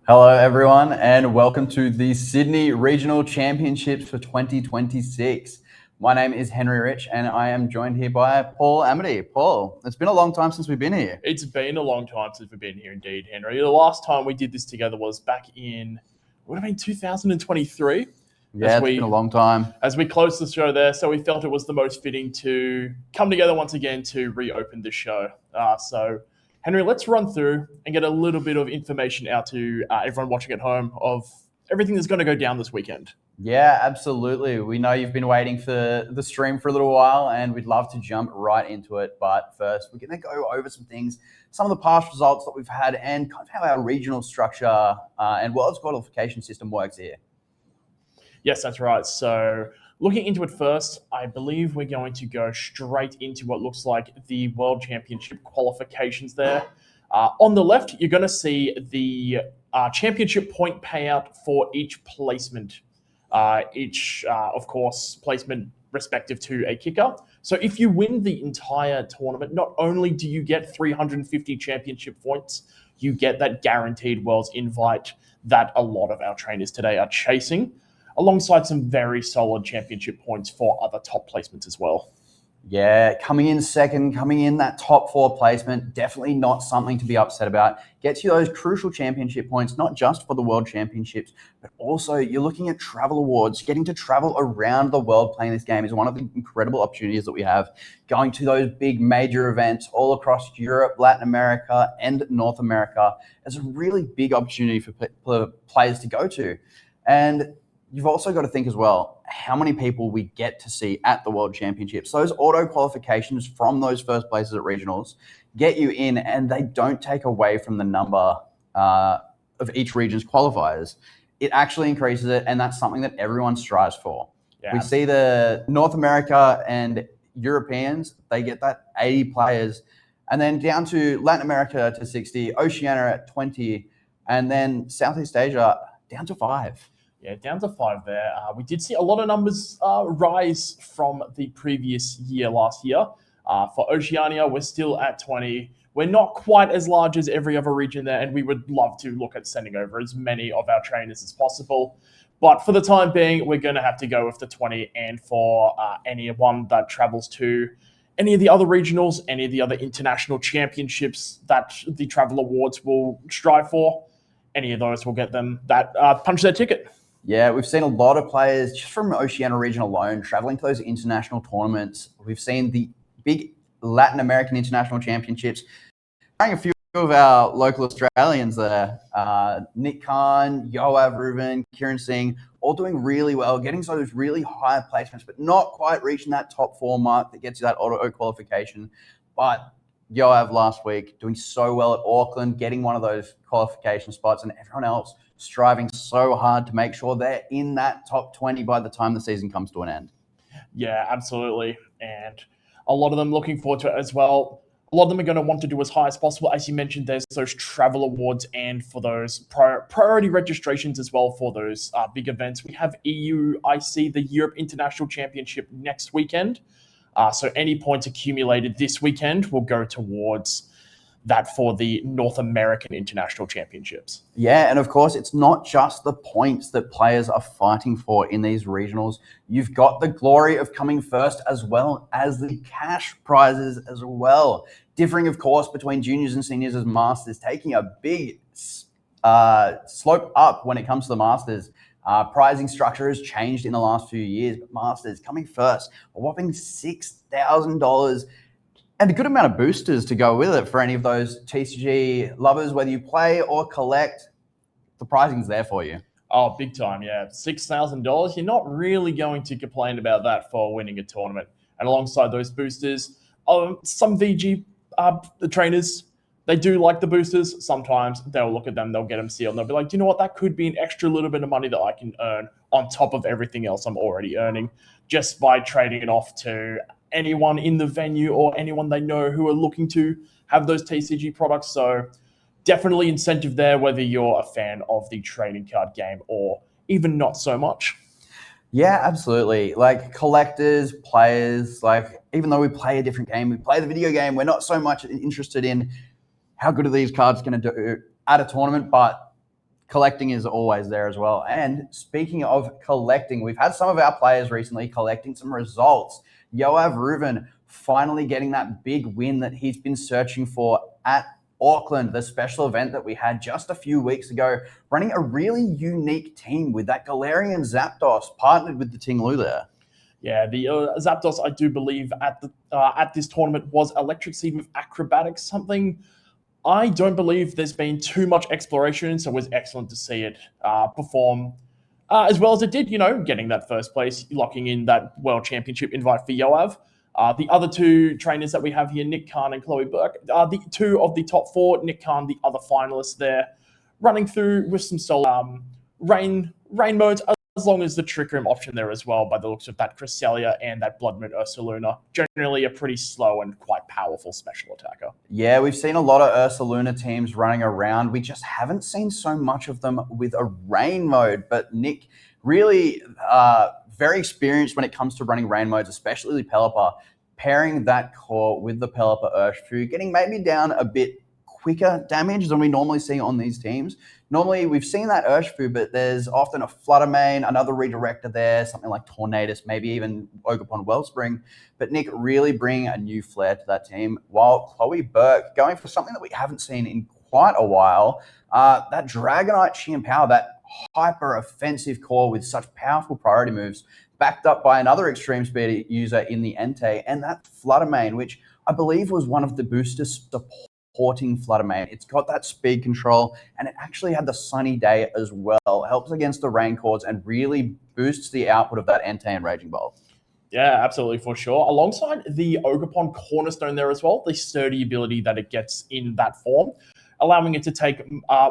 Hello, everyone, and welcome to the Sydney Regional Championships for 2026. My name is Henry Rich, and I am joined here by Paul Amity. Paul, it's been a long time since we've been here. It's been a long time since we've been here, indeed, Henry. The last time we did this together was back in, would have been 2023. Yeah, it's been a long time. As we closed the show there, so we felt it was the most fitting to come together once again to reopen the show. So, Henry, let's run through and get a little bit of information out to everyone watching at home of everything that's going to go down this weekend. Yeah, absolutely. We know you've been waiting for the stream for a little while, and we'd love to jump right into it. But first, we're going to go over some things, some of the past results that we've had, and kind of how our regional structure and world's qualification system works here. Yes, that's right. So looking into it first, I believe we're going to go straight into what looks like the World Championship qualifications there. On the left, you're going to see the championship point payout for each placement. Of course, placement respective to a kicker. So if you win the entire tournament, not only do you get 350 championship points, you get that guaranteed Worlds invite that a lot of our trainers today are chasing, alongside some very solid championship points for other top placements as well. Yeah, coming in second, coming in that top 4 placement, definitely not something to be upset about. Gets you those crucial championship points, not just for the World Championships, but also you're looking at travel awards. Getting to travel around the world playing this game is one of the incredible opportunities that we have. Going to those big major events all across Europe, Latin America, and North America is a really big opportunity for players to go to. And you've also got to think as well how many people we get to see at the World Championships. Those auto qualifications from those first places at regionals get you in, and they don't take away from the number of each region's qualifiers. It actually increases it, and that's something that everyone strives for. Yeah. We see the North America and Europeans, they get that 80 players, and then down to Latin America to 60, Oceania at 20, and then Southeast Asia down to 5. Yeah, down to 5 there. We did see a lot of numbers rise from the previous year, last year. For Oceania, we're still at 20. We're not quite as large as every other region there, and we would love to look at sending over as many of our trainers as possible. But for the time being, we're going to have to go with the 20. And for anyone that travels to any of the other regionals, any of the other international championships that the travel awards will strive for, any of those will get them that punch their ticket. Yeah, we've seen a lot of players just from Oceania region alone traveling to those international tournaments. We've seen the big Latin American international championships. A few of our local Australians there, Nick Khan, Yoav Rubin, Kieran Singh, all doing really well, getting those really high placements, but not quite reaching that top 4 mark that gets you that auto qualification. But Yoav last week doing so well at Auckland, getting one of those qualification spots, and everyone else striving so hard to make sure they're in that top 20 by the time the season comes to an end. Yeah, absolutely. And a lot of them looking forward to it as well. A lot of them are going to want to do as high as possible. As you mentioned, there's those travel awards and for those priority registrations as well for those big events. We have EUIC, the Europe International Championship, next weekend. So any points accumulated this weekend will go towards that for the North American International Championships. Yeah, and of course, it's not just the points that players are fighting for in these regionals. You've got the glory of coming first as well as the cash prizes as well. Differing, of course, between juniors and seniors as Masters, taking a big slope up when it comes to the Masters. Pricing structure has changed in the last few years, but Masters coming first, a whopping $6,000 and a good amount of boosters to go with it for any of those TCG lovers, whether you play or collect. The pricing's there for you. Oh, big time, yeah. $6,000, you're not really going to complain about that for winning a tournament. And alongside those boosters, some VG the trainers, they do like the boosters. Sometimes they'll look at them, they'll get them sealed, and they'll be like, do you know what? That could be an extra little bit of money that I can earn on top of everything else I'm already earning just by trading it off to anyone in the venue or anyone they know who are looking to have those TCG products. So definitely incentive there, whether you're a fan of the trading card game or even not so much. Yeah, absolutely. Like collectors, players, like even though we play a different game, we play the video game, we're not so much interested in how good are these cards going to do at a tournament, but Collecting is always there as well. And speaking of collecting, we've had some of our players recently collecting some results. Yoav Reuven finally getting that big win that he's been searching for at Auckland, the special event that we had just a few weeks ago, running a really unique team with that Galarian Zapdos partnered with the Tinglu there. Yeah, the Zapdos, I do believe, at this tournament was Electric Seed with Acrobatics, something I don't believe there's been too much exploration, so it was excellent to see it perform as well as it did, getting that first place, locking in that World Championship invite for Yoav. The other two trainers that we have here, Nick Khan and Chloe Burke, are the two of the top four. Nick Khan, the other finalists there, running through with some solo rain modes, as long as the Trick Room option there as well, by the looks of that Cresselia and that Blood Moon Ursaluna. Generally a pretty slow and quite powerful special attacker. Yeah, we've seen a lot of Ursaluna teams running around. We just haven't seen so much of them with a rain mode. But Nick, really very experienced when it comes to running rain modes, especially Pelipper, pairing that core with the Pelipper Urshifu, getting maybe down a bit quicker damage than we normally see on these teams. Normally, we've seen that Urshifu, but there's often a Flutter Mane, another redirector there, something like Tornadus, maybe even Ogerpon Wellspring. But Nick really bringing a new flair to that team, while Chloe Burke going for something that we haven't seen in quite a while, that Dragonite Chien-Pao, that hyper-offensive core with such powerful priority moves, backed up by another extreme speed user in the Entei, and that Flutter Mane, which I believe was one of the boosters supporting Flutter Mane. It's got that speed control, and it actually had the sunny day as well. Helps against the rain cores and really boosts the output of that Entei and Raging Bolt. Yeah, absolutely, for sure. Alongside the Ogerpon Cornerstone there as well, the sturdy ability that it gets in that form, allowing it to take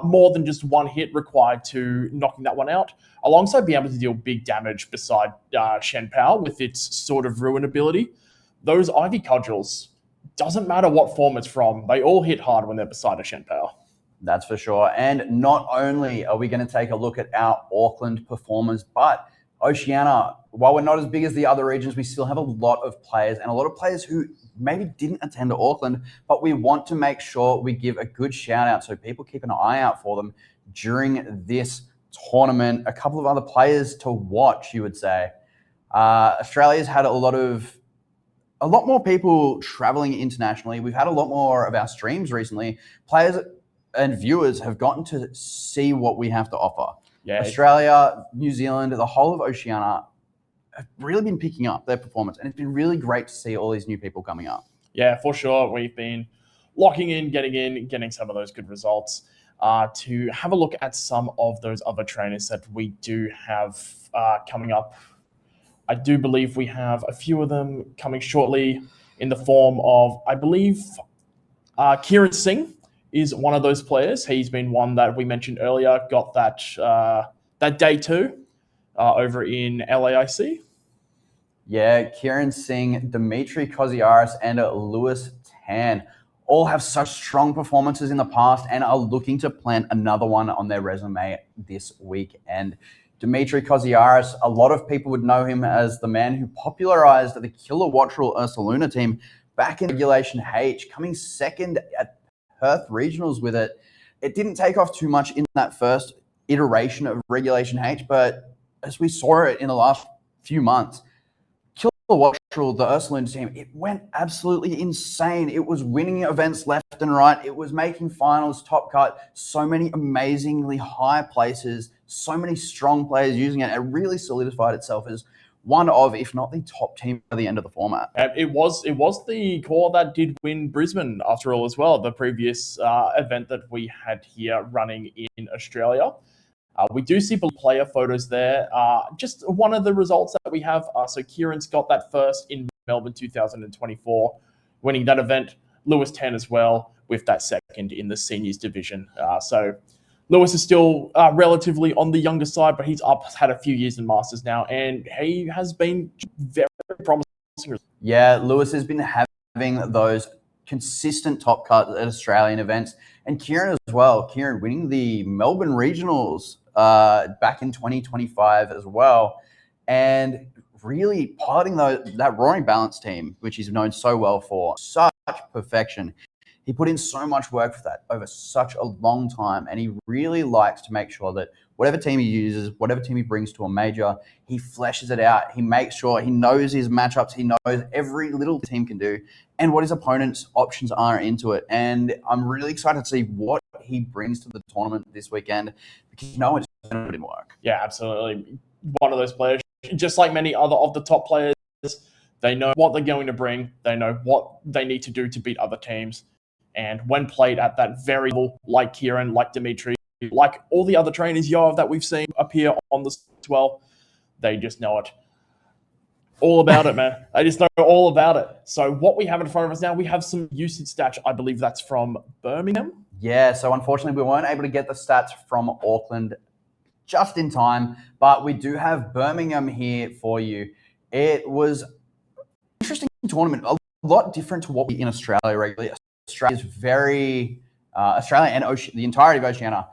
more than just one hit required to knocking that one out, alongside being able to deal big damage beside Chien-Pao with its Sword of Ruin ability. Those Ivy Cudgels, doesn't matter what form it's from, they all hit hard when they're beside a Chien-Pao. That's for sure. And not only are we going to take a look at our Auckland performers, but Oceania, while we're not as big as the other regions, we still have a lot of players and a lot of players who maybe didn't attend to Auckland, but we want to make sure we give a good shout out so people keep an eye out for them during this tournament. A couple of other players to watch, you would say. Australia's had a lot more people traveling internationally. We've had a lot more of our streams recently. Players and viewers have gotten to see what we have to offer. Yeah, Australia, New Zealand, the whole of Oceania have really been picking up their performance, and it's been really great to see all these new people coming up. Yeah, for sure. We've been locking in, getting some of those good results. To have a look at some of those other trainers that we do have coming up. I do believe we have a few of them coming shortly in the form of, I believe, Kieran Singh is one of those players. He's been one that we mentioned earlier, got that day two over in LAIC. Yeah, Kieran Singh, Dimitri Koziaris, and Lewis Tan all have such strong performances in the past and are looking to plant another one on their resume this weekend. Dimitri Koziaris, a lot of people would know him as the man who popularized the Killer Wattrel Ursaluna team back in Regulation H, coming second at Perth Regionals with it. It didn't take off too much in that first iteration of Regulation H, but as we saw it in the last few months, Killer Wattrel, the Ursaluna team, it went absolutely insane. It was winning events left and right. It was making finals, top cut, so many amazingly high places, so many strong players using it. It really solidified itself as one of, if not the top team by the end of the format. It was the core that did win Brisbane after all as well, the previous event that we had here running in Australia. We do see player photos there. Just one of the results that we have. So Kieran's got that first in Melbourne 2024, winning that event. Lewis 10 as well with that second in the seniors division. So Lewis is still relatively on the younger side, but he's had a few years in Masters now, and he has been very promising. Yeah, Lewis has been having those consistent top cuts at Australian events, and Kieran as well. Kieran winning the Melbourne Regionals back in 2025 as well, and really piloting that Roaring Balance team, which he's known so well for. Such perfection He put in so much work for that over such a long time, and he really likes to make sure that whatever team he uses, whatever team he brings to a major, he fleshes it out. He makes sure he knows his matchups. He knows every little team can do and what his opponent's options are into it. And I'm really excited to see what he brings to the tournament this weekend because it's going to put in work. Yeah, absolutely. One of those players, just like many other of the top players, they know what they're going to bring. They know what they need to do to beat other teams. And when played at that very level, like Kieran, like Dimitri, like all the other trainers, that we've seen appear on this as well, they just know it. All about it, man. They just know all about it. So what we have in front of us now, we have some usage stats. I believe that's from Birmingham. Yeah, so unfortunately, we weren't able to get the stats from Auckland just in time, but we do have Birmingham here for you. It was an interesting tournament, a lot different to what we in Australia regularly. Australia is very, Australia and the entirety of Oceania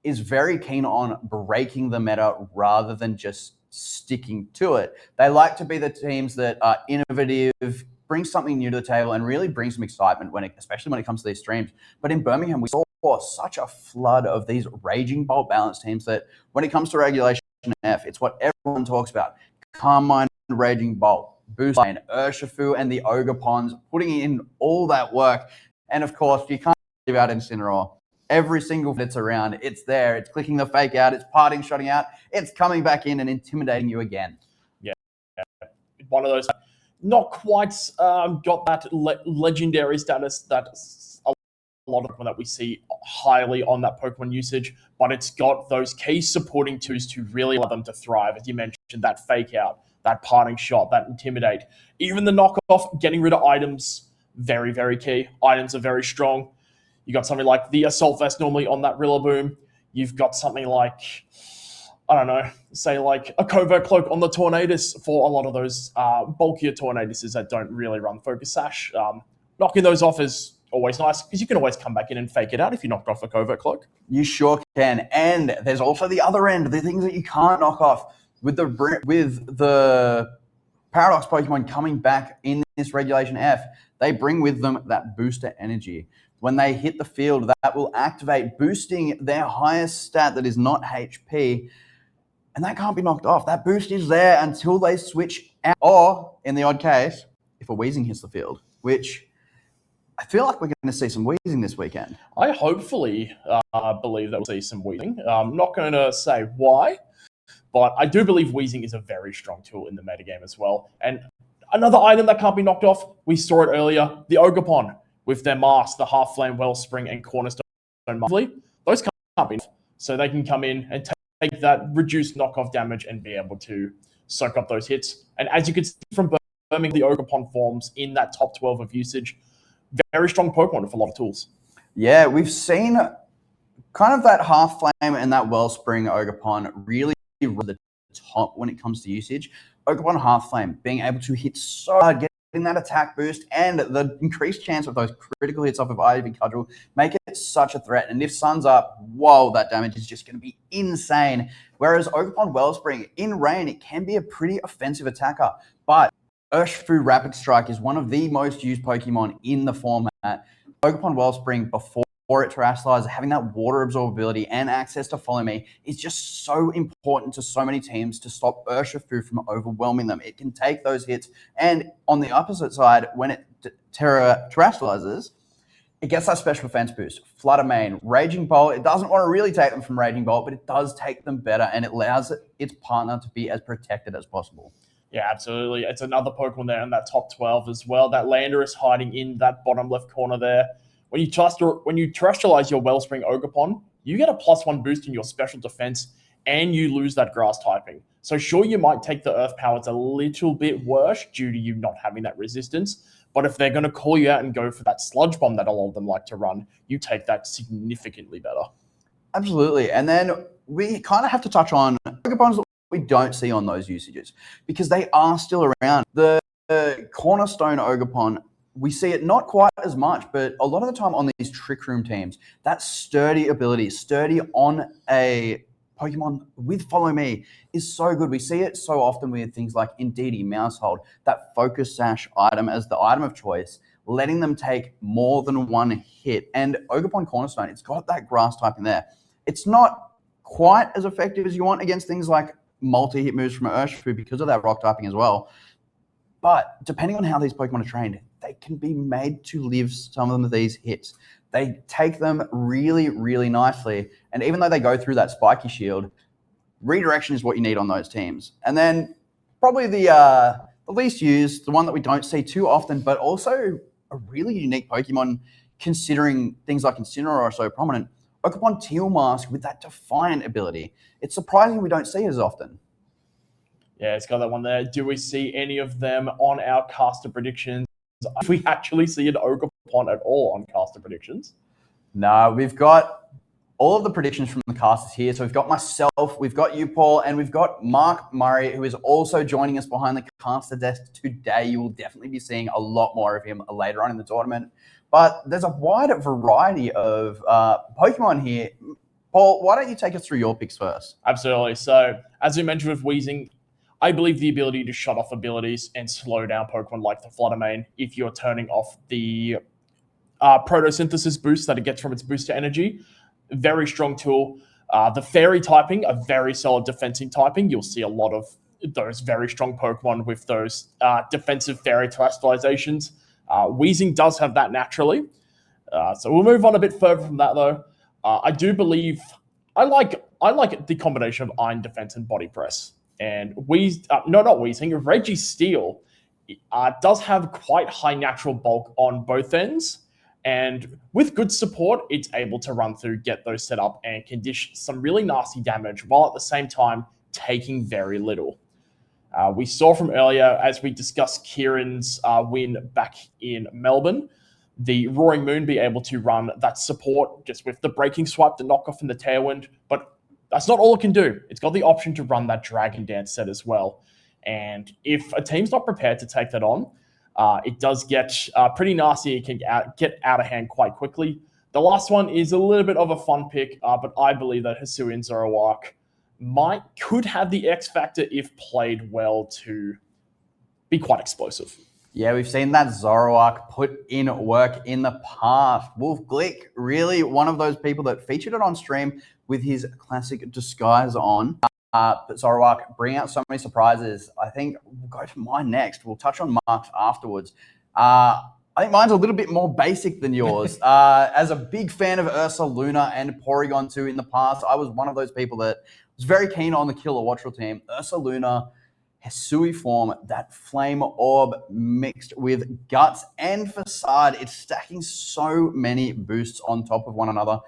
is very keen on breaking the meta rather than just sticking to it. They like to be the teams that are innovative, bring something new to the table, and really bring some excitement especially when it comes to these streams. But in Birmingham, we saw such a flood of these Raging Bolt balance teams that when it comes to Regulation F, it's what everyone talks about. Carmine, Raging Bolt, Boost Lane, Urshifu, and the Ogerpons, putting in all that work. And of course, you can't leave out Incineroar. Every single that's around, it's there. It's clicking the fake out. It's parting, shotting out. It's coming back in and intimidating you again. Yeah. One of those, not quite got that legendary status that a lot of them that we see highly on that Pokemon usage, but it's got those key supporting twos to really allow them to thrive. As you mentioned, that fake out, that parting shot, that intimidate, even the knockoff, getting rid of items, very, very key. Items are very strong. You got something like the Assault Vest normally on that Rillaboom. You've got something like, I don't know, say like a Covert Cloak on the Tornadus for a lot of those bulkier Tornaduses that don't really run Focus Sash. Knocking those off is always nice because you can always come back in and fake it out if you knocked off a Covert Cloak. You sure can. And there's also the other end, the things that you can't knock off. With the Paradox Pokemon coming back in this Regulation F, they bring with them that booster energy. When they hit the field, that will activate, boosting their highest stat that is not HP, and that can't be knocked off. That boost is there until they switch out, or in the odd case, if a Weezing hits the field, which I feel like we're going to see some Weezing this weekend. I hopefully believe that we'll see some Weezing. I'm not going to say why, but I do believe Weezing is a very strong tool in the metagame as well. And another item that can't be knocked off, we saw it earlier, the Ogerpon with their mask, the Half Flame, Wellspring, and Cornerstone mask. Those can't be knocked off. So they can come in and take that reduced knockoff damage and be able to soak up those hits. And as you can see from Birmingham, the Ogerpon forms in that top 12 of usage. Very strong Pokemon with a lot of tools. Yeah, we've seen kind of that Half Flame and that Wellspring Ogerpon really run the top when it comes to usage. Ogerpon Half Flame being able to hit so hard, getting that attack boost and the increased chance of those critical hits off of Ivy Cudgel make it such a threat. And if Sun's up, whoa, that damage is just going to be insane. Whereas Ogerpon Wellspring, in rain, it can be a pretty offensive attacker. But Urshifu Rapid Strike is one of the most used Pokemon in the format. Pokemon Wellspring, before it terrestrializes, having that water absorbability and access to Follow Me is just so important to so many teams to stop Urshifu from overwhelming them. It can take those hits, and on the opposite side, when it terrestrializes, it gets that special defense boost. Flutter Mane, Raging Bolt, it doesn't want to really take them from Raging Bolt, but it does take them better, and it allows its partner to be as protected as possible. Yeah, absolutely. It's another Pokemon there in that top 12 as well. That Landorus hiding in that bottom left corner there. When you terrestrialize your Wellspring Ogerpon, you get a +1 boost in your special defense, and you lose that grass typing. So sure, you might take the Earth power. It's a little bit worse due to you not having that resistance. But if they're going to call you out and go for that Sludge Bomb that a lot of them like to run, you take that significantly better. Absolutely. And then we kind of have to touch on Ogerpons that we don't see on those usages because they are still around. The Cornerstone Ogerpon, we see it not quite as much, but a lot of the time on these Trick Room teams, that sturdy ability, sturdy on a Pokemon with Follow Me is so good. We see it so often with things like Indeedee, Mousehold, that Focus Sash item as the item of choice, letting them take more than one hit. And Ogerpon Cornerstone, it's got that grass type in there. It's not quite as effective as you want against things like multi-hit moves from Urshifu because of that rock typing as well. But depending on how these Pokemon are trained, they can be made to live some of these hits. They take them really, really nicely. And even though they go through that spiky shield, redirection is what you need on those teams. And then probably the least used, the one that we don't see too often, but also a really unique Pokemon considering things like Incineroar are so prominent, Ogerpon Teal Mask with that Defiant ability. It's surprising we don't see as often. Yeah, it's got that one there. Do we see any of them on our caster predictions? If we actually see an Ogerpon at all on caster predictions? No, we've got all of the predictions from the casters here. So we've got myself, we've got you, Paul, and we've got Mark Murray, who is also joining us behind the caster desk today. You will definitely be seeing a lot more of him later on in the tournament. But there's a wide variety of Pokemon here. Paul, why don't you take us through your picks first? Absolutely. So, as we mentioned with Weezing, I believe the ability to shut off abilities and slow down Pokemon like the Fluttermane if you're turning off the photosynthesis boost that it gets from its booster energy. Very strong tool. The Fairy typing, a very solid defensive typing. You'll see a lot of those very strong Pokemon with those defensive Fairy terrestrializations. Weezing does have that naturally. So we'll move on a bit further from that, though. I do believe I like the combination of Iron Defense and Body Press. And Registeel does have quite high natural bulk on both ends. And with good support, it's able to run through, get those set up, and can dish some really nasty damage while at the same time taking very little. We saw from earlier, as we discussed Kieran's win back in Melbourne, the Roaring Moon be able to run that support just with the Breaking Swipe, the knockoff, and the Tailwind. But that's not all it can do. It's got the option to run that Dragon Dance set as well. And if a team's not prepared to take that on, it does get pretty nasty. It can get out of hand quite quickly. The last one is a little bit of a fun pick, but I believe that Hisuian Zoroark could have the X factor if played well to be quite explosive. Yeah, we've seen that Zoroark put in work in the past. Wolf Glick, really one of those people that featured it on stream with his classic disguise on. But Zoroark bringing out so many surprises. I think we'll go to mine next. We'll touch on Mark's afterwards. I think mine's a little bit more basic than yours. As a big fan of Ursaluna and Porygon 2 in the past, I was one of those people that was very keen on the Killer Wattrel team. Ursaluna, Hisui form, that Flame Orb mixed with Guts and Facade. It's stacking so many boosts on top of one another.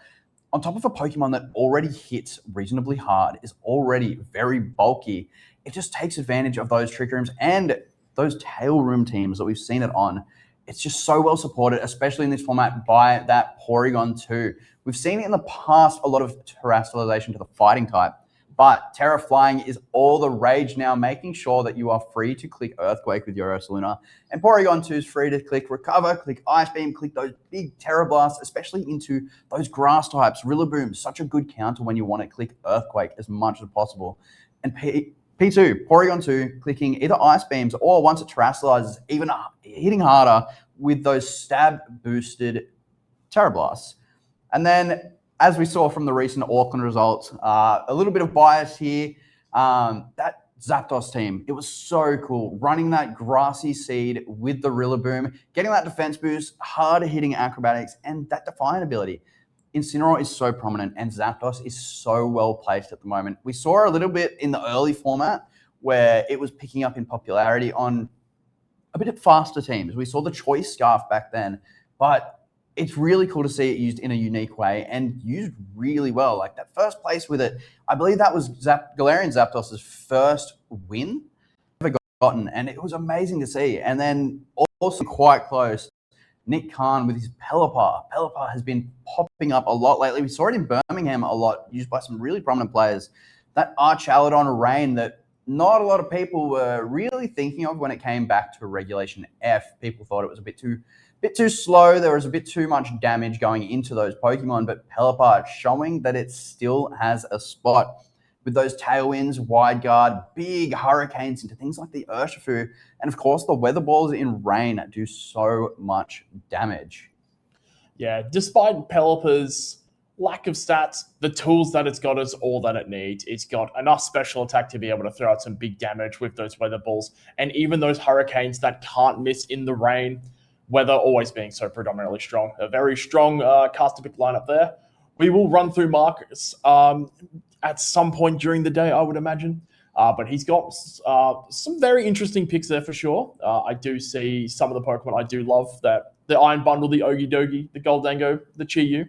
On top of a Pokemon that already hits reasonably hard, is already very bulky, it just takes advantage of those Trick Rooms and those Tail Room teams that we've seen it on. It's just so well supported, especially in this format, by that Porygon 2. We've seen it in the past, a lot of terrestrialization to the fighting type, but Terra Flying is all the rage now, making sure that you are free to click Earthquake with your Ursaluna. And Porygon 2 is free to click Recover, click Ice Beam, click those big Terra Blasts, especially into those grass types. Rillaboom, such a good counter when you want to click Earthquake as much as possible. And P2, Porygon 2, clicking either Ice Beams or once it terrestrializes, even hitting harder with those stab-boosted Terra Blasts. And then, as we saw from the recent Auckland results, a little bit of bias here. That Zapdos team, it was so cool. Running that Grassy Seed with the Rillaboom, getting that defense boost, hard hitting acrobatics, and that Defiant ability. Incineroar is so prominent, and Zapdos is so well placed at the moment. We saw a little bit in the early format where it was picking up in popularity on a bit of faster teams. We saw the Choice Scarf back then, but it's really cool to see it used in a unique way and used really well. Like that first place with it, I believe that was Galarian Zapdos' first win ever gotten, and it was amazing to see. And then also quite close, Nick Khan with his Pelipper. Pelipper has been popping up a lot lately. We saw it in Birmingham a lot, used by some really prominent players. That Archaludon Rain that not a lot of people were really thinking of when it came back to Regulation F. People thought it was a bit too slow. There was a bit too much damage going into those Pokemon, but Pelipper showing that it still has a spot. with those tailwinds, wide guard, big hurricanes into things like the Urshifu, and of course the weather balls in rain do so much damage. Yeah, despite Pelipper's lack of stats, the tools that it's got is all that it needs. It's got enough special attack to be able to throw out some big damage with those weather balls, and even those hurricanes that can't miss in the rain, weather always being so predominantly strong. A very strong caster pick lineup there. We will run through Marcus at some point during the day, I would imagine. But he's got some very interesting picks there for sure. I do see some of the Pokemon I do love. That the Iron Bundle, the Ogidogi, the Goldango, the Chi-Yu.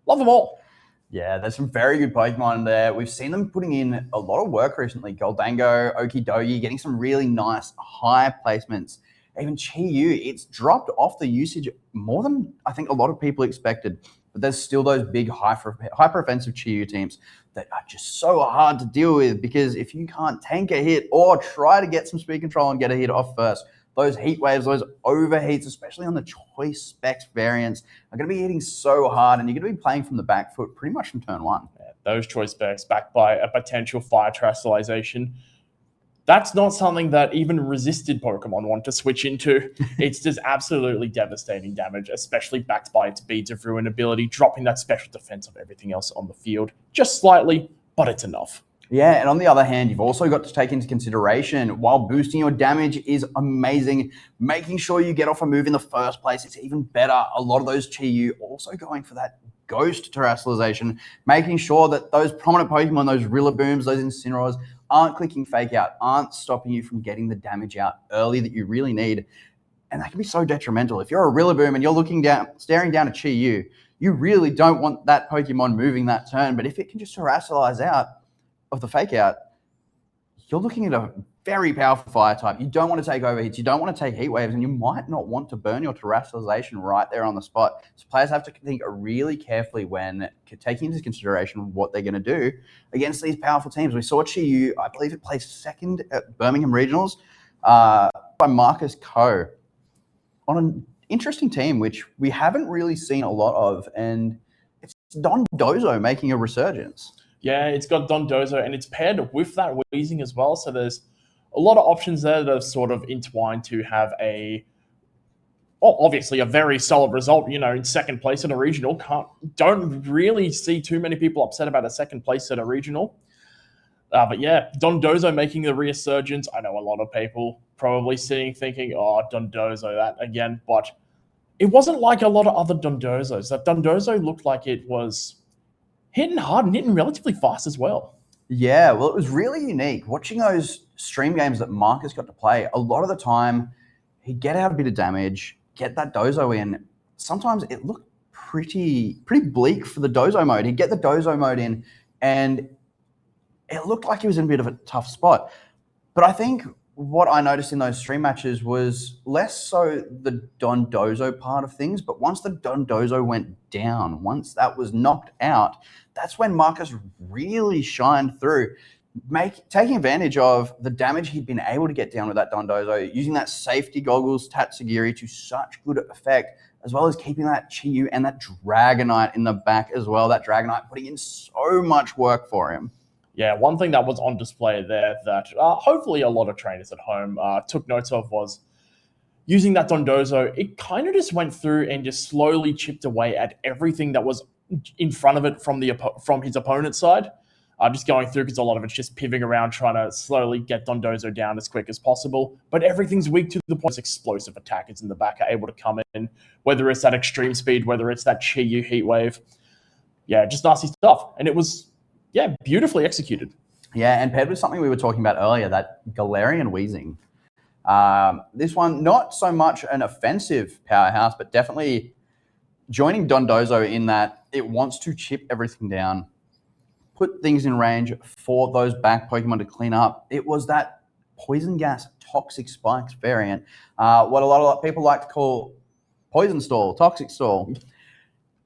Love them all. Yeah, there's some very good Pokemon there. We've seen them putting in a lot of work recently. Goldango, Okidogi, getting some really nice high placements. Even Chi-Yu, it's dropped off the usage more than I think a lot of people expected. But there's still those big hyper-offensive Chi-Yu teams that are just so hard to deal with, because if you can't tank a hit or try to get some speed control and get a hit off first, those heat waves, those overheats, especially on the choice specs variants, are going to be hitting so hard, and you're going to be playing from the back foot pretty much from turn one. Yeah, those choice specs backed by a potential fire terrestrialization. That's not something that even resisted Pokemon want to switch into. It's just absolutely devastating damage, especially backed by its Beads of Ruin ability, dropping that special defense of everything else on the field. Just slightly, but it's enough. Yeah, and on the other hand, you've also got to take into consideration, while boosting your damage is amazing, making sure you get off a move in the first place, it's even better. A lot of those Chi-Yu also going for that ghost terrestrialization, making sure that those prominent Pokemon, those Rillabooms, those Incineroars, aren't clicking fake out, aren't stopping you from getting the damage out early that you really need. And that can be so detrimental. If you're a Rillaboom and you're looking down, staring down a Chi-Yu, you really don't want that Pokemon moving that turn. But if it can just terrestrialize out of the fake out, you're looking at a very powerful fire type. You don't want to take overheats, you don't want to take heat waves, and you might not want to burn your terrestrialization right there on the spot. So players have to think really carefully when taking into consideration what they're going to do against these powerful teams. We saw Chi-Yu, I believe it placed second at Birmingham Regionals by Marcus Coe on an interesting team, which we haven't really seen a lot of, and it's Don Dozo making a resurgence. Yeah, it's got Dondozo, and it's paired with that Weezing as well. So there's a lot of options there that are sort of entwined to have obviously a very solid result. You know, in second place at a regional, don't really see too many people upset about a second place at a regional. But yeah, Dondozo making the resurgence. I know a lot of people probably thinking, oh, Dondozo, that again. But it wasn't like a lot of other Dondozos. That Dondozo looked like it was hitting hard and hitting relatively fast as well. Yeah, well, it was really unique. Watching those stream games that Marcus got to play, a lot of the time, he'd get out a bit of damage, get that Dozo in. Sometimes it looked pretty bleak for the Dozo mode. He'd get the Dozo mode in, and it looked like he was in a bit of a tough spot. But I think what I noticed in those stream matches was less so the Dondozo part of things, but once the Dondozo went down, once that was knocked out, that's when Marcus really shined through, taking advantage of the damage he'd been able to get down with that Dondozo, using that safety goggles Tatsugiri to such good effect, as well as keeping that Chi-Yu and that Dragonite in the back as well. That Dragonite putting in so much work for him. Yeah, one thing that was on display there that hopefully a lot of trainers at home took notes of was using that Dondozo. It kind of just went through and just slowly chipped away at everything that was in front of it from his opponent's side. Just going through, because a lot of it's just pivoting around, trying to slowly get Dondozo down as quick as possible. But everything's weak to the point explosive attackers in the back are able to come in, whether it's that extreme speed, whether it's that Chi-Yu heat wave. Yeah, just nasty stuff. And it was, yeah, beautifully executed. Yeah, and paired with something we were talking about earlier, that Galarian Weezing. This one, not so much an offensive powerhouse, but definitely joining Dondozo in that it wants to chip everything down, put things in range for those back Pokemon to clean up. It was that Poison Gas Toxic Spikes variant, what a lot of people like to call Poison Stall, Toxic Stall.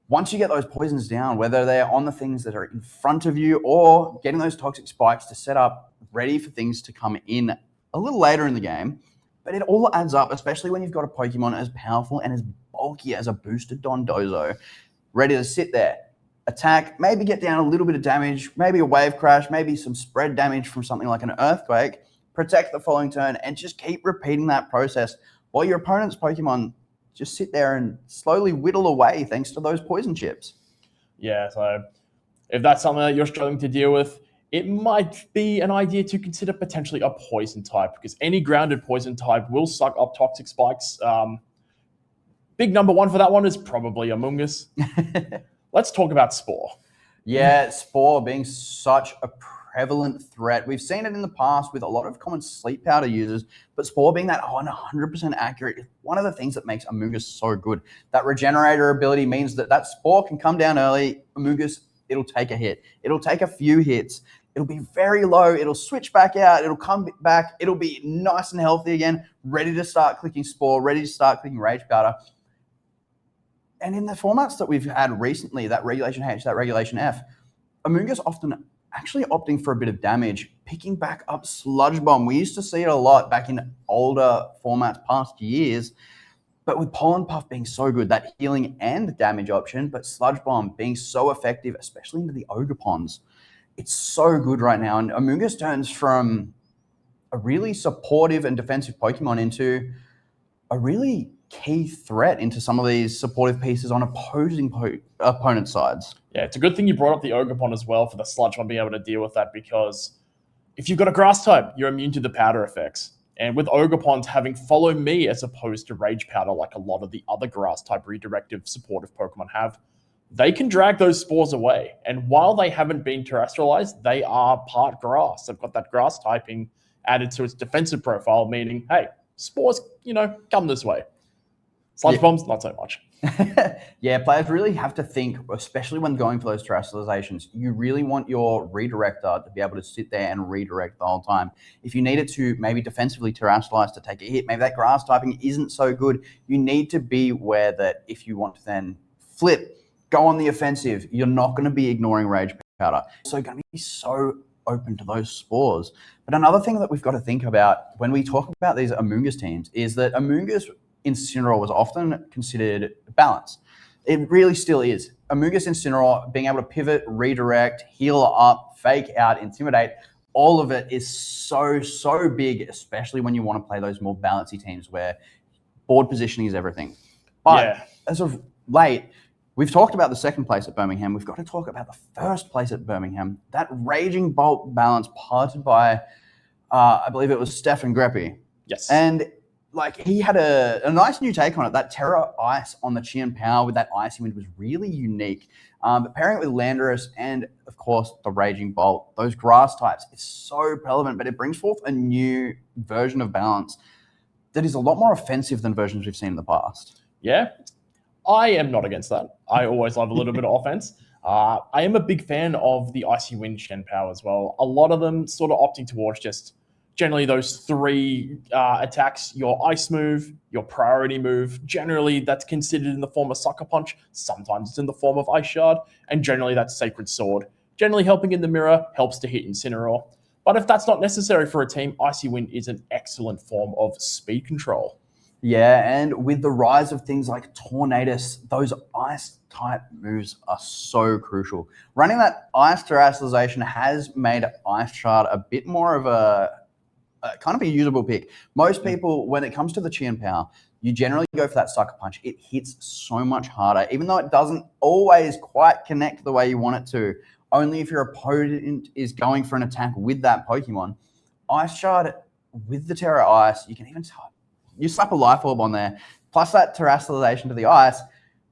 Once you get those poisons down, whether they're on the things that are in front of you or getting those toxic spikes to set up ready for things to come in a little later in the game, but it all adds up, especially when you've got a Pokemon as powerful and as bulky as a boosted Dondozo, ready to sit there, attack, maybe get down a little bit of damage, maybe a wave crash, maybe some spread damage from something like an earthquake, protect the following turn, and just keep repeating that process while your opponent's Pokemon just sit there and slowly whittle away thanks to those poison chips. Yeah, so if that's something that you're struggling to deal with, it might be an idea to consider potentially a poison type, because any grounded poison type will suck up toxic spikes. Big number one for that one is probably Amoonguss. Let's talk about Spore. Yeah, Spore being such a prevalent threat. We've seen it in the past with a lot of common sleep powder users, but Spore being that 100% accurate is one of the things that makes Amoonguss so good. That regenerator ability means that Spore can come down early. Amoonguss, it'll take a hit. It'll take a few hits. It'll be very low. It'll switch back out. It'll come back. It'll be nice and healthy again, ready to start clicking Spore, ready to start clicking Rage Powder. And in the formats that we've had recently, that Regulation H, that Regulation F, Amoonguss often actually opting for a bit of damage, picking back up Sludge Bomb. We used to see it a lot back in older formats past years, but with Pollen Puff being so good, that healing and damage option, but Sludge Bomb being so effective, especially into the Ogerpons, it's so good right now. And Amoonguss turns from a really supportive and defensive Pokemon into a really key threat into some of these supportive pieces on opposing opponent sides. Yeah, it's a good thing you brought up the Ogerpon as well for the Sludge Bomb being able to deal with that, because if you've got a Grass type, you're immune to the powder effects. And with Ogerpons having Follow Me as opposed to Rage Powder like a lot of the other Grass type redirective supportive Pokemon have, they can drag those spores away. And while they haven't been terrestrialized, they are part Grass. They've got that Grass typing added to its defensive profile, meaning, hey, spores, come this way. Sludge Bombs, not so much. Yeah, players really have to think, especially when going for those terrestrializations, you really want your redirector to be able to sit there and redirect the whole time. If you need it to maybe defensively terrestrialize to take a hit, maybe that Grass typing isn't so good, you need to be aware that if you want to then flip, go on the offensive, you're not going to be ignoring Rage Powder. So going to be so open to those spores. But another thing that we've got to think about when we talk about these Amoonguss teams is that Amoonguss Incineroar was often considered balanced. It really still is. Amoonguss Incineroar being able to pivot, redirect, heal up, fake out, intimidate, all of it is so big, especially when you want to play those more balancy teams where board positioning is everything. But as of late, we've talked about the second place at Birmingham. We've got to talk about the first place at Birmingham. That Raging Bolt balance parted by, I believe it was Stefan Greppi. Yes. And he had a nice new take on it. That Terra Ice on the Chien Power with that Icy Wind was really unique. But pairing it with Landorus and, of course, the Raging Bolt, those Grass types, it's so relevant, but it brings forth a new version of balance that is a lot more offensive than versions we've seen in the past. Yeah, I am not against that. I always love a little bit of offense. I am a big fan of the Icy Wind Chien Power as well. A lot of them sort of opting towards just generally those three attacks: your ice move, your priority move. Generally, that's considered in the form of Sucker Punch. Sometimes it's in the form of Ice Shard. And generally, that's Sacred Sword. Generally, helping in the mirror helps to hit Incineroar. But if that's not necessary for a team, Icy Wind is an excellent form of speed control. Yeah, and with the rise of things like Tornadus, those ice-type moves are so crucial. Running that ice terrestrialization has made Ice Shard a bit more of a kind of a usable pick. Most people, when it comes to the Chien Power, you generally go for that Sucker Punch. It hits so much harder, even though it doesn't always quite connect the way you want it to. Only if your opponent is going for an attack with that Pokemon. Ice Shard with the Terra Ice, you can even you slap a Life Orb on there, plus that terrestrialization to the ice.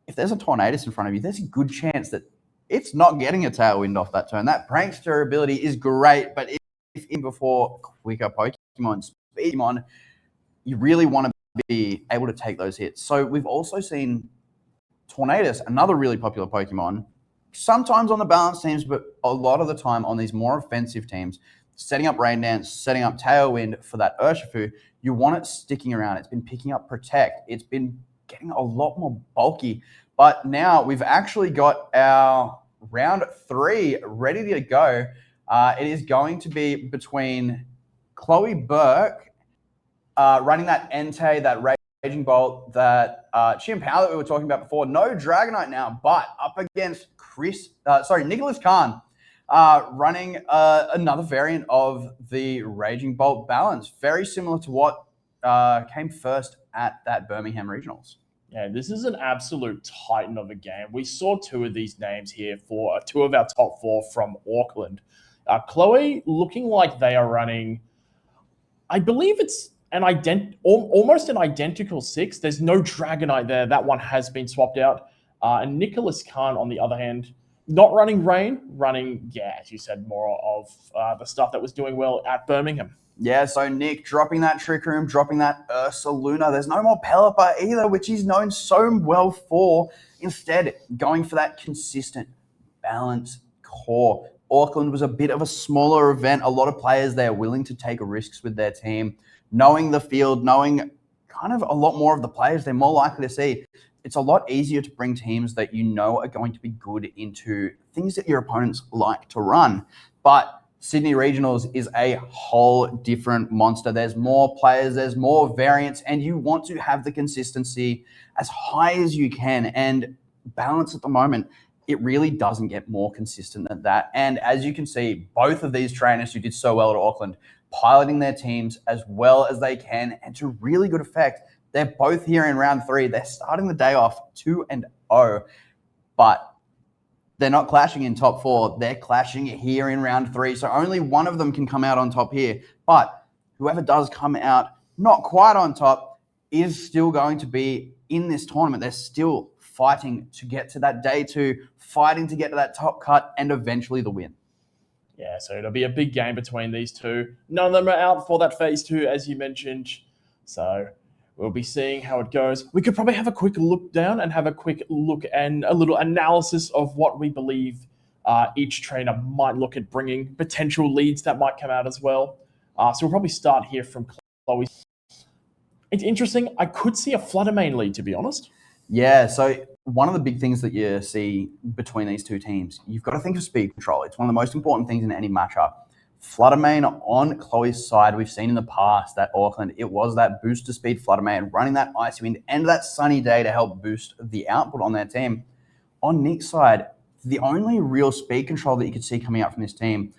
If there's a Tornadus in front of you, there's a good chance that it's not getting a Tailwind off that turn. That Prankster ability is great, but if in before quicker Pokemon, speed Pokemon, you really want to be able to take those hits. So we've also seen Tornadus, another really popular Pokemon, sometimes on the balance teams, but a lot of the time on these more offensive teams, setting up Rain Dance, setting up Tailwind for that Urshifu. You want it sticking around. It's been picking up Protect. It's been getting a lot more bulky. But now we've actually got our round 3 ready to go. It is going to be between Chloe Burke running that Entei, that Raging Bolt, that Chien Power that we were talking about before. No Dragonite now, but up against Nicholas Khan running another variant of the Raging Bolt balance, very similar to what came first at that Birmingham Regionals. Yeah, this is an absolute titan of a game. We saw two of these names here for two of our top four from Auckland. Chloe looking like they are running, I believe it's almost an identical 6. There's no Dragonite there. That one has been swapped out. And Nicholas Khan, on the other hand, not running Rain, running, as you said, more of the stuff that was doing well at Birmingham. Yeah, so Nick dropping that Trick Room, dropping that Ursaluna. There's no more Pelipper either, which he's known so well for. Instead, going for that consistent balance core. Auckland was a bit of a smaller event. A lot of players there willing to take risks with their team, knowing the field, knowing kind of a lot more of the players they're more likely to see. It's a lot easier to bring teams that you know are going to be good into things that your opponents like to run. But Sydney Regionals is a whole different monster. There's more players, there's more variants, and you want to have the consistency as high as you can. And balance at the moment, it really doesn't get more consistent than that. And as you can see, both of these trainers who did so well at Auckland, piloting their teams as well as they can and to really good effect. They're both here in round 3. They're starting the day off 2-0, but they're not clashing in top 4. They're clashing here in round 3. So only one of them can come out on top here. But whoever does come out not quite on top is still going to be in this tournament. They're still fighting to get to that day 2, fighting to get to that top cut and eventually the win. Yeah, so it'll be a big game between these two. None of them are out for that phase 2, as you mentioned. So we'll be seeing how it goes. We could probably have a quick look down and have a quick look and a little analysis of what we believe each trainer might look at bringing, potential leads that might come out as well. So we'll probably start here from Chloe. It's interesting. I could see a Flutter Mane lead, to be honest. Yeah, so one of the big things that you see between these two teams, you've got to think of speed control. It's one of the most important things in any matchup. Flutter Mane on Chloe's side, we've seen in the past that Auckland, it was that booster speed Flutter Mane running that Icy Wind and that Sunny Day to help boost the output on their team. On Nick's side, the only real speed control that you could see coming out from this team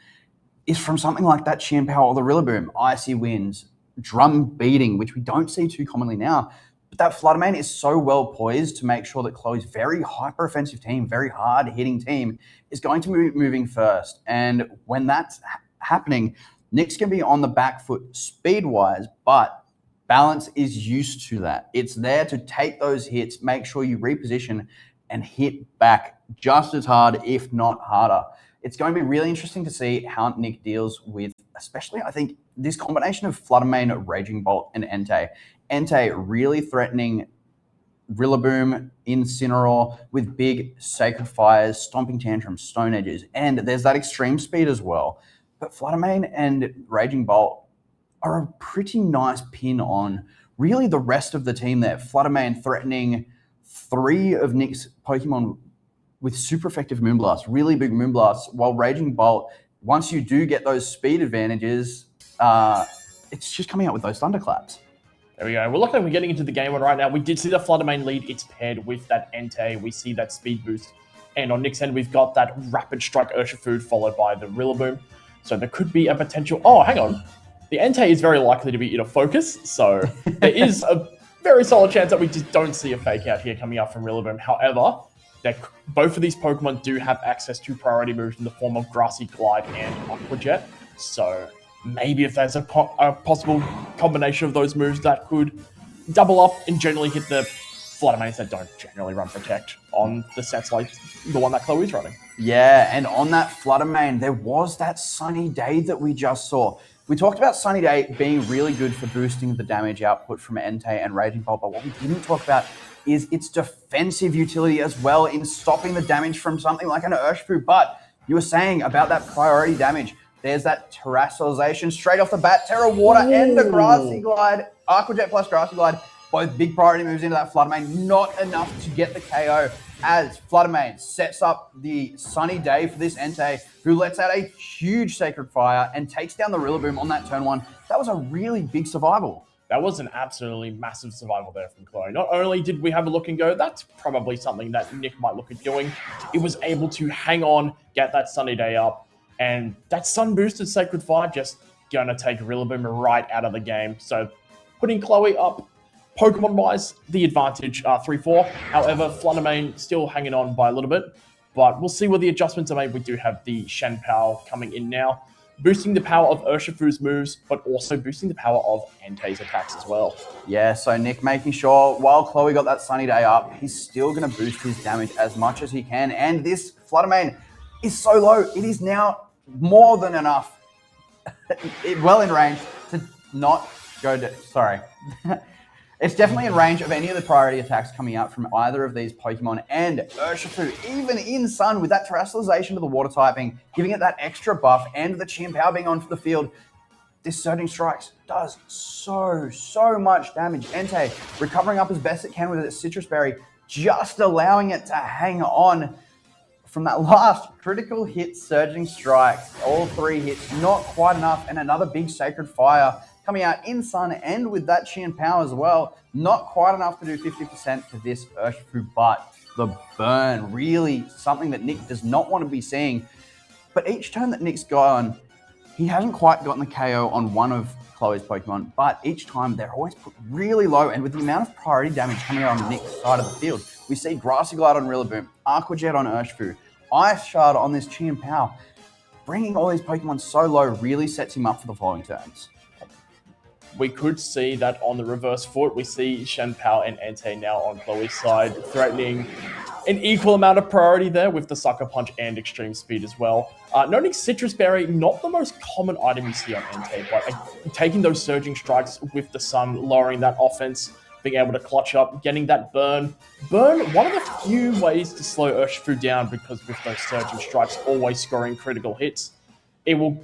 is from something like that Chien Power or the Rillaboom, Icy Winds, drum beating, which we don't see too commonly now. But that Flutter Mane is so well poised to make sure that Chloe's very hyper-offensive team, very hard-hitting team, is going to be moving first. And when that's happening, Nick's going to be on the back foot speed-wise, but balance is used to that. It's there to take those hits, make sure you reposition and hit back just as hard, if not harder. It's going to be really interesting to see how Nick deals with, especially, I think, this combination of Flutter Mane, Raging Bolt, and Entei. Entei really threatening Rillaboom, Incineroar with big Sacred Fires, Stomping Tantrums, Stone Edges, and there's that extreme speed as well. But Flutter Mane and Raging Bolt are a pretty nice pin on really the rest of the team there. Flutter Mane threatening 3 of Nick's Pokemon with super effective Moonblast, really big Moonblasts, while Raging Bolt, once you do get those speed advantages, it's just coming out with those Thunderclaps. There we go. We're looking like we're getting into the game one right now. We did see the Flutter Mane lead. It's paired with that Entei. We see that speed boost. And on Nick's end, we've got that Rapid Strike Urshifu followed by the Rillaboom. So there could be a potential... Oh, hang on. The Entei is very likely to be in a focus. So there is a very solid chance that we just don't see a fake out here coming out from Rillaboom. However, both of these Pokemon do have access to priority moves in the form of Grassy Glide and Aqua Jet. So maybe if there's a possible combination of those moves that could double up and generally hit the Flutter Manes that don't generally run Protect on the sets like the one that Chloe's running. Yeah, and on that Flutter Mane, there was that Sunny Day that we just saw. We talked about Sunny Day being really good for boosting the damage output from Entei and Raging Bolt, but what we didn't talk about is its defensive utility as well in stopping the damage from something like an Urshifu. But you were saying about that priority damage. There's that Terrestrialization straight off the bat, Terra Water and the Grassy Glide, Aqua Jet plus Grassy Glide, both big priority moves into that Flutter Mane, not enough to get the KO as Flutter Mane sets up the Sunny Day for this Entei, who lets out a huge Sacred Fire and takes down the Rillaboom on that turn 1. That was a really big survival. That was an absolutely massive survival there from Chloe. Not only did we have a look and go, that's probably something that Nick might look at doing, it was able to hang on, get that Sunny Day up, and that Sun boosted Sacred Fire just gonna take Rillaboom right out of the game. So putting Chloe up, Pokemon-wise, the advantage 3-4. However, Fluttermane still hanging on by a little bit, but we'll see where the adjustments are made. We do have the Shen Pao coming in now, boosting the power of Urshifu's moves, but also boosting the power of Entei's attacks as well. Yeah, so Nick making sure while Chloe got that Sunny Day up, he's still going to boost his damage as much as he can. And this Fluttermane is so low, it is now more than enough, well in range to not go to, sorry. It's definitely in range of any of the priority attacks coming out from either of these Pokemon, and Urshifu, even in Sun, with that Terrestrialization to the Water typing, giving it that extra buff, and the Chien-Pao being onto the field, this Surging Strikes does so much damage. Entei recovering up as best it can with its Citrus Berry, just allowing it to hang on from that last critical hit Surging Strikes. All 3 hits, not quite enough, and another big Sacred Fire coming out in Sun and with that Chien-Pao as well. Not quite enough to do 50% to this Urshifu, but the burn, really something that Nick does not want to be seeing. But each turn that Nick's gone, he hasn't quite gotten the KO on one of Chloe's Pokemon, but each time they're always put really low, and with the amount of priority damage coming out on Nick's side of the field, we see Grassy Glide on Rillaboom, Aqua Jet on Urshifu, Ice Shard on this Chien-Pao. Bringing all these Pokemon so low really sets him up for the following turns. We could see that on the reverse foot. We see Shen Pao and Entei now on Chloe's side, threatening an equal amount of priority there with the Sucker Punch and Extreme Speed as well. Noting Citrus Berry, not the most common item you see on Entei, but taking those Surging Strikes with the Sun, lowering that offense, being able to clutch up, getting that burn. Burn, one of the few ways to slow Urshifu down, because with those Surging Strikes always scoring critical hits, it will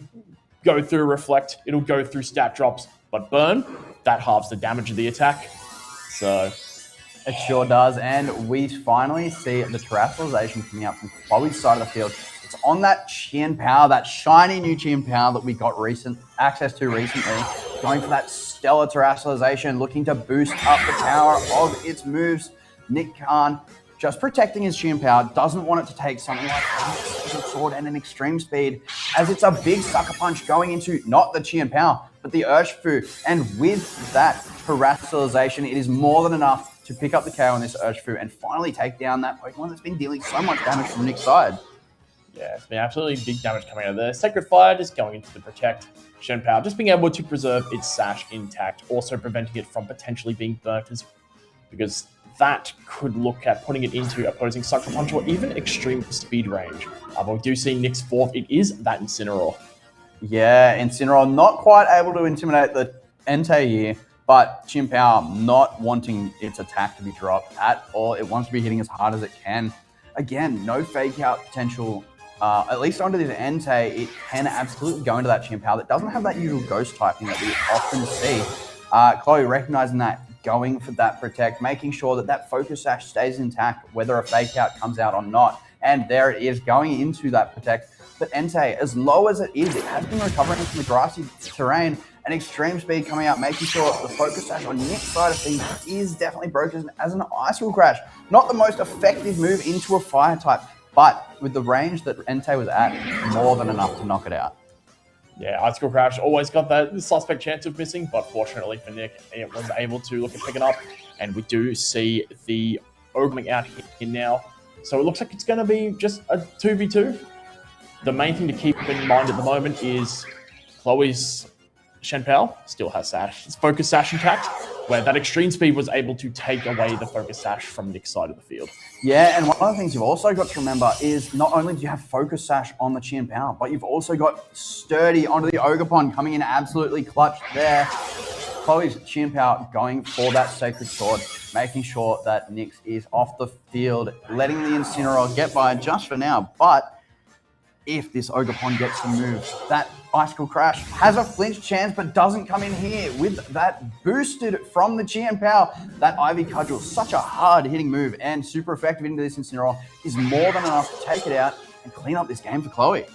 go through Reflect, it'll go through stat drops, but Burn, that halves the damage of the attack. So it sure does, and we finally see the Terrestrialization coming out from Chloe's side of the field. It's on that Chien-Pao, that shiny new Chien-Pao that we got access to recently, going for that stellar Terrestrialization, looking to boost up the power of its moves. Nick Khan just protecting his Chien-Pao, doesn't want it to take something like a Sword and an Extreme Speed, as it's a big Sucker Punch going into not the Chien-Pao, but the Urshifu. And with that Terrestrialization, it is more than enough to pick up the KO on this Urshifu and finally take down that Pokemon that's been dealing so much damage from Nick's side. Yeah, it's been absolutely big damage coming out of there. Sacred Fire just going into the Protect. Shen Pao just being able to preserve its sash intact, also preventing it from potentially being burnt, because that could look at putting it into opposing Sucker Punch or even Extreme Speed range. But we do see Nick's fourth, it is that Incineroar. Yeah, Incineroar not quite able to intimidate the Entei here, but Chien-Pao not wanting its attack to be dropped at all. It wants to be hitting as hard as it can. Again, no fake out potential. At least onto this Entei, it can absolutely go into that Chien-Pao that doesn't have that usual ghost typing that we often see. Chloe recognizing that, going for that Protect, making sure that that Focus Sash stays intact, whether a fake out comes out or not. And there it is, going into that Protect. But Entei, as low as it is, it has been recovering from the grassy terrain, and Extreme Speed coming out, making sure the Focus Sash on Nick's side of things is definitely broken as an Ice-Wheel Crash. Not the most effective move into a Fire type, but with the range that Entei was at, more than enough to knock it out. Yeah, Ice-Wheel Crash always got that suspect chance of missing, but fortunately for Nick, it was able to look at picking up, and we do see the Ogre coming out here now. So it looks like it's going to be just a 2v2. The main thing to keep in mind at the moment is Chloe's Shen Pao still has Sash. It's Focus Sash intact, where that Extreme Speed was able to take away the Focus Sash from Nick's side of the field. Yeah, and one of the things you've also got to remember is not only do you have Focus Sash on the Chien-Pao, but you've also got Sturdy onto the Ogerpon coming in absolutely clutch there. Chloe's Chien-Pao going for that Sacred Sword, making sure that Nyx is off the field, letting the Incineroar get by just for now, but if this Ogerpon gets the move, that Icicle Crash has a flinch chance, but doesn't come in here with that boosted from the Chien-Pao. That Ivy Cudgel, such a hard-hitting move and super effective into this Incineroar, is more than enough to take it out and clean up this game for Chloe.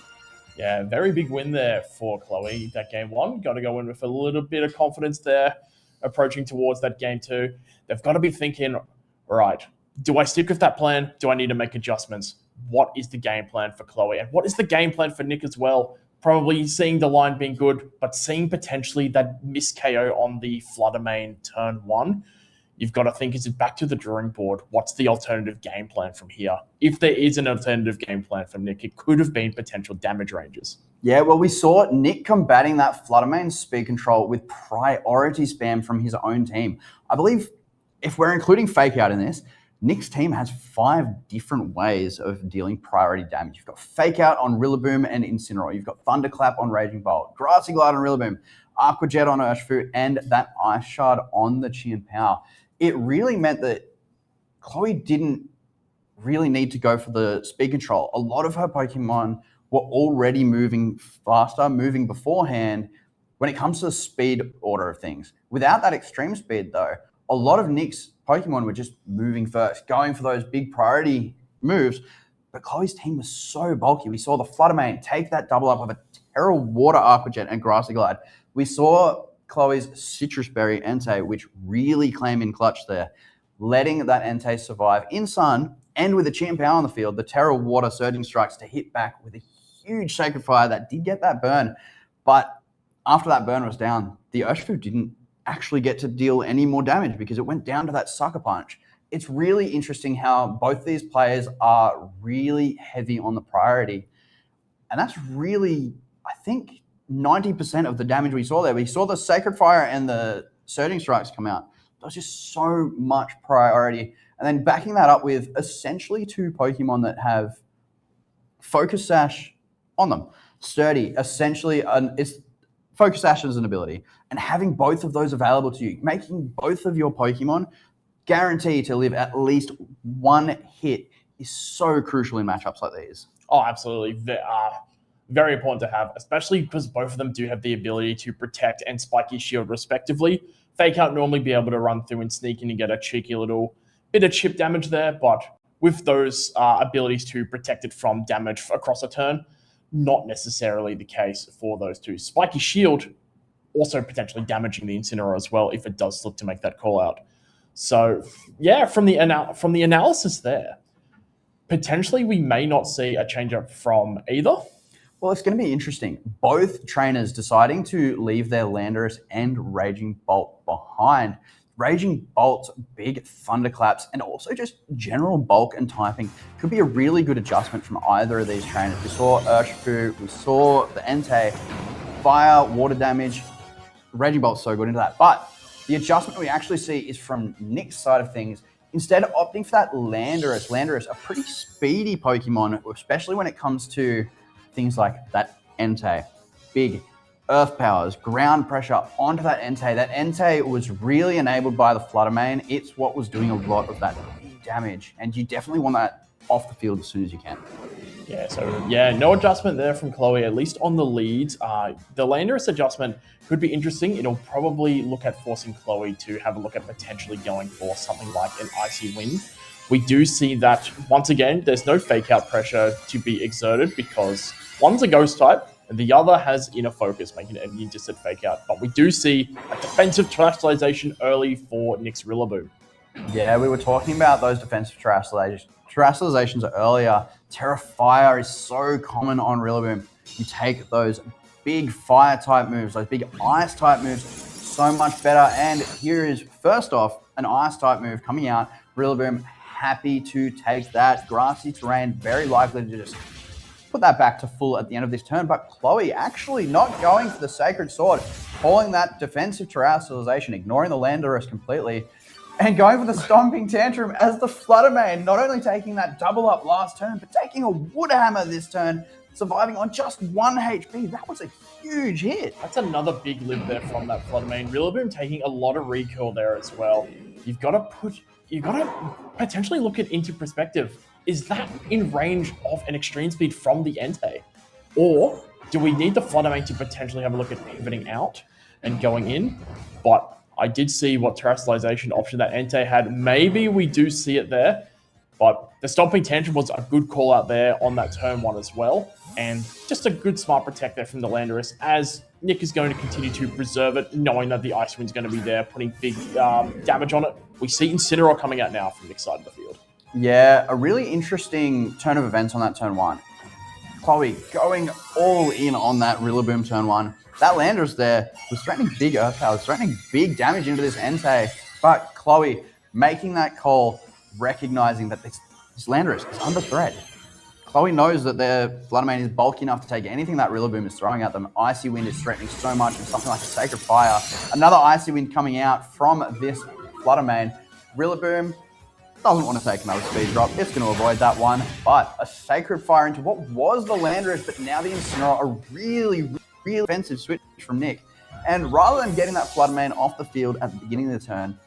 Yeah, very big win there for Chloe. That game one, got to go in with a little bit of confidence there. approaching towards that game 2, they've got to be thinking, all right, do I stick with that plan? Do I need to make adjustments? What is the game plan for Chloe? And what is the game plan for Nick as well? Probably seeing the line being good, but seeing potentially that miss KO on the Flutter Mane turn 1. You've got to think, is it back to the drawing board? What's the alternative game plan from here? If there is an alternative game plan for Nick, it could have been potential damage ranges. Yeah, well, we saw Nick combating that Flutter Mane speed control with priority spam from his own team. I believe if we're including Fake Out in this, Nick's team has 5 different ways of dealing priority damage. You've got Fake Out on Rillaboom and Incineroar. You've got Thunderclap on Raging Bolt, Grassy Glide on Rillaboom, Aqua Jet on Urshifu, and that Ice Shard on the Chien Pao. It really meant that Chloe didn't really need to go for the speed control. A lot of her Pokemon were already moving faster, moving beforehand when it comes to the speed order of things. Without that extreme speed, though, a lot of Nick's Pokemon were just moving first, going for those big priority moves. But Chloe's team was so bulky. We saw the Flutter Mane take that double up of a Terra Water Aqua Jet and Grassy Glide. We saw Chloe's Citrus Berry Entei, which really came in clutch there, letting that Entei survive in Sun and with a Chien Pao on the field, the Terra Water Surging Strikes to hit back with a huge Sacred Fire that did get that burn. But after that burn was down, the Urshifu didn't actually get to deal any more damage because it went down to that Sucker Punch. It's really interesting how both these players are really heavy on the priority. And that's really, I think, 90% of the damage we saw there. We saw the Sacred Fire and the Surging Strikes come out. There was just so much priority. And then backing that up with essentially 2 Pokemon that have Focus Sash on them. Sturdy, essentially, it's Focus Sash as an ability. And having both of those available to you, making both of your Pokemon guarantee to live at least 1 hit is so crucial in matchups like these. Oh, absolutely. Very important to have, especially because both of them do have the ability to protect and Spiky Shield respectively. Fake Out normally be able to run through and sneak in and get a cheeky little bit of chip damage there, but with those abilities to protect it from damage across a turn, not necessarily the case for those 2. Spiky Shield also potentially damaging the Incineroar as well if it does slip to make that call out. So yeah, from the analysis there, potentially we may not see a change up from either. Well, it's going to be interesting. Both trainers deciding to leave their Landorus and Raging Bolt behind. Raging Bolt's big thunderclaps and also just general bulk and typing could be a really good adjustment from either of these trainers. We saw Urshifu, we saw the Entei, fire, water damage. Raging Bolt's so good into that. But the adjustment we actually see is from Nick's side of things. Instead of opting for that Landorus, a pretty speedy Pokemon, especially when it comes to things like that Entei. Big earth powers, ground pressure onto that Entei. That Entei was really enabled by the Flutter Mane. It's what was doing a lot of that damage. And you definitely want that off the field as soon as you can. Yeah, so yeah, no adjustment there from Chloe, at least on the leads. The Landorus adjustment could be interesting. It'll probably look at forcing Chloe to have a look at potentially going for something like an Icy Wind. We do see that, once again, there's no Fake Out pressure to be exerted because one's a Ghost type and the other has Inner Focus, making it an instant Fake Out. But we do see a defensive terrestrialization early for Nick's Rillaboom. Yeah, we were talking about those defensive terrestrializations earlier. Terra Fire is so common on Rillaboom. You take those big fire type moves, those big ice type moves, so much better. And here is, first off, an ice type move coming out. Rillaboom happy to take that. Grassy terrain, very likely to just put that back to full at the end of this turn. But Chloe actually not going for the Sacred Sword, calling that defensive terrestrialization, ignoring the Landorus completely, and going for the Stomping Tantrum as the Flutter Mane, not only taking that double up last turn, but taking a Wood Hammer this turn, surviving on just 1 HP. That was a huge hit. That's another big live there from that Flutter Mane. Rillaboom taking a lot of recoil there as well. You've got to potentially look it into perspective. Is that in range of an extreme speed from the Entei? Or do we need the Flutter Mane to potentially have a look at pivoting out and going in? But I did see what terrestrialization option that Entei had. Maybe we do see it there. But the Stomping Tantrum was a good call out there on that turn 1 as well. And just a good smart protect there from the Landorus, as Nick is going to continue to preserve it, knowing that the Ice Wind's going to be there, putting big damage on it. We see Incineroar coming out now from Nick's side of the field. Yeah, a really interesting turn of events on that turn 1. Chloe going all in on that Rillaboom turn 1. That Landorus there was threatening big Earth Power, threatening big damage into this Entei. But Chloe making that call, recognizing that this Landorus is under threat. Chloe knows that their Flutter Mane is bulky enough to take anything that Rillaboom is throwing at them. Icy Wind is threatening so much, and something like a Sacred Fire. Another Icy Wind coming out from this Flutter Mane. Rillaboom doesn't want to take another speed drop. It's going to avoid that one. But a Sacred Fire into what was the Landorus, but now the Incineroar, a really offensive switch from Nick. And rather than getting that Flutter Mane off the field at the beginning of the turn,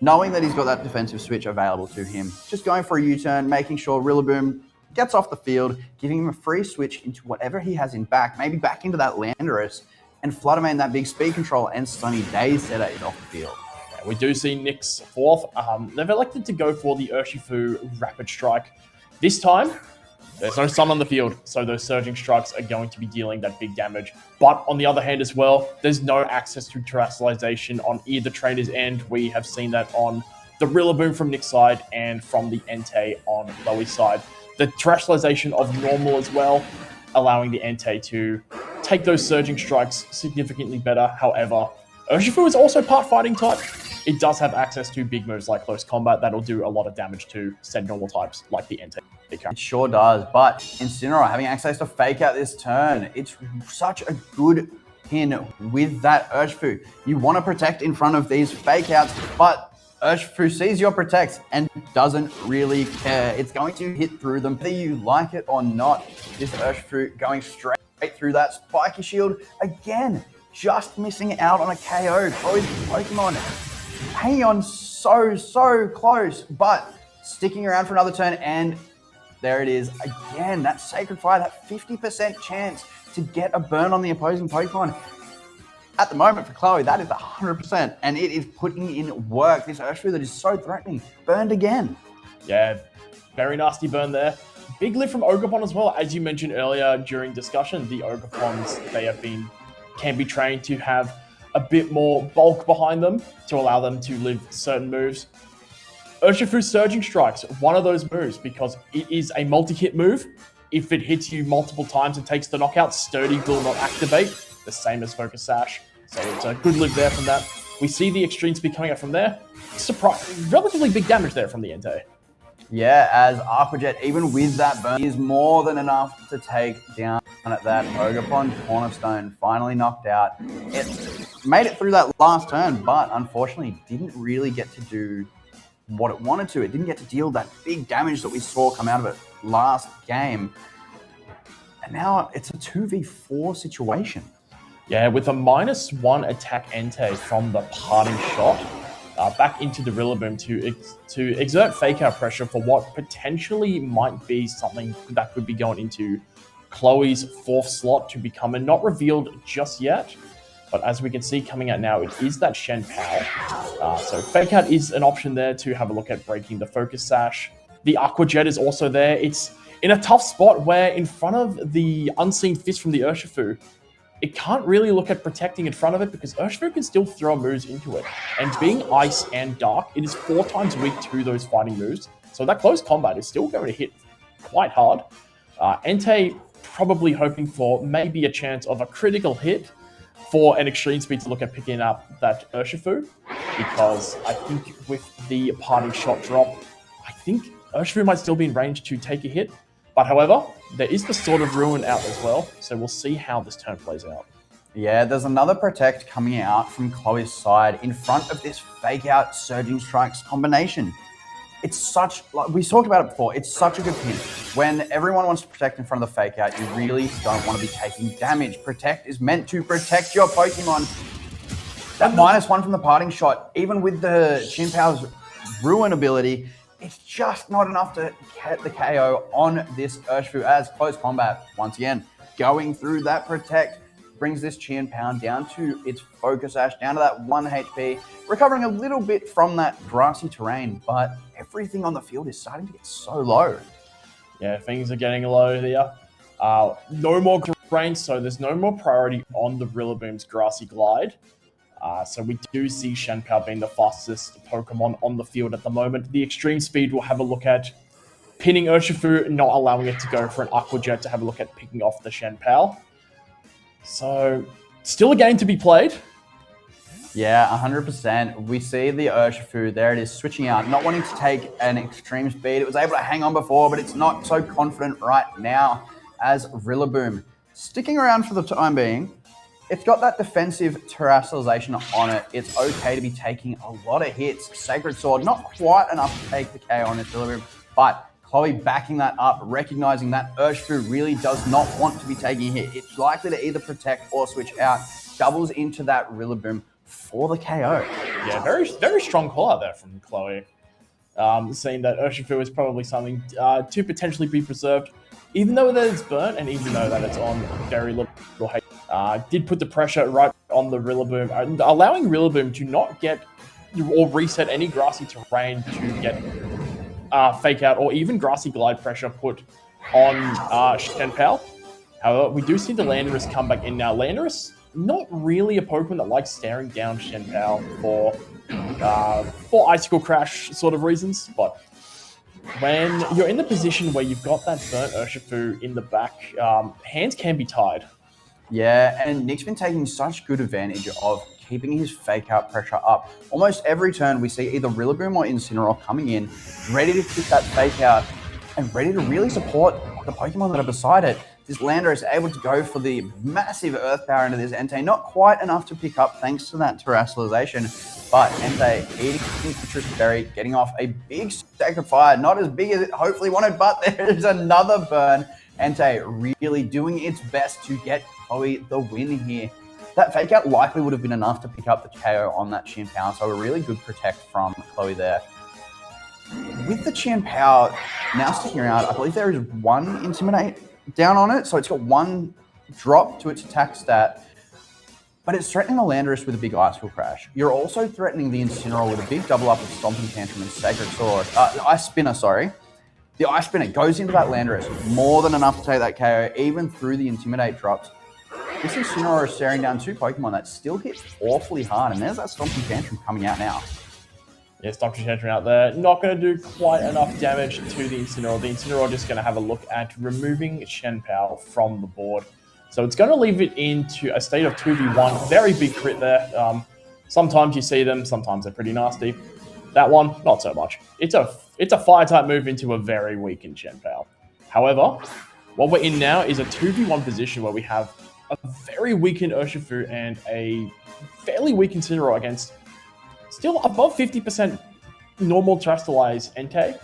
knowing that he's got that defensive switch available to him, just going for a U-turn, making sure Rillaboom gets off the field, giving him a free switch into whatever he has in back, maybe back into that Landorus, and Flutter Mane that big speed control, and Sunny Days Setter is off the field. Yeah, we do see Nick's 4th. They've elected to go for the Urshifu Rapid Strike. This time, there's no sun on the field, so those Surging Strikes are going to be dealing that big damage. But on the other hand as well, there's no access to Terrestrialization on either trainer's end. We have seen that on the Rillaboom from Nick's side and from the Entei on Chloe's side. The Terrestrialization of normal as well, allowing the Entei to take those Surging Strikes significantly better. However, Urshifu is also part Fighting type. It does have access to big moves like Close Combat that'll do a lot of damage to said normal types like the Entei. It sure does, but Incineroar having access to Fake Out this turn, it's such a good pin with that Urshifu. You want to protect in front of these Fake Outs, but Urshifu sees your protect and doesn't really care. It's going to hit through them, whether you like it or not. This Urshifu going straight through that Spiky Shield. Again, just missing out on a KO. Chloe's Pokemon hanging on so close, but sticking around for another turn, and there it is again. That Sacred Fire, that 50% chance to get a burn on the opposing Pokemon. At the moment for Chloe, that is 100%, and it is putting in work. This Urshifu that is so threatening, burned again. Yeah, very nasty burn there. Big lift from Ogerpon as well. As you mentioned earlier during discussion, the Ogerpons, can be trained to have a bit more bulk behind them to allow them to live certain moves. Urshifu Surging Strikes, one of those moves, because it is a multi-hit move. If it hits you multiple times and takes the knockout, Sturdy will not activate, the same as Focus Sash. So it's a good live there from that. We see the Extreme Speed coming up from there. Relatively big damage there from the Entei. Yeah, as Aqua Jet, even with that burn, is more than enough to take down at that Ogerpon. Cornerstone finally knocked out. It made it through that last turn, but unfortunately didn't really get to do what it wanted to. It didn't get to deal that big damage that we saw come out of it last game. And now it's a 2v4 situation. Yeah, with a -1 attack Entei from the parting shot, back into the Rillaboom to exert Fake Out pressure for what potentially might be something that could be going into Chloe's 4th slot to become, and not revealed just yet. But as we can see coming out now, it is that Shen Pao. So Fake Out is an option there to have a look at breaking the Focus Sash. The Aqua Jet is also there. It's in a tough spot where in front of the Unseen Fist from the Urshifu, it can't really look at protecting in front of it because Urshifu can still throw moves into it. And being Ice and Dark, it is 4 times weak to those fighting moves. So that Close Combat is still going to hit quite hard. Entei probably hoping for maybe a chance of a critical hit for an Extreme Speed to look at picking up that Urshifu, because I think with the parting shot drop, I think Urshifu might still be in range to take a hit. But however, there is the Sword of Ruin out as well, so we'll see how this turn plays out. Yeah, there's another Protect coming out from Chloe's side in front of this Fake Out Surging Strikes combination. It's such, like we talked about it before, it's such a good pin. When everyone wants to protect in front of the Fake Out, you really don't want to be taking damage. Protect is meant to protect your Pokemon. That -1 from the parting shot, even with the Chinpao's Ruin ability, it's just not enough to get the KO on this Urshifu as Close Combat, once again, going through that Protect, brings this Qian Pound down to its Focus Ash, down to that 1 HP, recovering a little bit from that grassy terrain, but everything on the field is starting to get so low. Yeah, things are getting low there. No more grain, so there's no more priority on the Rillaboom's Grassy Glide. So we do see Shenpao being the fastest Pokemon on the field at the moment. The Extreme Speed we'll have a look at. Pinning Urshifu, not allowing it to go for an Aqua Jet to have a look at picking off the Shenpao. So, still a game to be played. Yeah, 100%. We see the Urshifu, there it is, switching out, not wanting to take an Extreme Speed. It was able to hang on before, but it's not so confident right now as Rillaboom. Sticking around for the time being, it's got that defensive terrestrialization on it. It's okay to be taking a lot of hits. Sacred Sword, not quite enough to take the KO on this Rillaboom, but Chloe backing that up, recognizing that Urshifu really does not want to be taking a hit. It's likely to either protect or switch out. Doubles into that Rillaboom for the KO. Yeah, very, very strong call out there from Chloe. Saying that Urshifu is probably something to potentially be preserved, even though that it's burnt and even though that it's on very little hate. Did put the pressure right on the Rillaboom, allowing Rillaboom to not get or reset any grassy terrain to get Fake Out or even Grassy Glide pressure put on Shenpao. However, we do see the Landorus come back in now. Landorus, not really a Pokemon that likes staring down Shenpao for Icicle Crash sort of reasons, but when you're in the position where you've got that burnt Urshifu in the back, hands can be tied. Yeah, and Nick's been taking such good advantage of keeping his Fake Out pressure up. Almost every turn we see either Rillaboom or Incineroar coming in, ready to kick that Fake Out and ready to really support the Pokemon that are beside it. This Landorus is able to go for the massive Earth Power into this Entei. Not quite enough to pick up thanks to that terrestrialization, but Entei eating Citrus Berry, getting off a big stack of fire. Not as big as it hopefully wanted, but there's another burn. Entei really doing its best to get Chloe the win here. That Fake Out likely would have been enough to pick up the KO on that Qian so a really good protect from Chloe there. With the Qian now sticking around, I believe there is 1 Intimidate down on it, so it's got 1 drop to its attack stat, but it's threatening the Landorus with a big Icicle Crash. You're also threatening the Incineroar with a big double up of Stomping Tantrum and Sacred Sword. Ice Spinner, sorry. The Ice Spinner goes into that Landorus, more than enough to take that KO, even through the Intimidate drops. This Incineroar is staring down 2 Pokemon that still hit awfully hard, and there's that Stomping Tantrum coming out now. Yeah, Stomping Tantrum out there. Not going to do quite enough damage to the Incineroar. The Incineroar just going to have a look at removing Shenpao from the board. So it's going to leave it into a state of 2v1. Very big crit there. Sometimes you see them, sometimes they're pretty nasty. That one, not so much. It's a Fire-type move into a very weakened Shenpao. However, what we're in now is a 2v1 position where we have a very weakened Urshifu and a fairly weak Incineroar against still above 50% normal terrestrialized Entei.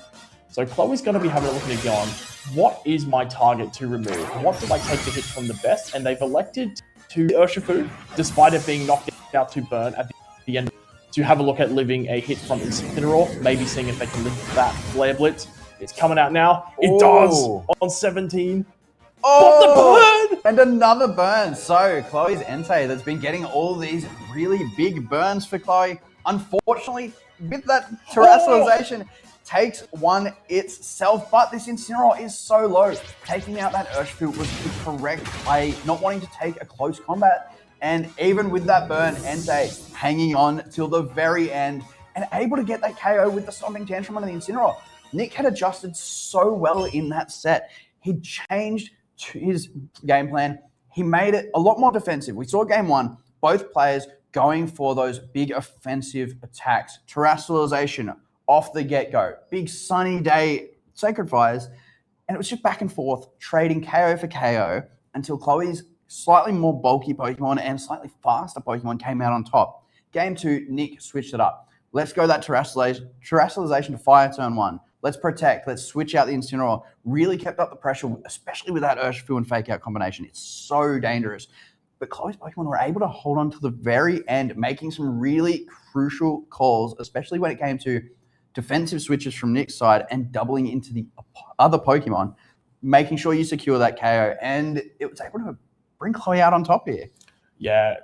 So Chloe's going to be having a look at it going, what is my target to remove? What do I take the hit from the best? And they've elected to Urshifu, despite it being knocked out to burn at the end, to have a look at living a hit from Incineroar, maybe seeing if they can lift that Flare Blitz. It's coming out now. It does on 17. Oh, the burn! And another burn. So Chloe's Entei that's been getting all these really big burns for Chloe. Unfortunately, with that terrestrialization, takes one itself. But this Incineroar is so low. Taking out that Urshifu was the correct play. Not wanting to take a close combat. And even with that burn, Entei hanging on till the very end and able to get that KO with the Stomping Tantrum on the Incineroar. Nick had adjusted so well in that set. He changed his game plan. He made it a lot more defensive. We saw game 1, both players going for those big offensive attacks. Terrestrialization off the get-go. Big sunny day Sacred Fires. And it was just back and forth, trading KO for KO until Chloe's slightly more bulky Pokemon and slightly faster Pokemon came out on top. Game 2, Nick switched it up. Let's go that terrestrialization to fire turn 1. Let's protect. Let's switch out the Incineroar. Really kept up the pressure, especially with that Urshifu and Fake Out combination. It's so dangerous. But Chloe's Pokemon were able to hold on to the very end, making some really crucial calls, especially when it came to defensive switches from Nick's side and doubling into the other Pokemon, making sure you secure that KO. And it was able to bring Chloe out on top here. Yeah,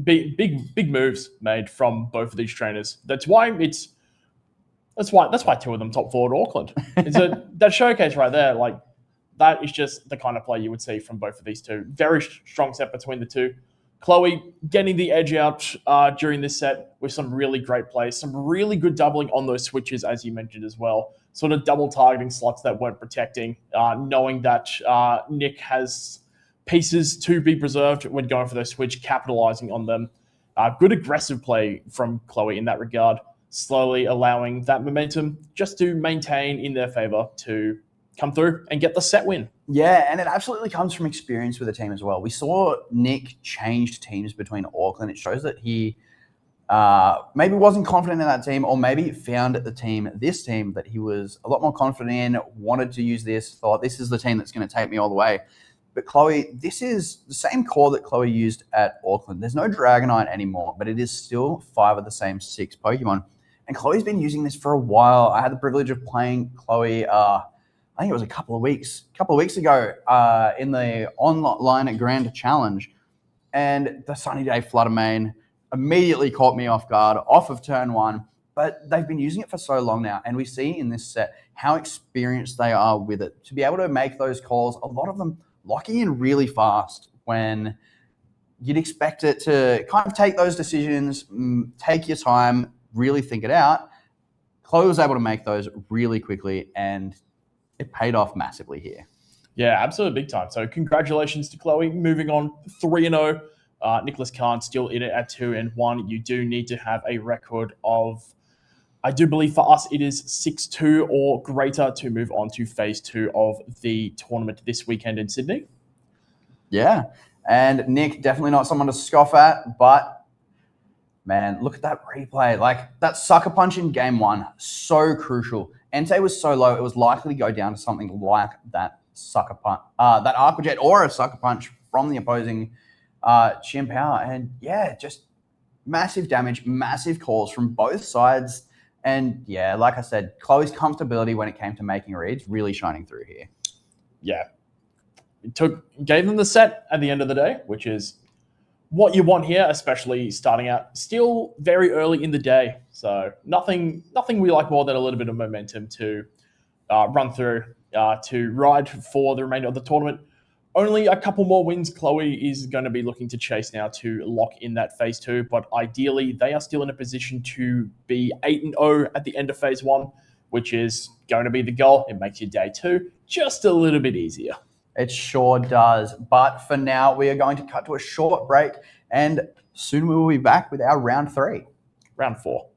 big moves made from both of these trainers. That's why two of them top four at Auckland. It's that showcase right there. Like that is just the kind of play you would see from both of these two. Very strong set between the two. Chloe getting the edge out during this set with some really great plays, some really good doubling on those switches, as you mentioned as well. Sort of double targeting slots that weren't protecting, knowing that Nick has pieces to be preserved when going for those switch, capitalizing on them. Good aggressive play from Chloe in that regard, slowly allowing that momentum just to maintain in their favor to come through and get the set win. Yeah, and it absolutely comes from experience with the team as well. We saw Nick change teams between Auckland. It shows that he maybe wasn't confident in that team, or maybe found this team that he was a lot more confident in, wanted to use this, thought this is the team that's going to take me all the way. But Chloe, this is the same core that Chloe used at Auckland. There's no Dragonite anymore, but it is still 5 of the same 6 Pokemon. And Chloe's been using this for a while. I had the privilege of playing Chloe, I think it was a couple of weeks ago in the online at Grand Challenge. And the Sunny Day Flutter Mane immediately caught me off guard off of turn 1. But they've been using it for so long now. And we see in this set how experienced they are with it. To be able to make those calls, a lot of them locking in really fast when you'd expect it to kind of take those decisions, take your time, really think it out. Chloe was able to make those really quickly, and it paid off massively here. Yeah, absolutely big time. So congratulations to Chloe. Moving on 3-0. Nicholas Khan still in it at 2-1. You do need to have a record of, I do believe for us, it is 6-2 or greater to move on to phase 2 of the tournament this weekend in Sydney. Yeah, and Nick, definitely not someone to scoff at, but man, look at that replay. Like that sucker punch in game 1, so crucial. Entei was so low, it was likely to go down to something like that sucker punch, that Aqua Jet, or a sucker punch from the opposing Chin Power. And yeah, just massive damage, massive calls from both sides. And yeah, like I said, Chloe's comfortability when it came to making reads really shining through here. Yeah. Gave them the set at the end of the day, which is what you want here, especially starting out still very early in the day. So nothing we like more than a little bit of momentum to run through, to ride for the remainder of the tournament. Only a couple more wins Chloe is going to be looking to chase now to lock in that phase 2, but ideally they are still in a position to be 8-0 at the end of phase 1, which is going to be the goal. It makes your day 2 just a little bit easier. It sure does. But for now, we are going to cut to a short break, and soon we will be back with our round 3. Round 4.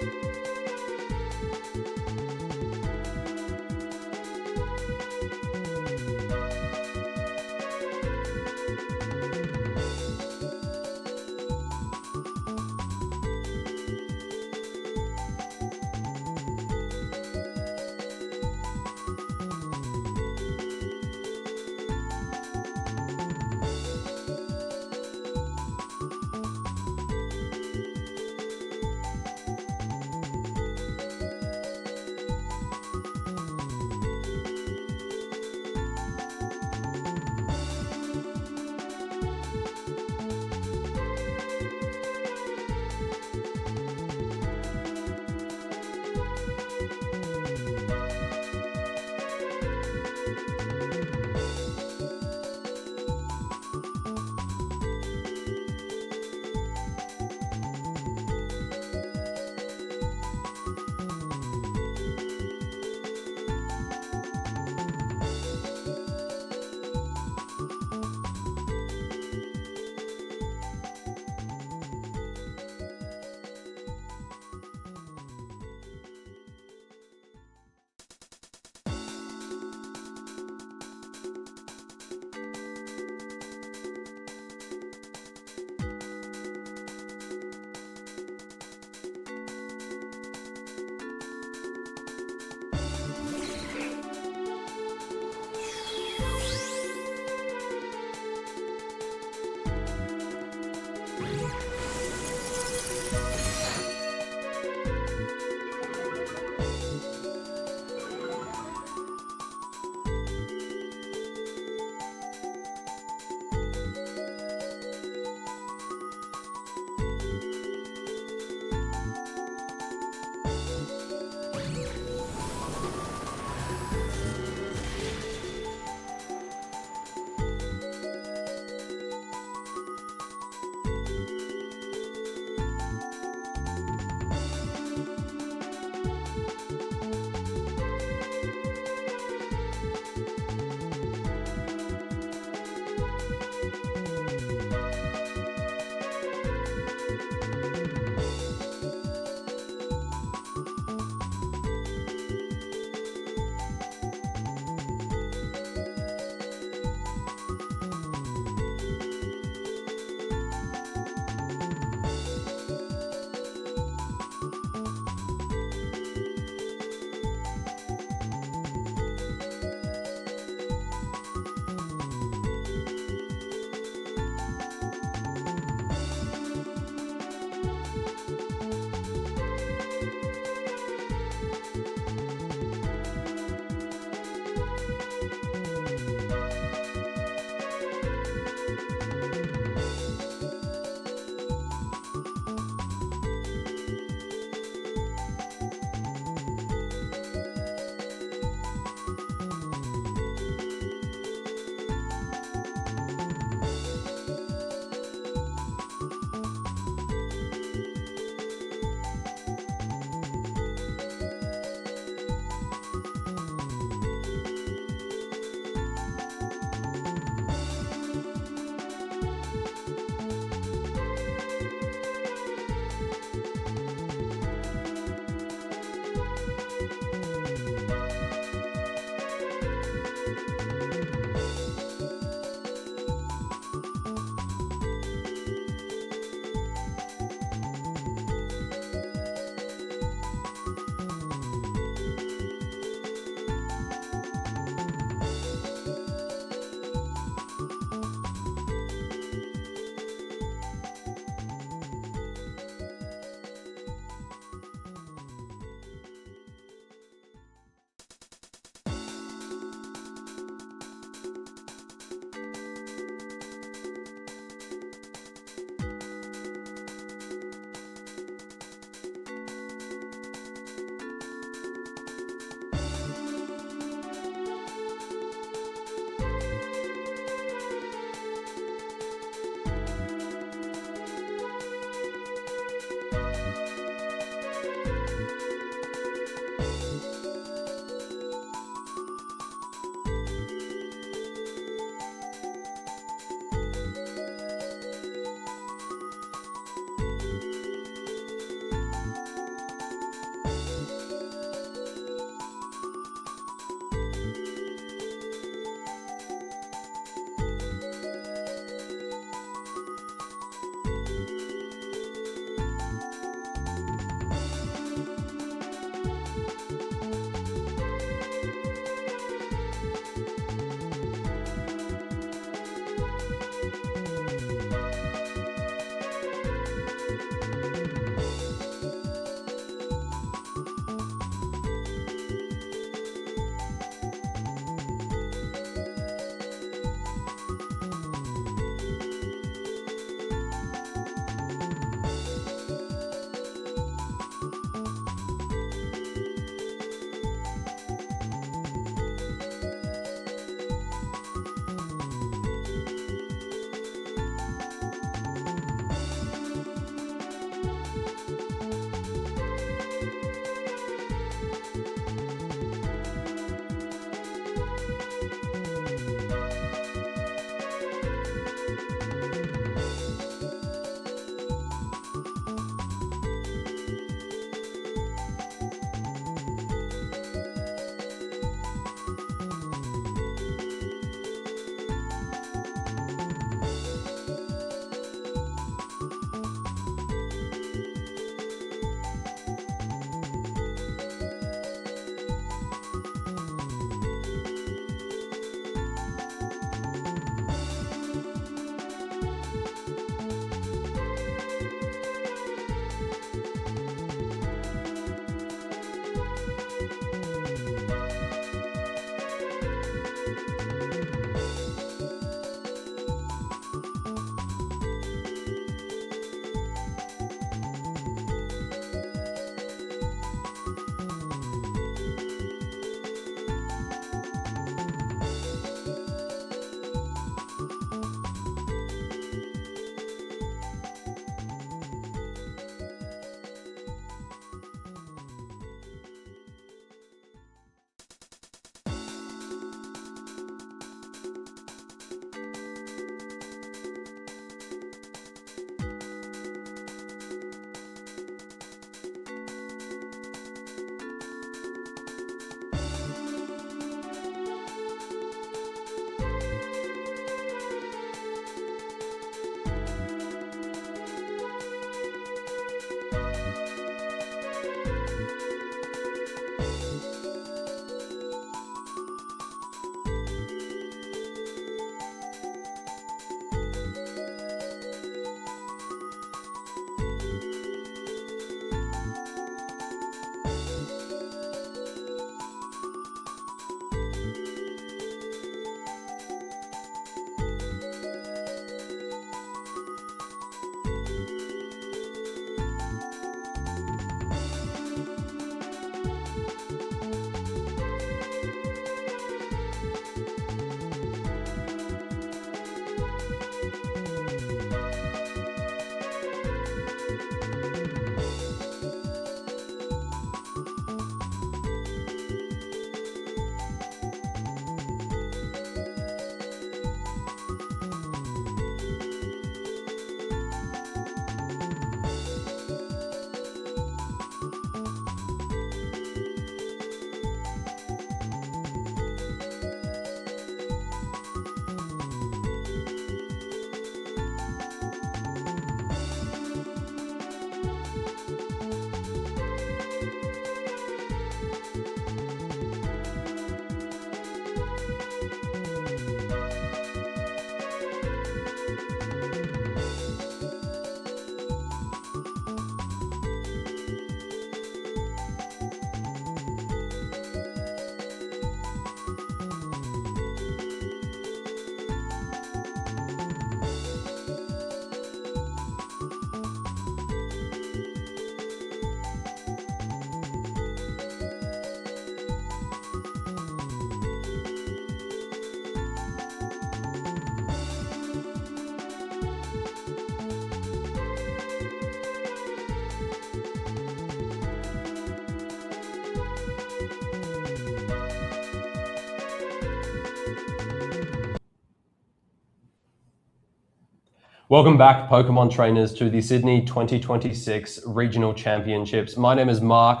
Welcome back, Pokemon trainers, to the Sydney 2026 Regional Championships. My name is Mark.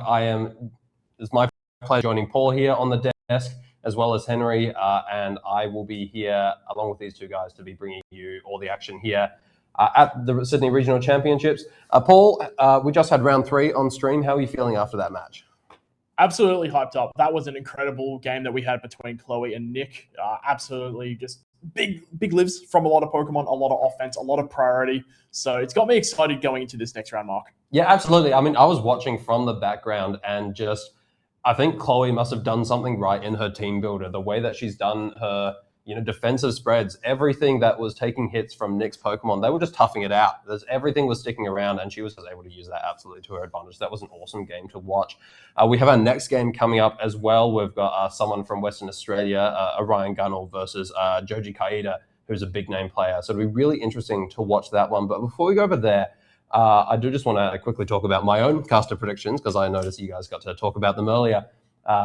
It's my pleasure joining Paul here on the desk, as well as Henry, and I will be here along with these two guys to be bringing you all the action here at the Sydney Regional Championships. Paul, we just had round 3 on stream. How are you feeling after that match? Absolutely hyped up. That was an incredible game that we had between Chloe and Nick. Absolutely just big lives from a lot of Pokemon, a lot of offense, a lot of priority. So it's got me excited going into this next round, Mark. Yeah, absolutely. I mean, I was watching from the background and I think Chloe must have done something right in her team builder. The way that she's done her, defensive spreads, everything that was taking hits from Nick's Pokemon, they were just toughing it out. Everything was sticking around, and she was able to use that absolutely to her advantage. That was an awesome game to watch. We have our next game coming up as well. We've got someone from Western Australia, Orion Gunnell versus Joji Kaida, who's a big name player. So it'll be really interesting to watch that one. But before we go over there, I do just want to quickly talk about my own caster predictions, because I noticed you guys got to talk about them earlier.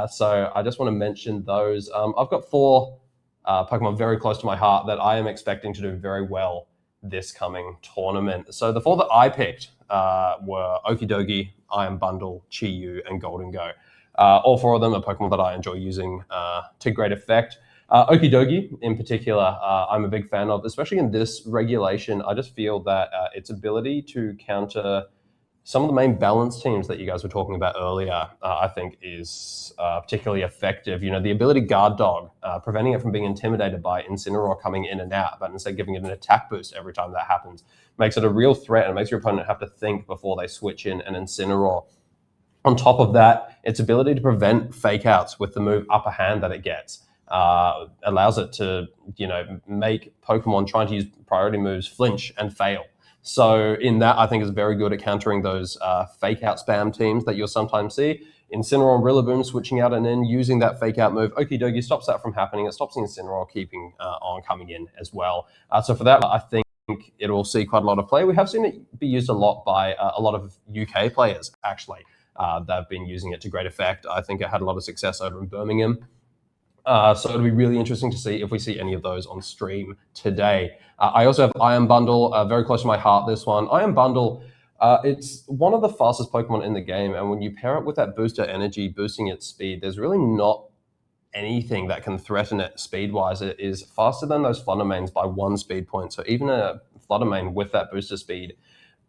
So I just want to mention those. I've got 4 Pokemon very close to my heart that I am expecting to do very well this coming tournament. So the 4 that I picked were Okidogi, Iron Bundle, Chi-Yu, and Golden Go. All 4 of them are Pokemon that I enjoy using to great effect. Okidogi, in particular, I'm a big fan of, especially in this regulation. I just feel that its ability to counter some of the main balance teams that you guys were talking about earlier, I think is particularly effective. The ability Guard Dog, preventing it from being intimidated by Incineroar coming in and out, but instead giving it an attack boost every time that happens, makes it a real threat and makes your opponent have to think before they switch in an Incineroar. On top of that, its ability to prevent fake outs with the move Upper Hand that it gets allows it to, make Pokemon trying to use priority moves flinch and fail. So in that, I think is very good at countering those fake out spam teams that you'll sometimes see. Incineroar and Rillaboom switching out and in, using that fake out move. Okidogi stops that from happening. It stops the Incineroar keeping on coming in as well. So for that, I think it will see quite a lot of play. We have seen it be used a lot by a lot of UK players, actually. They've been using it to great effect. I think it had a lot of success over in Birmingham. So it'll be really interesting to see if we see any of those on stream today. I also have Iron Bundle, very close to my heart, this one. Iron Bundle, it's one of the fastest Pokemon in the game, and when you pair it with that booster energy, boosting its speed, there's really not anything that can threaten it speed-wise. It is faster than those Fluttermanes by 1 speed point, so even a Fluttermane with that booster speed,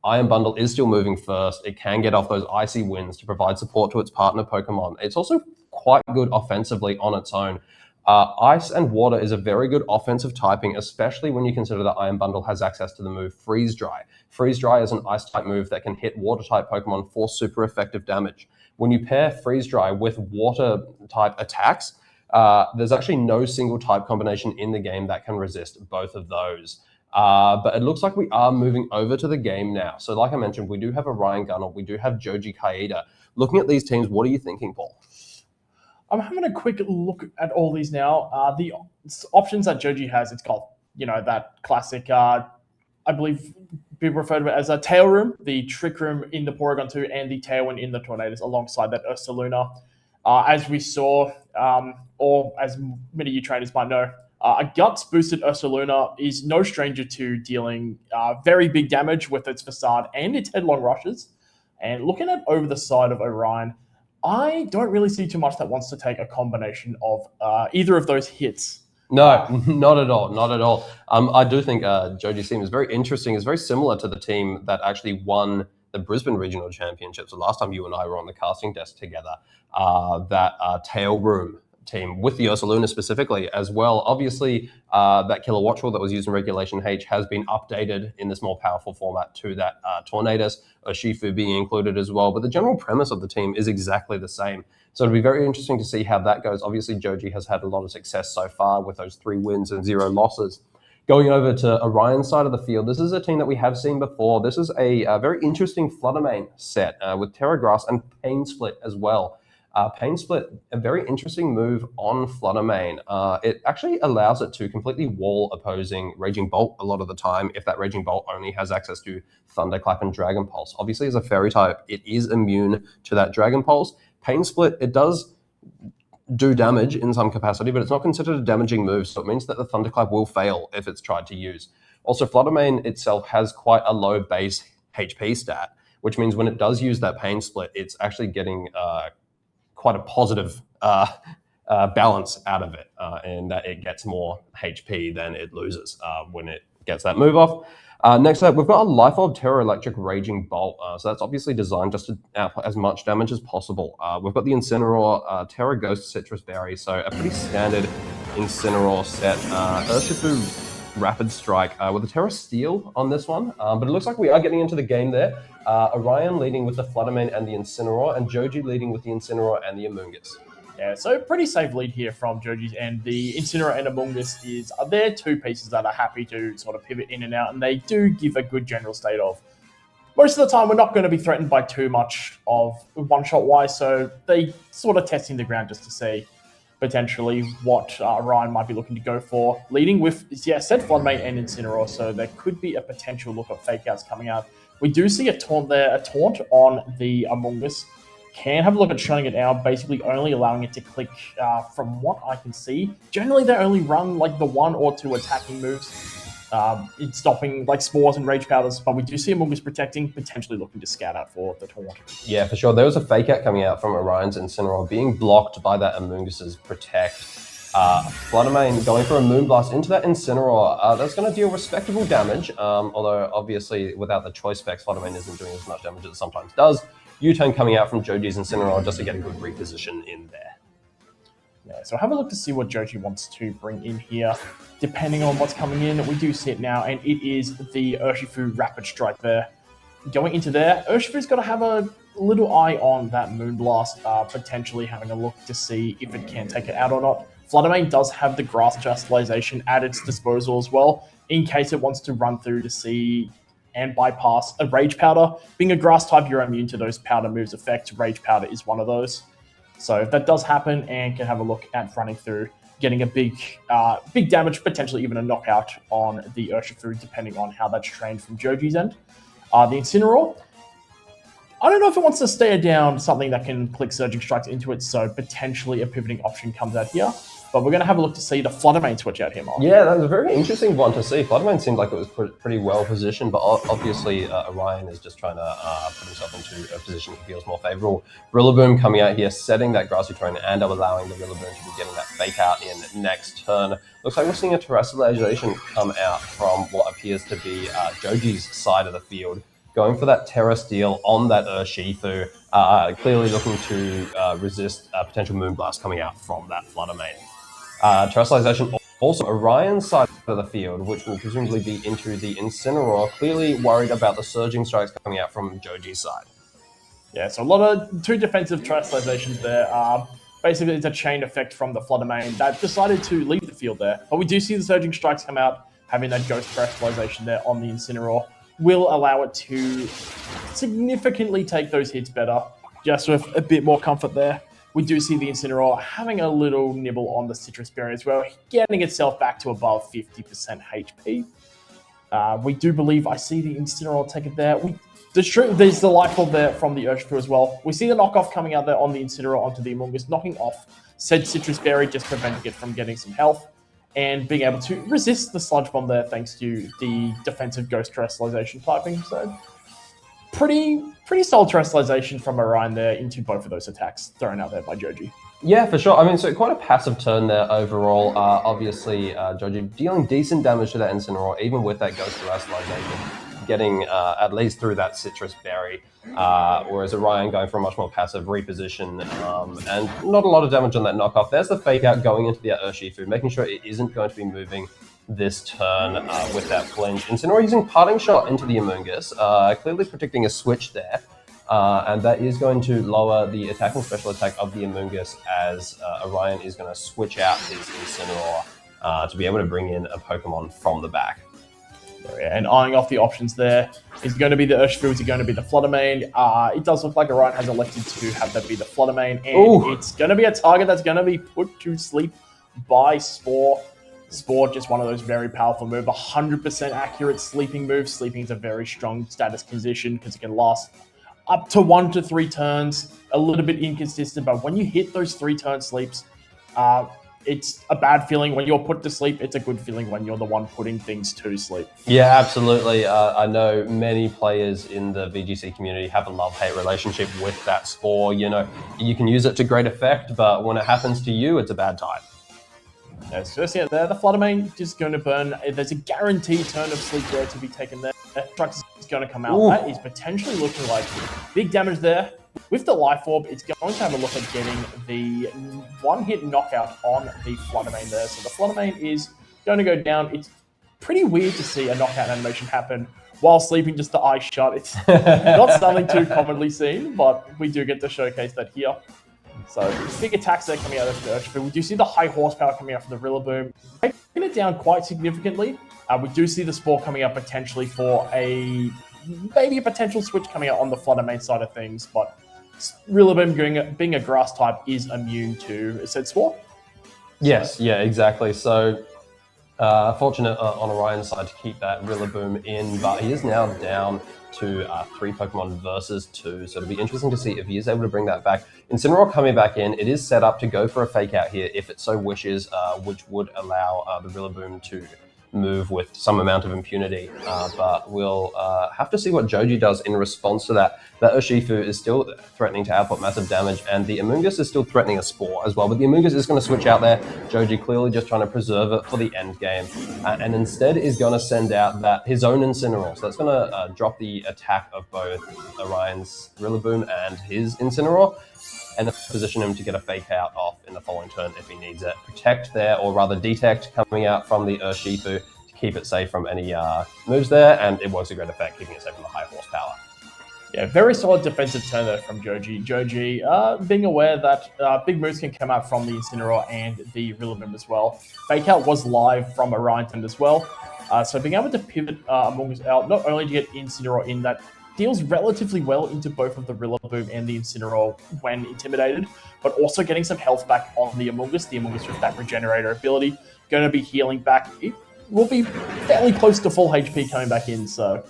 Iron Bundle is still moving first. It can get off those icy winds to provide support to its partner Pokemon. It's also quite good offensively on its own. Ice and Water is a very good offensive typing, especially when you consider that Iron Bundle has access to the move Freeze Dry. Freeze Dry is an Ice-type move that can hit Water-type Pokemon for super effective damage. When you pair Freeze Dry with Water-type attacks, there's actually no single type combination in the game that can resist both of those. But it looks like we are moving over to the game now. So like I mentioned, we do have Orion Gunnell, we do have Joji Kaida. Looking at these teams, what are you thinking, Paul? I'm having a quick look at all these now. The options that Joji has, it's got, that classic, I believe people refer to it as a Tail Room, the Trick Room in the Porygon 2, and the Tailwind in the Tornadus alongside that Ursaluna. As we saw, or as many of you trainers might know, a Guts-boosted Ursaluna is no stranger to dealing very big damage with its Facade and its Headlong Rushes. And looking at over the side of Orion, I don't really see too much that wants to take a combination of either of those hits. No, not at all. Not at all. I do think Joji's team is very interesting. It's very similar to the team that actually won the Brisbane Regional Championships. The last time you and I were on the casting desk together, that Tail Room team with the Ursaluna specifically as well. Obviously, that Killer Watch Wall that was used in Regulation H has been updated in this more powerful format to that Tornadus, Urshifu being included as well. But the general premise of the team is exactly the same. So it'll be very interesting to see how that goes. Obviously, Joji has had a lot of success so far with those 3 wins and 0 losses. Going over to Orion's side of the field, this is a team that we have seen before. This is a very interesting Fluttermane set with Terra Grass and Pain Split as well. Pain Split, a very interesting move on Fluttermane. It actually allows it to completely wall opposing Raging Bolt a lot of the time if that Raging Bolt only has access to Thunderclap and Dragon Pulse. Obviously, as a Fairy type, it is immune to that Dragon Pulse. Pain Split, it does do damage in some capacity, but it's not considered a damaging move, so it means that the Thunderclap will fail if it's tried to use. Also, Fluttermane itself has quite a low base HP stat, which means when it does use that pain split, it's actually getting quite a positive balance out of it, and that it gets more HP than it loses when it gets that move off. Next up, we've got a Life Orb Terror Electric Raging Bolt. So that's obviously designed just to output as much damage as possible. We've got the Incineroar Terra Ghost Citrus Berry, so a pretty standard Incineroar set. Urshifu Rapid Strike with a Terra Steel on this one, but it looks like we are getting into the game there. Orion leading with the Fluttermane and the Incineroar, and Joji leading with the Incineroar and the Amoonguss. Yeah, so pretty safe lead here from Joji's end. The Incineroar and Amoonguss are there two pieces that are happy to sort of pivot in and out, and they do give a good general state of. Most of the time, we're not going to be threatened by too much of one-shot wise, so they sort of testing the ground just to see potentially what Orion might be looking to go for. Leading with, said Floodmate and Incineroar, so there could be a potential look at fake outs coming out. We do see a taunt there, a taunt on the Amoonguss. Can have a look at shutting it out, basically only allowing it to click from what I can see. Generally, they only run like the 1 or 2 attacking moves. It's stopping like Spores and Rage Powders, but we do see Amoonguss protecting, potentially looking to scout out for the taunt. Yeah, for sure. There was a fake out coming out from Orion's Incineroar being blocked by that Amoonguss's Protect. Fluttermane going for a Moonblast into that Incineroar. That's going to deal respectable damage, although obviously without the choice specs, Fluttermane isn't doing as much damage as it sometimes does. U-turn coming out from Joji's Incineroar just to get a good reposition in there. Yeah, so have a look to see what Joji wants to bring in here. Depending on what's coming in, we do see it now, and it is the Urshifu Rapid Strike there. Going into there, Urshifu's got to have a little eye on that Moonblast, potentially having a look to see if it can take it out or not. Fluttermane does have the Grass Chastalization at its disposal as well, in case it wants to run through to see and bypass a Rage Powder. Being a Grass type, you're immune to those Powder moves' effects. Rage Powder is one of those. So if that does happen, and can have a look at running through, getting a big damage, potentially even a knockout on the Urshifu, depending on how that's trained from Joji's end. The Incineroar, I don't know if it wants to stare down something that can click Surging Strikes into it, so potentially a pivoting option comes out here. But we're going to have a look to see the Fluttermane switch out here, Mark. Yeah, that was a very interesting one to see. Fluttermane seemed like it was pretty well positioned, but obviously Orion is just trying to put himself into a position he feels more favorable. Rillaboom coming out here, setting that grassy terrain and allowing the Rillaboom to be getting that fake out in next turn. Looks like we're seeing a Terrestrialization come out from what appears to be Joji's side of the field, going for that Terra Steel on that Urshifu, clearly looking to resist a potential Moonblast coming out from that Fluttermane. Terrestrialization also Orion's side of the field, which will presumably be into the Incineroar, clearly worried about the Surging Strikes coming out from Joji's side. Yeah, so a lot of 2 defensive Terrestrializations there. Basically, it's a chain effect from the Fluttermane that decided to leave the field there. But we do see the Surging Strikes come out, having that Ghost Terrestrialization there on the Incineroar will allow it to significantly take those hits better, just with a bit more comfort there. We do see the Incineroar having a little nibble on the Citrus Berry as well, getting itself back to above 50% HP. We do believe I see the Incineroar take it there. There's the Life Orb there from the Urshifu as well. We see the knockoff coming out there on the Incineroar onto the Amoonguss, knocking off said Citrus Berry, just preventing it from getting some health, and being able to resist the Sludge Bomb there thanks to the defensive Ghost Terrestrialization typing. So pretty solid Terrestrialization from Orion there into both of those attacks thrown out there by Joji. Yeah, for sure. I mean, so quite a passive turn there overall. Obviously, Joji dealing decent damage to that Incineroar, even with that Ghost Terrestrialization, getting at least through that Citrus Berry, whereas Orion going for a much more passive reposition, and not a lot of damage on that knockoff. There's the fake out going into the Urshifu, making sure it isn't going to be moving this turn with that flinch. Incineroar using Parting Shot into the Amoonguss, clearly predicting a switch there. And that is going to lower the attack and special attack of the Amoonguss as Orion is going to switch out his Incineroar to be able to bring in a Pokemon from the back. And eyeing off the options there, is it going to be the Urshifu? Is it going to be the Fluttermane? It does look like Orion has elected to have that be the Fluttermane, and it's going to be a target that's going to be put to sleep by Spore. Spore, just one of those very powerful moves, 100% accurate sleeping move. Sleeping is a very strong status position because it can last up to 1 to 3 turns, a little bit inconsistent, but when you hit those 3-turn sleeps, it's a bad feeling when you're put to sleep. It's a good feeling when you're the one putting things to sleep. Yeah, absolutely. I know many players in the VGC community have a love-hate relationship with that spore. You know, you can use it to great effect, but when it happens to you, it's a bad time. Yeah, so just there, the Fluttermane is going to burn. There's a guaranteed turn of sleep there to be taken there. Trux is going to come out. Ooh. That is potentially looking like big damage there. With the Life Orb, it's going to have a look at getting the one-hit knockout on the Fluttermane there. So the Fluttermane is going to go down. It's pretty weird to see a knockout animation happen while sleeping, just the eyes shut. It's not something too commonly seen, but we do get to showcase that here. So big attacks there coming out of the Urshifu. We do see the high horsepower coming out from the Rillaboom. Taking it down quite significantly. We do see the Spore coming out potentially for maybe a potential switch coming out on the Fluttermane side of things, but Rillaboom being a grass type is immune to said Spore. Yes, yeah, exactly. So fortunate on Orion's side to keep that Rillaboom in, but he is now down to 3 Pokemon versus 2, so it'll be interesting to see if he is able to bring that back. Incineroar coming back in, it is set up to go for a fake out here if it so wishes, which would allow the Rillaboom to move with some amount of impunity, but we'll have to see what Joji does in response to that. That Urshifu is still threatening to output massive damage, and the Amoonguss is still threatening a Spore as well, but the Amoonguss is going to switch out there. Joji clearly just trying to preserve it for the end game, and instead is going to send out his own Incineroar, so that's going to drop the attack of both Orion's Rillaboom and his Incineroar, and position him to get a fake out off in the following turn if he needs it. Protect there, or rather detect, coming out from the Urshifu to keep it safe from any moves there, and it works to great effect, keeping it safe from the high horsepower. Yeah, very solid defensive turn there from Joji. Joji being aware that big moves can come out from the Incineroar and the Rillaboom as well. Fake out was live from Orion's end as well. So being able to pivot Amoonguss out, not only to get Incineroar in, that deals relatively well into both of the Rillaboom and the Incineroar when intimidated, but also getting some health back on the Amoonguss. The Amoonguss with that regenerator ability, going to be healing back. It will be fairly close to full HP coming back in, so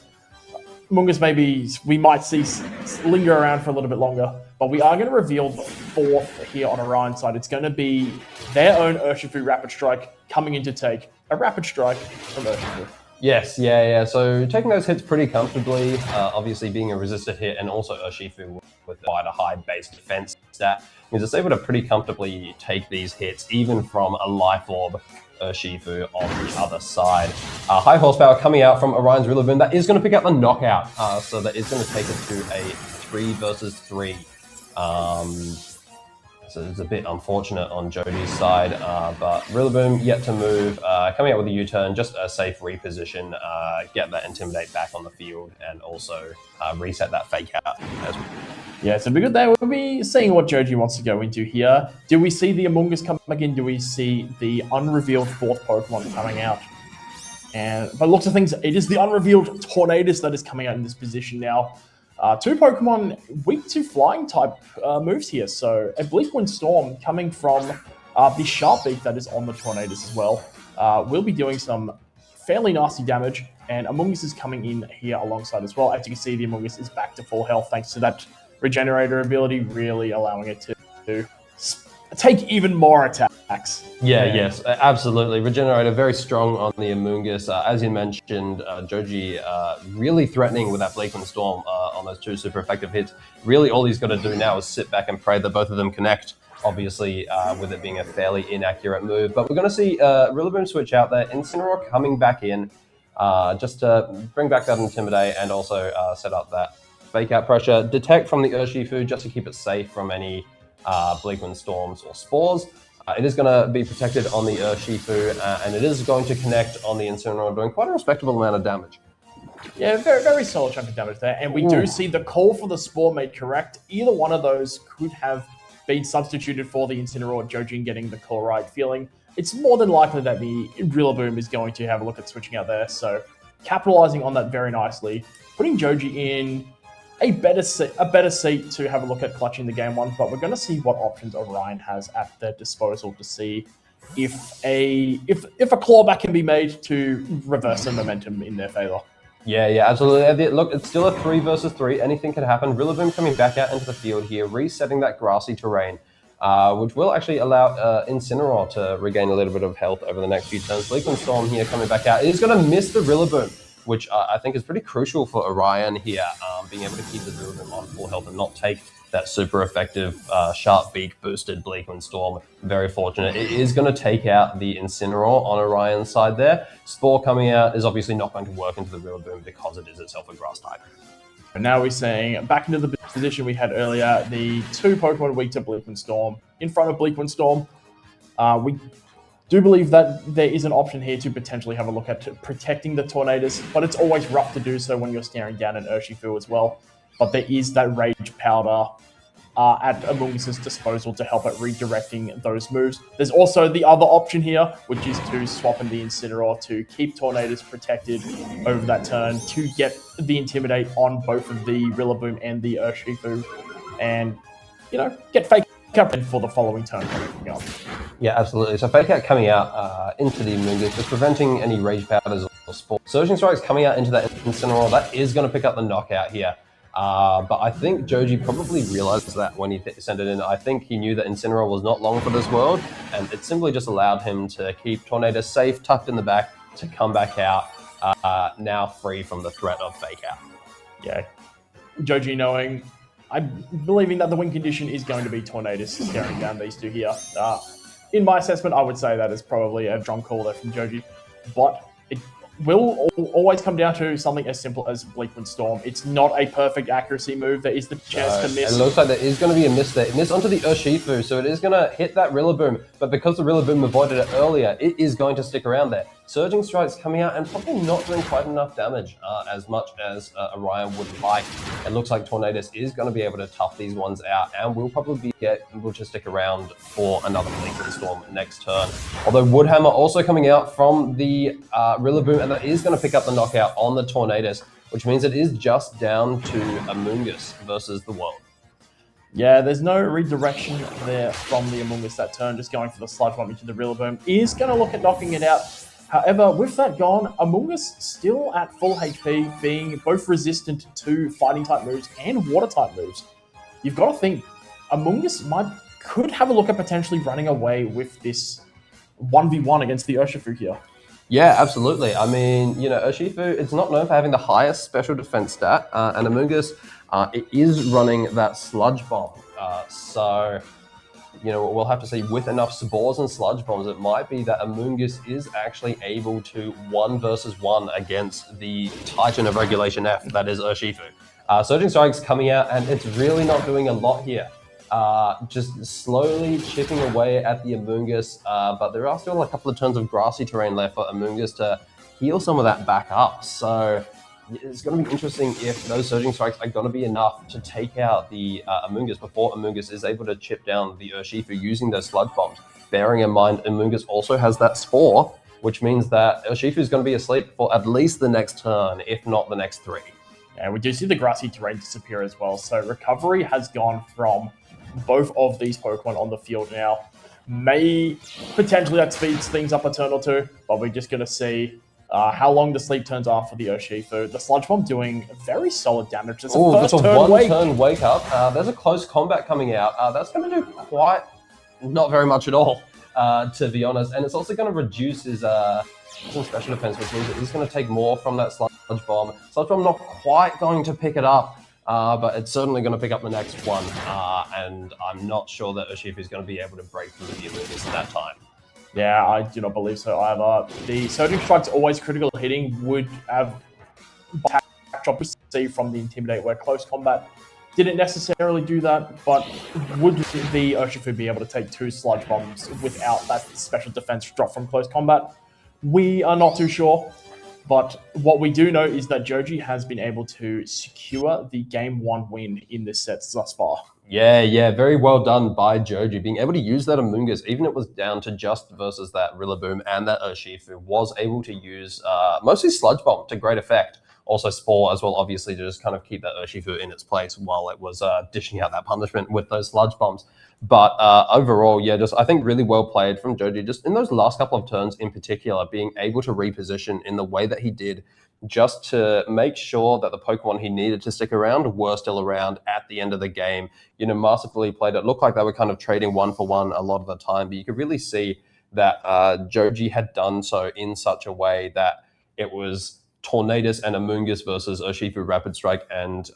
Amoonguss maybe we might see linger around for a little bit longer, but we are going to reveal the fourth here on Orion's side. It's going to be their own Urshifu Rapid Strike coming in to take a Rapid Strike from Urshifu. Yes, yeah. So taking those hits pretty comfortably, obviously being a resisted hit, and also Urshifu with quite a high base defense stat means it's able to pretty comfortably take these hits, even from a Life Orb Urshifu on the other side. High horsepower coming out from Orion's Rillaboom. That is going to pick up the knockout, so that is going to take it to a 3 versus 3. So it's a bit unfortunate on Jody's side, but Rillaboom yet to move, coming out with a U-turn, just a safe reposition, get that Intimidate back on the field, and also reset that fake out as well. Yeah, so be good there. We'll be seeing what Joji wants to go into here. Do we see the Amoonguss come back in? Do we see the unrevealed fourth Pokemon coming out? And by the looks of things, it is the unrevealed Tornadus that is coming out in this position now. 2 Pokemon weak to flying type moves here. So a Bleak Wind Storm coming from the Sharp Beak that is on the Tornadus as well. Will be doing some fairly nasty damage, and Amoonguss is coming in here alongside as well. As you can see, the Amoonguss is back to full health thanks to that regenerator ability, really allowing it to take even more attacks. Yes, absolutely. Regenerator very strong on the Amoonguss. As you mentioned, Joji really threatening with that Bleak Wind Storm on those 2 super effective hits. Really all he's got to do now is sit back and pray that both of them connect, obviously with it being a fairly inaccurate move. But we're going to see Rillaboom switch out there, Incineroar coming back in just to bring back that Intimidate and also set up that fake out pressure. Detect from the Urshifu just to keep it safe from any Bleak Wind Storms or Spores. It is going to be protected on the Urshifu, and it is going to connect on the Incineroar, doing quite a respectable amount of damage. Yeah, very, very solid chunk of damage there. And we do see the call for the Spore made correct. Either one of those could have been substituted for the Incineroar, Joji getting the call right, feeling it's more than likely that the Rillaboom is going to have a look at switching out there. So capitalizing on that very nicely, putting Joji in a better seat to have a look at clutching the game one, but we're going to see what options Orion has at their disposal to see if a clawback can be made to reverse the momentum in their favor. Yeah, absolutely. Look, it's still a 3 versus 3. Anything can happen. Rillaboom coming back out into the field here, resetting that grassy terrain. which will actually allow Incineroar to regain a little bit of health over the next few turns. Bleakwind Storm here coming back out. He's going to miss the Rillaboom, which I think is pretty crucial for Orion here, being able to keep the Rillaboom on full health and not take that super effective Sharp Beak boosted Bleakwind Storm. Very fortunate. It is going to take out the Incineroar on Orion's side there. Spore coming out is obviously not going to work into the Rillaboom because it is itself a grass type. And now we're seeing back into the position we had earlier, the two Pokemon weak to Bleakwind Storm in front of Bleakwind Storm. We do believe that there is an option here to potentially have a look at protecting the Tornadus, but it's always rough to do so when you're staring down an Urshifu as well. But there is that Rage Powder at Amungus's disposal to help at redirecting those moves. There's also the other option here, which is to swap in the Incineroar to keep Tornadus protected over that turn to get the Intimidate on both of the Rillaboom and the Urshifu, and, you know, get Fake Out for the following turn coming up. Yeah, absolutely. So Fake Out coming out into the Amoonguss, just preventing any Rage Powders or Spore. Surging Strike's coming out into that Incineroar. That is going to pick up the knockout here. But I think Joji probably realized that when he sent it in. I think he knew that Incineroar was not long for this world, and it simply just allowed him to keep Tornadus safe, tucked in the back, to come back out, now free from the threat of Fake Out. Yeah. Joji knowing, I'm believing that the win condition is going to be Tornadus staring down these two here. In my assessment, I would say that is probably a strong call there from Joji, but it will always come down to something as simple as Bleakwind Storm. It's not a perfect accuracy move. There is the chance to miss. It looks like there is going to be a miss there. Miss onto the Urshifu, so it is going to hit that Rillaboom, but because the Rillaboom avoided it earlier, it is going to stick around there. Surging Strike's coming out and probably not doing quite enough damage as much as Orion would like. It looks like Tornadus is going to be able to tough these ones out and will probably be able to stick around for another Bleakwind Storm next turn. Although Woodhammer also coming out from the Rillaboom, and that is going to pick up the knockout on the Tornadus, which means it is just down to Amoonguss versus the world. Yeah, there's no redirection there from the Amoonguss that turn, just going for the Sludge Bomb into the Rillaboom. Is going to look at knocking it out. However, with that gone, Amoonguss still at full HP, being both resistant to fighting-type moves and water-type moves. You've got to think, Amoonguss could have a look at potentially running away with this 1v1 against the Urshifu here. Yeah, absolutely. I mean, Urshifu, it's not known for having the highest special defense stat, and Amoonguss, it is running that Sludge Bomb. So, we'll have to see with enough Spores and Sludge Bombs, it might be that Amoonguss is actually able to 1 versus 1 against the Titan of Regulation F, that is Urshifu. Surging Strike's coming out, and it's really not doing a lot here. Just slowly chipping away at the Amoonguss, but there are still a couple of turns of grassy terrain left for Amoonguss to heal some of that back up. So it's going to be interesting if those Surging Strikes are going to be enough to take out the Amoonguss before Amoonguss is able to chip down the Urshifu using those Sludge Bombs. Bearing in mind, Amoonguss also has that Spore, which means that Urshifu is going to be asleep for at least the next turn, if not the next 3. Yeah, we do see the grassy terrain disappear as well. So recovery has gone from both of these Pokemon on the field now. May potentially that speeds things up a turn or two, but we're just going to see how long the sleep turns are for the Urshifu. The Sludge Bomb doing very solid damage. That's a one-turn wake up. There's a close combat coming out. That's going to do quite not very much at all, to be honest. And it's also going to reduce his some special defense, which means that he's going to take more from that Sludge Bomb. Sludge Bomb not quite going to pick it up, but it's certainly going to pick up the next one. And I'm not sure that Urshifu is going to be able to break through the Amoonguss at that time. Yeah, I do not believe so either. The Surging Strike's always critical hitting would have backdrop received from the Intimidate, where close combat didn't necessarily do that, but would the Urshifu be able to take 2 Sludge Bombs without that special defense drop from close combat? We are not too sure, but what we do know is that Joji has been able to secure the Game 1 win in this set thus far. Yeah, very well done by Joji. Being able to use that Amoonguss, even if it was down to just versus that Rillaboom and that Urshifu, was able to use mostly Sludge Bomb to great effect. Also Spore as well, obviously, to just kind of keep that Urshifu in its place while it was dishing out that punishment with those Sludge Bombs. But overall, yeah, just I think really well played from Joji. Just in those last couple of turns in particular, being able to reposition in the way that he did just to make sure that the Pokemon he needed to stick around were still around at the end of the game. Masterfully played. It looked like they were kind of trading one for one a lot of the time, but you could really see that Joji had done so in such a way that it was Tornadus and Amoonguss versus Urshifu Rapid Strike and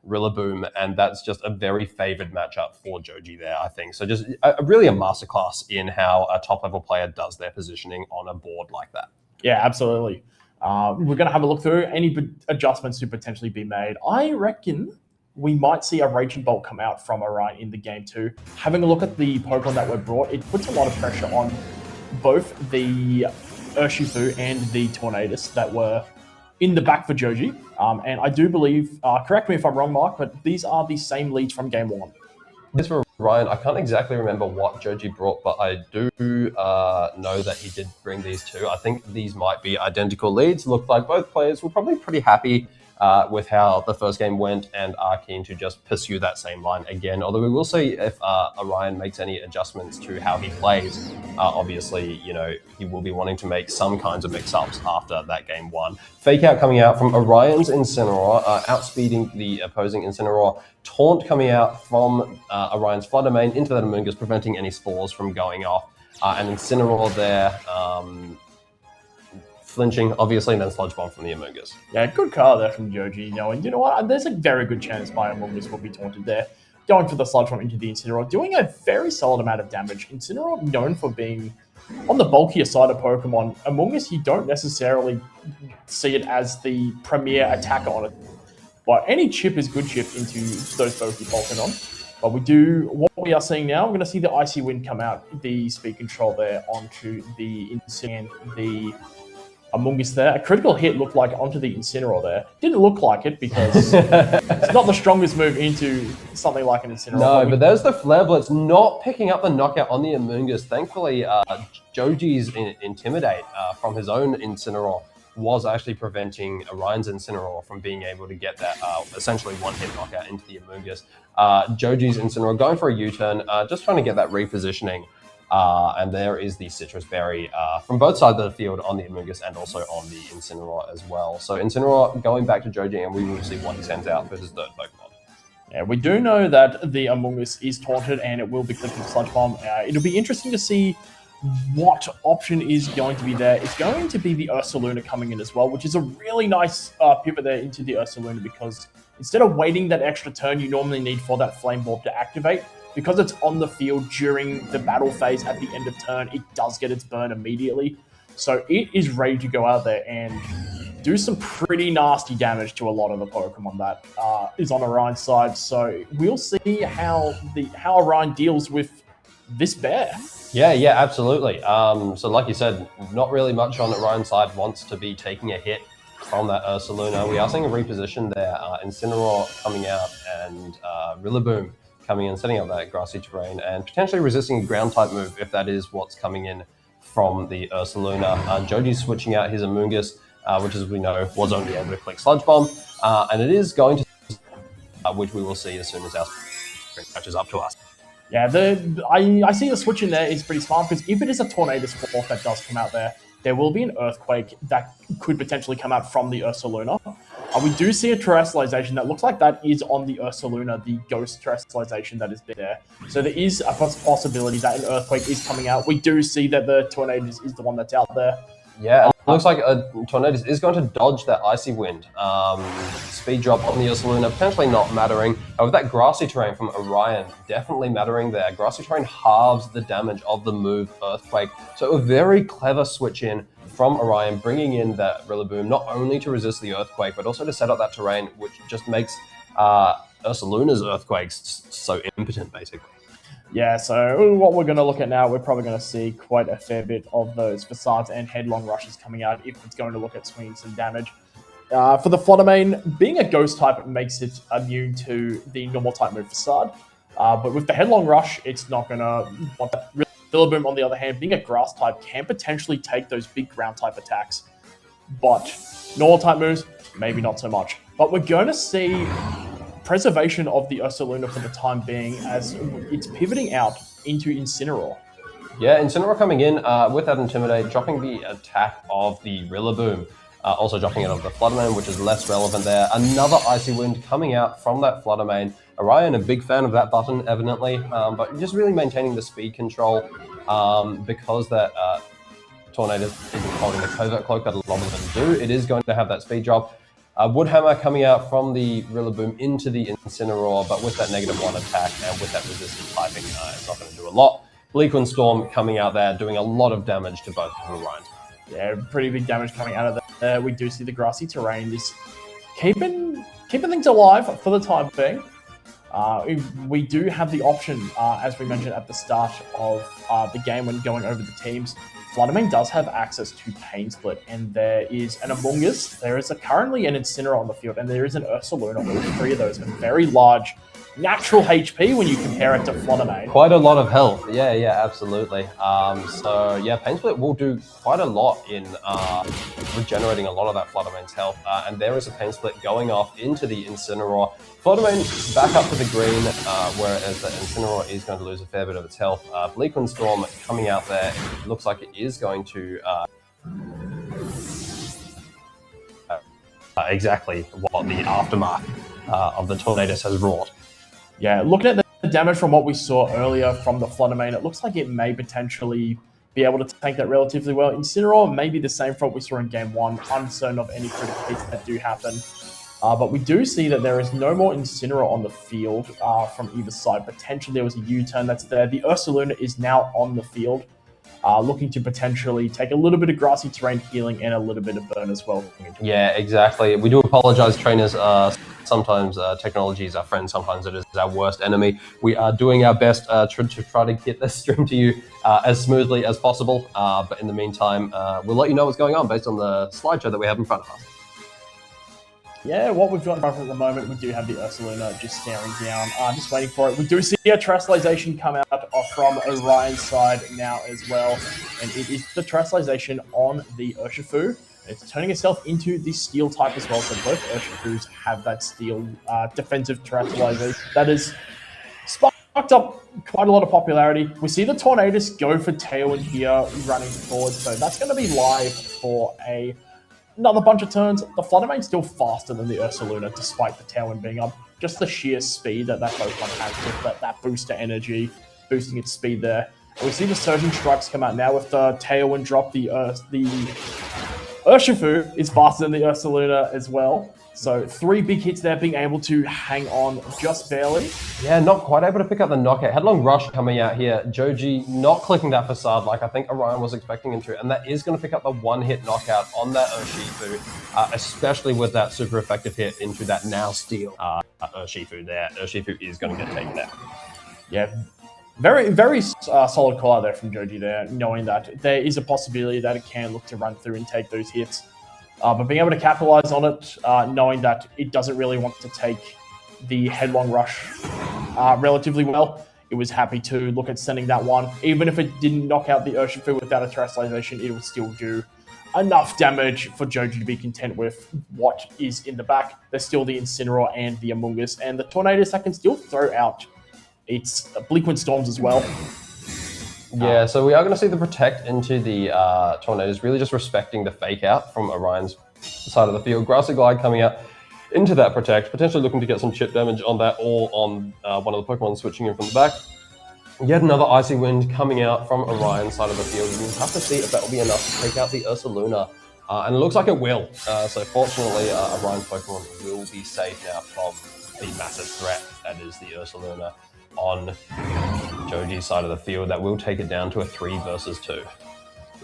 Rillaboom, and that's just a very favored matchup for Joji there, I think. So just really a masterclass in how a top-level player does their positioning on a board like that. Yeah, absolutely. We're going to have a look through any adjustments to potentially be made. I reckon we might see a Raging Bolt come out from Orion in the game too. Having a look at the Pokemon that were brought, it puts a lot of pressure on both the Urshifu and the Tornadus that were in the back for Joji. And I do believe, correct me if I'm wrong, Mark, but these are the same leads from game one. This for Ryan, I can't exactly remember what Joji brought, but I do know that he did bring these two. I think these might be identical leads. Looked like both players were probably pretty happy with how the first game went and are keen to just pursue that same line again. Although we will see if Orion makes any adjustments to how he plays. Obviously, he will be wanting to make some kinds of mix-ups after that game one. Fake Out coming out from Orion's Incineroar, outspeeding the opposing Incineroar. Taunt coming out from Orion's Flutter Mane into that Amoonguss, preventing any spores from going off. And Incineroar there, flinching, obviously, and then Sludge Bomb from the Amoonguss. Yeah, good card there from Joji. And you know what? There's a very good chance my Amoonguss will be taunted there. Going for the Sludge Bomb into the Incineroar, doing a very solid amount of damage. Incineroar known for being on the bulkier side of Pokemon. Amoonguss, you don't necessarily see it as the premier attacker on it. But any chip is good chip into those bulky Pokemon. But what we are seeing now, we're going to see the Icy Wind come out, the speed control there onto the Incineroar and the Amoonguss there. A critical hit looked like onto the Incineroar there. Didn't look like it because it's not the strongest move into something like an Incineroar. No, but there's the Flare Blitz not picking up the knockout on the Amoonguss. Thankfully, Joji's Intimidate from his own Incineroar was actually preventing Orion's Incineroar from being able to get that essentially one-hit knockout into the Amoonguss. Joji's Incineroar going for a U-turn, just trying to get that repositioning. And there is the Citrus Berry from both sides of the field on the Amoonguss and also on the Incineroar as well. So Incineroar going back to Joji, and we will see what he sends out for his third Pokemon. Yeah, we do know that the Amoonguss is taunted and it will be clicking Sludge Bomb. It'll be interesting to see what option is going to be there. It's going to be the Ursaluna coming in as well, which is a really nice pivot there into the Ursaluna, because instead of waiting that extra turn you normally need for that Flame Bulb to activate, because it's on the field during the battle phase at the end of turn, it does get its burn immediately. So it is ready to go out there and do some pretty nasty damage to a lot of the Pokemon that is on Orion's side. So we'll see how Orion deals with this bear. Yeah, absolutely. So like you said, not really much on Orion's side wants to be taking a hit from that Ursaluna. We are seeing a reposition there. Incineroar coming out and Rillaboom coming in, setting up that grassy terrain and potentially resisting a ground-type move if that is what's coming in from the Ursaluna. Joji's switching out his Amoonguss, which as we know was only able to click Sludge Bomb, and it is going to which we will see as soon as our screen catches up to us. Yeah, I see the switch in there is pretty smart, because if it is a Tornadus Fourth that does come out there will be an Earthquake that could potentially come out from the Ursaluna. We do see a Terrestrialization that looks like that is on the Ursaluna, the Ghost Terrestrialization that is there. So there is a possibility that an Earthquake is coming out. We do see that the Tornadus is the one that's out there. Yeah, it looks like a Tornadus is going to dodge that Icy Wind. Speed drop on the Ursaluna, potentially not mattering. With that grassy terrain from Orion, definitely mattering there. Grassy terrain halves the damage of the move Earthquake. So a very clever switch in from Orion, bringing in that Rillaboom, not only to resist the Earthquake, but also to set up that terrain, which just makes Ursaluna's Earthquakes so impotent, basically. Yeah, so what we're going to look at now, we're probably going to see quite a fair bit of those Facades and Headlong Rushes coming out if it's going to look at swinging some damage. For the Flutter Mane, being a Ghost type makes it immune to the normal type move Facade. But with the Headlong Rush, it's not going to want that. Rillaboom, on the other hand, being a Grass type, can potentially take those big ground type attacks. But normal type moves, maybe not so much. But we're going to see preservation of the Ursaluna for the time being, as it's pivoting out into Incineroar. Yeah, Incineroar coming in with that Intimidate, dropping the attack of the Rillaboom. Also dropping it off the Fluttermane, which is less relevant there. Another Icy Wind coming out from that Fluttermane. Orion, a big fan of that button, evidently, but just really maintaining the speed control because that Tornado isn't holding the Covert Cloak that a lot of them do. It is going to have that speed drop. Woodhammer coming out from the Rillaboom into the Incineroar, but with that -1 attack and with that resistant typing, it's not going to do a lot. Bleakwind Storm coming out there, doing a lot of damage to both of the Orions. Yeah, pretty big damage coming out of there. We do see the grassy terrain is keeping things alive for the time being. We do have the option, as we mentioned at the start of the game when going over the teams. Fluttermane does have access to Pain Split, and there is an Amoonguss, there is currently an Incineroar on the field, and there is an Ursaluna. All three of those are very large natural HP when you compare it to Fluttermane. Quite a lot of health. Yeah, absolutely. So yeah, Pain Split will do quite a lot in regenerating a lot of that Fluttermane's health. And there is a Pain Split going off into the Incineroar. Fluttermane back up to the green, whereas the Incineroar is going to lose a fair bit of its health. Bleakwind Storm coming out there. It looks like it is going to exactly what the aftermath of the Tornadus has wrought. Yeah, looking at the damage from what we saw earlier from the Fluttermane, it looks like it may potentially be able to tank that relatively well. Incineroar may be the same from what we saw in Game 1, uncertain of any critical hits that do happen. But we do see that there is no more Incineroar on the field from either side. Potentially there was a U-turn that's there. The Ursaluna is now on the field, looking to potentially take a little bit of grassy terrain healing and a little bit of burn as well. Yeah, exactly. We do apologize, trainers. Sometimes technology is our friend, sometimes it is our worst enemy. We are doing our best to try to get this stream to you as smoothly as possible. But in the meantime, we'll let you know what's going on based on the slideshow that we have in front of us. Yeah, what we've got in front of us at the moment, we do have the Ursaluna just staring down, just waiting for it. We do see a Terrestrialization come out from Orion's side now as well, and it is the Terrestrialization on the Urshifu. It's turning itself into the Steel type as well, so both Urshifus have that Steel defensive Terrestrialization. That is sparked up quite a lot of popularity. We see the Tornadus go for Tailwind here, running forward, so that's going to be live for another bunch of turns. The Fluttermane's still faster than the Ursaluna, despite the Tailwind being up. Just the sheer speed that Pokemon has with that booster energy, boosting its speed there. And we see the Surging Strikes come out now with the Tailwind drop. The Urshifu is faster than the Ursaluna as well. So 3 big hits there, being able to hang on just barely. Yeah, not quite able to pick up the knockout. Headlong Rush coming out here. Joji not clicking that facade like I think Orion was expecting him to, and that is going to pick up the one-hit knockout on that Urshifu, especially with that super effective hit into that now Steel Urshifu there. Urshifu is going to get taken out. Yeah, very, very solid call out there from Joji there, knowing that there is a possibility that it can look to run through and take those hits. But being able to capitalize on it, knowing that it doesn't really want to take the Headlong Rush relatively well, it was happy to look at sending that one. Even if it didn't knock out the Urshifu without a Terrestrialization, it would still do enough damage for Joji to be content with what is in the back. There's still the Incineroar and the Amoonguss, and the Tornadus that can still throw out its Bleakwind Storms as well. Yeah, so we are going to see the Protect into the Tornadus, really just respecting the Fake Out from Orion's side of the field. Grassy Glide coming out into that Protect, potentially looking to get some chip damage on that or on one of the Pokemon switching in from the back. Yet another Icy Wind coming out from Orion's side of the field. We'll have to see if that will be enough to take out the Ursaluna. And it looks like it will. So fortunately, Orion's Pokemon will be safe now from the massive threat that is the Ursaluna on Joji's side of the field. That will take it down to a 3 versus 2.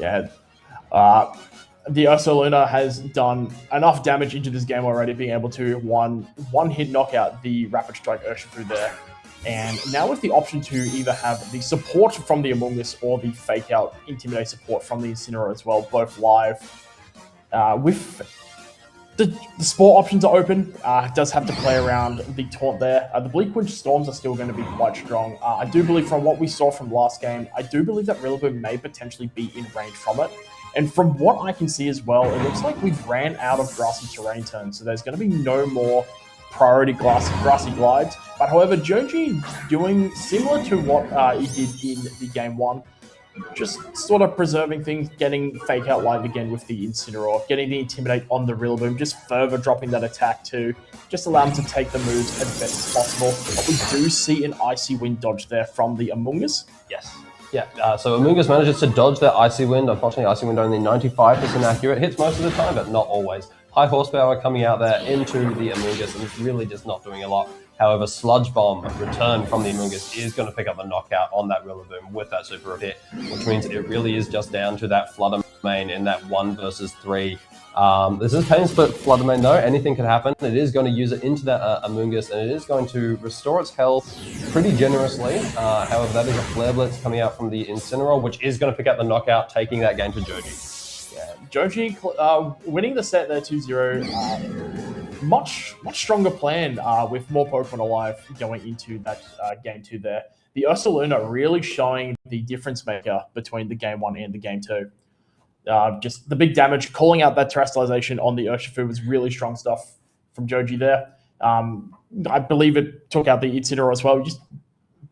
Yeah, the Ursaluna has done enough damage into this game already, being able to one-hit knock out the Rapid Strike Urshifu there. And now with the option to either have the support from the Amoonguss or the Fake Out Intimidate support from the Incineroar as well, both live. With the sport options are open. It does have to play around the taunt there. The Bleakwind Storms are still going to be quite strong. I do believe from what we saw from last game, I do believe that Rillaboom may potentially be in range from it. And from what I can see as well, it looks like we've ran out of grassy terrain turns, so there's going to be no more priority grassy glides. But however, Joji doing similar to what he did in the game 1, just sort of preserving things, getting Fake Out live again with the Incineroar, getting the Intimidate on the Rillaboom, just further dropping that attack to just allow him to take the moves as best as possible. But we do see an Icy Wind dodge there from the Amoonguss. Yes. Yeah, so Amoonguss manages to dodge that Icy Wind. Unfortunately, Icy Wind only 95% accurate. Hits most of the time, but not always. High horsepower coming out there into the Amoonguss, and it's really just not doing a lot. However, Sludge Bomb return from the Amoonguss is going to pick up the knockout on that Rillaboom with that super hit, which means it really is just down to that Flutter Mane in that 1 versus 3. This is Pain Split Flutter Mane though. Anything could happen. It is going to use it into that Amoonguss, and it is going to restore its health pretty generously. However, that is a Flare Blitz coming out from the Incineroar, which is going to pick up the knockout, taking that game to Joji. Yeah, Joji winning the set there 2-0. Much stronger plan with more Pokemon alive going into that game 2 there. The Ursaluna really showing the difference maker between the game 1 and the game 2. Just the big damage, calling out that terrestrialization on the Urshifu was really strong stuff from Joji there. I believe it took out the Incineroar as well. Just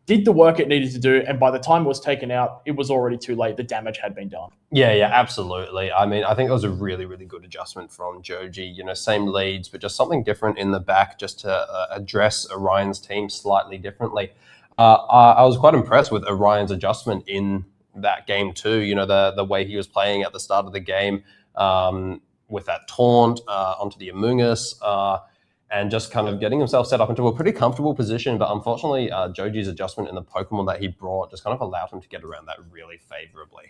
did the work it needed to do, and by the time it was taken out, it was already too late. The damage had been done. Yeah, absolutely. I mean, I think it was a really, really good adjustment from Joji. You know, same leads, but just something different in the back just to address Orion's team slightly differently. I was quite impressed with Orion's adjustment in that game too. You know, the way he was playing at the start of the game with that taunt onto the Amoonguss, and just kind of getting himself set up into a pretty comfortable position. But unfortunately, Joji's adjustment in the Pokemon that he brought just kind of allowed him to get around that really favorably.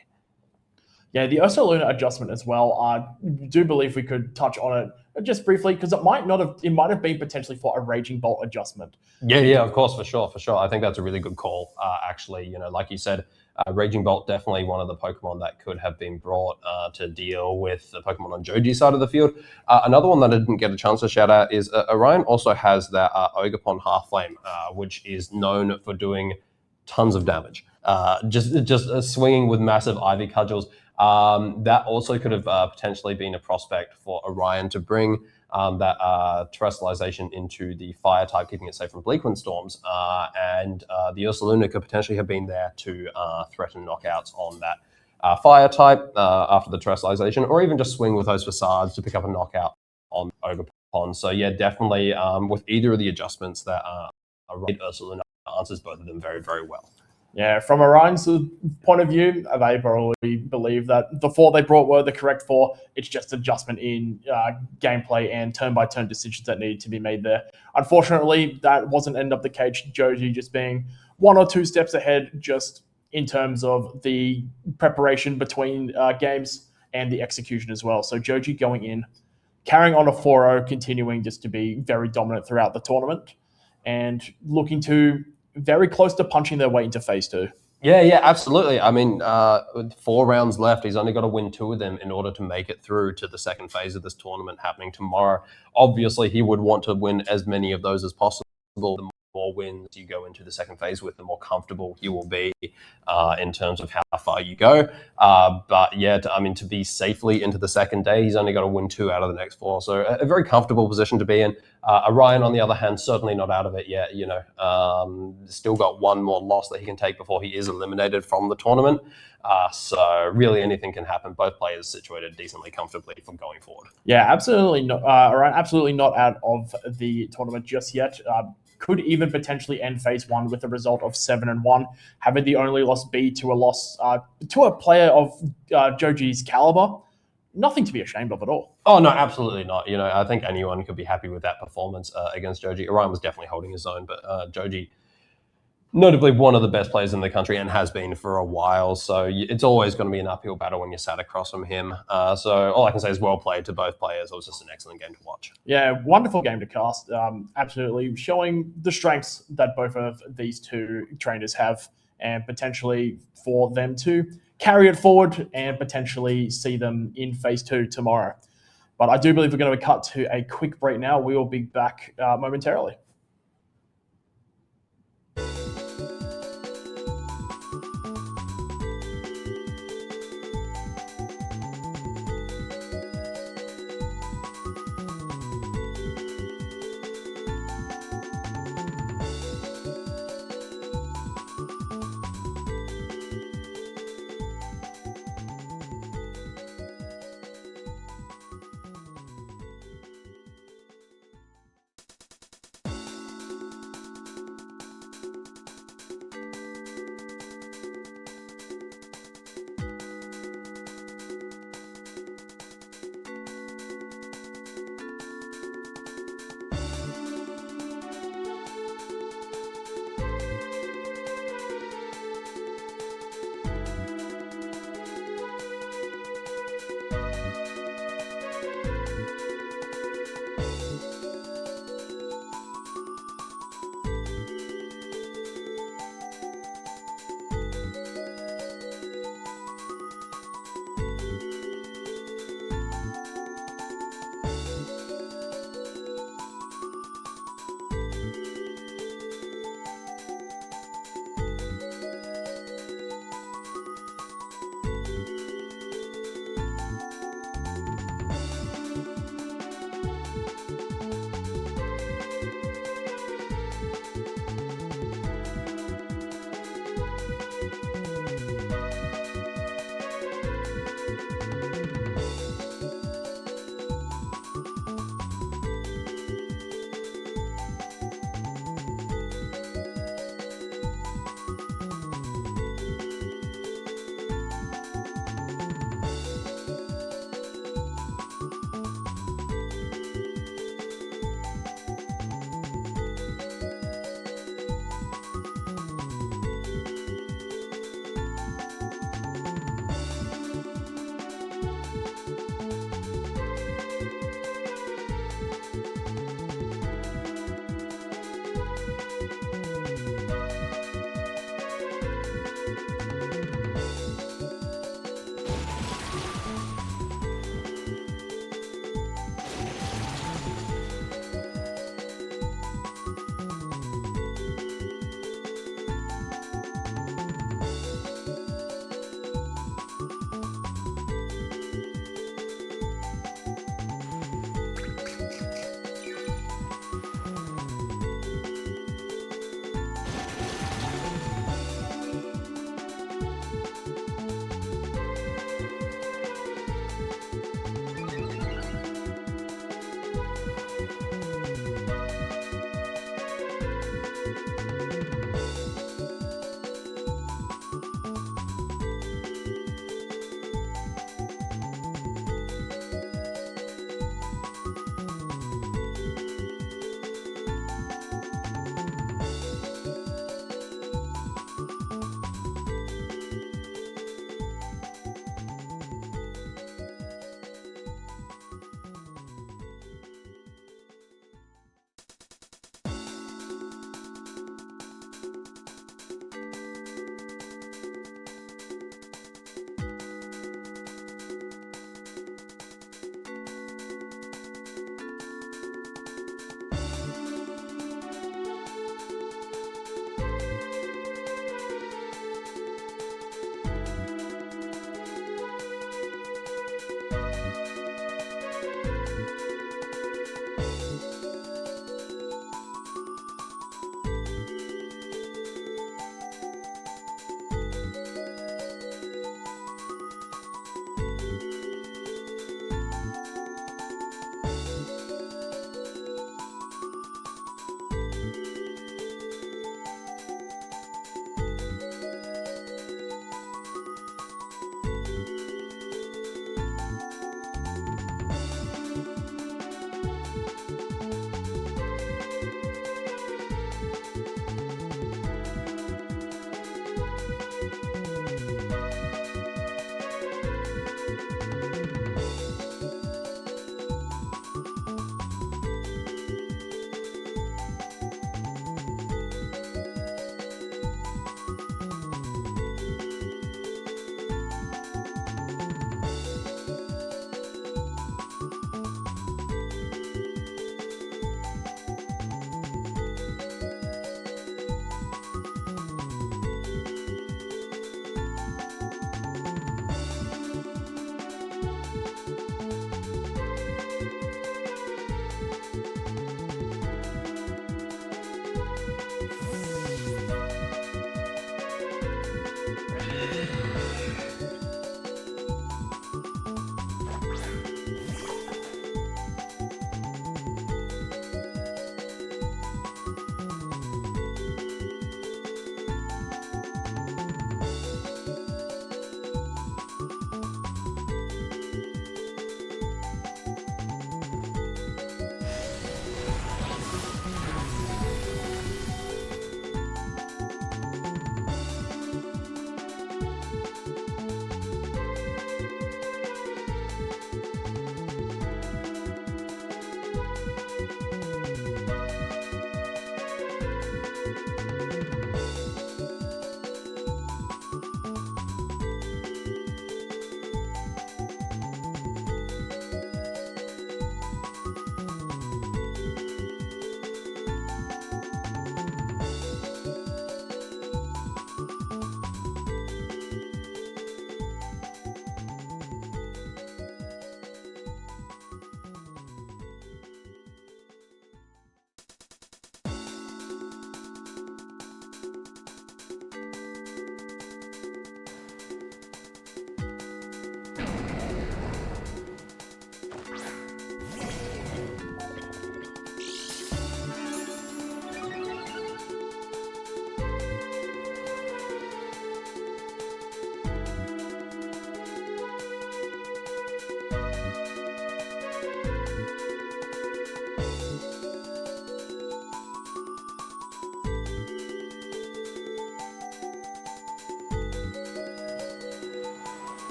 Yeah, the Ursaluna adjustment as well. I do believe we could touch on it just briefly because it might have been potentially for a Raging Bolt adjustment. Yeah, of course, for sure. I think that's a really good call. Actually, you know, like you said, Raging Bolt definitely one of the Pokemon that could have been brought to deal with the Pokemon on Joji's side of the field. Another one that I didn't get a chance to shout out is Orion also has that Ogerpon Half Flame, which is known for doing tons of damage. Just swinging with massive Ivy Cudgels. That also could have potentially been a prospect for Orion to bring that terrestrialization into the fire type, keeping it safe from Bleak Wind Storms. And the Ursaluna could potentially have been there to threaten knockouts on that fire type after the terrestrialization, or even just swing with those facades to pick up a knockout on Ogerpon. So yeah, definitely with either of the adjustments that Ursaluna answers both of them very, very well. Yeah, from Orion's point of view, they probably believe that the 4 they brought were the correct 4. It's just adjustment in gameplay and turn-by-turn decisions that needed to be made there. Unfortunately, that wasn't end up the case. Joji just being 1 or 2 steps ahead just in terms of the preparation between games and the execution as well. So Joji going in, carrying on a 4-0, continuing just to be very dominant throughout the tournament and looking to very close to punching their way into phase 2. Yeah, absolutely. I mean, with 4 rounds left, he's only got to win 2 of them in order to make it through to the second phase of this tournament happening tomorrow. Obviously, he would want to win as many of those as possible. The more wins you go into the second phase with, the more comfortable you will be in terms of how far you go. But yeah, to be safely into the second day, he's only got to win 2 out of the next 4. So a very comfortable position to be in. Orion, on the other hand, certainly not out of it yet. You know, still got 1 more loss that he can take before he is eliminated from the tournament. So really anything can happen. Both players situated decently comfortably for going forward. Yeah, absolutely not. Orion absolutely not out of the tournament just yet. Could even potentially end phase 1 with a result of 7-1, having the only loss be to a loss to a player of Joji's caliber. Nothing to be ashamed of at all. Oh, no, absolutely not. You know, I think anyone could be happy with that performance against Joji. Orion was definitely holding his own, but Joji, notably one of the best players in the country and has been for a while. So it's always going to be an uphill battle when you're sat across from him. So all I can say is well played to both players. It was just an excellent game to watch. Yeah, wonderful game to cast. Absolutely showing the strengths that both of these 2 trainers have and potentially for them to carry it forward and potentially see them in phase 2 tomorrow. But I do believe we're going to cut to a quick break now. We will be back momentarily.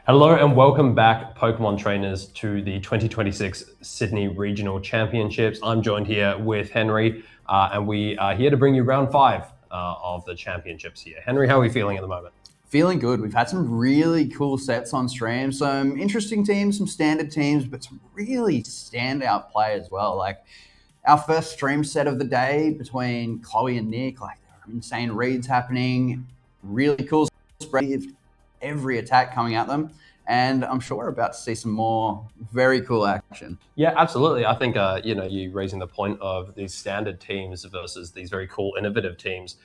Hello and welcome back, Pokemon trainers, to the 2026 Sydney Regional Championships. I'm joined here with Henry, and we are here to bring you round 5 of the championships here. Henry, how are we feeling at the moment? Feeling good. We've had some really cool sets on stream, some interesting teams, some standard teams, but some really standout play as well. Like our first stream set of the day between Chloe and Nick, like there are insane reads happening, really cool spread, every attack coming at them. And I'm sure we're about to see some more very cool action. Yeah, absolutely. I think, you raising the point of these standard teams versus these very cool, innovative teams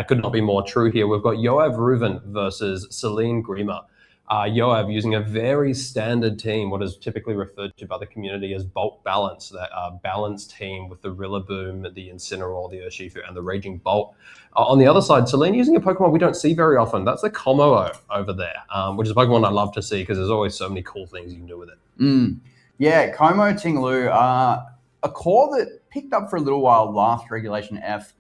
could not be more true here. We've got Yoav Reuven versus Celine Grima. Yoav using a very standard team, what is typically referred to by the community as bulk balance, that balanced team with the Rillaboom, the Incineroar, the Urshifu, and the Raging Bolt. On the other side, Celine using a Pokemon we don't see very often. That's the Como over there, which is a Pokemon I love to see because there's always so many cool things you can do with it. Yeah, Como Tinglu, a core that picked up for a little while last Regulation F.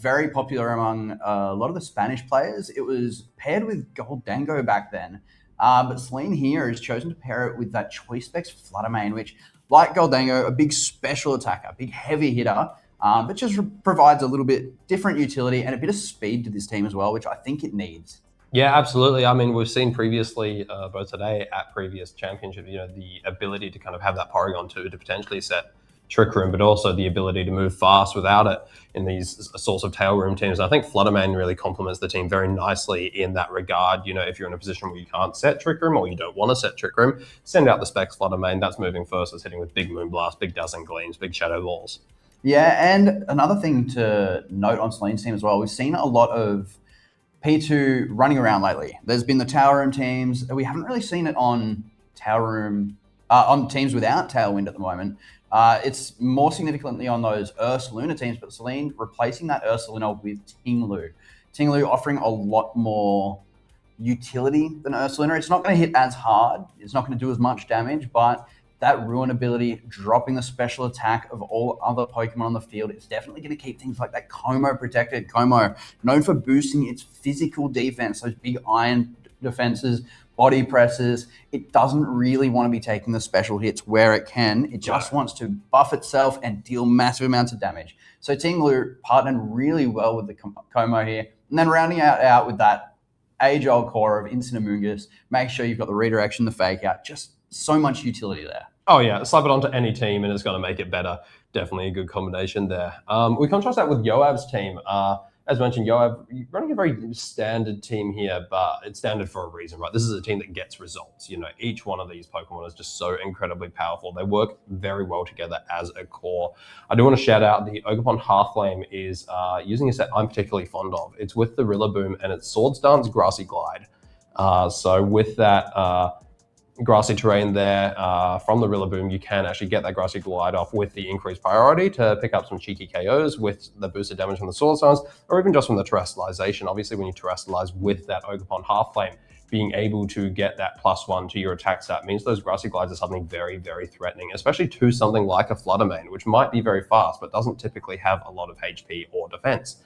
Very popular among a lot of the Spanish players. It was paired with Goldango back then, but Celine here has chosen to pair it with that Choice Specs Fluttermane, which, like Goldango, a big special attacker, big heavy hitter, but just provides a little bit different utility and a bit of speed to this team as well, which I think it needs. Yeah, absolutely. I mean, we've seen previously, both today at previous championships, the ability to kind of have that Porygon 2 to potentially set Trick Room, but also the ability to move fast without it in these sorts of Tail Room teams. I think Fluttermane really complements the team very nicely in that regard. If you're in a position where you can't set Trick Room or you don't want to set Trick Room, send out the Specs Fluttermane. That's moving first. It's hitting with big Moonblast, big Dazzling Gleams, big Shadow Balls. Yeah, and another thing to note on Celine's team as well, we've seen a lot of P2 running around lately. There's been the Tower Room teams. We haven't really seen it on Tower Room, on teams without Tailwind at the moment. It's more significantly on those Ursaluna teams, but Celine replacing that Ursaluna with Tinglu. Tinglu offering a lot more utility than Ursaluna. It's not going to hit as hard. It's not going to do as much damage, but that Ruin ability, dropping the special attack of all other Pokemon on the field, it's definitely going to keep things like that Como protected. Como, known for boosting its physical defense, those big iron defenses, body presses. It doesn't really want to be taking the special hits where it can. It just wants to buff itself and deal massive amounts of damage. So Tinglu partnered really well with the Como here. And then rounding out with that age-old core of Incinemungus, make sure you've got the redirection, the fake out, just so much utility there. Oh yeah, slap it onto any team and it's going to make it better. Definitely a good combination there. We contrast that with Yoav's team. As mentioned, Yoav running a very standard team here, but it's standard for a reason, right? This is a team that gets results. Each one of these Pokemon is just so incredibly powerful. They work very well together as a core. I do want to shout out the Ogerpon Hearthflame is using a set I'm particularly fond of. It's with the Rillaboom and it's Swords Dance Grassy Glide. So with that grassy terrain there from the Rillaboom, you can actually get that Grassy Glide off with the increased priority to pick up some cheeky KOs with the boosted damage from the Sword Stance, or even just from the Terrestrialization. Obviously, when you Terrestrialize with that Ogerpon Hearthflame, being able to get that +1 to your attack stat means those Grassy Glides are something very, very threatening, especially to something like a Fluttermane, which might be very fast, but doesn't typically have a lot of HP or defense.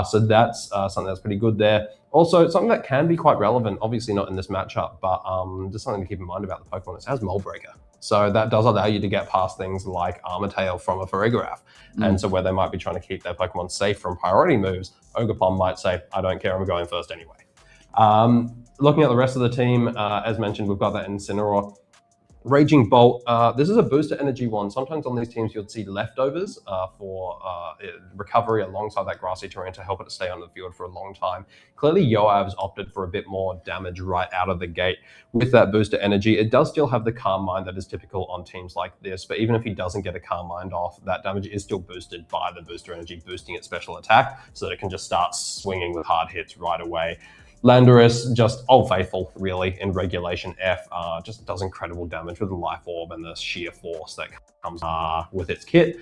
So that's something that's pretty good there. Also, something that can be quite relevant, obviously not in this matchup, but just something to keep in mind about the Pokemon, it has Mold Breaker. So that does allow you to get past things like Armatail from a Farigiraf. And so where they might be trying to keep their Pokemon safe from priority moves, Ogerpon might say, I don't care, I'm going first anyway. Looking at the rest of the team, as mentioned, we've got that Incineroar. Raging Bolt, this is a booster energy one. Sometimes on these teams you'll see leftovers for recovery alongside that grassy terrain to help it stay on the field for a long time. Clearly Yoav's opted for a bit more damage right out of the gate with that booster energy. It does still have the Calm Mind that is typical on teams like this, but even if he doesn't get a Calm Mind off, that damage is still boosted by the booster energy, boosting its special attack so that it can just start swinging with hard hits right away. Landorus, just Old Faithful, really, in Regulation F, just does incredible damage with the Life Orb and the sheer force that comes with its kit.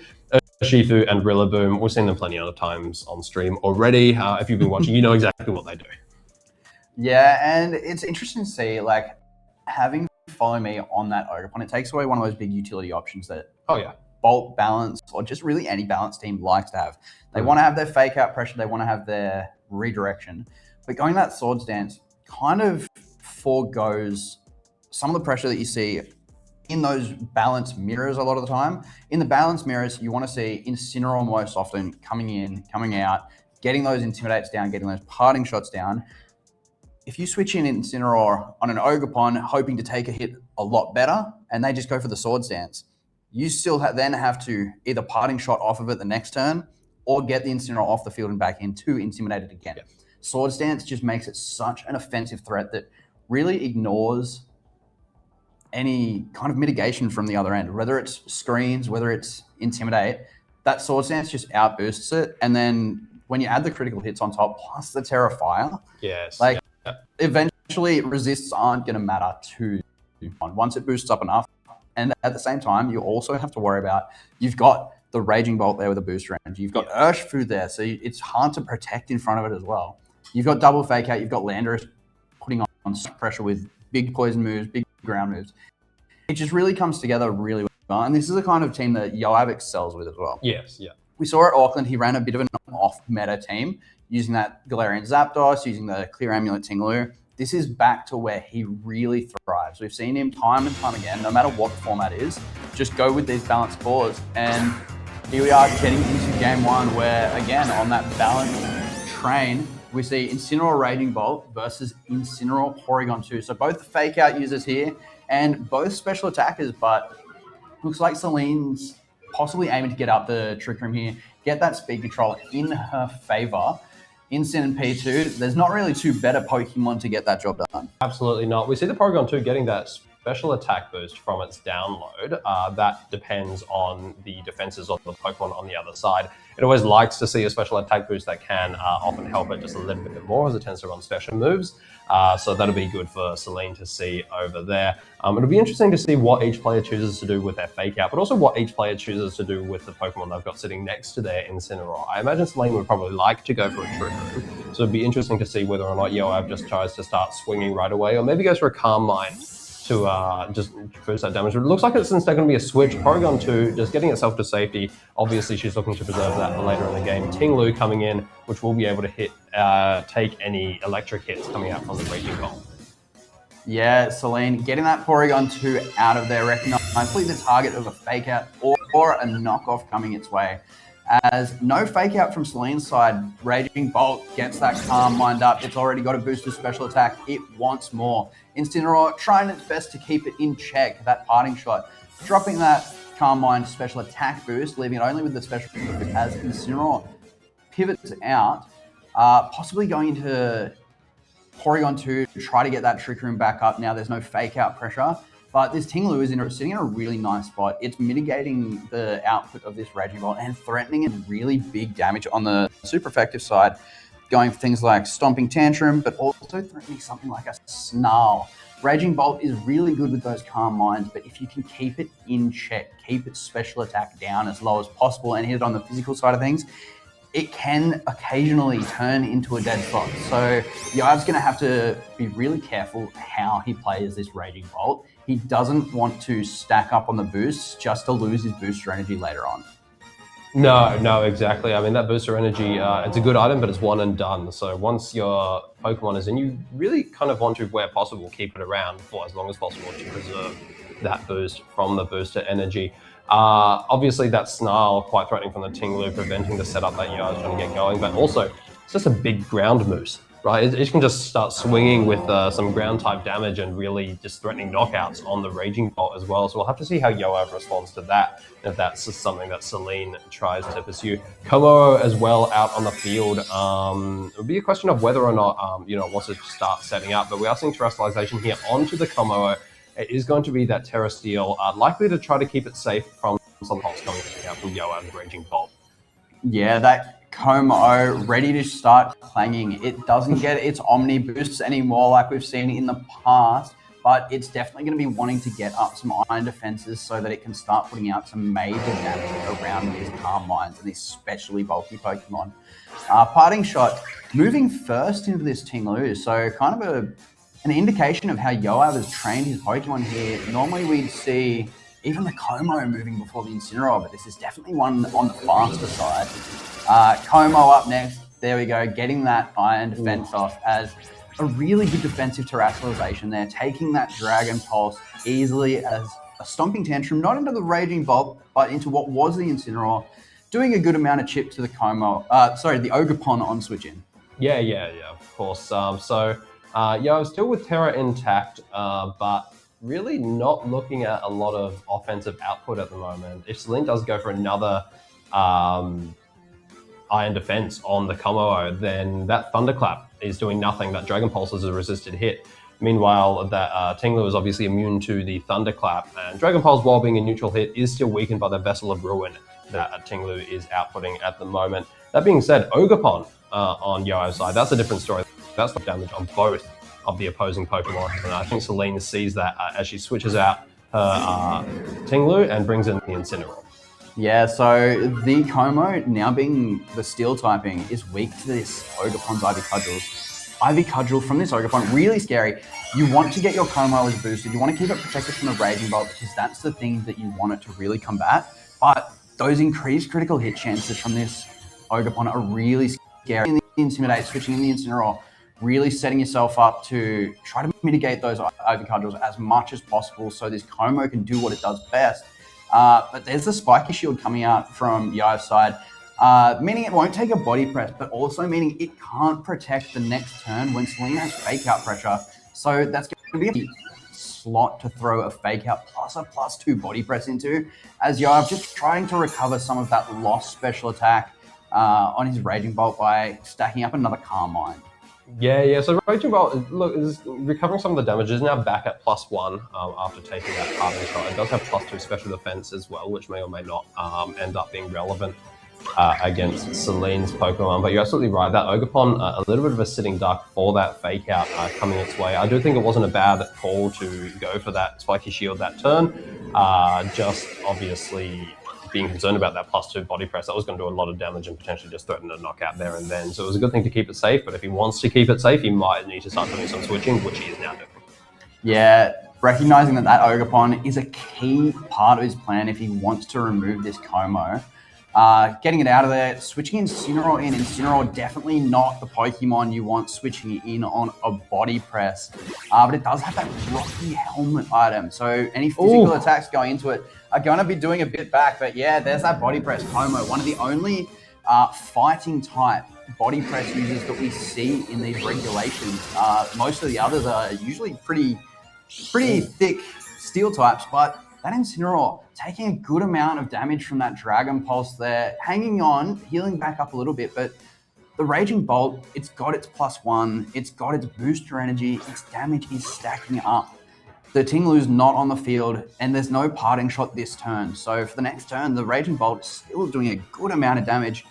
Urshifu and Rillaboom, we've seen them plenty of times on stream already. If you've been watching, you know exactly what they do. Yeah, and it's interesting to see, like, having Follow Me on that Ogerpon, it takes away one of those big utility options that Bolt, Balance, or just really any balance team likes to have. They want to have their fake out pressure, they want to have their redirection. But going that Swords Dance kind of foregoes some of the pressure that you see in those balance mirrors a lot of the time. In the balance mirrors, you want to see Incineroar most often coming in, coming out, getting those intimidates down, getting those parting shots down. If you switch in Incineroar on an Ogerpon, hoping to take a hit a lot better, and they just go for the sword stance, you still then have to either parting shot off of it the next turn or get the Incineroar off the field and back in to intimidate it again. Yeah. Sword stance just makes it such an offensive threat that really ignores any kind of mitigation from the other end, whether it's screens, whether it's intimidate. That sword stance just outboosts it. And then when you add the critical hits on top, plus the Terra Fire, eventually resists aren't going to matter to you once it boosts up enough. And at the same time, you also have to worry about, you've got the Raging Bolt there with a boost range. You've got Urshifu there, so it's hard to protect in front of it as well. You've got double fake out. You've got Landorus putting on pressure with big poison moves, big ground moves. It just really comes together really well. And this is the kind of team that Yoav excels with as well. Yes, yeah. We saw at Auckland, he ran a bit of an off-meta team using that Galarian Zapdos, using the Clear Amulet Tinglu. This is back to where he really thrives. We've seen him time and time again, no matter what the format is, just go with these balanced cores. And here we are getting into game one where, again, on that balanced train, we see Incineroar Raging Bolt versus Incineroar Porygon 2. So both the fake out users here and both special attackers, but looks like Celine's possibly aiming to get up the Trick Room here, get that speed control in her favor. Incin and P2, there's not really two better Pokemon to get that job done. Absolutely not. We see the Porygon 2 getting that special attack boost from its download. That depends on the defenses of the Pokemon on the other side. It always likes to see a special attack boost that can often help it just a little bit more, as it tends to run special moves. So that'll be good for Celine to see over there. It'll be interesting to see what each player chooses to do with their fake out, but also what each player chooses to do with the Pokemon they've got sitting next to their Incineroar. I imagine Celine would probably like to go for a Trick Room, so it'd be interesting to see whether or not Yoav just tries to start swinging right away, or maybe goes for a Calm Mind to just boost that damage. But it looks like it's instead going to be a switch. Porygon 2 just getting itself to safety. Obviously, she's looking to preserve that for later in the game. Tinglu coming in, which will be able to hit, take any electric hits coming out from the Raging Bolt. Yeah, Celine getting that Porygon 2 out of there, recognizing the target of a fake out or a knockoff coming its way. As no fake out from Celine's side, Raging Bolt gets that Calm Mind up. It's already got a boosted special attack. It wants more. Incineroar trying its best to keep it in check, that parting shot. Dropping that Calm Mind special attack boost, leaving it only with the special boost as Incineroar pivots out, possibly going into Porygon 2 to try to get that Trick Room back up. Now there's no fake out pressure. But this Tinglu is sitting in a really nice spot. It's mitigating the output of this Raging Bolt and threatening a really big damage on the super effective side, going for things like Stomping Tantrum, but also threatening something like a Snarl. Raging Bolt is really good with those Calm Minds, but if you can keep it in check, keep its special attack down as low as possible and hit it on the physical side of things, it can occasionally turn into a dead spot. So Yoav's going to have to be really careful how he plays this Raging Bolt. He doesn't want to stack up on the boosts just to lose his booster energy later on. No, exactly. I mean, that booster energy, it's a good item, but it's one and done. So once your Pokemon is in, you really kind of want to, where possible, keep it around for as long as possible to preserve that boost from the booster energy. Obviously, that Snarl quite threatening from the Tinglu, preventing the setup that Yoav is trying to get going, but also it's just a big ground moose. Right, it can just start swinging with some ground type damage and really just threatening knockouts on the Raging Bolt as well. So we'll have to see how Yoav responds to that, if that's just something that Celine tries to pursue. Como as well out on the field. It would be a question of whether or not wants to start setting up, but we are seeing terrestrialization here onto the Como. It is going to be that Terra Steel, likely to try to keep it safe from some hops coming out from Yoav's Raging Bolt. Yeah, that Como ready to start clanging. It doesn't get its Omni boosts anymore like we've seen in the past, but it's definitely going to be wanting to get up some iron defenses so that it can start putting out some major damage around these Calm Minds and these specially bulky Pokemon. Parting Shot moving first into this Tinglu, so kind of an indication of how Yoav has trained his Pokemon here. Normally we'd see even the Como moving before the Incineroar, but this is definitely one on the faster side. Como up next. There we go, getting that iron defense off as a really good defensive terrestrialization there, taking that Dragon Pulse easily as a stomping tantrum, not into the Raging Bolt, but into what was the Incineroar, doing a good amount of chip to the the Ogerpon on switch in. Yeah, of course. I'm still with Terra intact, but really not looking at a lot of offensive output at the moment. If Celine does go for another Iron Defense on the Como, then that Thunderclap is doing nothing. That Dragon Pulse is a resisted hit. Meanwhile, that Tinglu is obviously immune to the Thunderclap, and Dragon Pulse, while being a neutral hit, is still weakened by the Vessel of Ruin that Tinglu is outputting at the moment. That being said, Ogerpon on Yoav's side, that's a different story. That's the damage on both of the opposing Pokemon, and I think Celine sees that as she switches out her Tinglu and brings in the Incineroar. Yeah, so the Como, now being the Steel typing, is weak to this Ogerpon's Ivy Cudgels. Ivy Cudgel from this Ogerpon, really scary. You want to get your Como as boosted. You want to keep it protected from the Raging Bolt because that's the thing that you want it to really combat. But those increased critical hit chances from this Ogerpon are really scary. In the Intimidate, switching in the Incineroar, really setting yourself up to try to mitigate those Ivy Cudgels as much as possible so this Como can do what it does best. But there's the Spiky Shield coming out from Yoav's side, meaning it won't take a body press, but also meaning it can't protect the next turn when Celine has fake out pressure. So that's going to be a slot to throw a fake out plus a +2 body press into, as Yoav just trying to recover some of that lost special attack on his Raging Bolt by stacking up another Carmine. Yeah. So Raging Bolt, look, is recovering some of the damage. Is now back at +1 after taking that parting shot. It does have +2 special defense as well, which may or may not end up being relevant against Celine's Pokemon. But you're absolutely right. That Ogerpon, a little bit of a sitting duck for that fake out coming its way. I do think it wasn't a bad call to go for that Spiky Shield that turn. Just obviously being concerned about that +2 body press, that was going to do a lot of damage and potentially just threaten a knockout there and then. So it was a good thing to keep it safe, but if he wants to keep it safe, he might need to start doing some switching, which he is now doing. Yeah, recognizing that Ogerpon is a key part of his plan if he wants to remove this Como. Getting it out of there, switching Incineroar in. Incineroar definitely not the Pokemon you want switching in on a body press. But it does have that Rocky Helmet item, so any physical attacks going into it are going to be doing a bit back. But yeah, there's that body press. Como, one of the only fighting type body press users that we see in these regulations. Most of the others are usually pretty thick steel types, but that Incineroar taking a good amount of damage from that Dragon Pulse there, hanging on, healing back up a little bit, but the Raging Bolt, it's got its +1, it's got its booster energy, its damage is stacking up. The Tinglu's not on the field, and there's no parting shot this turn. So for the next turn, the Raging Bolt is still doing a good amount of damage,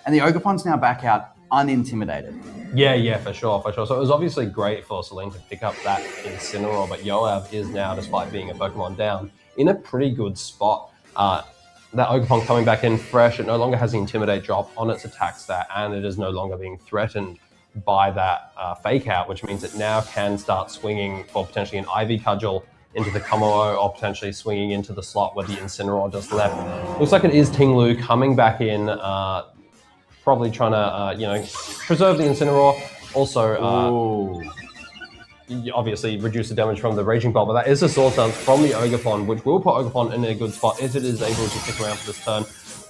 and the Ogerpon's now back out unintimidated. Yeah, for sure. So it was obviously great for Celine to pick up that Incineroar, but Yoav is now, despite being a Pokemon down, in a pretty good spot. That Ogerpon coming back in fresh, it no longer has the Intimidate drop on its attack stat, and it is no longer being threatened by that fake out, which means it now can start swinging for potentially an Ivy Cudgel into the Como, or potentially swinging into the slot where the Incineroar just left. Looks like it is Tinglu coming back in, probably trying to preserve the Incineroar. Also, obviously reduce the damage from the Raging Bolt, but that is a Swords Dance from the Ogerpon, which will put Ogerpon in a good spot if it is able to stick around for this turn.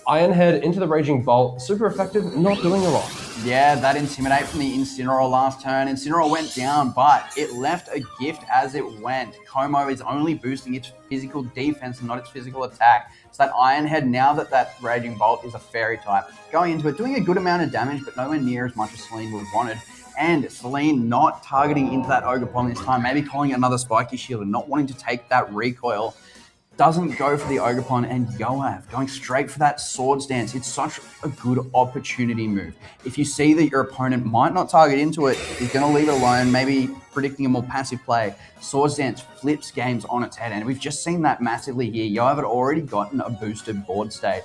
Iron Head into the Raging Bolt, super effective, not doing a lot. Yeah, that Intimidate from the Incineroar last turn. Incineroar went down, but it left a gift as it went. Como is only boosting its physical defense and not its physical attack. So that Iron Head, now that Raging Bolt is a Fairy type, going into it, doing a good amount of damage, but nowhere near as much as Celine would have wanted. And Celine not targeting into that Ogerpon this time, maybe calling it another Spiky Shield and not wanting to take that recoil. Doesn't go for the Ogerpon, and Yoav going straight for that Swords Dance. It's such a good opportunity move. If you see that your opponent might not target into it, he's going to leave it alone, maybe predicting a more passive play. Swords Dance flips games on its head, and we've just seen that massively here. Yoav had already gotten a boosted board state,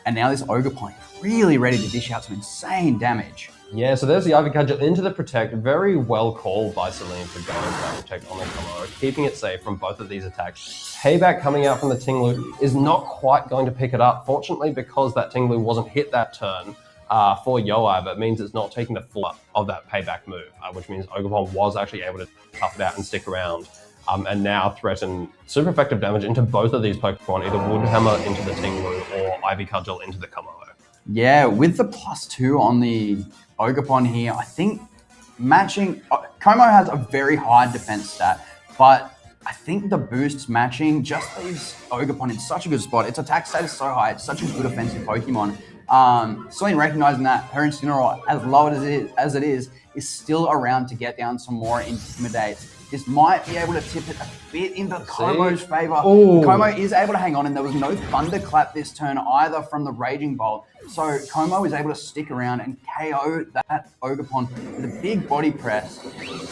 and now this Ogerpon really ready to dish out some insane damage. Yeah, so there's the Ivy Cudgel into the Protect. Very well called by Celine for going for that Protect on the Como, keeping it safe from both of these attacks. Payback coming out from the Tinglu is not quite going to pick it up. Fortunately, because that Tinglu wasn't hit that turn, for Yoav, it means it's not taking the full of that payback move, which means Ogerpon was actually able to tough it out and stick around, and now threaten super effective damage into both of these Pokemon, either Woodhammer into the Tinglu or Ivy Cudgel into the Como. Yeah, with the +2 on the Ogerpon here, I think matching... Como has a very high defense stat, but I think the boosts matching just leaves Ogerpon in such a good spot. Its attack stat is so high. It's such a good offensive Pokemon. Celine recognizing that her Incineroar, as low as it is still around to get down some more Intimidate. This might be able to tip it a bit into Como's favor. Como is able to hang on, and there was no Thunderclap this turn either from the Raging Bolt. So Como is able to stick around and KO that Ogerpon with a big body press.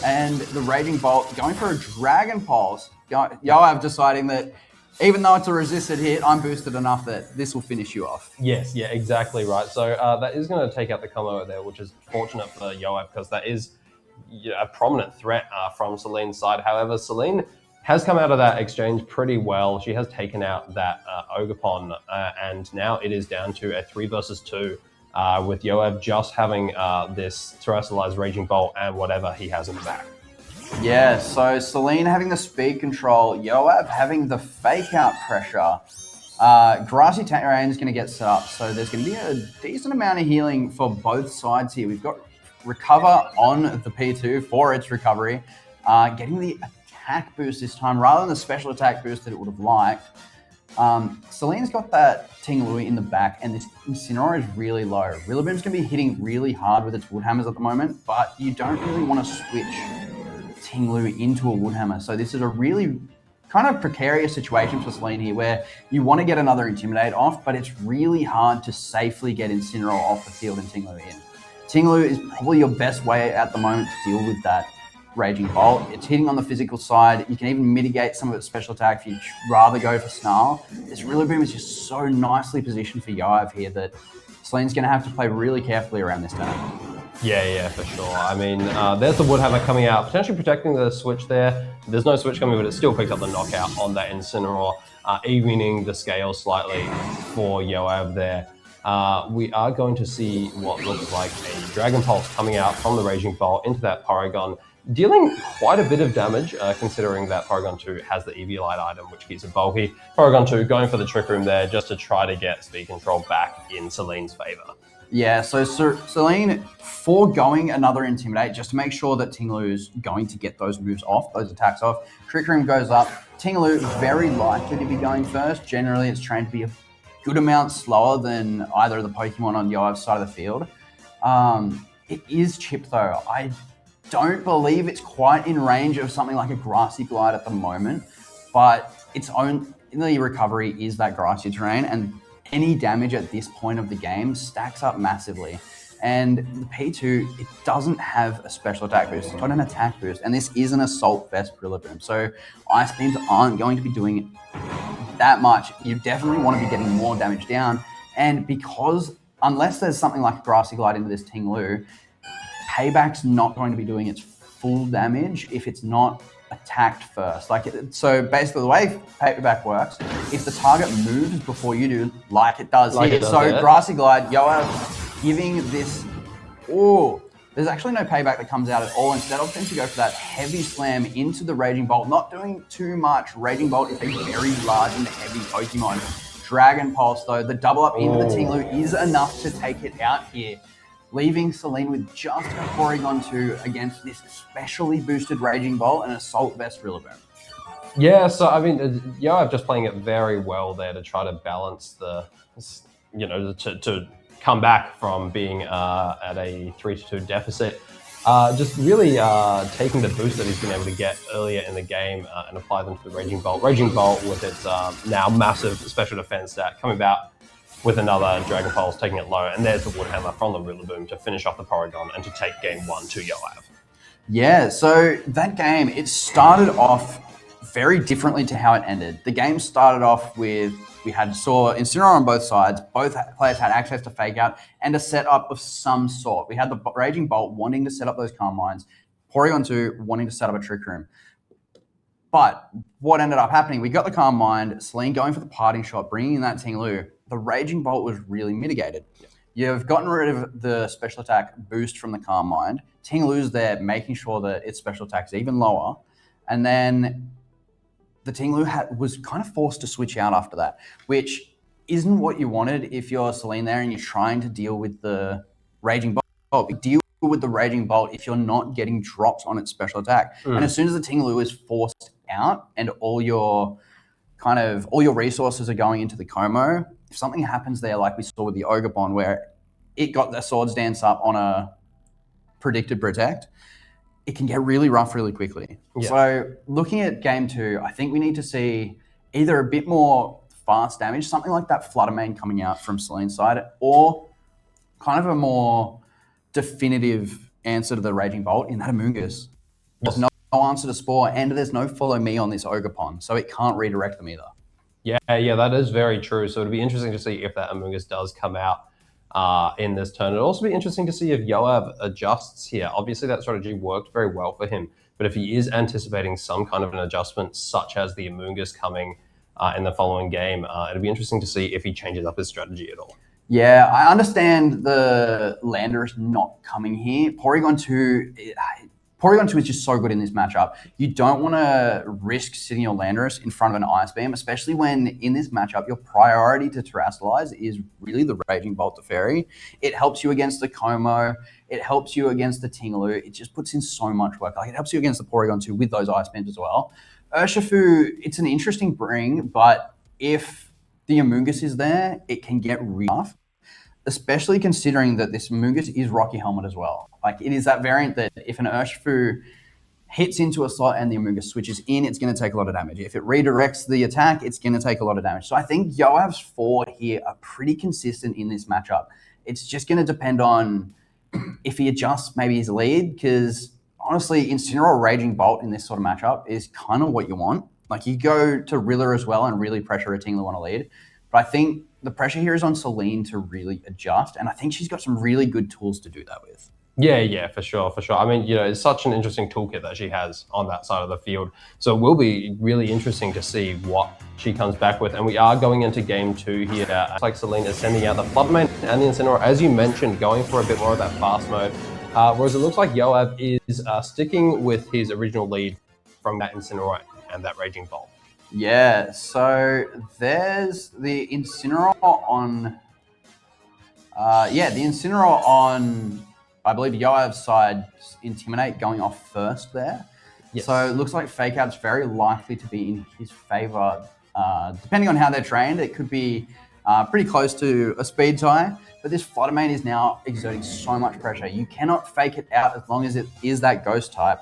And the Raging Bolt going for a Dragon Pulse. Yoav deciding that even though it's a resisted hit, I'm boosted enough that this will finish you off. Yes, yeah, exactly right. So that is going to take out the Como there, which is fortunate for Yoav because that is a prominent threat from Celine's side. However, Celine has come out of that exchange pretty well. She has taken out that Ogerpon, and now it is down to a 3 versus 2 with Yoav just having this Terrestrialized Raging Bolt and whatever he has in the back. Yeah, so Celine having the speed control, Yoav having the fake out pressure. Grassy Terrain is going to get set up, so there's going to be a decent amount of healing for both sides here. We've got Recover on the P2 for its recovery, getting the attack boost this time rather than the special attack boost that it would have liked. Celine's got that Tinglu in the back, and this Incineroar is really low. Rillaboom's going to be hitting really hard with its Woodhammers at the moment, but you don't really want to switch Tinglu into a Woodhammer. So this is a really kind of precarious situation for Celine here, where you want to get another Intimidate off, but it's really hard to safely get Incineroar off the field and Tinglu in. Tinglu is probably your best way at the moment to deal with that Raging Bolt. It's hitting on the physical side. You can even mitigate some of its special attack if you'd rather go for Snarl. This Rillaboom is just so nicely positioned for Yoav here that Celine's going to have to play really carefully around this turn. Yeah, for sure. I mean, there's the Woodhammer coming out, potentially protecting the switch there. There's no switch coming, but it still picks up the knockout on that Incineroar, evening the scale slightly for Yoav there. We are going to see what looks like a Dragon Pulse coming out from the Raging Bolt into that Porygon, dealing quite a bit of damage, considering that Porygon 2 has the Eviolite item, which keeps it bulky. Porygon 2 going for the Trick Room there just to try to get speed control back in Celine's favor. Yeah, so Celine foregoing another Intimidate just to make sure that Tinglu's going to get those moves off, those attacks off. Trick Room goes up. Tinglu very likely to be going first. Generally, it's trained to be a good amount slower than either of the Pokemon on Yoav's side of the field. It is chipped though. I don't believe it's quite in range of something like a Grassy Glide at the moment, but its only recovery is that Grassy Terrain, and any damage at this point of the game stacks up massively. And the P2, it doesn't have a special attack boost. It's got an attack boost, and this is an Assault Vest Rillaboom. So Ice Beams aren't going to be doing that much. You definitely want to be getting more damage down. And because, unless there's something like a Grassy Glide into this Tinglu, Payback's not going to be doing its full damage if it's not attacked first. So basically the way Payback works, if the target moves before you do, like it does here. So Grassy Glide, Yoav giving this, there's actually no Payback that comes out at all. Instead, I'll tend to go for that heavy slam into the Raging Bolt, not doing too much. Raging Bolt is a very large and heavy Pokemon. Dragon Pulse though, the double up into the Tinglu is enough to take it out here, leaving Celine with just a Porygon 2 against this specially boosted Raging Bolt and Assault Vest Rillaboom. Yeah, so I mean, Yoav just playing it very well there to try to balance the, to come back from being at a 3-2 deficit. Just really taking the boost that he's been able to get earlier in the game and apply them to the Raging Bolt. Raging Bolt with its now massive special defense stat coming back with another Dragon Pulse, taking it low, and there's the Woodhammer from the Rillaboom to finish off the Porygon and to take game 1 to Yoav. Yeah, so that game, it started off very differently to how it ended. The game started off with, saw Incineroar on both sides. Both players had access to Fake Out and a setup of some sort. We had the Raging Bolt wanting to set up those Calm Minds, Porygon 2 wanting to set up a Trick Room. But what ended up happening, we got the Calm Mind, Celine going for the Parting Shot, bringing in that Tinglu. The Raging Bolt was really mitigated. You've gotten rid of the special attack boost from the Calm Mind. Ting Lu's there making sure that its special attack is even lower. And then the Ting Lu was kind of forced to switch out after that, which isn't what you wanted if you're Celine there and you're trying to deal with the Raging Bolt. Deal with the Raging Bolt if you're not getting drops on its special attack. And as soon as the Ting Lu is forced out and all your resources are going into the Como, if something happens there like we saw with the Ogerpon where it got the Swords Dance up on a predicted protect, it can get really rough really quickly. Yeah. So looking at game 2, I think we need to see either a bit more fast damage, something like that Flutter Mane coming out from Celine's side, or kind of a more definitive answer to the Raging Bolt in that Amoonguss. There's no answer to Spore, and there's no follow me on this Ogerpon, so it can't redirect them either. Yeah, that is very true. So it'll be interesting to see if that Amoonguss does come out in this turn. It'll also be interesting to see if Yoav adjusts here. Obviously, that strategy worked very well for him, but if he is anticipating some kind of an adjustment, such as the Amoonguss coming in the following game, it'll be interesting to see if he changes up his strategy at all. Yeah, I understand the Landorus not coming here. Porygon 2 is just so good in this matchup. You don't want to risk sitting your Landorus in front of an Ice Beam, especially when in this matchup, your priority to Terastallize is really the Raging Bolt to Fairy. It helps you against the Como. It helps you against the Ting Lu. It just puts in so much work. Like, it helps you against the Porygon 2 with those Ice Beams as well. Urshifu, it's an interesting bring, but if the Amoonguss is there, it can get really tough, especially considering that this Amoonguss is Rocky Helmet as well. Like, it is that variant that if an Urshifu hits into a slot and the Amoonguss switches in, it's going to take a lot of damage. If it redirects the attack, it's going to take a lot of damage. So I think Yoav's 4 here are pretty consistent in this matchup. It's just going to depend on if he adjusts maybe his lead, because honestly, Incineroar Raging Bolt in this sort of matchup is kind of what you want. Like, you go to Riller as well and really pressure a Ting Lu on a lead. But I think the pressure here is on Celine to really adjust, and I think she's got some really good tools to do that with. Yeah, for sure. I mean, it's such an interesting toolkit that she has on that side of the field. So it will be really interesting to see what she comes back with. And we are going into game 2 here. It's like Celine is sending out the Flood Mane and the Incineroar, as you mentioned, going for a bit more of that fast mode. Whereas it looks like Yoav is sticking with his original lead from that Incineroar and that Raging Bolt. Yeah, so there's the Incineroar on... the Incineroar on, I believe, Yoav's side, Intimidate going off first there. Yes. So it looks like Fake Out's very likely to be in his favor. Depending on how they're trained, it could be pretty close to a speed tie. But this Flutter Mane is now exerting so much pressure. You cannot fake it out as long as it is that Ghost type.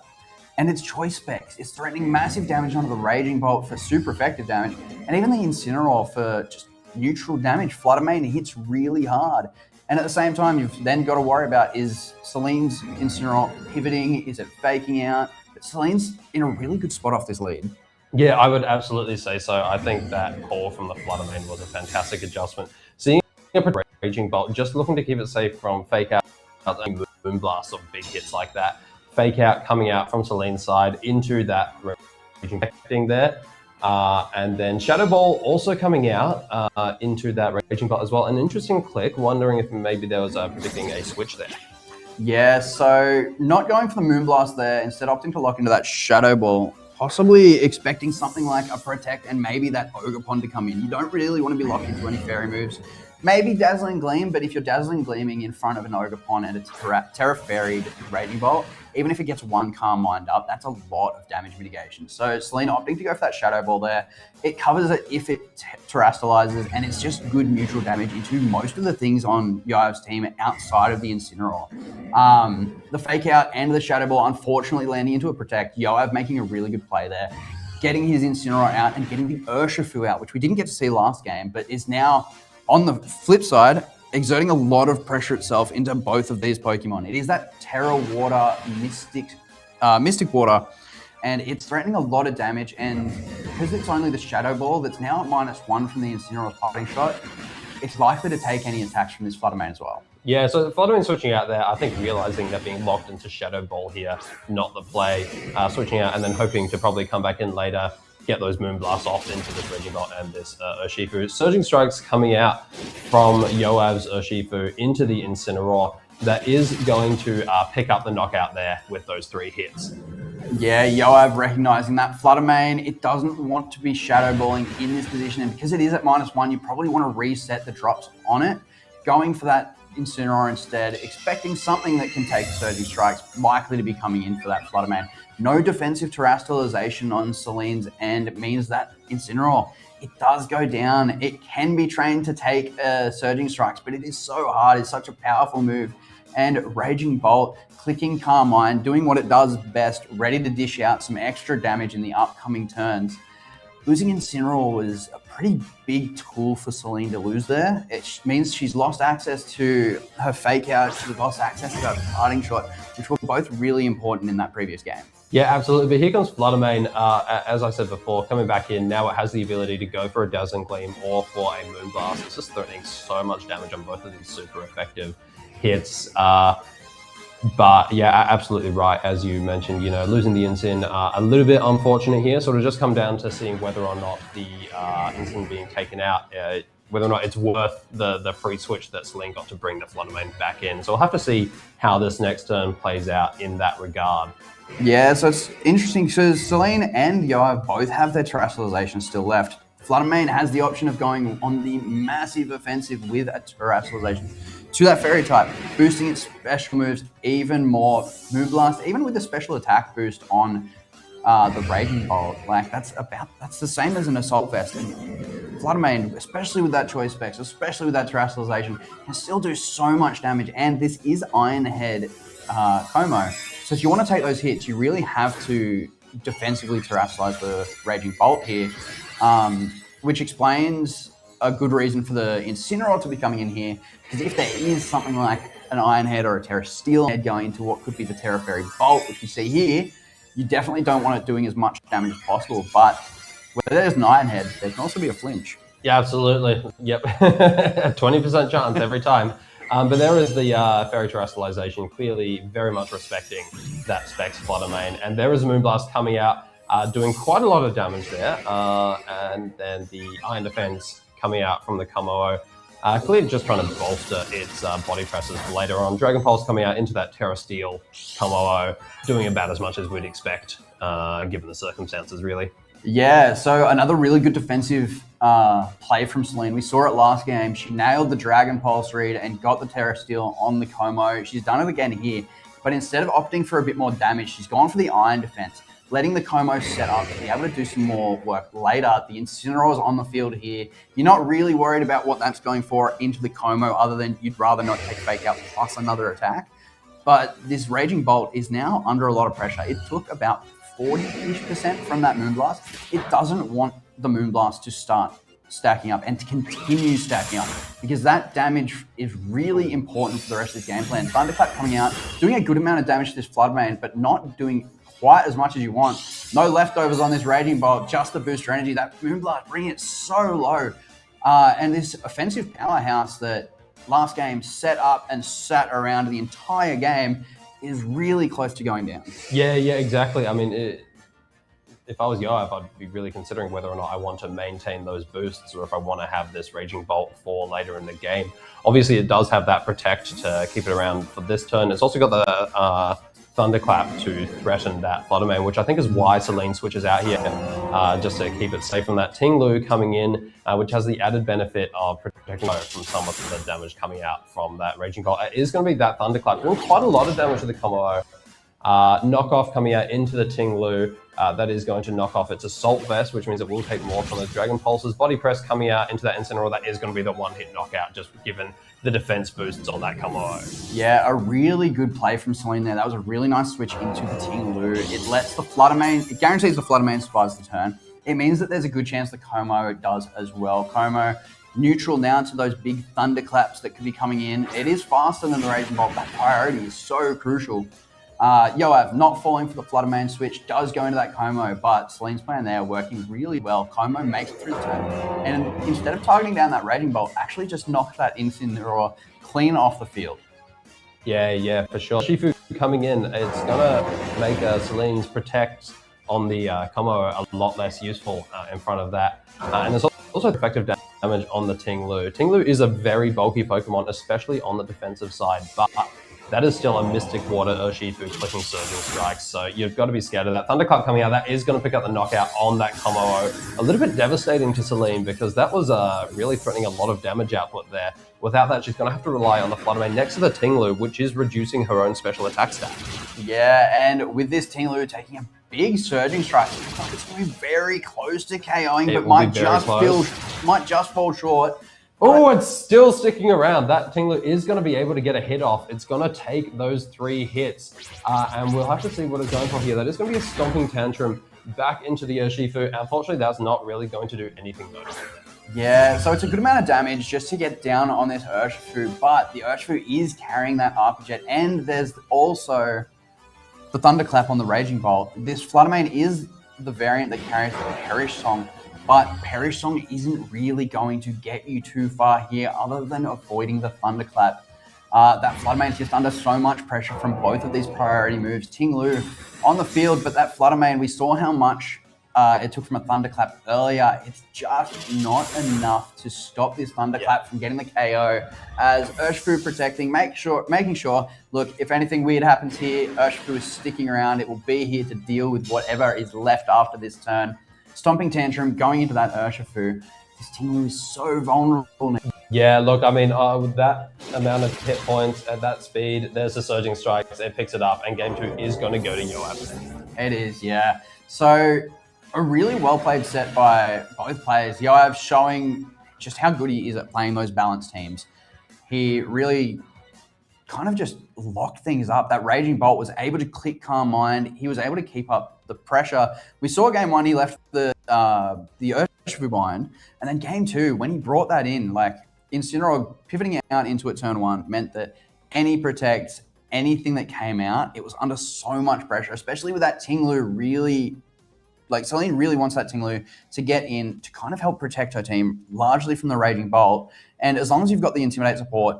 And it's choice specs. It's threatening massive damage onto the Raging Bolt for super effective damage. And even the Incineroar for just neutral damage. Flutter Mane hits really hard. And at the same time, you've then got to worry about, is Celine's Incineroar pivoting? Is it faking out? But Celine's in a really good spot off this lead. Yeah, I would absolutely say so. I think that call from the Flutter Mane was a fantastic adjustment. Seeing a Raging Bolt, just looking to keep it safe from Fake Out and Moonblast or big hits like that. Fake Out coming out from Celine's side into that Raging Bolt there. And then Shadow Ball also coming out into that Raging Bolt as well. An interesting click, wondering if maybe there was predicting a switch there. Yeah, so not going for the Moonblast there, instead opting to lock into that Shadow Ball, possibly expecting something like a Protect and maybe that Ogerpon to come in. You don't really want to be locked into any Fairy moves. Maybe Dazzling Gleam, but if you're Dazzling Gleaming in front of an Ogerpon and a Terra Fairy Raging Bolt, even if it gets one Calm Mind up, that's a lot of damage mitigation. So Celine opting to go for that Shadow Ball there. It covers it if it Terastallizes, and it's just good neutral damage into most of the things on Yoav's team outside of the Incineroar. The Fake Out and the Shadow Ball unfortunately landing into a Protect. Yoav making a really good play there. Getting his Incineroar out and getting the Urshifu out, which we didn't get to see last game, but is now, on the flip side, exerting a lot of pressure itself into both of these Pokemon. It is that Terra Water Mystic Water, and it's threatening a lot of damage, and because it's only the Shadow Ball that's now at -1 from the Incineroar's parting shot, it's likely to take any attacks from this Flutter Mane as well. Yeah, so Flutter Mane switching out there, I think realizing that being locked into Shadow Ball here, not the play, switching out and then hoping to probably come back in later, get those Moonblasts off into this Raging Bolt and this Urshifu. Surging Strikes coming out from Yoav's Urshifu into the Incineroar that is going to pick up the knockout there with those 3 hits. Yeah, Yoav recognizing that Flutter Mane, it doesn't want to be shadow balling in this position, and because it is at -1, you probably want to reset the drops on it. Going for that Incineroar instead, expecting something that can take Surging Strikes, likely to be coming in for that Flutter Mane. No defensive terrestrialization on Celine's end means that Incineroar, it does go down. It can be trained to take Surging Strikes, but it is so hard. It's such a powerful move. And Raging Bolt, clicking Carmine, doing what it does best, ready to dish out some extra damage in the upcoming turns. Losing Incineroar was a pretty big tool for Celine to lose there. It means she's lost access to her fake out, she's lost access to her parting shot, which were both really important in that previous game. Yeah, absolutely. But here comes Flutter Mane, as I said before, coming back in. Now it has the ability to go for a Dazzling Gleam or for a Moonblast. It's just threatening so much damage on both of these super effective hits. But yeah, absolutely right. As you mentioned, losing the Incin, a little bit unfortunate here. Sort of just come down to seeing whether or not the Incin being taken out, whether or not it's worth the free switch that Celine got to bring the Flutter Mane back in. So we'll have to see how this next turn plays out in that regard. Yeah, so it's interesting because Celine and Yoav both have their terrestrialization still left. Flutter Mane has the option of going on the massive offensive with a terrestrialization to that fairy type, boosting its special moves even more. Moonblast, even with the special attack boost on the Raging Bolt, like that's the same as an Assault Vest. And Flutter Mane, especially with that choice specs, especially with that terrestrialization, can still do so much damage. And this is Iron Head Como. So if you want to take those hits, you really have to defensively terrestrialize the Raging Bolt here, which explains a good reason for the Incineroar to be coming in here, because if there is something like an Iron Head or a Terra Steel Head going into what could be the Terra Fairy Bolt, which we see here, you definitely don't want it doing as much damage as possible. But where there's an Iron Head, there can also be a flinch. Yeah, absolutely. Yep. 20% chance every time. But there is the Fairy Terrestrialization, clearly very much respecting that Specs Flutter Mane. And there is a Moonblast coming out, doing quite a lot of damage there. And then the Iron Defense coming out from the Como. Clearly just trying to bolster its body presses for later on. Dragon Pulse coming out into that Terra Steel Como, doing about as much as we'd expect, given the circumstances, really. Yeah, so another really good defensive play from Celine. We saw it last game. She nailed the Dragon Pulse read and got the Terra Steel on the Como. She's done it again here, but instead of opting for a bit more damage, she's gone for the Iron Defense, letting the Como set up to be able to do some more work later. The Incineroar's on the field here. You're not really worried about what that's going for into the Como, other than you'd rather not take Fake Out plus another attack. But this Raging Bolt is now under a lot of pressure. It took about 40-ish% from that Moonblast. It doesn't want the Moonblast to start stacking up and to continue stacking up, because that damage is really important for the rest of this game plan. Thunderclap coming out, doing a good amount of damage to this Flood Mane, but not doing quite as much as you want. No leftovers on this Raging Bolt, just to boost your energy. That Moonblast bringing it so low. And this offensive powerhouse that last game set up and sat around the entire game is really close to going down. Yeah, exactly. I mean, if I was Yoav, I'd be really considering whether or not I want to maintain those boosts or if I want to have this Raging Bolt for later in the game. Obviously, it does have that Protect to keep it around for this turn. It's also got the Thunderclap to threaten that Flutter Mane, which I think is why Celine switches out here, just to keep it safe from that Tinglu coming in, which has the added benefit of protecting from some of the damage coming out from that Raging Bolt. It is going to be that Thunderclap doing quite a lot of damage to the Como. Knockoff coming out into the Tinglu. That is going to knock off its Assault Vest, which means it will take more from the Dragon Pulses. Body Press coming out into that Incineroar. That is going to be the one-hit knockout, just given the defense boosts on that Como. Yeah, a really good play from Celine there. That was a really nice switch into the Tinglu. It lets the Flutter Mane, it guarantees the Flutter Mane survives the turn. It means that there's a good chance the Como does as well. Como neutral now to those big Thunderclaps that could be coming in. It is faster than the Raging Bolt. That priority is so crucial. Yoav not falling for the Flutter Mane switch, does go into that Como, but Celine's plan there working really well. Como makes it through the turn, and instead of targeting down that Raging Bolt, actually just knocked that Incineroar clean off the field. Yeah, for sure. Shifu coming in, it's gonna make Celine's Protect on the Como a lot less useful in front of that, and there's also effective damage on the Ting-Lu. Ting-Lu is a very bulky Pokemon, especially on the defensive side, but that is still a Mystic Water Urshifu clicking Surging Strikes, so you've got to be scared of that. Thunderclap coming out, that is going to pick up the knockout on that Kommo-o. A little bit devastating to Celine because that was really threatening a lot of damage output there. Without that, she's going to have to rely on the Flutter Mane next to the Ting-Lu, which is reducing her own special attack stat. Yeah, and with this Ting-Lu taking a big Surging Strike, it's going to be very close to KOing, but might just fall short. Oh, it's still sticking around. That Ting-Lu is going to be able to get a hit off. It's going to take those 3 hits, and we'll have to see what is going on here. That is going to be a Stomping Tantrum back into the Urshifu. Unfortunately, that's not really going to do anything though. Yeah, so it's a good amount of damage just to get down on this Urshifu, but the Urshifu is carrying that Arc Jet, and there's also the Thunderclap on the Raging Bolt. This Flutter Mane is the variant that carries the Perish Song, but Perish Song isn't really going to get you too far here other than avoiding the Thunderclap. That Flutter Mane is just under so much pressure from both of these priority moves. Ting-Lu on the field, but that Flutter Mane, we saw how much it took from a Thunderclap earlier. It's just not enough to stop this Thunderclap from getting the KO. As Urshifu protecting, making sure, look, if anything weird happens here, Urshifu is sticking around. It will be here to deal with whatever is left after this turn. Stomping Tantrum going into that Urshifu. This Ting-Lu is so vulnerable now. Yeah, look, I mean, with that amount of hit points at that speed, there's the Surging Strikes, it picks it up, and game 2 is going to go to Yoav. It is, yeah. So a really well-played set by both players. Yoav showing just how good he is at playing those balanced teams. He really kind of just locked things up. That Raging Bolt was able to click Calm Mind. He was able to keep up the pressure. We saw game 1, he left the Urshifu behind, and then game 2, when he brought that in, like Incineroar pivoting out into it turn 1 meant that any protect, anything that came out, it was under so much pressure, especially with that Ting-Lu really, like Celine really wants that Ting-Lu to get in to kind of help protect her team, largely from the Raging Bolt. And as long as you've got the Intimidate support,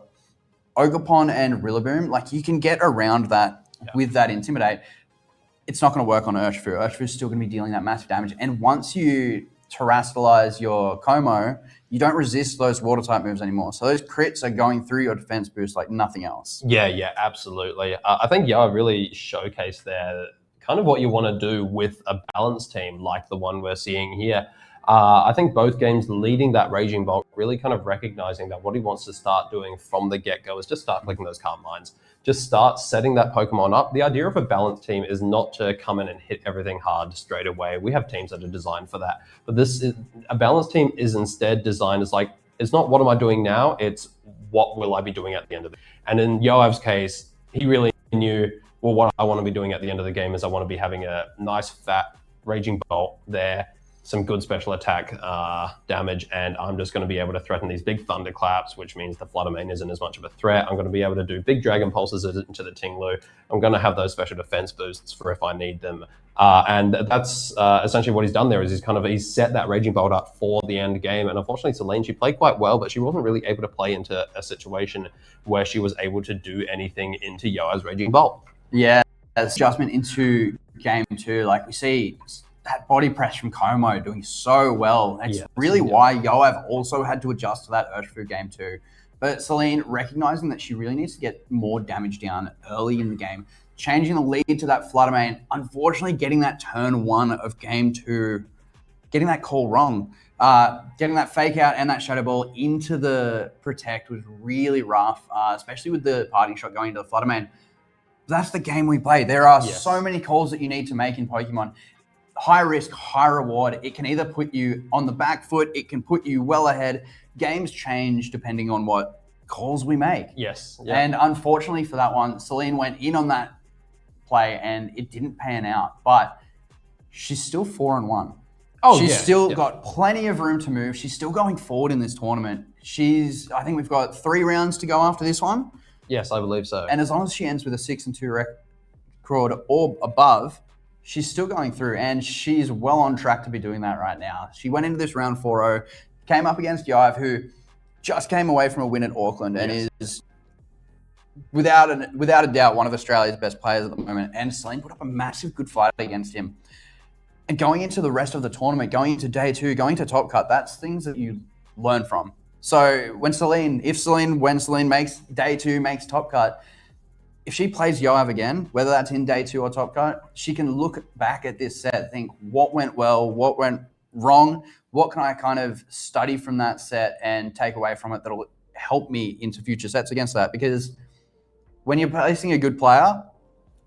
Ogerpon and Rillaboom, like you can get around that with that Intimidate. It's not going to work on Urshifu. Urshifu is still going to be dealing that massive damage. And once you Terrastalize your Como, you don't resist those water-type moves anymore. So those crits are going through your defense boost like nothing else. Yeah, absolutely. I think Yoa really showcased there kind of what you want to do with a balanced team like the one we're seeing here. I think both games leading that Raging Bolt, really kind of recognizing that what he wants to start doing from the get-go is just start clicking those Calm Minds. Just start setting that Pokemon up. The idea of a balanced team is not to come in and hit everything hard straight away. We have teams that are designed for that. But a balanced team is instead designed as like, it's not what am I doing now, it's what will I be doing at the end of it. And in Yoav's case, he really knew, well, what I want to be doing at the end of the game is I want to be having a nice fat Raging Bolt there, some good special attack damage, and I'm just going to be able to threaten these big thunderclaps, which means the Flutter Mane isn't as much of a threat. I'm going to be able to do big Dragon Pulses into the Ting-Lu. I'm going to have those special defense boosts for if I need them. And that's essentially what he's done there, is he's set that Raging Bolt up for the end game. And unfortunately, Celine, she played quite well, but she wasn't really able to play into a situation where she was able to do anything into Yoa's Raging Bolt. Yeah, as adjustment into game 2, like we see that body press from Como doing so well. That's really why Yoav also had to adjust to that Urshifu game 2. But Celine, recognizing that she really needs to get more damage down early in the game, changing the lead to that Flutter Mane, unfortunately getting that turn 1 of game 2, getting that call wrong, getting that fake out and that Shadow Ball into the Protect was really rough, especially with the parting shot going into the Flutter Mane. That's the game we play. There are so many calls that you need to make in Pokemon. High risk, high reward. It can either put you on the back foot, it can put you well ahead. Games change depending on what calls we make. Yes. Yeah. And unfortunately for that one, Celine went in on that play and it didn't pan out. But she's still 4-1. She's still got plenty of room to move. She's still going forward in this tournament. I think we've got 3 rounds to go after this one. Yes, I believe so. And as long as she ends with a 6-2 record or above, she's still going through, and she's well on track to be doing that right now. She went into this round 4-0, came up against Yoav, who just came away from a win at Auckland and is, without a doubt, one of Australia's best players at the moment. And Celine put up a massive good fight against him. And going into the rest of the tournament, going into day 2, going to Top Cut, that's things that you learn from. So when Celine makes day 2, makes top cut, if she plays Yoav again, whether that's in day 2 or top cut, she can look back at this set, think what went well, what went wrong, what can I kind of study from that set and take away from it that'll help me into future sets against that. Because when you're facing a good player,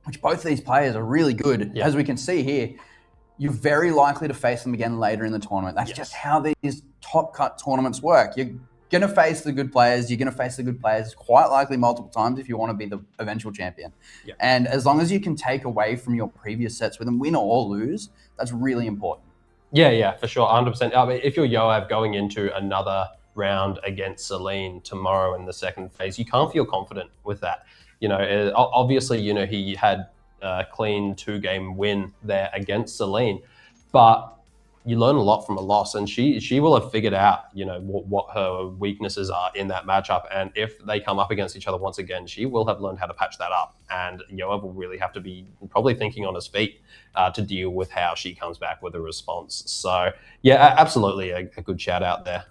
which both these players are really good, as we can see here, you're very likely to face them again later in the tournament. That's just how these top cut tournaments work. You're going to face the good players. You're going to face the good players quite likely multiple times if you want to be the eventual champion. And as long as you can take away from your previous sets with them, win or lose, that's really important. Yeah, for sure, 100%. I mean, if you're Yoav going into another round against Celine tomorrow in the second phase, you can't feel confident with that. Obviously, he had a clean 2-game win there against Celine, but you learn a lot from a loss, and she will have figured out, what her weaknesses are in that matchup. And if they come up against each other once again, she will have learned how to patch that up. And Yoav will really have to be probably thinking on his feet to deal with how she comes back with a response. So yeah, absolutely a good shout out there.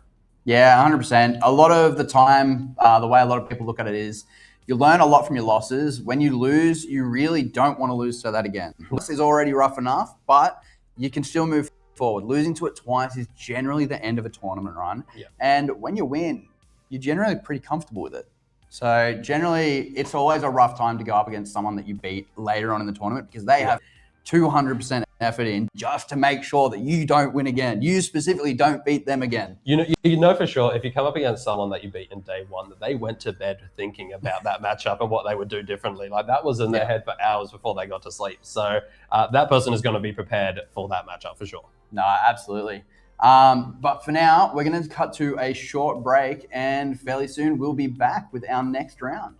Yeah, 100%. A lot of the time, the way a lot of people look at it is you learn a lot from your losses. When you lose, you really don't want to lose to that again. This is already rough enough, but you can still move forward. Losing to it twice is generally the end of a tournament run. And when you win, you're generally pretty comfortable with it. So generally, it's always a rough time to go up against someone that you beat later on in the tournament because they have 200% effort in just to make sure that you don't win again. You specifically don't beat them again. You know for sure if you come up against someone that you beat in day 1 that they went to bed thinking about that matchup and what they would do differently. Like that was in their head for hours before they got to sleep. So that person is going to be prepared for that matchup for sure. No, absolutely. But for now, we're going to cut to a short break, and fairly soon we'll be back with our next round.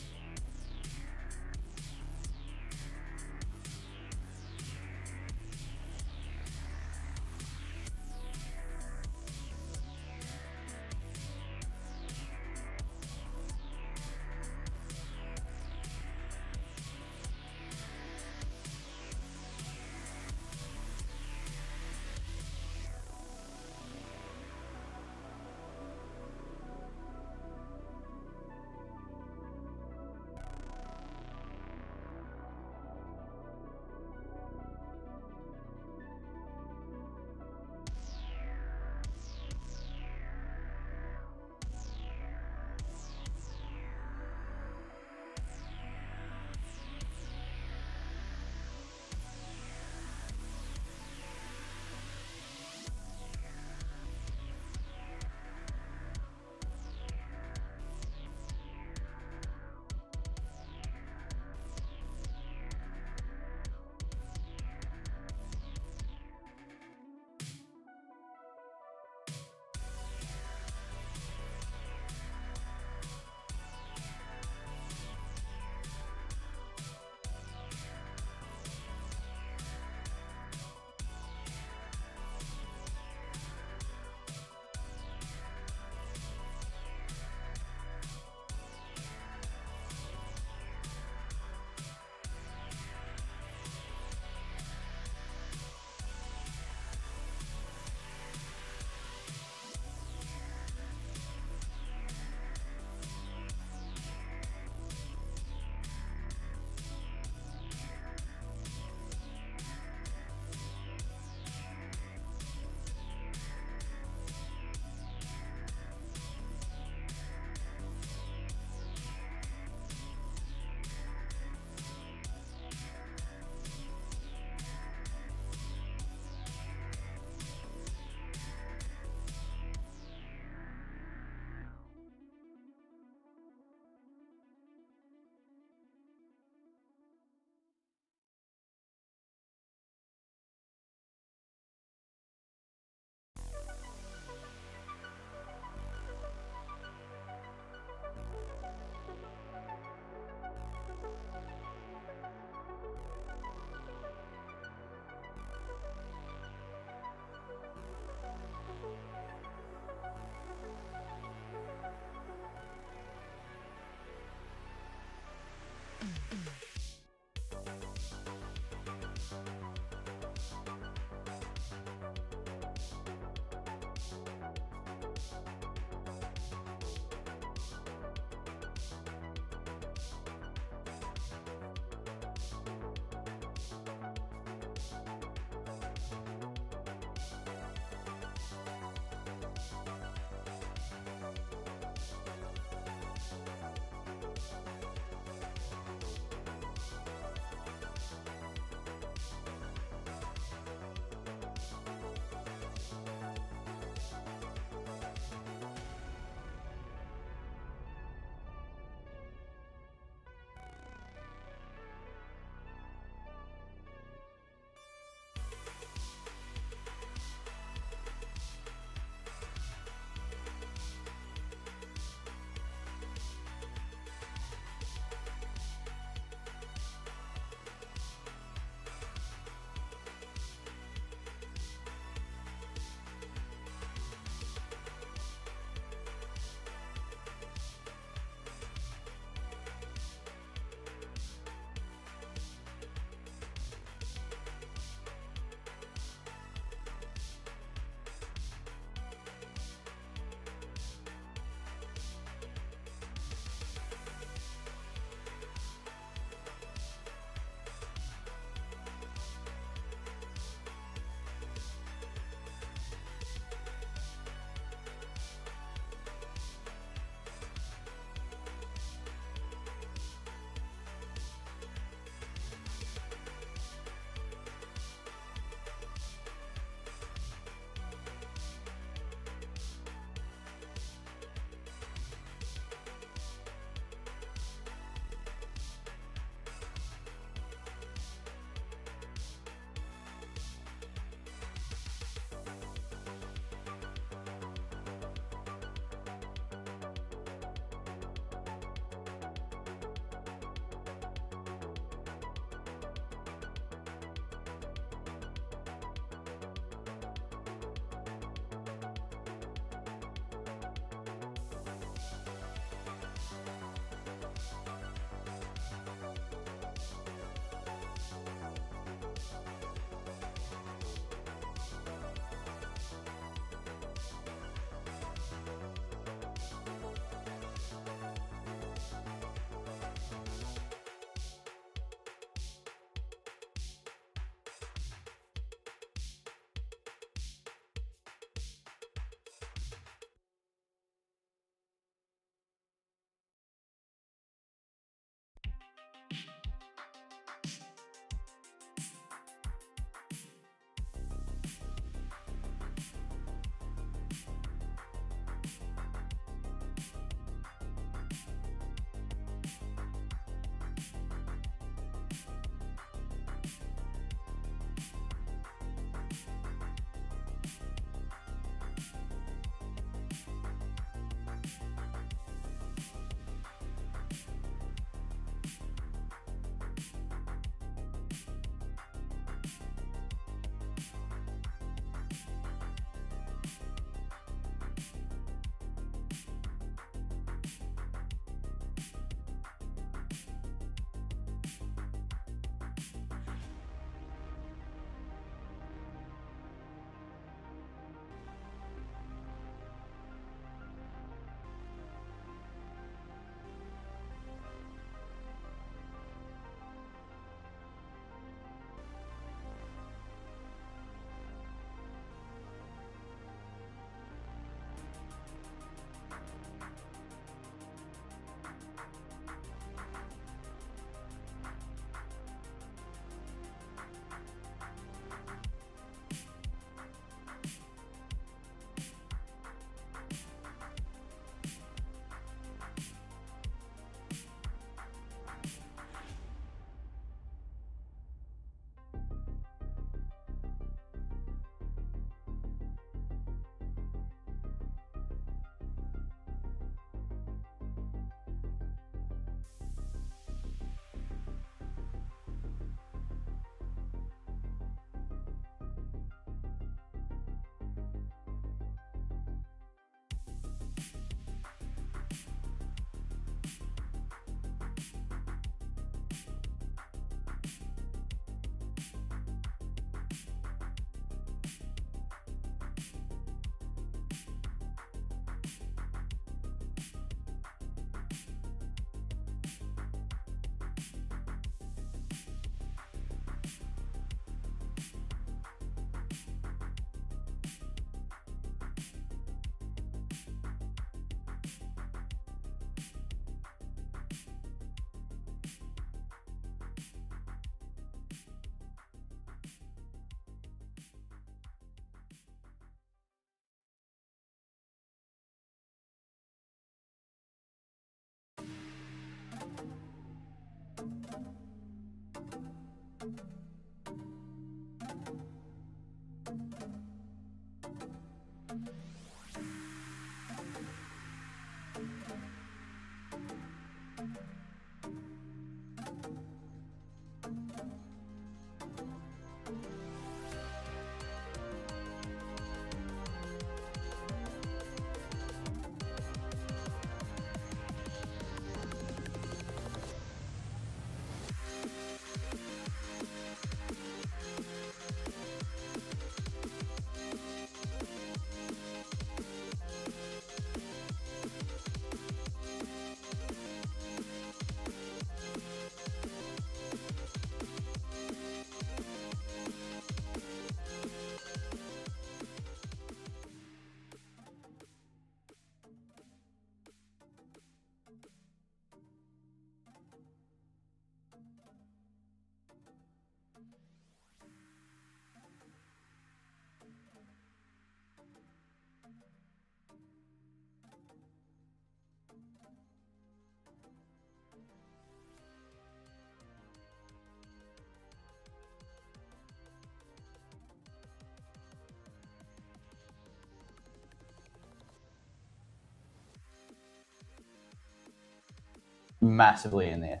massively in this.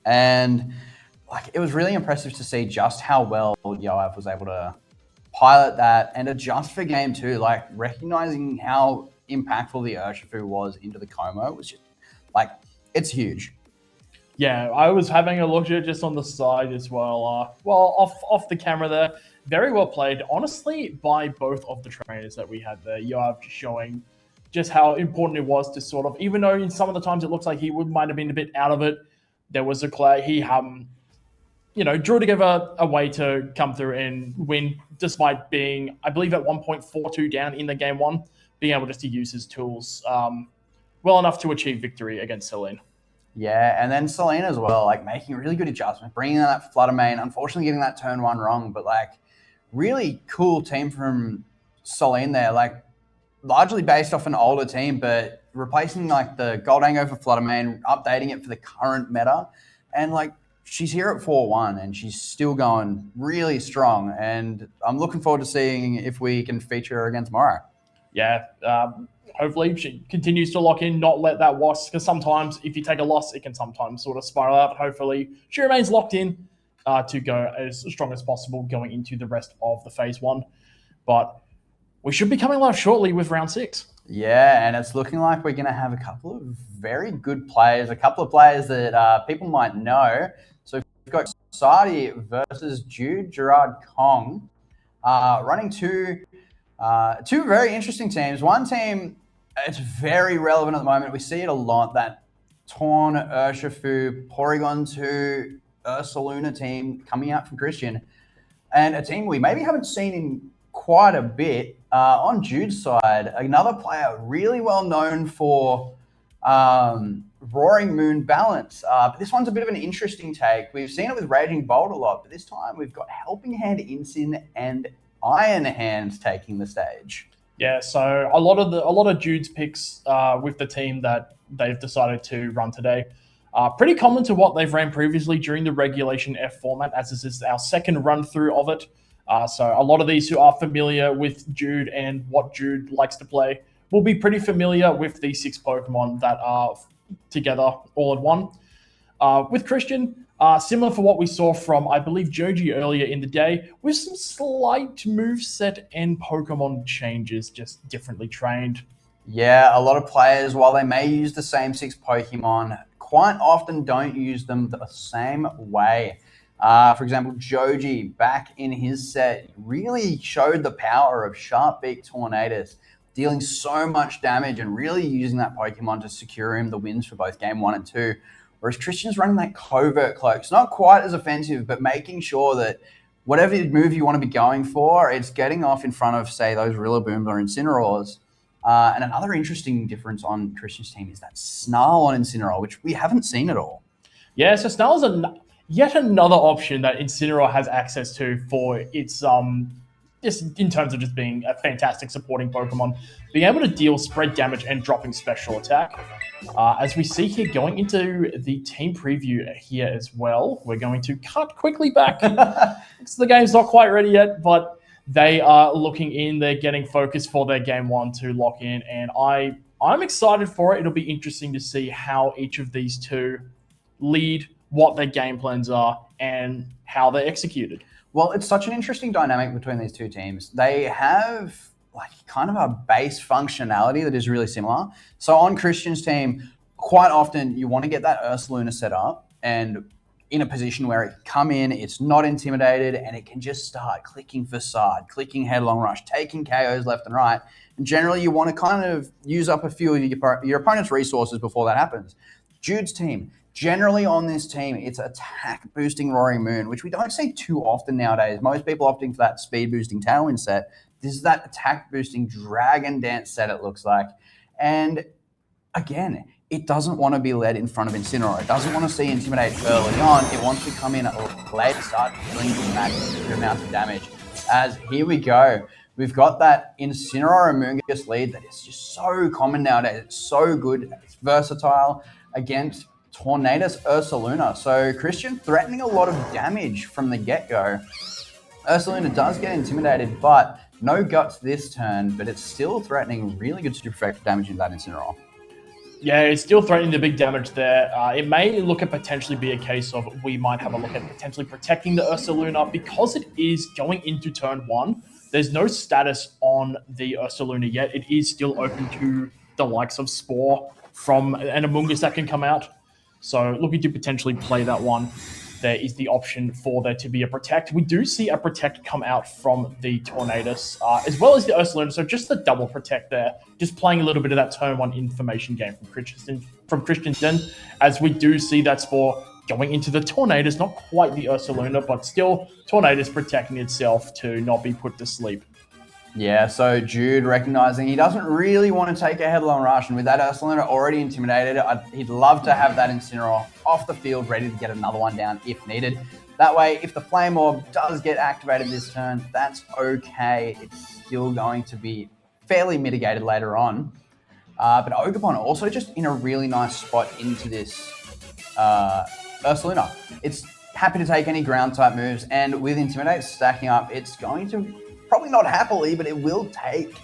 And like it was really impressive to see just how well Yoav was able to pilot that and adjust for game 2, like recognizing how impactful the Urshifu was into the Como was just like, it's huge. Yeah, I was having a look at it just on the side as well. Off the camera there. Very well played, honestly, by both of the trainers that we had there. Yoav showing just how important it was to sort of, even though in some of the times it looks like he might have been a bit out of it, there was he drew together a way to come through and win, despite being, I believe, at 1.42 down in the game 1, being able just to use his tools well enough to achieve victory against Celine. Yeah, and then Selena as well, like making a really good adjustment, bringing in that flutter main, unfortunately getting that turn 1 wrong, but like really cool team from Selene there, like largely based off an older team, but replacing like the Goldango for flutter main, updating it for the current meta, and like she's here at 4-1 and she's still going really strong, and I'm looking forward to seeing if we can feature her again tomorrow. Yeah, hopefully she continues to lock in, not let that loss, because sometimes if you take a loss, it can sometimes sort of spiral out. Hopefully she remains locked in to go as strong as possible going into the rest of the phase 1. But we should be coming live shortly with round 6. Yeah, and it's looking like we're going to have a couple of very good players, a couple of players that people might know. So we've got Sadi versus Jude Gerard Kong, running two very interesting teams. One team, it's very relevant at the moment. We see it a lot, that Torn, Urshifu, Porygon 2, Ursaluna team coming out from Christian. And a team we maybe haven't seen in quite a bit on Jude's side. Another player really well known for Roaring Moon Balance. But this one's a bit of an interesting take. We've seen it with Raging Bolt a lot, but this time we've got Helping Hand Incin and Iron Hand taking the stage. Yeah, so a lot of Jude's picks with the team that they've decided to run today are pretty common to what they've ran previously during the Regulation F format, as this is our second run through of it. So a lot of these who are familiar with Jude and what Jude likes to play will be pretty familiar with these 6 Pokemon that are together all in one. With Christian, similar for what we saw from, I believe, Joji earlier in the day, with some slight moveset and Pokemon changes, just differently trained. Yeah, a lot of players, while they may use the same 6 Pokemon, quite often don't use them the same way. For example, Joji, back in his set, really showed the power of Sharp Beak Tornadus, dealing so much damage and really using that Pokemon to secure him the wins for both game 1 and 2. Whereas Christian's running that Covert Cloak. It's not quite as offensive, but making sure that whatever move you want to be going for, it's getting off in front of, say, those Rillabooms or Incineroars. And another interesting difference on Christian's team is that Snarl on Incineroar, which we haven't seen at all. Yeah, so Snarl's yet another option that Incineroar has access to for its just in terms of just being a fantastic supporting Pokemon, being able to deal spread damage and dropping special attack. As we see here, going into the team preview here as well, we're going to cut quickly back. So the game's not quite ready yet, but they are looking in. They're getting focused for their game 1 to lock in, and I'm excited for it. It'll be interesting to see how each of these two lead, what their game plans are, and how they're executed. Well, it's such an interesting dynamic between these two teams. They have like kind of a base functionality that is really similar. So on Christian's team, quite often you want to get that Ursaluna set up and in a position where it can come in, it's not intimidated, and it can just start clicking Facade, clicking Headlong Rush, taking KOs left and right. And generally you want to kind of use up a few of your opponent's resources before that happens. Jude's team, generally on this team, it's attack boosting Roaring Moon, which we don't see too often nowadays. Most people opting for that speed boosting Tailwind set. This is that attack boosting Dragon Dance set, it looks like. And again, it doesn't want to be led in front of Incineroar. It doesn't want to see Intimidate early on. It wants to come in late, start dealing massive amounts of damage. As here we go. We've got that Incineroar Amoonguss lead that is just so common nowadays. It's so good. It's versatile against Tornadus Ursaluna. So Christian threatening a lot of damage from the get-go. Ursaluna does get intimidated, but no guts this turn, but it's still threatening really good super effective damage in that Incineroar. Yeah, it's still threatening the big damage there. It may look at potentially be a case of we might have a look at potentially protecting the Ursaluna because it is going into turn 1. There's no status on the Ursaluna yet. It is still open to the likes of Spore from an Amoonguss that can come out. So looking to potentially play that one. There is the option for there to be a Protect. We do see a Protect come out from the Tornadus, as well as the Ursaluna, so just the double Protect there. Just playing a little bit of that turn 1 information game from Christensen, as we do see that Spore going into the Tornadus, not quite the Ursaluna, but still Tornadus protecting itself to not be put to sleep. Yeah, so Jude recognizing he doesn't really want to take a headlong rush, and with that Ursaluna already intimidated, he'd love to have that Incineroar off the field ready to get another one down if needed. That way, if the Flame Orb does get activated this turn, that's okay. It's still going to be fairly mitigated later on. But Ogerpon also just in a really nice spot into this Ursaluna. It's happy to take any ground type moves, and with Intimidate stacking up, it's going to probably not happily, but it will take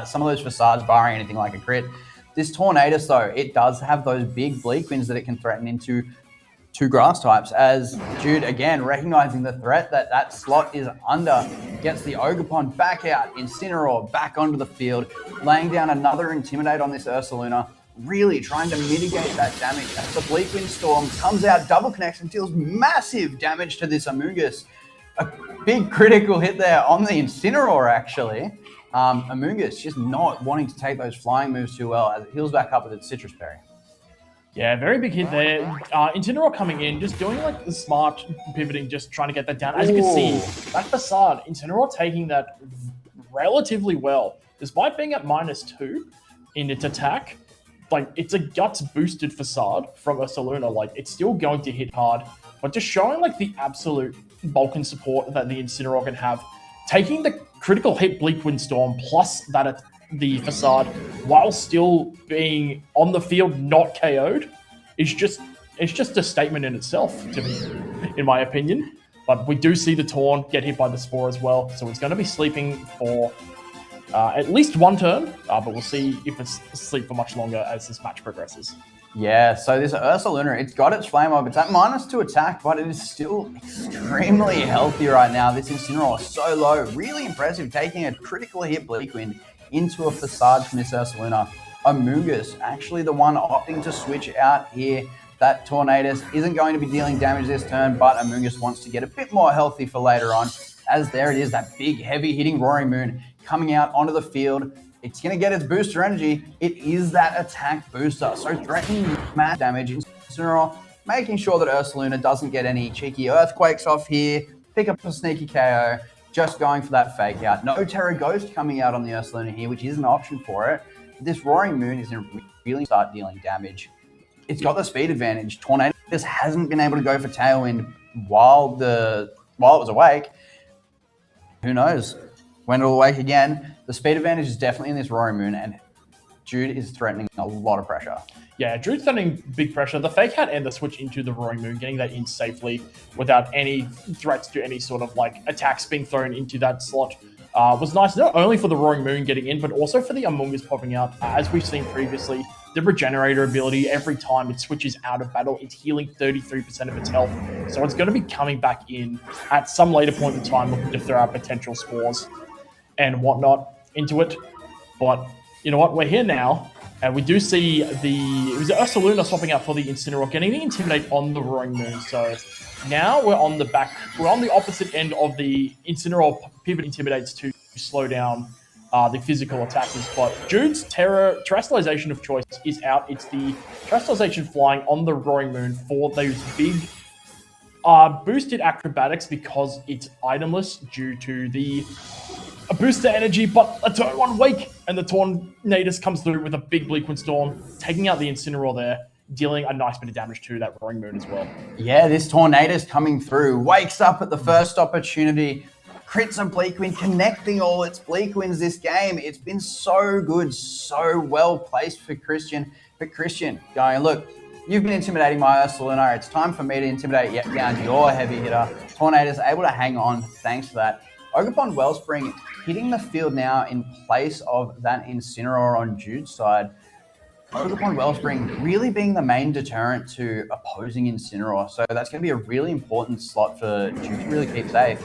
some of those facades, barring anything like a crit. This Tornadus, though, it does have those big Bleak Winds that it can threaten into 2 grass types, as Jude, again, recognizing the threat that slot is under, gets the Ogerpon back out, Incineroar back onto the field, laying down another Intimidate on this Ursaluna, really trying to mitigate that damage as the Bleak Wind Storm comes out, double connects and deals massive damage to this Amoonguss. A big critical hit there on the Incineroar, actually. Amoonguss just not wanting to take those flying moves too well as it heals back up with its Citrus Berry. Yeah, very big hit there. Incineroar coming in, just doing like the smart pivoting, just trying to get that down. As you can see, that facade, Incineroar taking that relatively well. Despite being at -2 in its attack, like it's a guts boosted facade from Ursaluna. Like it's still going to hit hard, but just showing like the absolute bulk and support that the Incineroar can have. Taking the critical hit Bleak Wind Storm plus that the facade while still being on the field not KO'd is just a statement in itself to me, in my opinion. But we do see the Torn get hit by the Spore as well, so it's going to be sleeping for at least one turn, but we'll see if it's asleep for much longer as this match progresses. Yeah, so this Ursaluna, it's got its Flame Orb. It's at -2 attack, but it is still extremely healthy right now. This Incineroar is so low. Really impressive, taking a critical hit Bleak Wind into a facade from this Ursaluna. Amoonguss, actually the one opting to switch out here. That Tornadus isn't going to be dealing damage this turn, but Amoonguss wants to get a bit more healthy for later on. As there it is, that big, heavy-hitting Roaring Moon coming out onto the field. It's going to get its booster energy. It is that attack booster. So threatening mad damage. Incineroar making sure that Ursaluna doesn't get any cheeky earthquakes off here. Pick up a sneaky KO. Just going for that fake out. No Terra Ghost coming out on the Ursaluna here, which is an option for it. This Roaring Moon is going to really start dealing damage. It's got the speed advantage. Tornadus hasn't been able to go for Tailwind while it was awake. Who knows when it'll awake again. The speed advantage is definitely in this Roaring Moon, and Jude is threatening a lot of pressure. Yeah, Jude's threatening big pressure. The fake out and the switch into the Roaring Moon, getting that in safely without any threats to any sort of like attacks being thrown into that slot was nice, not only for the Roaring Moon getting in, but also for the Amoonguss popping out. As we've seen previously, the Regenerator ability, every time it switches out of battle, it's healing 33% of its health. So it's going to be coming back in at some later point in time, looking to throw out potential spores and whatnot into it. But you know what? We're here now, and we do see it was Ursaluna swapping out for the Incineroar, getting the Intimidate on the Roaring Moon. So now we're on the opposite end of the Incineroar pivot intimidates to slow down the physical attackers. But Jude's Terrestrialization of choice is out. It's the Terrestrialization flying on the Roaring Moon for those big boosted acrobatics because it's itemless due to the booster energy, but a turn 1 wake, and the Tornadus comes through with a big Bleak Wind Storm, taking out the Incineroar there, dealing a nice bit of damage to that Roaring Moon as well. Yeah, this Tornadus coming through, wakes up at the first opportunity, crits a Bleak Wind, connecting all its Bleak Winds this game. It's been so good, so well placed for Christian. But Christian going, look, you've been intimidating my Ursaluna. It's time for me to intimidate yet down your heavy hitter. Tornadus able to hang on thanks for that. Ogerpon Wellspring hitting the field now in place of that Incineroar on Jude's side. Ogerpon Wellspring really being the main deterrent to opposing Incineroar. So that's going to be a really important slot for Duke to really keep safe.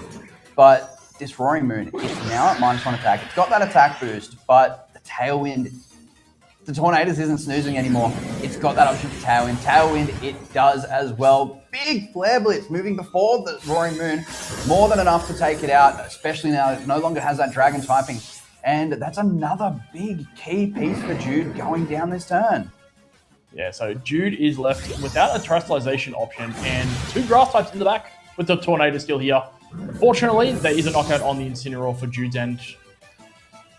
But this Roaring Moon, it's now at -1 attack. It's got that attack boost, but the Tailwind, the Tornadus isn't snoozing anymore. It's got that option for Tailwind. Tailwind, it does as well. Big Flare Blitz moving before the Roaring Moon. More than enough to take it out, especially now it no longer has that Dragon typing. And that's another big key piece for Jude going down this turn. Yeah, so Jude is left without a Terrestrialization option and 2 Grass types in the back with the Tornado still here. Fortunately, there is a knockout on the Incineroar for Jude's end.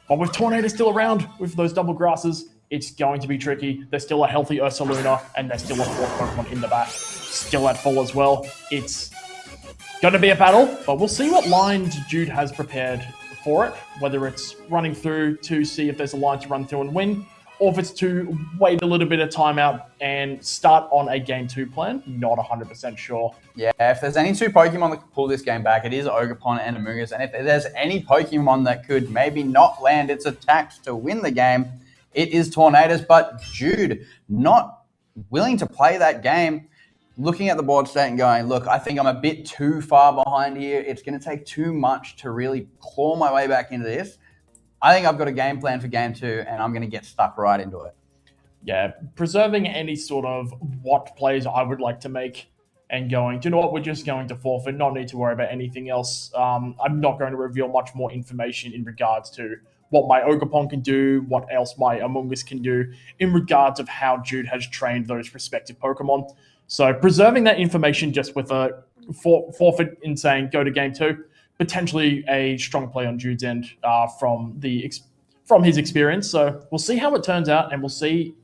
But with Tornado still around, with those double grasses, it's going to be tricky. There's still a healthy Ursaluna, and there's still a 4th Pokemon in the back. Still at full as well. It's going to be a battle, but we'll see what lines Jude has prepared for it. Whether it's running through to see if there's a line to run through and win, or if it's to wait a little bit of time out and start on a Game 2 plan. Not 100% sure. Yeah, if there's any 2 Pokemon that could pull this game back, it is Ogerpon and Amoonguss. And if there's any Pokemon that could maybe not land its attacks to win the game, it is Tornadus. But Jude not willing to play that game, looking at the board state and going, look, I think I'm a bit too far behind here. It's going to take too much to really claw my way back into this. I think I've got a game plan for Game 2, and I'm going to get stuck right into it. Yeah, preserving any sort of what plays I would like to make and going, do you know what, we're just going to forfeit, not need to worry about anything else. I'm not going to reveal much more information in regards to what my Ogerpon can do, what else my Amoonguss can do, in regards of how Jude has trained those respective Pokemon. So preserving that information just with a forfeit in saying go to Game 2, potentially a strong play on Jude's end from his experience. So we'll see how it turns out, and we'll see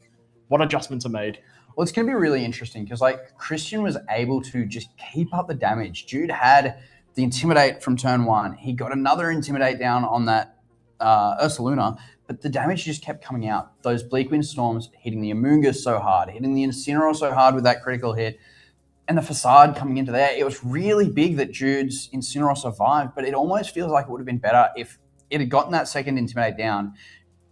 what adjustments are made. Well, it's going to be really interesting because Christian was able to just keep up the damage. Jude had the Intimidate from turn 1. He got another Intimidate down on that Ursaluna, but the damage just kept coming out. Those Bleak Wind Storms hitting the Amoonguss so hard, hitting the Incineroar so hard with that critical hit, and the Facade coming into there. It was really big that Jude's Incineroar survived, but it almost feels like it would have been better if it had gotten that second Intimidate down,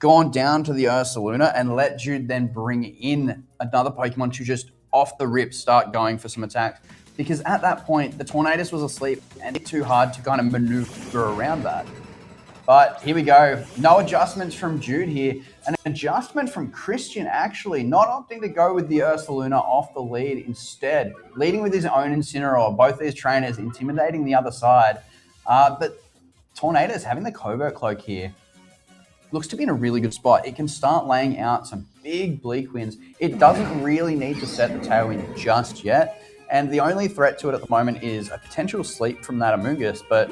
gone down to the Ursaluna, and let Jude then bring in another Pokemon to just off the rip start going for some attacks. Because at that point, the Tornadus was asleep, and it's too hard to kind of maneuver around that. But here we go. No adjustments from Jude here. An adjustment from Christian, actually, not opting to go with the Ursaluna off the lead. Instead, leading with his own Incineroar. Both these trainers intimidating the other side. But Tornadus having the Covert Cloak here looks to be in a really good spot. It can start laying out some big Bleak Winds. It doesn't really need to set the Tailwind just yet. And the only threat to it at the moment is a potential sleep from that Amoonguss, but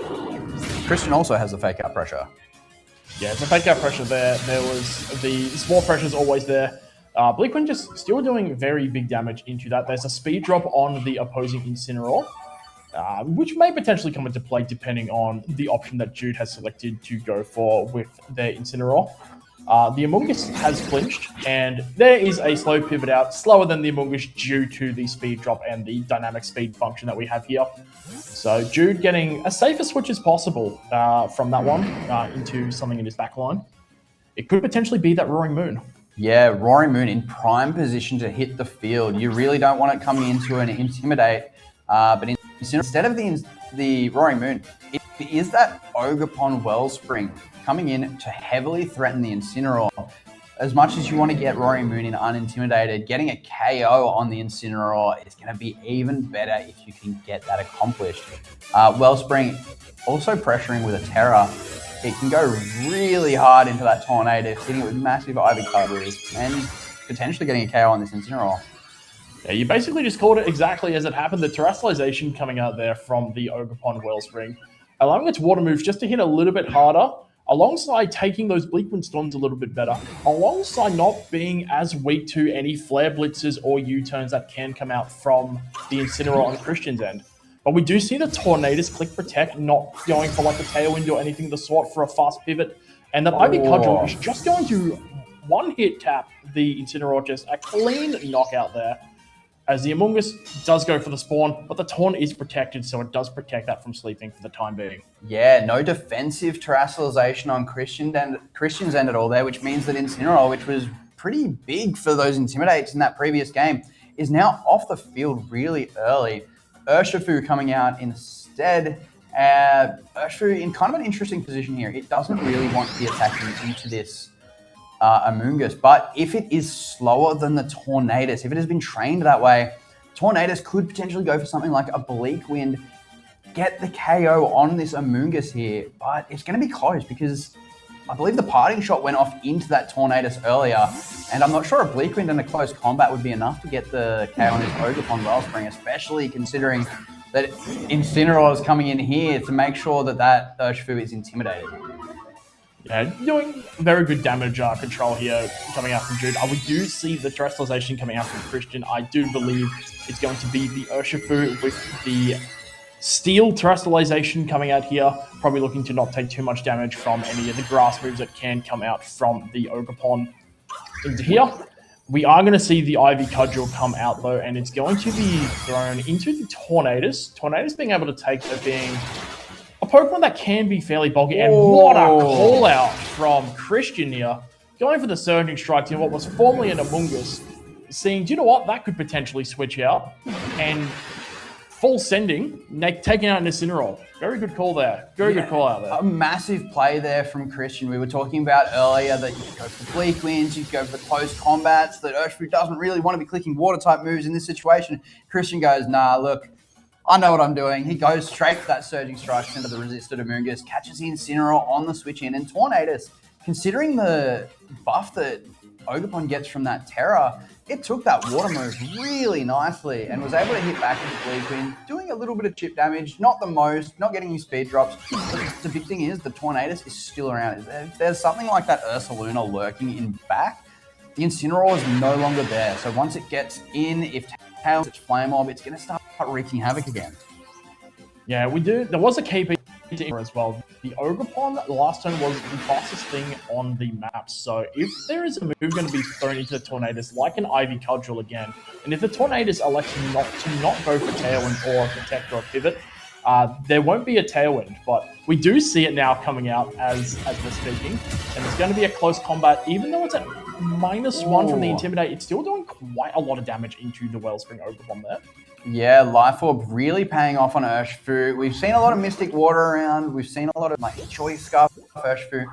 Christian also has the Fake Out Pressure. Yeah, it's a Fake Out Pressure there. There was the small pressure's always there. Bleak Wind just still doing very big damage into that. There's a speed drop on the opposing Incineroar, which may potentially come into play depending on the option that Jude has selected to go for with their Incineroar. The Amoonguss has flinched, and there is a slow pivot out, slower than the Amoonguss due to the speed drop and the dynamic speed function that we have here. So Jude getting as safe a switch as possible from that one into something in his back line. It could potentially be that Roaring Moon. Yeah, Roaring Moon in prime position to hit the field. You really don't want it coming into an Intimidate, but instead of the Roaring Moon, it is that Ogerpon Wellspring coming in to heavily threaten the Incineroar. As much as you want to get Roaring Moon in unintimidated, getting a KO on the Incineroar is going to be even better if you can get that accomplished. Wellspring also pressuring with a Terra. It can go really hard into that Tornado, hitting it with massive Ivy coverage and potentially getting a KO on this Incineroar. Yeah, you basically just called it exactly as it happened. The Terrestrialization coming out there from the Ogerpon Wellspring, allowing its water moves just to hit a little bit harder, alongside taking those Bleak Wind Storms a little bit better, alongside not being as weak to any Flare Blitzes or U-turns that can come out from the Incineroar on Christian's end. But we do see the Tornadus Click Protect not going for like the Tailwind or anything of the sort for a fast pivot, and that Ivy Cudgel is just going to one-hit tap the Incineroar, just a clean knockout there. As the Amoonguss does go for the spawn, but the Taunt is protected, so it does protect that from sleeping for the time being. Yeah, no defensive terrestrialization on Christian's end at all there, which means that Incineroar, which was pretty big for those Intimidates in that previous game, is now off the field really early. Urshifu coming out instead. Urshifu in kind of an interesting position here. It doesn't really want to be attacking into this Amoonguss, but if it is slower than the Tornadus, if it has been trained that way, Tornadus could potentially go for something like a Bleak Wind, get the KO on this Amoonguss here, but it's going to be close because I believe the parting shot went off into that Tornadus earlier, and I'm not sure a Bleak Wind in a close combat would be enough to get the KO on his Ogerpon Wellspring, especially considering that Incineroar is coming in here to make sure that Urshifu is intimidated. Yeah, doing very good damage control here coming out from Jude. We do see the Terrestrialization coming out from Christian. I do believe it's going to be the Urshifu with the Steel Terrestrialization coming out here, probably looking to not take too much damage from any of the grass moves that can come out from the Ogerpon into here. We are going to see the Ivy Cudgel come out though, and it's going to be thrown into the Tornadus. Tornadus being able to take it being a Pokemon that can be fairly bulky, and what a call out from Christian here, going for the Surging Strike in what was formerly an Amoonguss, seeing, do you know what, that could potentially switch out, and full sending, taking out an Incineroar. Very good call there. Very good call out there. A massive play there from Christian. We were talking about earlier that you could go for Bleak Winds, you could go for close combats, that Urshifu doesn't really want to be clicking water-type moves in this situation. Christian goes, nah, look, I know what I'm doing. He goes straight for that Surging Strike into the resisted Amoonguss, catches the Incineroar on the switch in, and Tornadus, considering the buff that Ogerpon gets from that Terra, it took that water move really nicely and was able to hit back into Bleak Wind, doing a little bit of chip damage, not the most, not getting any speed drops. But the big thing is the Tornadus is still around. If there's something like that Ursaluna lurking in back, the Incineroar is no longer there. So once it gets in, if Tails its Flame Orb, it's going to start wreaking havoc again. Yeah, we do. There was a KP as well. The Ogerpon last turn was the fastest thing on the map. So if there is a move going to be thrown into the Tornadus, like an Ivy Cudgel again, and if the Tornadus elects not go for Tailwind or a Protect or a Pivot, there won't be a Tailwind. But we do see it now coming out as we're speaking, and it's going to be a close combat. Even though it's at -1 from the Intimidate, it's still doing quite a lot of damage into the Wellspring Ogerpon there. Yeah, Life Orb really paying off on Urshifu. We've seen a lot of Mystic Water around. We've seen a lot of Choice Scarf Urshifu.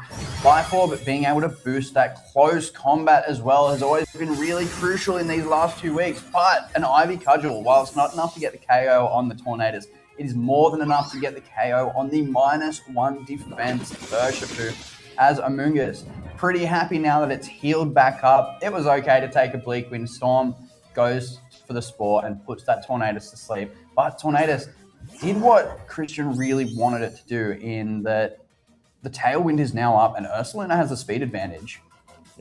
Life Orb being able to boost that close combat as well has always been really crucial in these last 2 weeks. But an Ivy Cudgel, while it's not enough to get the KO on the Tornadus, it is more than enough to get the KO on the -1 defense Urshifu as Amoonguss. Pretty happy now that it's healed back up. It was okay to take a Bleak Wind Storm, goes for the Spore and puts that Tornadus to sleep. But Tornadus did what Christian really wanted it to do, in that the Tailwind is now up and Ursaluna has the speed advantage.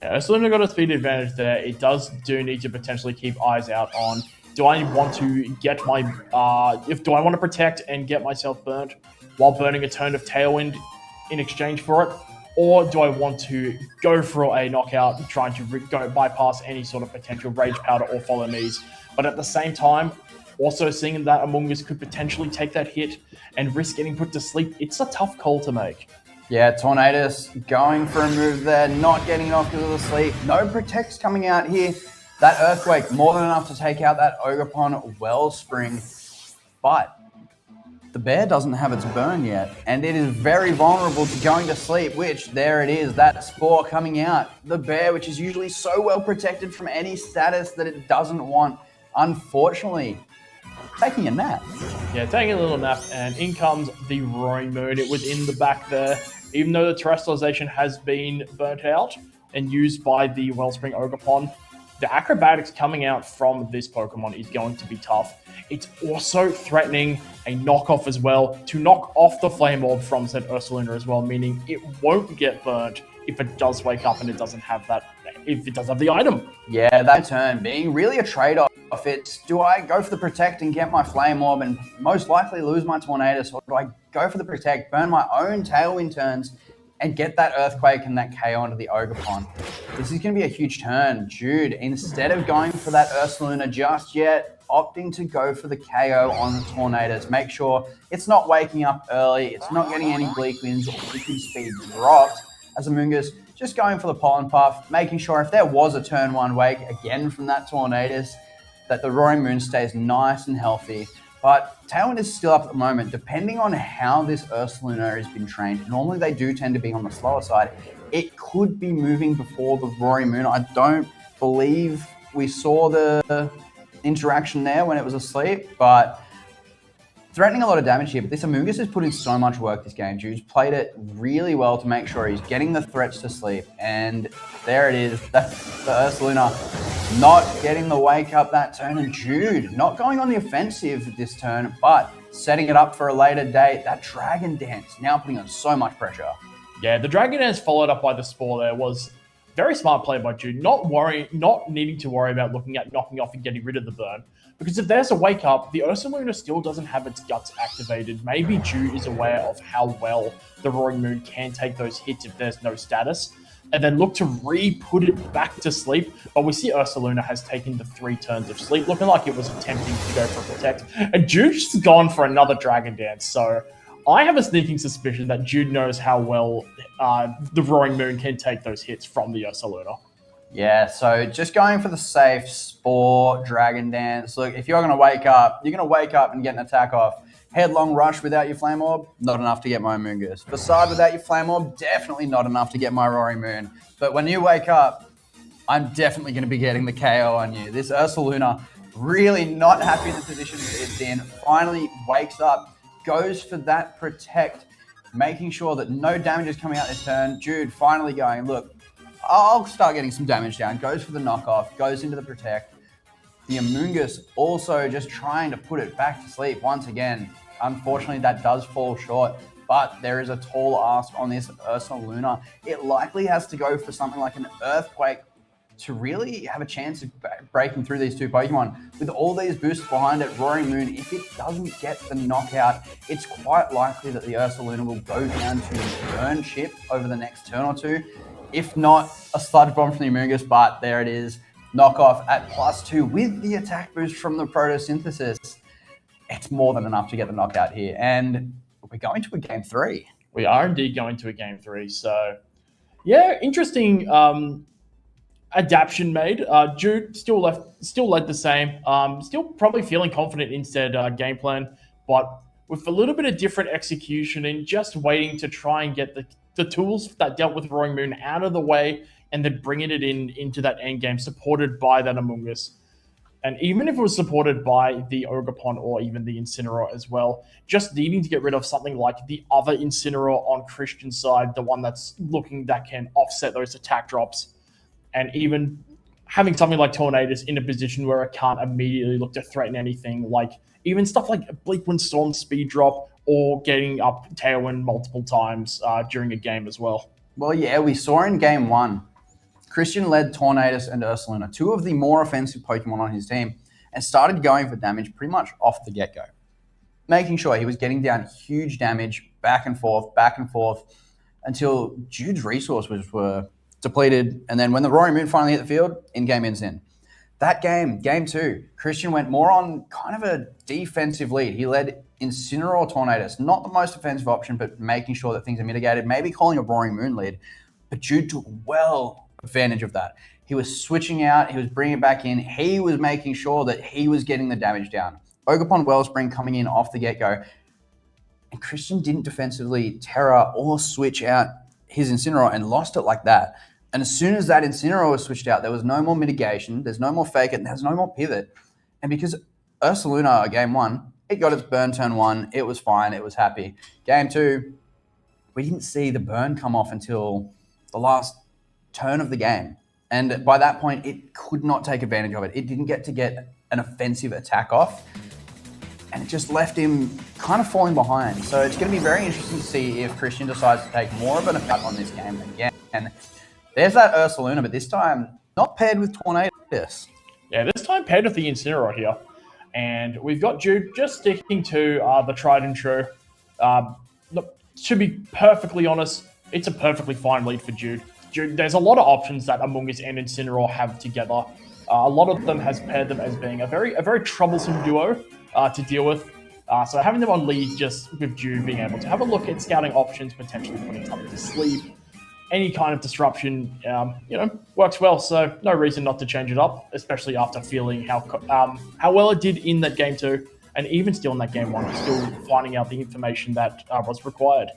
Yeah, Ursaluna got a speed advantage there. It do need to potentially keep eyes out on, do I want to get my, do I want to protect and get myself burnt while burning a turn of Tailwind in exchange for it? Or do I want to go for a knockout, trying to go bypass any sort of potential Rage Powder or Follow Knees? But at the same time, also seeing that Amoonguss could potentially take that hit and risk getting put to sleep, it's a tough call to make. Yeah, Tornadus going for a move there, not getting it off because of the sleep. No protects coming out here. That Earthquake, more than enough to take out that Ogerpon Wellspring. But the bear doesn't have its burn yet, and it is very vulnerable to going to sleep, which, there it is, that Spore coming out. The bear, which is usually so well protected from any status that it doesn't want, unfortunately, taking a nap. Yeah, taking a little nap, and in comes the Roaring Moon. It was in the back there. Even though the Terrestrialization has been burnt out and used by the Wellspring Ogerpon, the acrobatics coming out from this Pokemon is going to be tough. It's also threatening a knockoff as well, to knock off the Flame Orb from said Ursaluna as well, meaning it won't get burnt if it does wake up and it doesn't have that, if it does have the item. Yeah, that turn being really a trade-off. It's, do I go for the Protect and get my Flame Orb and most likely lose my Tornadus, or do I go for the Protect, burn my own Tailwind turns, and get that Earthquake and that KO onto the Ogerpon? This is going to be a huge turn. Jude, instead of going for that Ursaluna just yet, opting to go for the KO on the Tornadus. Make sure it's not waking up early, it's not getting any Bleak Winds or Bleak Wind speed dropped, as Amoonguss just going for the pollen puff, making sure if there was a turn 1 wake, again from that Tornadus, that the Roaring Moon stays nice and healthy. But Tailwind is still up at the moment. Depending on how this Ursaluna has been trained, normally they do tend to be on the slower side. It could be moving before the Roaring Moon. I don't believe we saw the interaction there when it was asleep, but threatening a lot of damage here. But this Amoonguss has put in so much work this game. Jude's played it really well to make sure he's getting the threats to sleep. And there it is. That's the Ursaluna not getting the wake up that turn. And Jude not going on the offensive this turn, but setting it up for a later date. That Dragon Dance now putting on so much pressure. Yeah, the Dragon Dance followed up by the Spore there was very smart play by Jude. Not needing to worry about looking at knocking off and getting rid of the burn. Because if there's a wake up, the Ursaluna still doesn't have its guts activated. Maybe Jude is aware of how well the Roaring Moon can take those hits if there's no status, and then look to re-put it back to sleep. But we see Ursaluna has taken the 3 turns of sleep, looking like it was attempting to go for Protect. And Jude's gone for another Dragon Dance. So I have a sneaking suspicion that Jude knows how well the Roaring Moon can take those hits from the Ursaluna. Yeah, so just going for the safe Spore, Dragon Dance. Look, if you're going to wake up, you're going to wake up and get an attack off. Headlong Rush without your Flame Orb, not enough to get my Amoonguss. Facade without your Flame Orb, definitely not enough to get my Roaring Moon. But when you wake up, I'm definitely going to be getting the KO on you. This Ursaluna, really not happy in the position it's in, finally wakes up, goes for that Protect, making sure that no damage is coming out this turn. Jude finally going, look, I'll start getting some damage down. Goes for the knockoff, goes into the Protect. The Amoonguss also just trying to put it back to sleep once again. Unfortunately, that does fall short, but there is a tall ask on this Ursaluna. It likely has to go for something like an Earthquake to really have a chance of breaking through these 2 Pokemon. With all these boosts behind it, Roaring Moon, if it doesn't get the knockout, it's quite likely that the Ursaluna will go down to Burn Chip over the next turn or 2. If not, a Sludge Bomb from the Amoonguss, but there it is. Knockoff at +2 with the attack boost from the Photosynthesis. It's more than enough to get the knockout here. And we're going to a game 3. We are indeed going to a game 3. So, yeah, interesting adaptation made. Jude still led the same. Still probably feeling confident in said game plan, but with a little bit of different execution and just waiting to try and get the tools that dealt with Roaring Moon out of the way and then bringing it into that end game supported by that Amoonguss. And even if it was supported by the Ogerpon or even the Incineroar as well, just needing to get rid of something like the other Incineroar on Christian's side, the one that can offset those attack drops, and even having something like Tornadus in a position where it can't immediately look to threaten anything, like even stuff like Bleak Wind Storm speed drop or getting up Tailwind multiple times during a game as well. Well, yeah, we saw in game 1, Christian led Tornadus and Ursaluna, 2 of the more offensive Pokemon on his team, and started going for damage pretty much off the get-go, making sure he was getting down huge damage back and forth, until Jude's resources were depleted. And then when the Roaring Moon finally hit the field, in-game ends in. That game 2, Christian went more on kind of a defensive lead. He led Incineroar Tornadus, not the most offensive option, but making sure that things are mitigated, maybe calling a Roaring Moon lead. But Jude took well advantage of that. He was switching out, he was bringing it back in, he was making sure that he was getting the damage down. Ogerpon Wellspring coming in off the get-go. And Christian didn't defensively Terra or switch out his Incineroar and lost it like that. And as soon as that Incineroar was switched out, there was no more mitigation, there's no more fake it, and there's no more pivot. And because Ursaluna, game 1, it got its burn turn 1, it was fine, it was happy. Game 2, we didn't see the burn come off until the last turn of the game. And by that point, it could not take advantage of it. It didn't get an offensive attack off. And it just left him kind of falling behind. So it's going to be very interesting to see if Christian decides to take more of an effect on this game again. And there's that Ursaluna, but this time not paired with Tornadus. Yeah, this time paired with the Incineroar here. And we've got Jude just sticking to the tried and true. Look, to be perfectly honest, it's a perfectly fine lead for Jude. There's a lot of options that Amoonguss and Incineroar have together. A lot of them has paired them as being a very troublesome duo to deal with. So having them on lead just with Jude being able to have a look at scouting options, potentially putting something to sleep, any kind of disruption, works well. So no reason not to change it up, especially after feeling how well it did in that game 2, and even still in that game 1, still finding out the information that was required.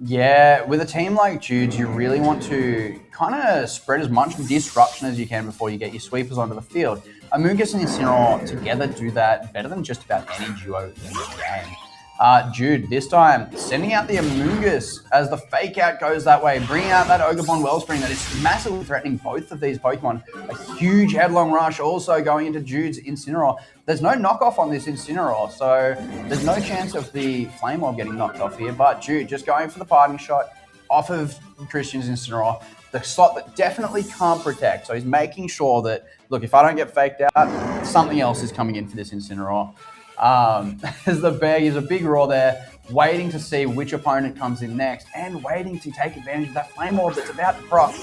Yeah, with a team like Jude's, you really want to kind of spread as much disruption as you can before you get your sweepers onto the field. Amoonguss and Incineroar together do that better than just about any duo in this game. Jude, this time, sending out the Amoonguss as the fake out goes that way, bringing out that Ogerpon Wellspring that is massively threatening both of these Pokemon. A huge headlong rush also going into Jude's Incineroar. There's no knockoff on this Incineroar, so there's no chance of the Flame Orb getting knocked off here, but Jude just going for the parting shot off of Christian's Incineroar, the slot that definitely can't protect. So he's making sure that, look, if I don't get faked out, something else is coming in for this Incineroar. There's a big roar there, waiting to see which opponent comes in next and waiting to take advantage of that Flame Orb that's about to proc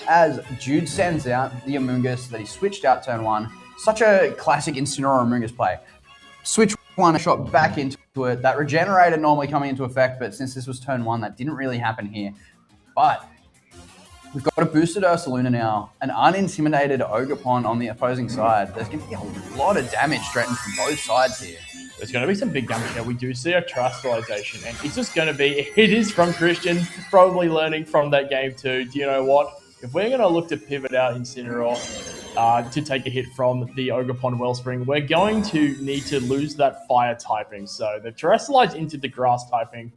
as Jude sends out the Amoonguss that he switched out turn 1. Such a classic Incineroar Amoonguss play. Switch 1, a shot back into it. That regenerator normally coming into effect, but since this was turn 1, that didn't really happen here. But we've got a boosted Ursaluna now, an unintimidated Ogerpon on the opposing side. There's going to be a lot of damage threatened from both sides here. There's going to be some big damage here. We do see a Terastallization, and it's just going to be, it is from Christian, probably learning from that game too. Do you know what? If we're going to look to pivot out Incineroar to take a hit from the Ogerpon Wellspring, we're going to need to lose that fire typing. So the Terastallize into the grass typing,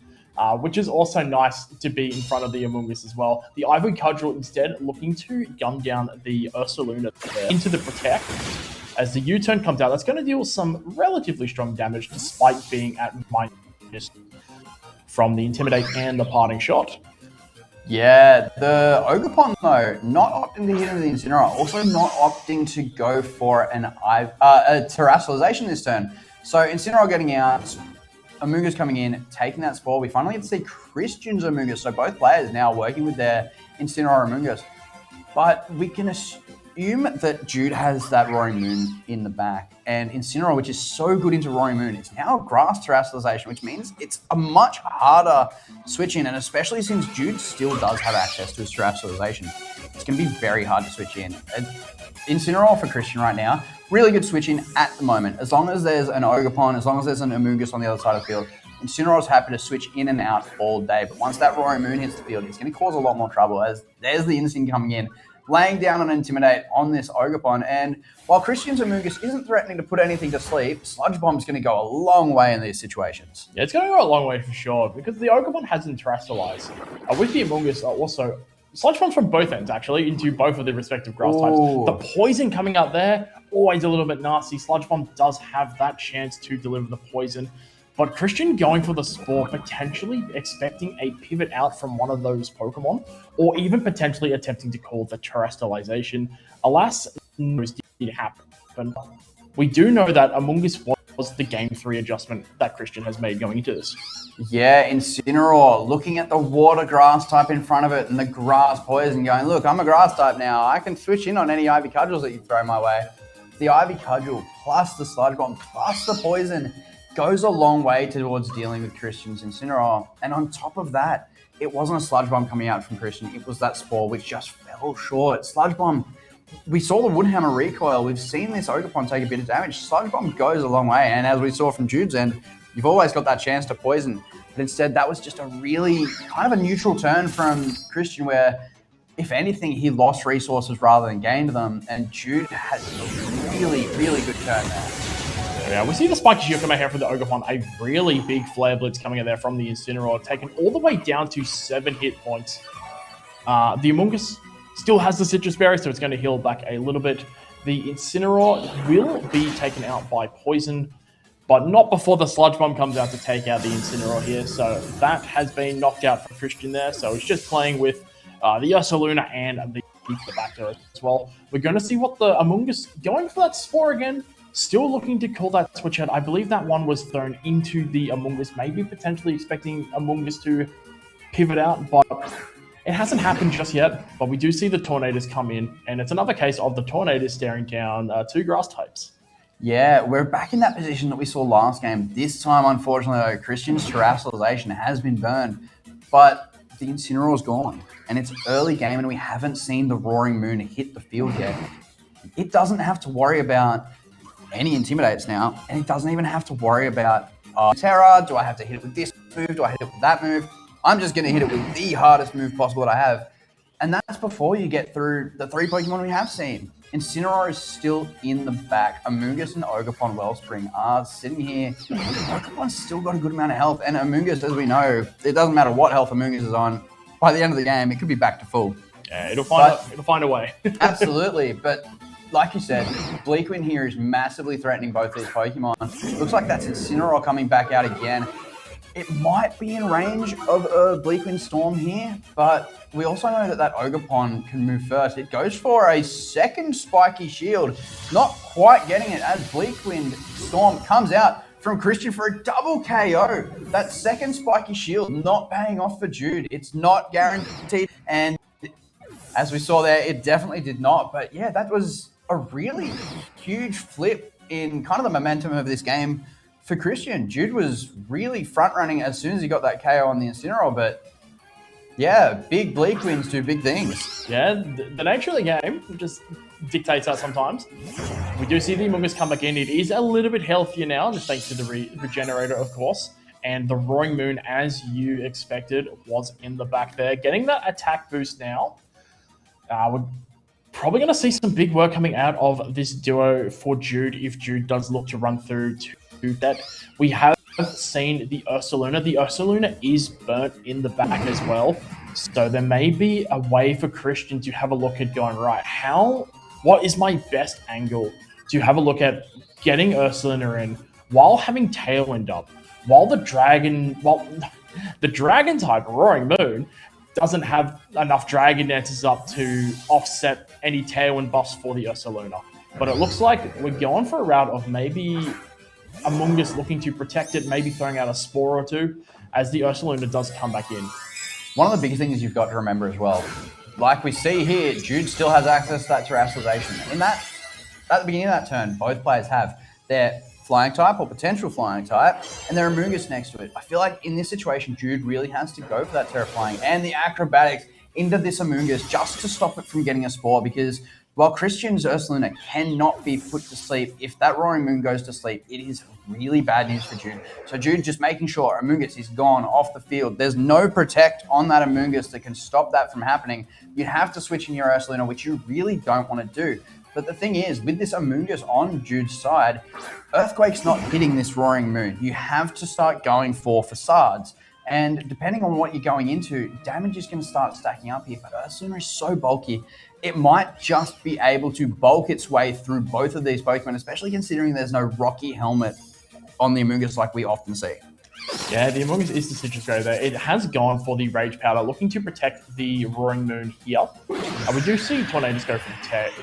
which is also nice to be in front of the Amoonguss as well. The Ivory Cudgel instead looking to gun down the Ursaluna there into the Protect. As the U-turn comes out, that's going to deal some relatively strong damage despite being at minus from the Intimidate and the Parting Shot. Yeah, the Ogerpon, though, not opting to hit into the Incineroar, also not opting to go for a Terastallization this turn. So Incineroar getting out, Amoonguss coming in, taking that Spore. We finally get to see Christian's Amoonguss, so both players now working with their Incineroar Amoonguss. But we can assume that Jude has that Roaring Moon in the back, and Incineroar, which is so good into Roaring Moon, it's now Grass Terastallization, which means it's a much harder switch in, and especially since Jude still does have access to his Terastallization, it's going to be very hard to switch in. Incineroar for Christian right now, really good switch in at the moment. As long as there's an Ogerpon, as long as there's an Amoonguss on the other side of the field, Incineroar's happy to switch in and out all day, but once that Roaring Moon hits the field, it's going to cause a lot more trouble, as there's the Incin coming in, laying down an Intimidate on this Ogerpon, and while Christian's Amoonguss isn't threatening to put anything to sleep, Sludge Bomb's going to go a long way in these situations. Yeah, it's going to go a long way for sure, because the Ogerpon hasn't Terastallized. With the Amoonguss, also, Sludge Bombs from both ends, actually, into both of the respective grass types. The Poison coming out there, always a little bit nasty. Sludge Bomb does have that chance to deliver the Poison. But Christian going for the Spore, potentially expecting a pivot out from one of those Pokemon, or even potentially attempting to call the Terastallization. Alas, no, this did happen. We do know that Amoonguss was the Game 3 adjustment that Christian has made going into this. Yeah, Incineroar looking at the Water Grass type in front of it and the Grass Poison going, look, I'm a Grass type now. I can switch in on any Ivy Cudgels that you throw my way. The Ivy Cudgel plus the Sludge Bomb plus the Poison goes a long way towards dealing with Christian's Incineroar. And on top of that, it wasn't a Sludge Bomb coming out from Christian. It was that Spore, which just fell short. Sludge Bomb, we saw the Woodhammer recoil. We've seen this Ogerpon take a bit of damage. Sludge Bomb goes a long way. And as we saw from Jude's end, you've always got that chance to poison. But instead, that was just a really kind of a neutral turn from Christian where, if anything, he lost resources rather than gained them. And Jude had a really, really good turn there. Yeah, we see the Spiky Shield coming out from the Ogerpon, a really big Flare Blitz coming in there from the Incineroar, taken all the way down to 7 hit points. The Amoonguss still has the Citrus Berry, so it's going to heal back a little bit. The Incineroar will be taken out by Poison, but not before the Sludge Bomb comes out to take out the Incineroar here. So that has been knocked out for Christian there, so it's just playing with the Ursaluna and the back there as well. We're going to see what the Amoonguss going for that Spore again. Still looking to call that switch out. I believe that one was thrown into the Amoonguss, maybe potentially expecting Amoonguss to pivot out, but it hasn't happened just yet. But we do see the Tornadus come in, and it's another case of the Tornadus staring down 2 grass types. Yeah, we're back in that position that we saw last game. This time, unfortunately, though, Christian's Terastallization has been burned. But the Incineroar's gone and it's early game and we haven't seen the Roaring Moon hit the field yet, it doesn't have to worry about any Intimidates now, and it doesn't even have to worry about Terra. Do I have to hit it with this move? Do I hit it with that move? I'm just going to hit it with the hardest move possible that I have. And that's before you get through the 3 Pokemon we have seen. Incineroar is still in the back. Amoonguss and Ogerpon Wellspring are sitting here. Ogerpon's still got a good amount of health, and Amoonguss, as we know, it doesn't matter what health Amoonguss is on. By the end of the game, it could be back to full. Yeah, it'll find a way. Absolutely, but like you said, Bleakwind here is massively threatening both these Pokemon. Looks like that's Incineroar coming back out again. It might be in range of a Bleakwind Storm here, but we also know that Ogerpon can move first. It goes for a second Spiky Shield, not quite getting it as Bleakwind Storm comes out from Christian for a double KO. That second Spiky Shield not paying off for Jude. It's not guaranteed, and as we saw there, it definitely did not. But yeah, that was a really huge flip in kind of the momentum of this game for Christian. Jude was really front running as soon as he got that KO on the Incineroar, but yeah, big Bleakwinds do big things. Yeah, the nature of the game just dictates that sometimes. We do see the Amoonguss come back in. It is a little bit healthier now, just thanks to the regenerator, of course. And the Roaring Moon, as you expected, was in the back there. Getting that attack boost now. We're probably going to see some big work coming out of this duo for Jude if Jude does look to run through to that. We have seen the Ursaluna. The Ursaluna is burnt in the back as well. So there may be a way for Christian to have a look at going, right, what is my best angle to have a look at getting Ursaluna in while having Tailwind up, while the dragon type Roaring Moon doesn't have enough Dragon Dances up to offset any Tailwind buffs for the Ursaluna. But it looks like we're going for a route of maybe Amoonguss looking to protect it, maybe throwing out a Spore or two, as the Ursaluna does come back in. One of the biggest things you've got to remember as well, like we see here, Jude still has access to that Terastallization. At the beginning of that turn, both players have their Flying type or potential Flying type, and their Amoonguss next to it. I feel like in this situation, Jude really has to go for that Terra Flying and the Acrobatics into this Amoonguss just to stop it from getting a Spore, because while Christian's Ursaluna cannot be put to sleep, if that Roaring Moon goes to sleep, it is really bad news for Jude. So Jude just making sure Amoonguss is gone off the field. There's no Protect on that Amoonguss that can stop that from happening. You have to switch in your Ursaluna, which you really don't want to do. But the thing is, with this Amoonguss on Jude's side, Earthquake's not hitting this Roaring Moon. You have to start going for Facades. And depending on what you're going into, damage is going to start stacking up here. But Ursaluna is so bulky, it might just be able to bulk its way through both of these Pokemon, especially considering there's no Rocky Helmet on the Amoonguss like we often see. Yeah, the Amoonguss is the citrus grade there. It has gone for the Rage Powder, looking to protect the Roaring Moon here. We do see Tornadus go for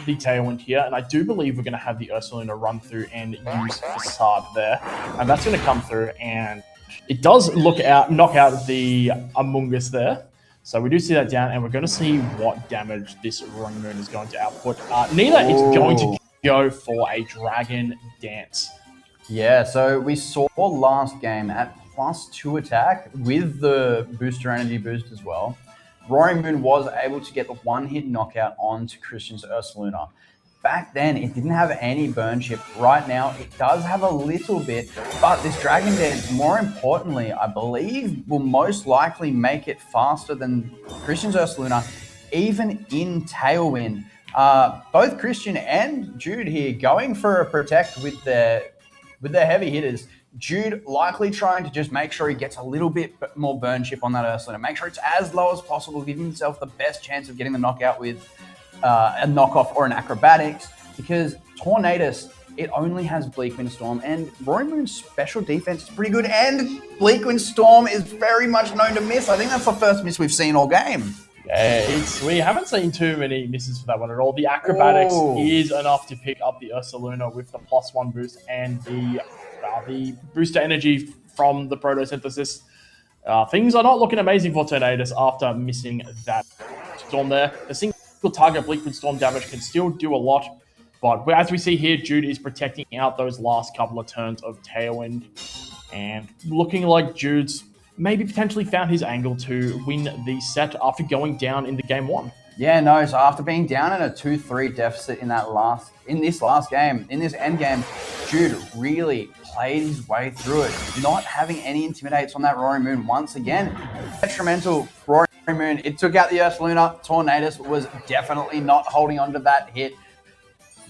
the Tailwind here, and I do believe we're going to have the Ursaluna run through and use Facade there. And that's going to come through, and it does knock out the Amoonguss there. So we do see that down, and we're going to see what damage this Roaring Moon is going to output. Neither is going to go for a Dragon Dance. Yeah, so we saw last game at +2 attack with the booster energy boost as well. Roaring Moon was able to get the one-hit knockout onto Christian's Ursaluna. Back then, it didn't have any burn chip. Right now, it does have a little bit, but this Dragon Dance, more importantly, I believe, will most likely make it faster than Christian's Ursaluna, even in Tailwind. Both Christian and Jude here going for a Protect with their heavy hitters. Jude likely trying to just make sure he gets a little bit more burn chip on that Ursaluna. Make sure it's as low as possible, giving himself the best chance of getting the knockout with a knockoff or an Acrobatics, because Tornadus, it only has Bleakwind Storm, and Roaring Moon's special defense is pretty good, and Bleakwind Storm is very much known to miss. I think that's the first miss we've seen all game. Yeah, we haven't seen too many misses for that one at all. The Acrobatics is enough to pick up the Ursaluna with the +1 boost and the booster energy from the Protosynthesis. Things are not looking amazing for Tornadus after missing that Storm there. The single target Bleakwind Storm damage can still do a lot, but as we see here, Jude is protecting out those last couple of turns of Tailwind, and looking like Jude's maybe potentially found his angle to win the set after going down in the game 1. Yeah, no. So after being down in a 2-3 deficit in this last game, in this end game, Jude really played his way through it, not having any intimidates on that Roaring Moon once again. Detrimental Roaring Moon. It took out the Earth Lunar. Tornadus was definitely not holding on to that hit.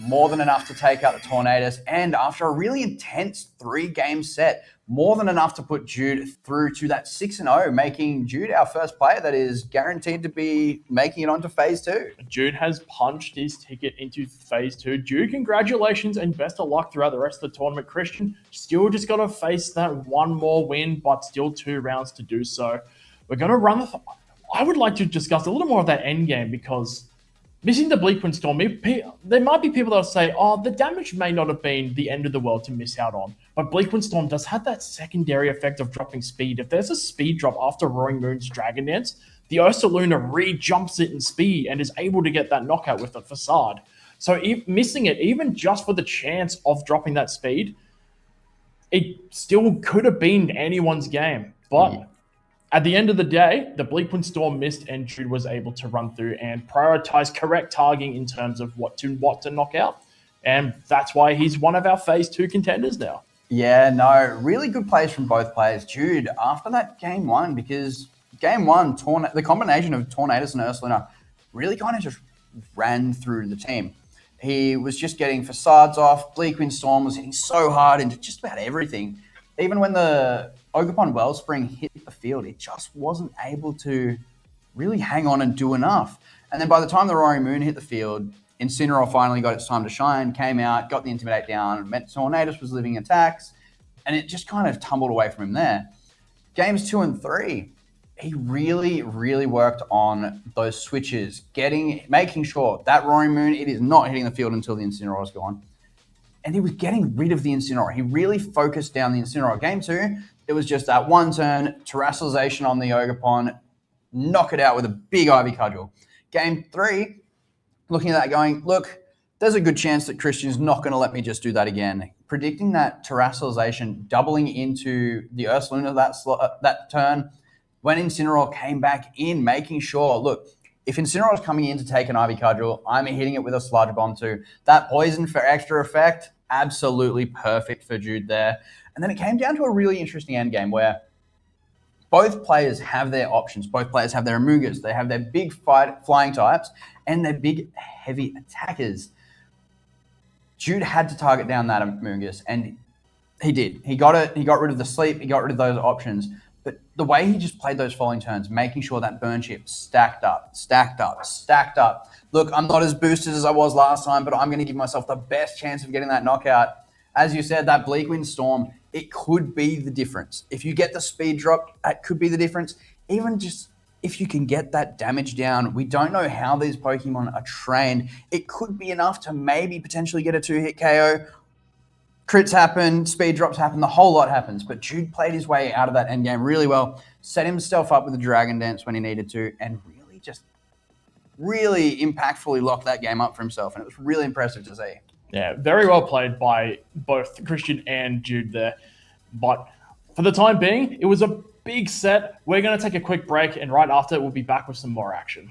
More than enough to take out the Tornadus. And after a really intense 3-game set, more than enough to put Jude through to that 6-0, making Jude our first player that is guaranteed to be making it onto Phase 2. Jude has punched his ticket into Phase 2. Jude, congratulations and best of luck throughout the rest of the tournament. Christian, still just got to face that one more win, but still 2 rounds to do so. We're going to run the... I would like to discuss a little more of that end game because... missing the Bleakwind Storm, there might be people that will say, oh, the damage may not have been the end of the world to miss out on. But Bleakwind Storm does have that secondary effect of dropping speed. If there's a speed drop after Roaring Moon's Dragon Dance, the Ursaluna re-jumps it in speed and is able to get that knockout with the Facade. So if missing it, even just for the chance of dropping that speed, it still could have been anyone's game. But... at the end of the day, the Bleakwind Storm missed and Jude was able to run through and prioritize correct targeting in terms of what to knock out. And that's why he's one of our Phase 2 contenders now. Yeah, no, really good plays from both players. Jude, after that game 1, because game 1, the combination of Tornadus and Ursaluna really kind of just ran through the team. He was just getting Facades off. Bleakwind Storm was hitting so hard into just about everything. Even when the Ogerpon Wellspring hit the field, it just wasn't able to really hang on and do enough. And then by the time the Roaring Moon hit the field, Incineroar finally got its time to shine, came out, got the Intimidate down, meant Tornadus was living attacks, and it just kind of tumbled away from him there. Games 2 and 3, he really, really worked on those switches, making sure that Roaring Moon, it is not hitting the field until the Incineroar is gone. And he was getting rid of the Incineroar. He really focused down the Incineroar. Game 2, it was just that one turn, Terrassalization on the Ogerpon, knock it out with a big Ivy Cudgel. Game 3, looking at that going, look, there's a good chance that Christian's not going to let me just do that again. Predicting that Terrassalization doubling into the Ursaluna that turn, when Incineroar came back in, making sure, look, if Incineroar's coming in to take an Ivy Cudgel, I'm hitting it with a Sludge Bomb too. That poison for extra effect, absolutely perfect for Jude there. And then it came down to a really interesting endgame where both players have their options. Both players have their Amoonguss. They have their big flying types and their big heavy attackers. Jude had to target down that Amoonguss, and he did. He got it. He got rid of the sleep. He got rid of those options. But the way he just played those following turns, making sure that burn chip stacked up. Look, I'm not as boosted as I was last time, but I'm going to give myself the best chance of getting that knockout. As you said, that Bleakwind Storm, it could be the difference. If you get the speed drop, that could be the difference. Even just if you can get that damage down, we don't know how these Pokemon are trained. It could be enough to maybe potentially get a 2-hit KO. Crits happen, speed drops happen, the whole lot happens. But Jude played his way out of that endgame really well, set himself up with a Dragon Dance when he needed to, and really impactfully locked that game up for himself. And it was really impressive to see. Yeah, very well played by both Christian and Jude there. But for the time being, it was a big set. We're going to take a quick break, and right after, we'll be back with some more action.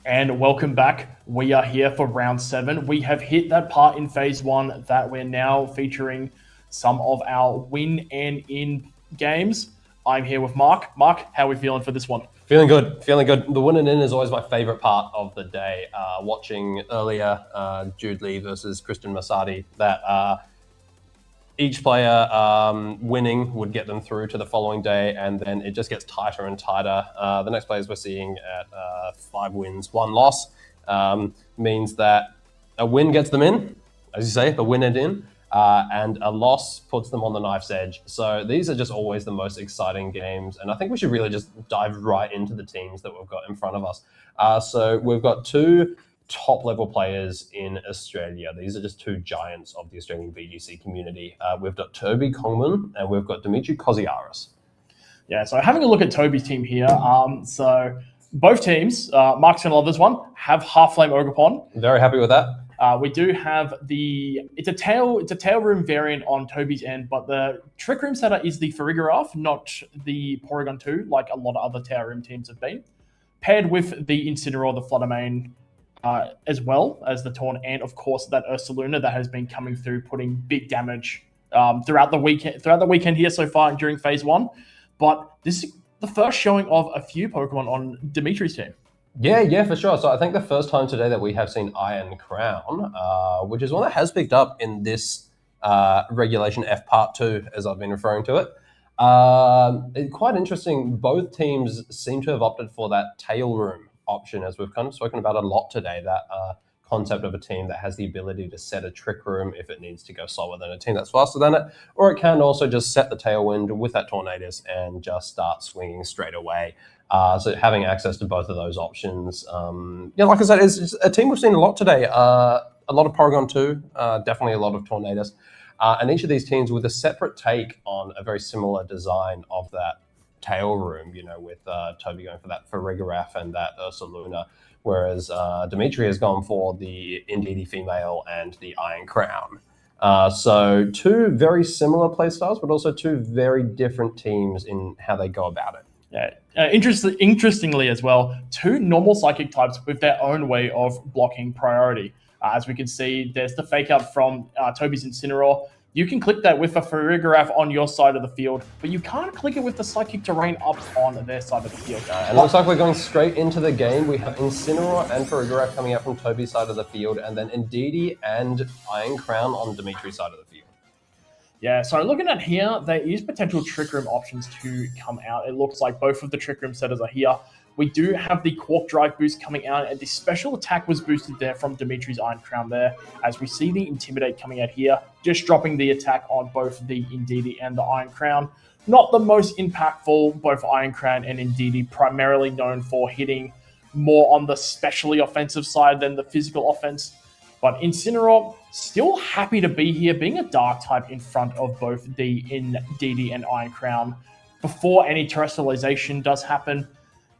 And welcome back. We are here for round 7. We have hit that part in phase 1 that we're now featuring some of our win and in games. I'm here with Mark. Mark, how are we feeling for this one? Feeling good, feeling good. The win and in is always my favorite part of the day. Watching earlier Jude Lee versus Kristen Masadi, that each player winning would get them through to the following day, and then it just gets tighter and tighter. The next players we're seeing at 5 wins, 1 loss means that a win gets them in, as you say, the win and in, and a loss puts them on the knife's edge. So these are just always the most exciting games, and I think we should really just dive right into the teams that we've got in front of us. So we've got 2 top-level players in Australia. These are just 2 giants of the Australian VGC community. We've got Toby Kongman and we've got Dimitri Koziaris. Yeah, so having a look at Toby's team here. So both teams, Mark's going to love this one, have Half-Flame Ogerpon. Very happy with that. We do have it's a tail room variant on Toby's end, but the Trick Room setter is the Farigiraf, not the Porygon 2, like a lot of other tail room teams have been. Paired with the Incineroar, the Fluttermane, as well as the Taunt, and of course that Ursaluna that has been coming through, putting big damage throughout the weekend here so far during phase 1. But this is the first showing of a few Pokemon on Dimitri's team. Yeah, for sure. So I think the first time today that we have seen Iron Crown, which is one that has picked up in this Regulation F Part 2, as I've been referring to it. It's quite interesting. Both teams seem to have opted for that tail room option, as we've kind of spoken about a lot today, that concept of a team that has the ability to set a Trick Room if it needs to go slower than a team that's faster than it, or it can also just set the Tailwind with that Tornadus and just start swinging straight away. So having access to both of those options, like I said, is a team we've seen a lot today. A lot of Porygon 2, definitely a lot of Tornadus, and each of these teams with a separate take on a very similar design of that tail room, with Toby going for that Farigiraf and that Ursaluna, whereas Dimitri has gone for the Indeedee female and the Iron Crown. So 2 very similar playstyles, but also 2 very different teams in how they go about it. Yeah. Interestingly as well, 2 normal psychic types with their own way of blocking priority. As we can see, there's the fake out from Toby's Incineroar. You can click that with a Farigiraf on your side of the field, but you can't click it with the Psychic Terrain up on their side of the field. It looks like we're going straight into the game. We have Incineroar and Farigiraf coming out from Toby's side of the field, and then Indeedee and Iron Crown on Dimitri's side of the field. Yeah, so looking at here, there is potential Trick Room options to come out. It looks like both of the Trick Room setters are here. We do have the Quark Drive boost coming out, and the special attack was boosted there from Dimitri's Iron Crown there, as we see the Intimidate coming out here, just dropping the attack on both the Indeedee and the Iron Crown. Not the most impactful, both Iron Crown and Indeedee, primarily known for hitting more on the specially offensive side than the physical offense. But Incineroar, still happy to be here, being a Dark type in front of both the Indeedee and Iron Crown. Before any terrestrialization does happen,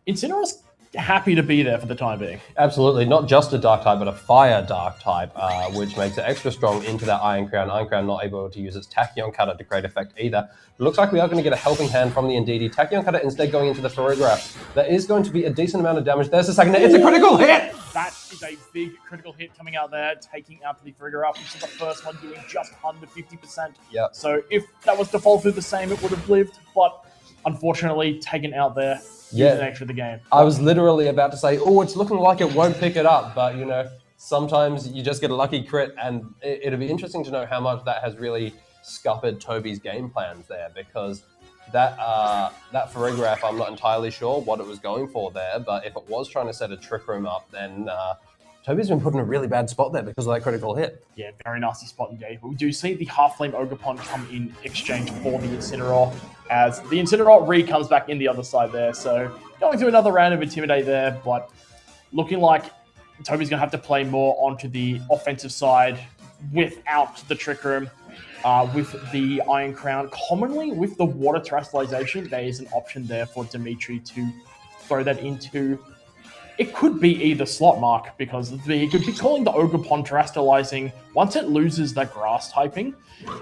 Incineroar's happy to be there for the time being. Absolutely, not just a Dark type, but a Fire Dark type, which makes it extra strong into that Iron Crown. Iron Crown not able to use its Tachyon Cutter to great effect either. It looks like we are going to get a helping hand from the Indeedee. Tachyon Cutter instead going into the Farigiraf. There is going to be a decent amount of damage. There's a second. It's a critical hit! That is a big critical hit coming out there, taking out the Farigiraf, which is the first one doing just under 50%. Yeah. So if that was to fall through the same, it would have lived, but unfortunately taken out there. Yeah, the nature of the game. I was literally about to say, it's looking like it won't pick it up, but sometimes you just get a lucky crit, and it'll be interesting to know how much that has really scuppered Toby's game plans there, because that Farigiraf, I'm not entirely sure what it was going for there, but if it was trying to set a Trick Room up, then Toby's been put in a really bad spot there because of that critical hit. Yeah, very nasty spot indeed. But we do see the Half-Flame Ogerpon come in exchange for the Incineroar, as the Incineroar comes back in the other side there. So going through another round of Intimidate there, but looking like Toby's going to have to play more onto the offensive side without the Trick Room. With the Iron Crown, commonly with the Water Terrestrialization, there is an option there for Dimitri to throw that into. It could be either slot, Mark, because he could be calling the Ogerpon terrestrializing. Once it loses that grass typing,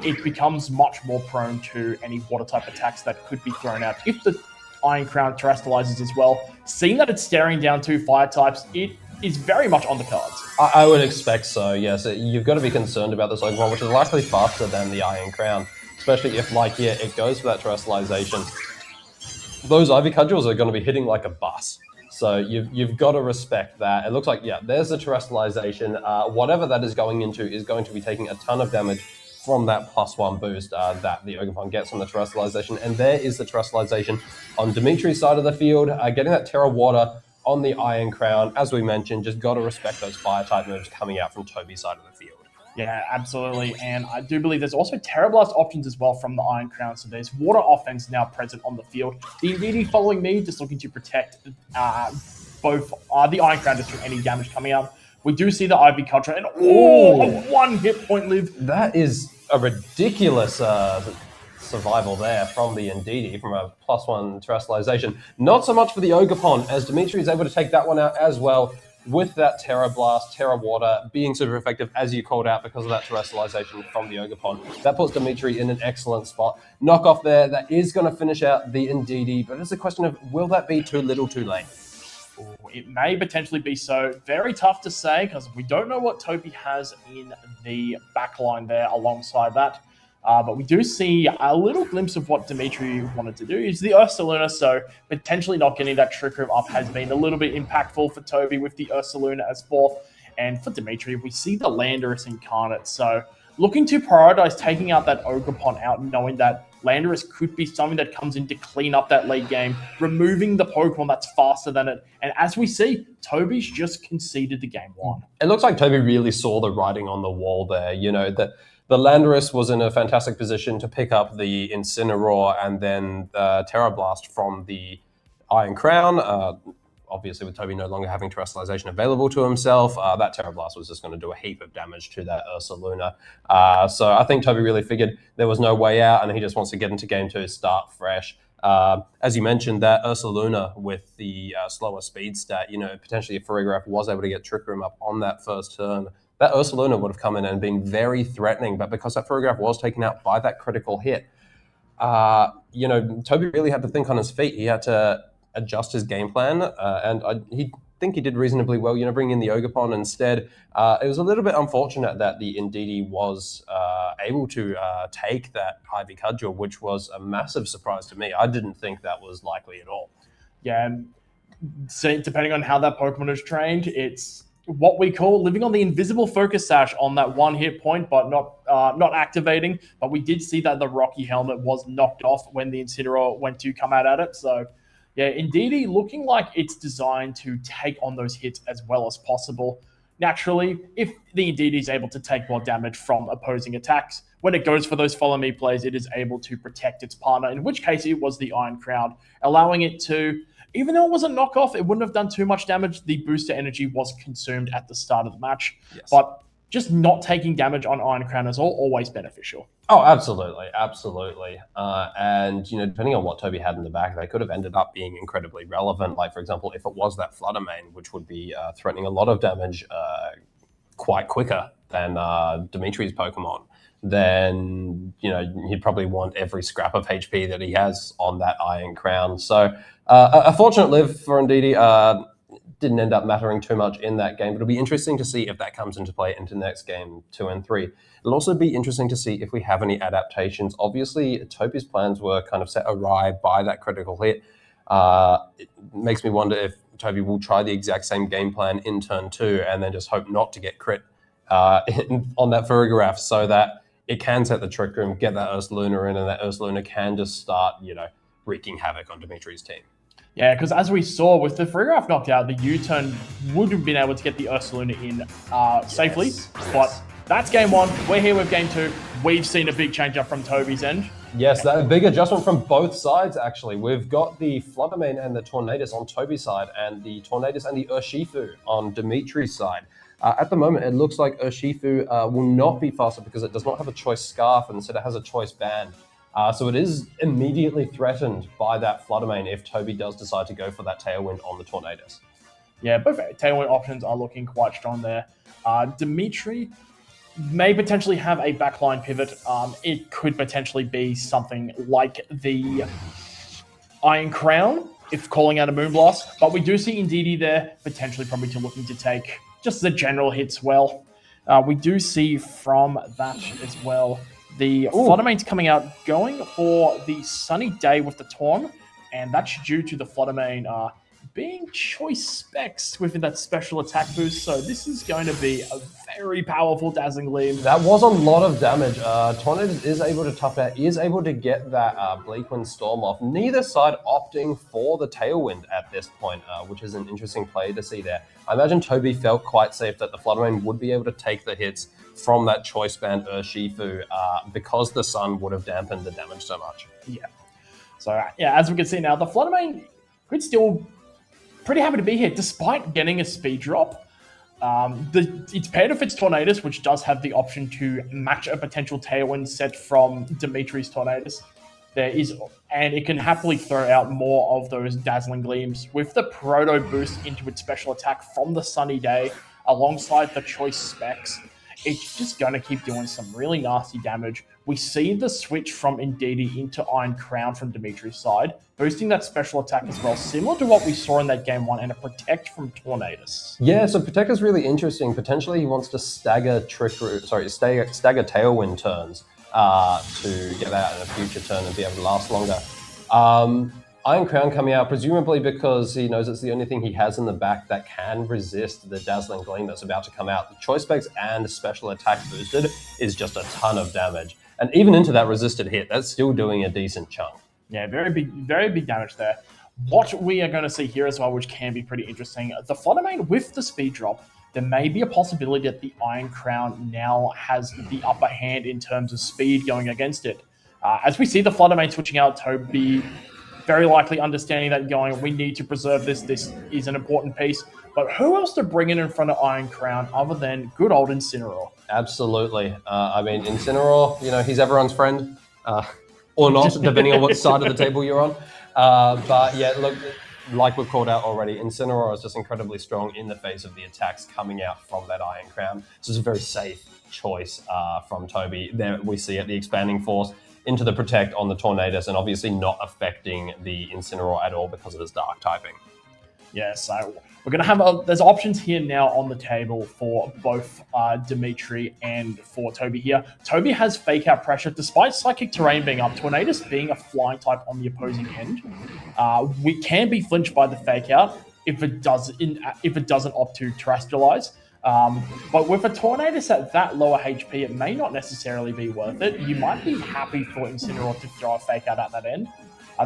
it becomes much more prone to any water type attacks that could be thrown out if the Iron Crown terrestrializes as well. Seeing that it's staring down 2 fire types, it is very much on the cards. I would expect so, yes. You've got to be concerned about this Pokemon, which is likely faster than the Iron Crown, especially if, it goes for that terrestrialization. Those Ivy Cudgels are going to be hitting like a bus. So you've got to respect that. It looks like, there's the terrestrialization. Whatever that is going into is going to be taking a ton of damage from that +1 boost that the Ogerpon gets from the terrestrialization. And there is the terrestrialization on Dimitri's side of the field, getting that Terra Water on the Iron Crown. As we mentioned, just got to respect those Fire-type moves coming out from Toby's side of the field. Yeah, absolutely. And I do believe there's also Terra Blast options as well from the Iron Crown. So there's water offense now present on the field. The Indeedee following me, just looking to protect both the Iron Crown just from any damage coming out. We do see the Ivy Cudgel and a 1 hit point live. That is a ridiculous survival there from the Indeedee from a +1 terrestrialization. Not so much for the Ogerpon, as Dimitri is able to take that one out as well, with that Terra Blast, Terra Water being super effective, as you called out, because of that terrestrialization from the Ogerpon. That puts Dimitri in an excellent spot. Knockoff there, that is going to finish out the Indeedee, but it's a question of, will that be too little too late? It may potentially be so. Very tough to say, because we don't know what Toby has in the backline there alongside that. But we do see a little glimpse of what Dimitri wanted to do. It's the Ursaluna, so potentially not getting that Trick Room up has been a little bit impactful for Toby with the Ursaluna as 4th. And for Dimitri, we see the Landorus Incarnate. So looking to prioritize taking out that Ogerpon out, knowing that Landorus could be something that comes in to clean up that late game, removing the Pokemon that's faster than it. And as we see, Toby's just conceded the game 1. It looks like Toby really saw the writing on the wall there. You know, the Landorus was in a fantastic position to pick up the Incineroar and then Terra Blast from the Iron Crown. Obviously, with Toby no longer having terrestrialization available to himself, that Terra Blast was just going to do a heap of damage to that Ursaluna. So I think Toby really figured there was no way out, and he just wants to get into Game 2, start fresh. As you mentioned, that Ursaluna with the slower speed stat, potentially if Farigiraf was able to get Trick Room up on that first turn, that Ursaluna would have come in and been very threatening. But because that Farigiraf was taken out by that critical hit, Toby really had to think on his feet. He had to adjust his game plan, and I think he did reasonably well, bringing in the Ogerpon instead. It was a little bit unfortunate that the Indeedee was able to take that Ivy Cudgel, which was a massive surprise to me. I didn't think that was likely at all. Yeah, so depending on how that Pokemon is trained, it's what we call living on the invisible focus sash on that 1 hit point, but not activating. But we did see that the Rocky Helmet was knocked off when the Incineroar went to come out at it. So yeah, Indeedee looking like it's designed to take on those hits as well as possible. Naturally, if the Indeedee is able to take more damage from opposing attacks, when it goes for those follow me plays, it is able to protect its partner, in which case it was the Iron Crown, allowing it to, even though it was a knockoff, it wouldn't have done too much damage. The booster energy was consumed at the start of the match. Yes. But just not taking damage on Iron Crown is always beneficial. Oh, absolutely. And, depending on what Toby had in the back, they could have ended up being incredibly relevant. Like, for example, if it was that Fluttermane, which would be threatening a lot of damage quite quicker than Dimitri's Pokemon, then, he'd probably want every scrap of HP that he has on that Iron Crown. So a fortunate live for Indeedee. Didn't end up mattering too much in that game, but it'll be interesting to see if that comes into play into the next game 2 and 3. It'll also be interesting to see if we have any adaptations. Obviously, Toby's plans were kind of set awry by that critical hit. It makes me wonder if Toby will try the exact same game plan in turn 2 and then just hope not to get crit on that Farigiraf, so that it can set the Trick Room, get that Ursaluna in, and that Ursaluna can just start, wreaking havoc on Dimitri's team. Yeah, because as we saw with the Farigiraf knocked out, the U-turn would have been able to get the Ursaluna in safely. But that's game 1. We're here with game 2. We've seen a big change up from Toby's end. Yes, that big adjustment from both sides, actually. We've got the Fluttermane and the Tornadus on Toby's side, and the Tornadus and the Urshifu on Dimitri's side. At the moment, it looks like Urshifu will not be faster because it does not have a choice scarf, and instead it has a choice band. So it is immediately threatened by that Fluttermane if Toby does decide to go for that Tailwind on the Tornadus. Yeah, both Tailwind options are looking quite strong there. Dimitri may potentially have a backline pivot. It could potentially be something like the Iron Crown, if calling out a Moonblast. But we do see Indeedee there, potentially probably looking to take just the general hits well. We do see from that as well, the Fluttermane's coming out, going for the Sunny Day with the Taunt, and that's due to the Fluttermane being choice specs within that special attack boost. So this is going to be a very powerful Dazzling Gleam. That was a lot of damage. Tornadus is able to tough out, is able to get that Bleakwind Storm off. Neither side opting for the Tailwind at this point, which is an interesting play to see there. I imagine Toby felt quite safe that the Fluttermane would be able to take the hits from that choice band Urshifu because the Sun would have dampened the damage so much. Yeah. So yeah, as we can see now, the Fluttermane could still pretty happy to be here, despite getting a speed drop. It's paired with its Tornadus, which does have the option to match a potential Tailwind set from Dimitri's Tornadus. And it can happily throw out more of those Dazzling Gleams with the Proto boost into its special attack from the Sunny Day, alongside the choice specs. It's just going to keep doing some really nasty damage. We see the switch from Indeedee into Iron Crown from Dimitri's side, boosting that special attack as well, similar to what we saw in that game 1, and a Protect from Tornadus. Yeah, so Protect is really interesting. Potentially he wants to stagger Tailwind turns to get that in a future turn and be able to last longer. Iron Crown coming out, presumably because he knows it's the only thing he has in the back that can resist the Dazzling Gleam that's about to come out. The choice specs and special attack boosted is just a ton of damage. And even into that resisted hit, that's still doing a decent chunk. Yeah, very big damage there. What we are going to see here as well, which can be pretty interesting, the Fluttermane with the speed drop, there may be a possibility that the Iron Crown now has the upper hand in terms of speed going against it. As we see the Fluttermane switching out, Toby very likely understanding that, going, we need to preserve this. This is an important piece. But who else to bring in front of Iron Crown other than good old Incineroar? Absolutely. I mean, Incineroar, he's everyone's friend. Or not, depending on what side of the table you're on. But yeah, look, like we've called out already, Incineroar is just incredibly strong in the face of the attacks coming out from that Iron Crown. So it's a very safe choice from Toby. There we see it, the Expanding Force into the Protect on the Tornadus, and obviously not affecting the Incineroar at all because of his Dark typing. Yeah, so we're going to have there's options here now on the table for both Dimitri and for Toby here. Toby has Fake Out Pressure, despite Psychic Terrain being up, Tornadus being a flying type on the opposing end. We can be flinched by the Fake Out if it doesn't opt to Terrestrialize. But with a Tornadus at that lower HP, it may not necessarily be worth it. You might be happy for Incineroar to throw a Fake Out at that end.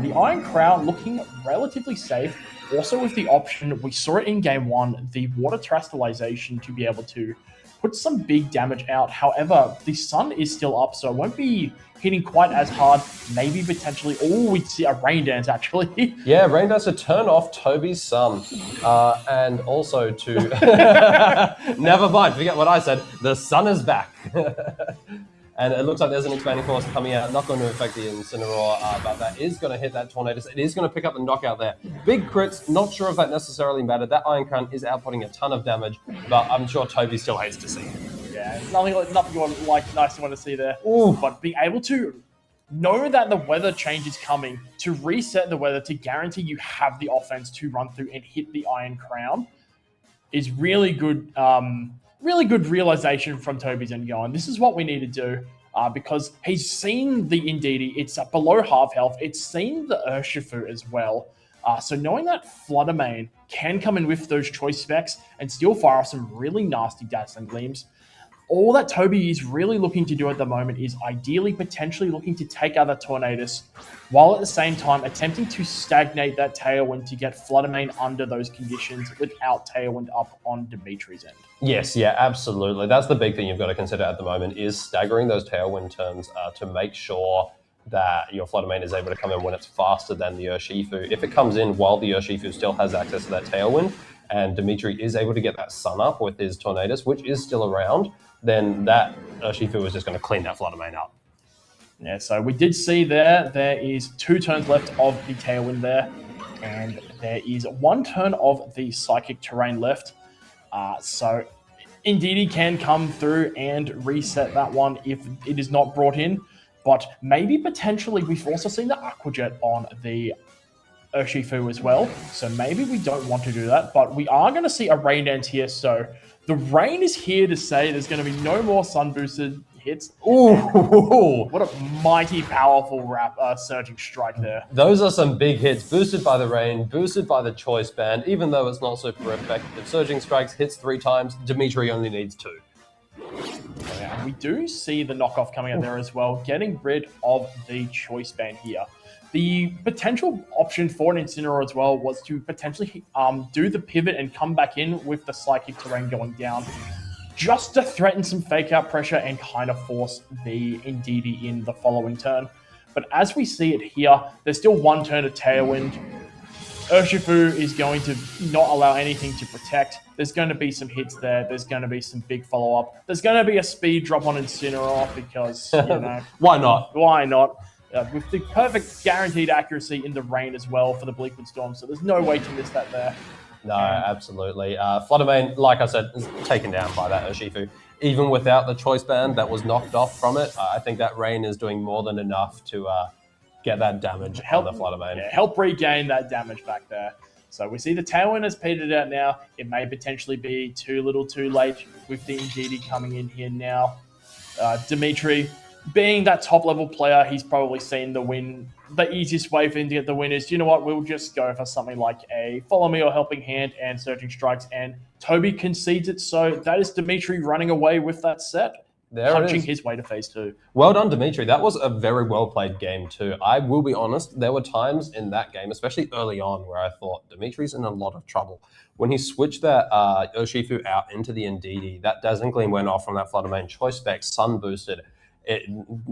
The Iron Crown looking relatively safe. Also with the option, we saw it in game 1, the Water Terrestrialization to be able to put some big damage out. However, the Sun is still up, so it won't be hitting quite as hard. Maybe potentially, we'd see a Rain Dance actually. Yeah, Rain Dance to turn off Toby's Sun. And also to, never mind, forget what I said. The Sun is back. And it looks like there's an Expanding Force coming out, not going to affect the Incineroar, but that is going to hit that Tornadus. It is going to pick up the knockout there. Big crits, not sure if that necessarily mattered. That Iron Crown is outputting a ton of damage, but I'm sure Toby still hates to see it. Yeah, nothing you want nice to want to see there. Ooh. But being able to know that the weather change is coming, to reset the weather, to guarantee you have the offense to run through and hit the Iron Crown is really good. Really good realization from Toby's end going, this is what we need to do, because he's seen the Indeedee, it's below half health, it's seen the Urshifu as well. So knowing that Fluttermane can come in with those choice specs and still fire off some really nasty Dazzling Gleams, all that Toby is really looking to do at the moment is ideally potentially looking to take out the Tornadus, while at the same time attempting to stagnate that Tailwind to get Fluttermane under those conditions without Tailwind up on Dimitri's end. Yes, yeah, absolutely. That's the big thing you've got to consider at the moment, is staggering those Tailwind turns to make sure that your Fluttermane is able to come in when it's faster than the Urshifu. If it comes in while the Urshifu still has access to that Tailwind, and Dimitri is able to get that Sun up with his Tornadus, which is still around, then that Urshifu is just going to clean that Fluttermane up. Yeah, so we did see there is 2 turns left of the Tailwind there, and there is 1 turn of the Psychic Terrain left. So Indeedee can come through and reset that one if it is not brought in, but maybe potentially we've also seen the Aqua Jet on the Urshifu as well. So maybe we don't want to do that, but we are going to see a rain dance here. So the rain is here to say there's going to be no more sun boosted hits. Ooh, what a mighty powerful surging strike there. Those are some big hits, boosted by the rain, boosted by the choice band, even though it's not super effective. Surging strikes hits 3 times, Dimitri only needs 2. Yeah, we do see the knockoff coming out there as well, getting rid of the choice band here. The potential option for an Incineroar as well was to potentially do the pivot and come back in with the Psychic Terrain going down, just to threaten some fake out pressure and kind of force the Indeedee in the following turn. But as we see it here, there's still 1 turn of Tailwind. Urshifu is going to not allow anything to protect. There's going to be some hits there. There's going to be some big follow-up. There's going to be a speed drop on Incineroar because, Why not? Why not? With the perfect guaranteed accuracy in the rain as well for the Bleakwood Storm, so there's no way to miss that there. No, absolutely. Fluttermane, like I said, is taken down by that Urshifu. Even without the choice band that was knocked off from it, I think that rain is doing more than enough to get that damage on the Fluttermane. Yeah, help regain that damage back there. So we see the Tailwind has petered out now. It may potentially be too little too late with the Indeedee coming in here now. Dimitri, being that top level player, he's probably seen the win. The easiest way for him to get the win is, you know what, we'll just go for something like a Follow Me or Helping Hand and Surging Strikes, and Toby concedes it. So that is Dimitri running away with that set, punching his way to phase 2. Well done, Dimitri. That was a very well played game too. I will be honest, there were times in that game, especially early on, where I thought Dimitri's in a lot of trouble. When he switched that Urshifu out into the Indeedee, that Dazzling Gleam went off from that Fluttermane choice spec, sun boosted. It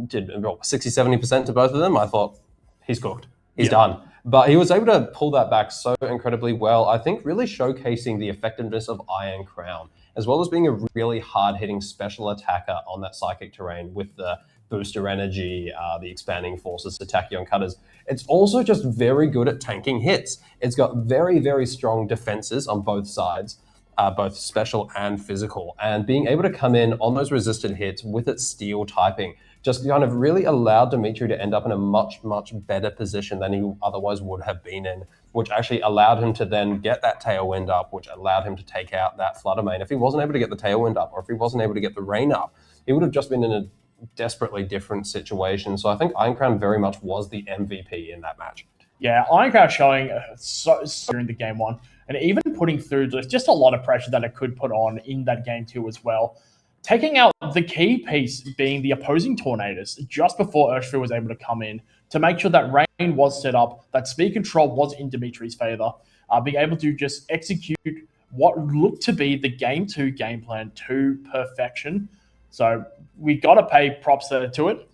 did 60-70% to both of them. I thought, he's cooked. He's done. But he was able to pull that back so incredibly well, I think really showcasing the effectiveness of Iron Crown, as well as being a really hard-hitting special attacker on that Psychic Terrain with the booster energy, the expanding forces, the tachyon cutters. It's also just very good at tanking hits. It's got very, very strong defenses on both sides, both special and physical, and being able to come in on those resisted hits with its steel typing just kind of really allowed Dimitri to end up in a much, much better position than he otherwise would have been in, which actually allowed him to then get that Tailwind up, which allowed him to take out that Fluttermane. If he wasn't able to get the Tailwind up, or if he wasn't able to get the Rain up, he would have just been in a desperately different situation. So I think Iron Crown very much was the MVP in that match. Yeah, Iron Crown showing so during the game 1, and even putting through just a lot of pressure that it could put on in that game 2 as well. Taking out the key piece being the opposing Tornadus just before Urshifu was able to come in to make sure that rain was set up, that speed control was in Dimitri's favor, being able to just execute what looked to be the game 2 game plan to perfection. So we got to pay props to it.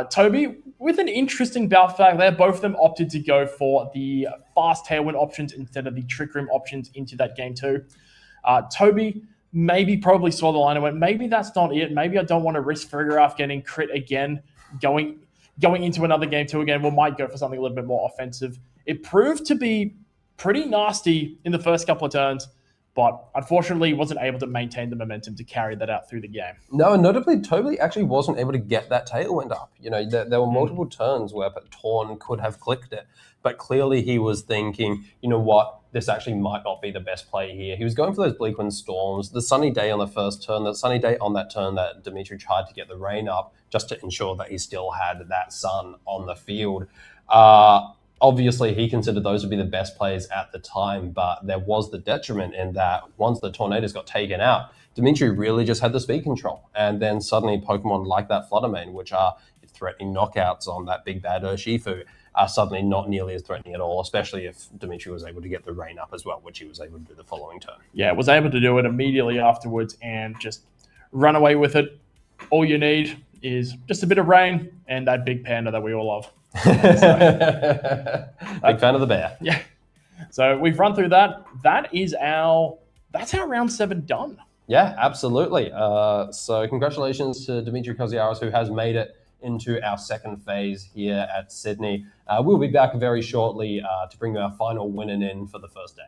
Toby, with an interesting bout fact there, both of them opted to go for the fast Tailwind options instead of the Trick Room options into that game 2. Toby probably saw the line and went, maybe that's not it. Maybe I don't want to risk Farigiraf getting crit again, going into another game 2 again. We might go for something a little bit more offensive. It proved to be pretty nasty in the first couple of turns, but unfortunately wasn't able to maintain the momentum to carry that out through the game. No, and notably, Toby actually wasn't able to get that Tailwind up. You know, there were multiple turns where Torn could have clicked it, but clearly he was thinking, you know what, this actually might not be the best play here. He was going for those Bleakwind Storms, the Sunny Day on the first turn, the Sunny Day on that turn that Dimitri tried to get the rain up just to ensure that he still had that sun on the field. Obviously, he considered those would be the best plays at the time, but there was the detriment in that once the Tornadoes got taken out, Dimitri really just had the speed control. And then suddenly Pokemon like that Fluttermane, which are threatening knockouts on that big bad Urshifu, are suddenly not nearly as threatening at all, especially if Dimitri was able to get the rain up as well, which he was able to do the following turn. Yeah, was able to do it immediately afterwards and just run away with it. All you need is just a bit of rain and that big panda that we all love. Big fan of the bear. Yeah. So we've run through that. That's our round 7 done. Yeah, absolutely. So congratulations to Dimitri Koziaris, who has made it into our second phase here at Sydney. We'll be back very shortly to bring you our final winner in for the first day.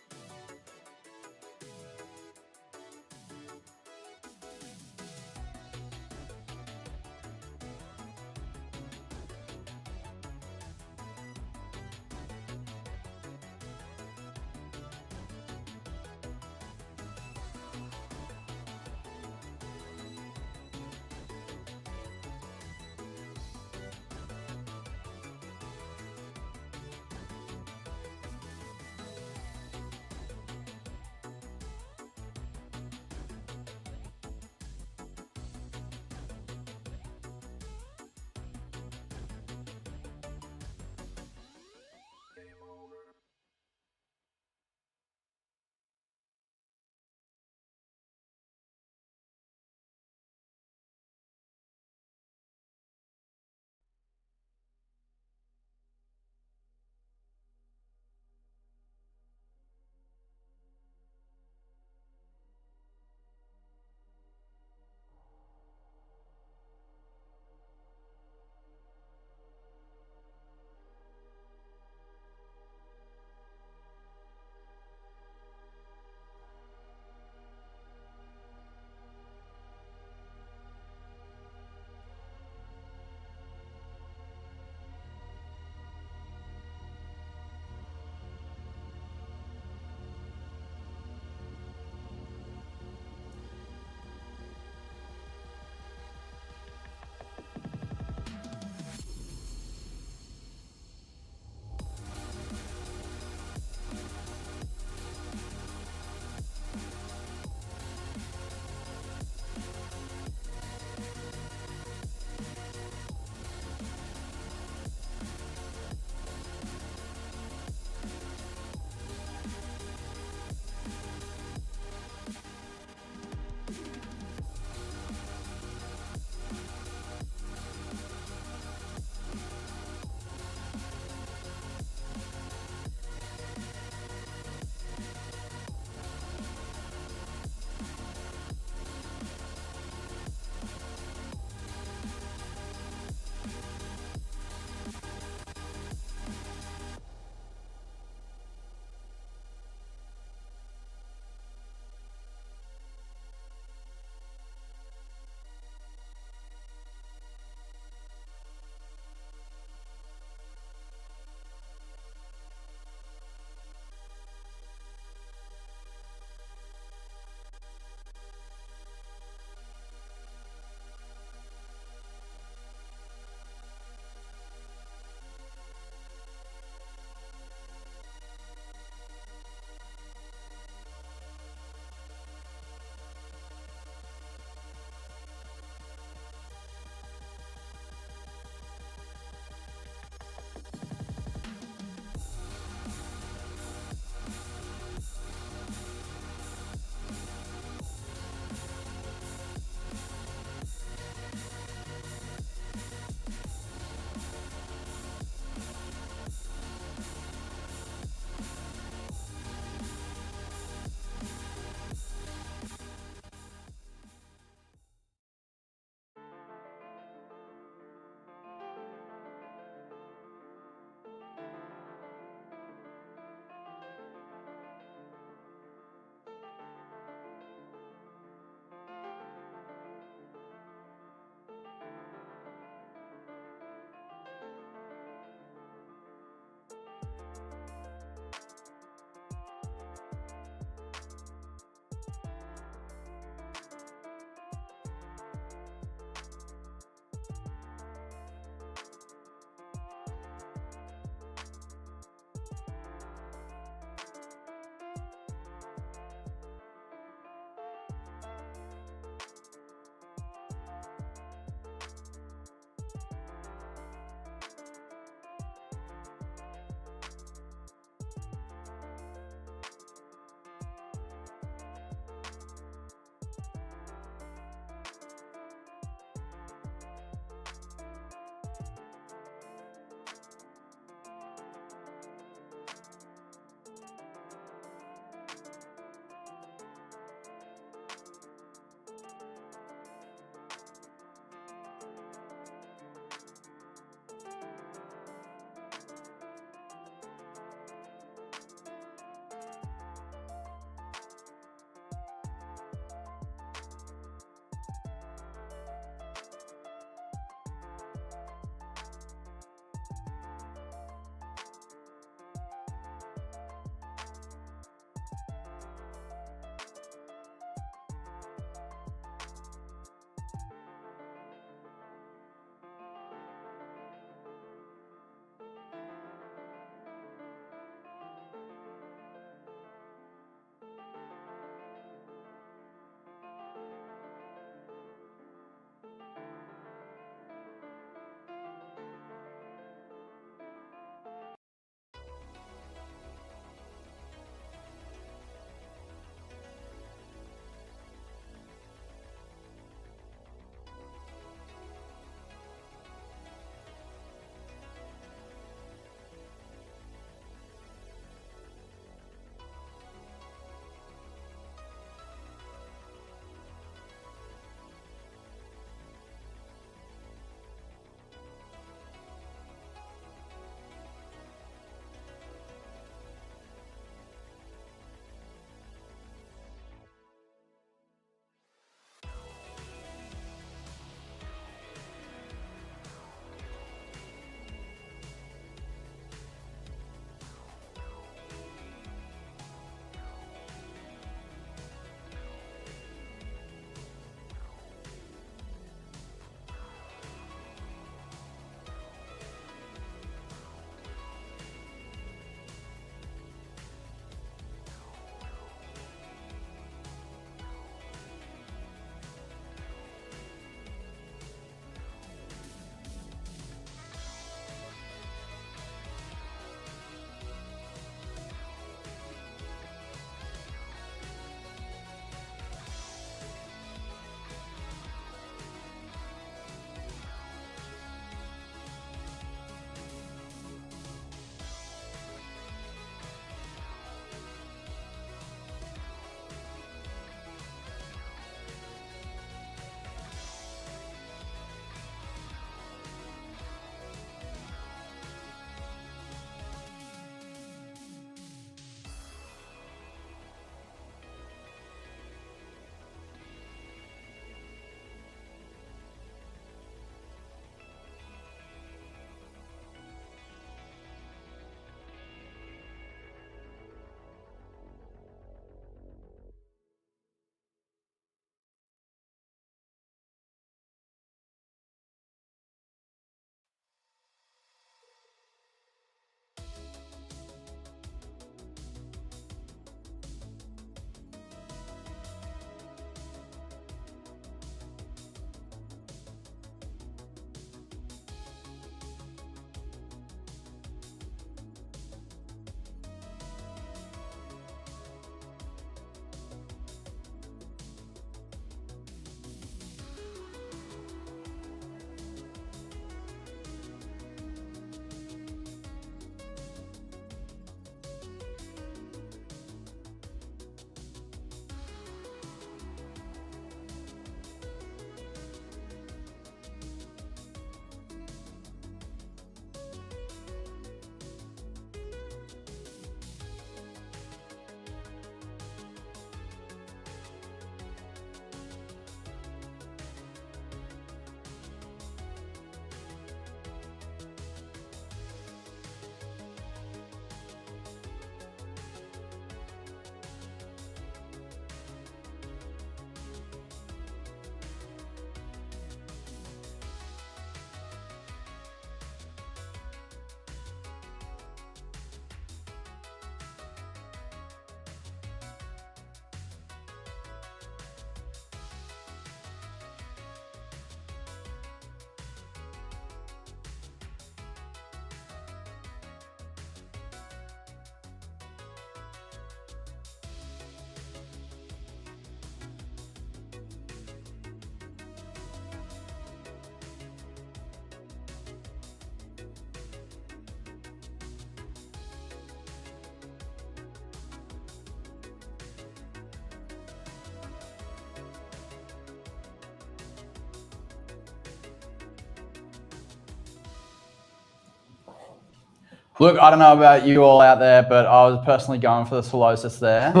Look, I don't know about you all out there, but I was personally going for the Solosis there. How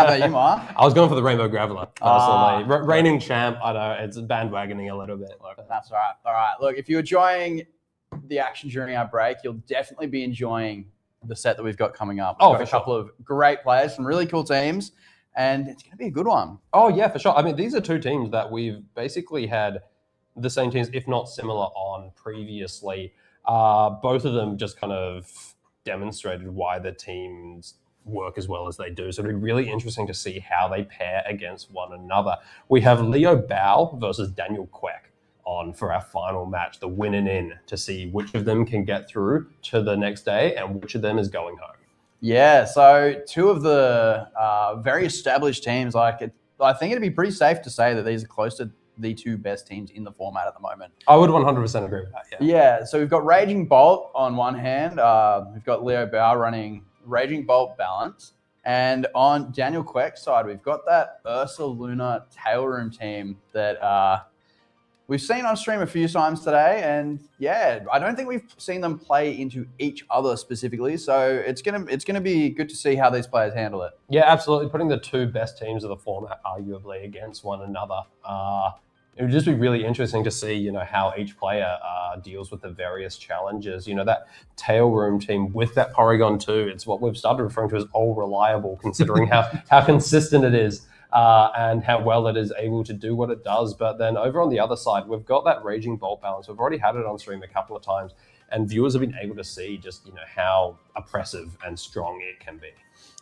about you, Mark? I was going for the Rainbow Graveler, personally. Ah, Reigning champ, I know, it's bandwagoning a little bit. That's all right. All right. Look, if you're enjoying the action during our break, you'll definitely be enjoying the set that we've got coming up. We've got a couple of great players, some really cool teams, and it's going to be a good one. Oh, yeah, for sure. I mean, these are two teams that we've basically had the same teams, if not similar, on previously. Both of them just kind of demonstrated why the teams work as well as they do. So it'll be really interesting to see how they pair against one another. We have Leo Bao versus Daniel Quek on for our final match, the winning in, to see which of them can get through to the next day and which of them is going home. Yeah, so two of the very established teams. I think it'd be pretty safe to say that these are close to the two best teams in the format at the moment. I would 100% agree with that, yeah. Yeah, so we've got Raging Bolt on one hand. We've got Leo Bao running Raging Bolt Balance. And on Daniel Quek's side, we've got that Ursa Luna Tail Room team that we've seen on stream a few times today. And yeah, I don't think we've seen them play into each other specifically. So it's gonna be good to see how these players handle it. Yeah, absolutely. Putting the two best teams of the format arguably against one another. It would just be really interesting to see, how each player deals with the various challenges. That Tail Room team with that Porygon 2, it's what we've started referring to as all reliable, considering how consistent it is and how well it is able to do what it does. But then over on the other side, we've got that Raging Bolt Balance. We've already had it on stream a couple of times, and viewers have been able to see just, how oppressive and strong it can be.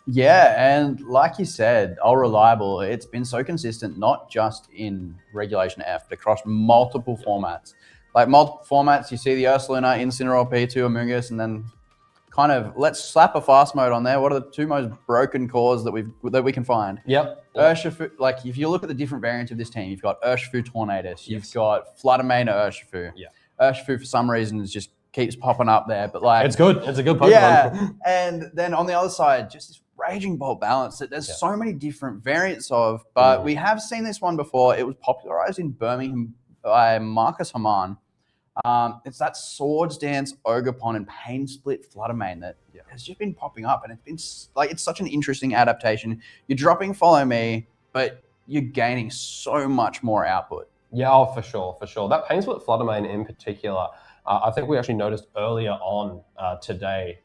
Yeah, and like you said, all reliable. It's been so consistent, not just in Regulation F, but across multiple formats. Like multiple formats, you see the Ursaluna, Incineroar, P2, Amoonguss, and then kind of let's slap a fast mode on there. What are the two most broken cores that we can find? Yep. Urshifu, like if you look at the different variants of this team, you've got Urshifu Tornadus, you've got Fluttermane Urshifu. Yeah. Urshifu for some reason just keeps popping up there, but like it's good. It's a good Pokemon. Yeah, and then on the other side, just this Raging Bolt Balance that there's so many different variants of, but we have seen this one before. It was popularized in Birmingham by Marcus Haman. It's that Swords Dance, Ogerpon, and Pain Split Fluttermane that has just been popping up, and it's such an interesting adaptation. You're dropping Follow Me, but you're gaining so much more output. Yeah, for sure. That Pain Split Fluttermane in particular, I think we actually noticed earlier on today,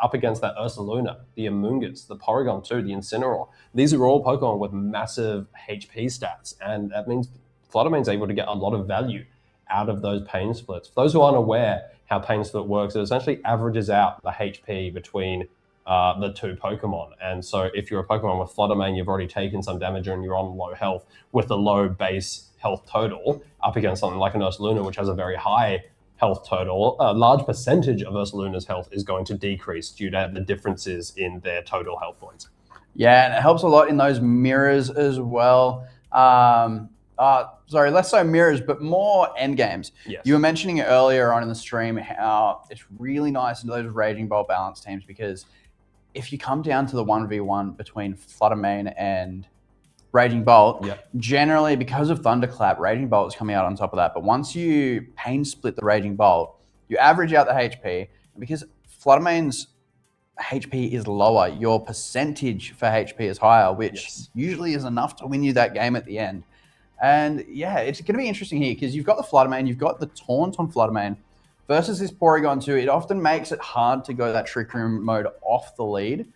up against that Ursaluna, the Amoonguss, the Porygon 2, the Incineroar. These are all Pokemon with massive HP stats, and that means Fluttermane's able to get a lot of value out of those Pain Splits. For those who aren't aware how Pain Split works, it essentially averages out the HP between the two Pokemon. And so if you're a Pokemon with Fluttermane, you've already taken some damage and you're on low health with a low base health total, up against something like an Ursaluna, which has a very high health total, a large percentage of Ursaluna's health is going to decrease due to the differences in their total health points. Yeah, and it helps a lot in those mirrors as well. Less so mirrors, but more end games. Yes. You were mentioning earlier on in the stream how it's really nice into those Raging Bolt Balance teams, because if you come down to the 1v1 between Fluttermane and Raging Bolt, generally because of Thunderclap, Raging Bolt is coming out on top of that. But once you Pain Split the Raging Bolt, you average out the HP. And because Fluttermane's HP is lower, your percentage for HP is higher, which usually is enough to win you that game at the end. And yeah, it's going to be interesting here because you've got the Fluttermane, you've got the Taunt on Fluttermane versus this Porygon 2. It often makes it hard to go that Trick Room mode off the lead.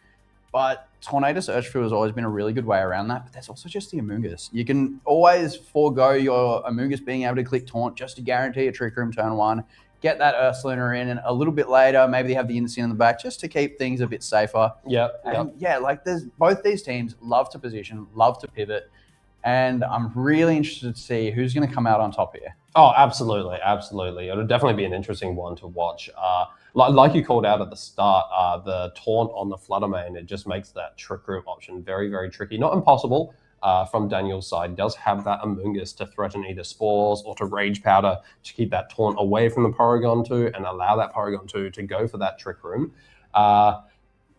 But Tornadus Urshifu has always been a really good way around that. But there's also just the Amoonguss. You can always forego your Amoonguss being able to click Taunt just to guarantee a Trick Room turn one. Get that Ursaluna in, and a little bit later, maybe they have the Instant in the back just to keep things a bit safer. There's both these teams love to position, love to pivot. And I'm really interested to see who's going to come out on top here. Oh, absolutely. It'll definitely be an interesting one to watch. Like you called out at the start, the Taunt on the Fluttermane, it just makes that Trick Room option very, very tricky. Not impossible from Daniel's side. He does have that Amoonguss to threaten either Spores or to Rage Powder to keep that Taunt away from the Porygon 2 and allow that Porygon 2 to go for that Trick Room.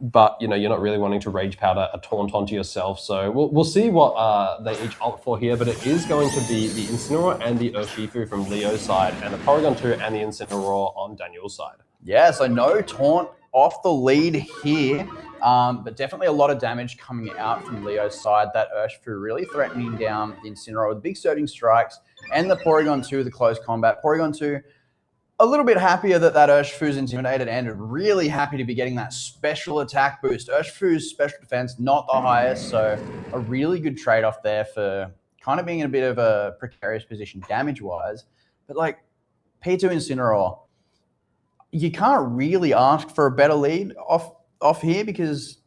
But you're not really wanting to Rage Powder a Taunt onto yourself. So we'll see what they each opt for here. But it is going to be the Incineroar and the Urshifu from Leo's side, and the Porygon 2 and the Incineroar on Daniel's side. Yeah, so no Taunt off the lead here. But definitely a lot of damage coming out from Leo's side. That Urshifu really threatening down the Incineroar with big surging strikes, and the Porygon 2, the close combat. Porygon 2, a little bit happier that Urshifu's intimidated, and really happy to be getting that special attack boost. Urshifu's special defense, not the highest, so a really good trade-off there for kind of being in a bit of a precarious position damage-wise. But like P2 Incineroar, you can't really ask for a better lead off here because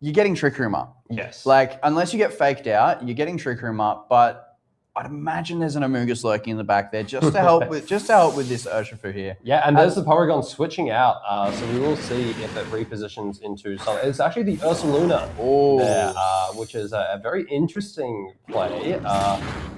you're getting Trick Room up. Yes. Like, unless you get faked out, you're getting Trick Room up, but I'd imagine there's an Amogus lurking in the back there just to help with this Urshifu here. Yeah, and there's the Porygon switching out, so we will see if it repositions into something. It's actually the Ursaluna there, which is a very interesting play.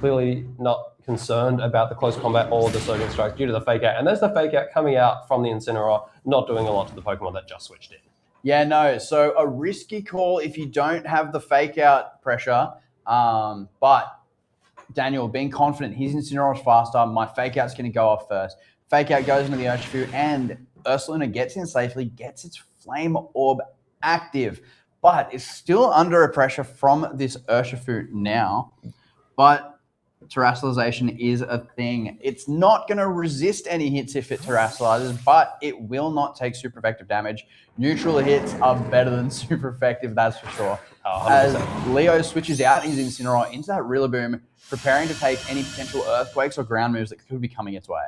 Clearly not concerned about the close combat or the surging strikes due to the fake out. And there's the fake out coming out from the Incineroar, not doing a lot to the Pokemon that just switched in. Yeah, no. So a risky call if you don't have the fake out pressure, but Daniel being confident, his Incineroar's faster, my fake out's going to go off first. Fake out goes into the Urshifu, and Ursaluna gets in safely, gets its Flame Orb active, but is still under a pressure from this Urshifu now. But Terastallization is a thing. It's not going to resist any hits if it Terastallizes, but it will not take super effective damage. Neutral hits are better than super effective, that's for sure. As Leo switches out his Incineroar into that Rillaboom, preparing to take any potential earthquakes or ground moves that could be coming its way.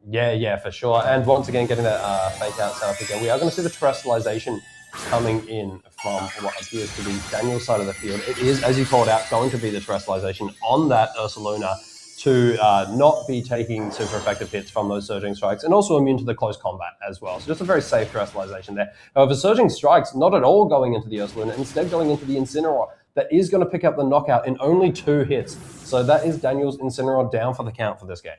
Yeah, for sure. And once again, getting that fake out set up again, we are going to see the Terastallization coming in from what appears to be Daniel's side of the field. It is, as you called out, going to be the Terastallization on that Ursaluna to not be taking super effective hits from those surging strikes, and also immune to the close combat as well. So just a very safe Terastallization there. However, surging strikes not at all going into the Ursaluna, instead going into the Incineroar. That is going to pick up the knockout in only 2 hits. So that is Daniel's Incineroar down for the count for this game.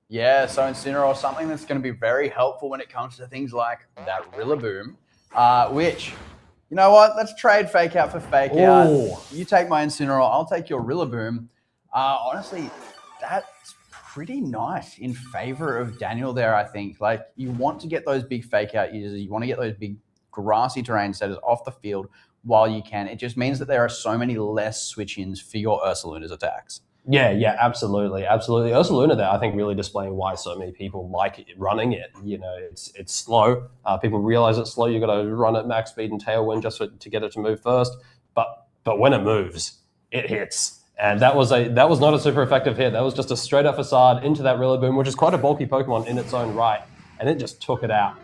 Yeah, so Incineroar, something that's going to be very helpful when it comes to things like that Rillaboom, which, you know what, let's trade fake out for fake out. You take my Incineroar, I'll take your Rillaboom. Honestly, that's pretty nice in favor of Daniel there, I think. Like, you want to get those big fake out users, you want to get those big grassy terrain setters off the field while you can. It just means that there are so many less switch-ins for your Ursaluna's attacks. Yeah, absolutely. Ursaluna there, I think, really displaying why so many people like it, running it. You know, it's slow. People realize it's slow. You've got to run at max speed and tailwind just to get it to move first. But when it moves, it hits. And that was not a super effective hit. That was just a straight up facade into that Rillaboom, which is quite a bulky Pokemon in its own right. And it just took it out.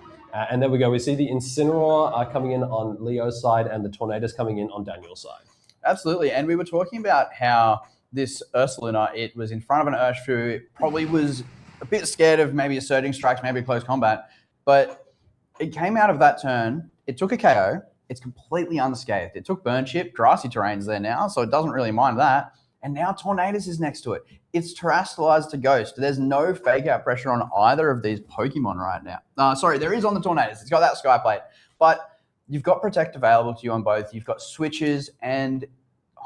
And there we go. We see the Incineroar coming in on Leo's side and the Tornadus coming in on Daniel's side. Absolutely. And we were talking about how this Ursaluna, it was in front of an Urshifu, it probably was a bit scared of maybe a surging strikes, maybe a close combat, but it came out of that turn, it took a KO, it's completely unscathed. It took Burn Chip, grassy terrain's there now, so it doesn't really mind that. And now Tornadus is next to it. It's Terastallized to Ghost. There's no fake out pressure on either of these Pokemon right now. Sorry, there is on the Tornadus. It's got that Sky Plate. But you've got Protect available to you on both. You've got switches, and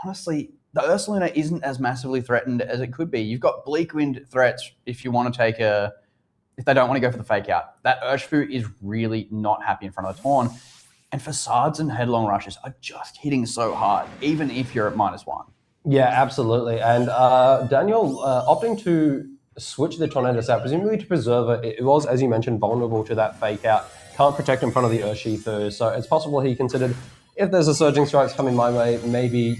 honestly, the Ursaluna isn't as massively threatened as it could be. You've got Bleak Wind threats if you want to take if they don't want to go for the fake out. That Urshifu is really not happy in front of the Torn. And Facades and Headlong Rushes are just hitting so hard, even if you're at -1. Yeah, absolutely. And Daniel opting to switch the Tornadus out, presumably to preserve it. It was, as you mentioned, vulnerable to that fake out. Can't protect in front of the Urshifu. So it's possible he considered, if there's a surging strikes coming my way, maybe,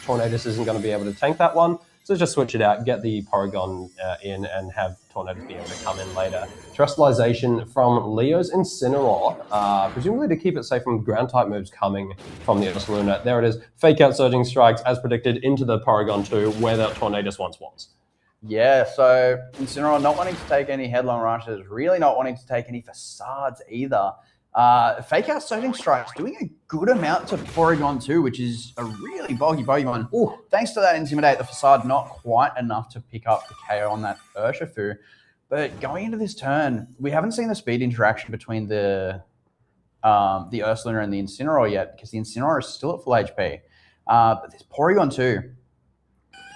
Tornadus isn't going to be able to tank that one. So just switch it out, get the Porygon in, and have Tornadus be able to come in later. Terastallization from Leo's Incineroar, presumably to keep it safe from ground-type moves coming from the Ursaluna. There it is. Fake out surging strikes, as predicted, into the Porygon 2, where the Tornadus once was. Yeah, so Incineroar not wanting to take any Headlong Rushes, really not wanting to take any Facades either. Fake out surging strikes doing a good amount to Porygon 2, which is a really bulky Pokemon. Ooh, thanks to that Intimidate, the Facade not quite enough to pick up the KO on that Urshifu. But going into this turn, we haven't seen the speed interaction between the Ursaluna and the Incineroar yet, because the Incineroar is still at full HP. But this Porygon 2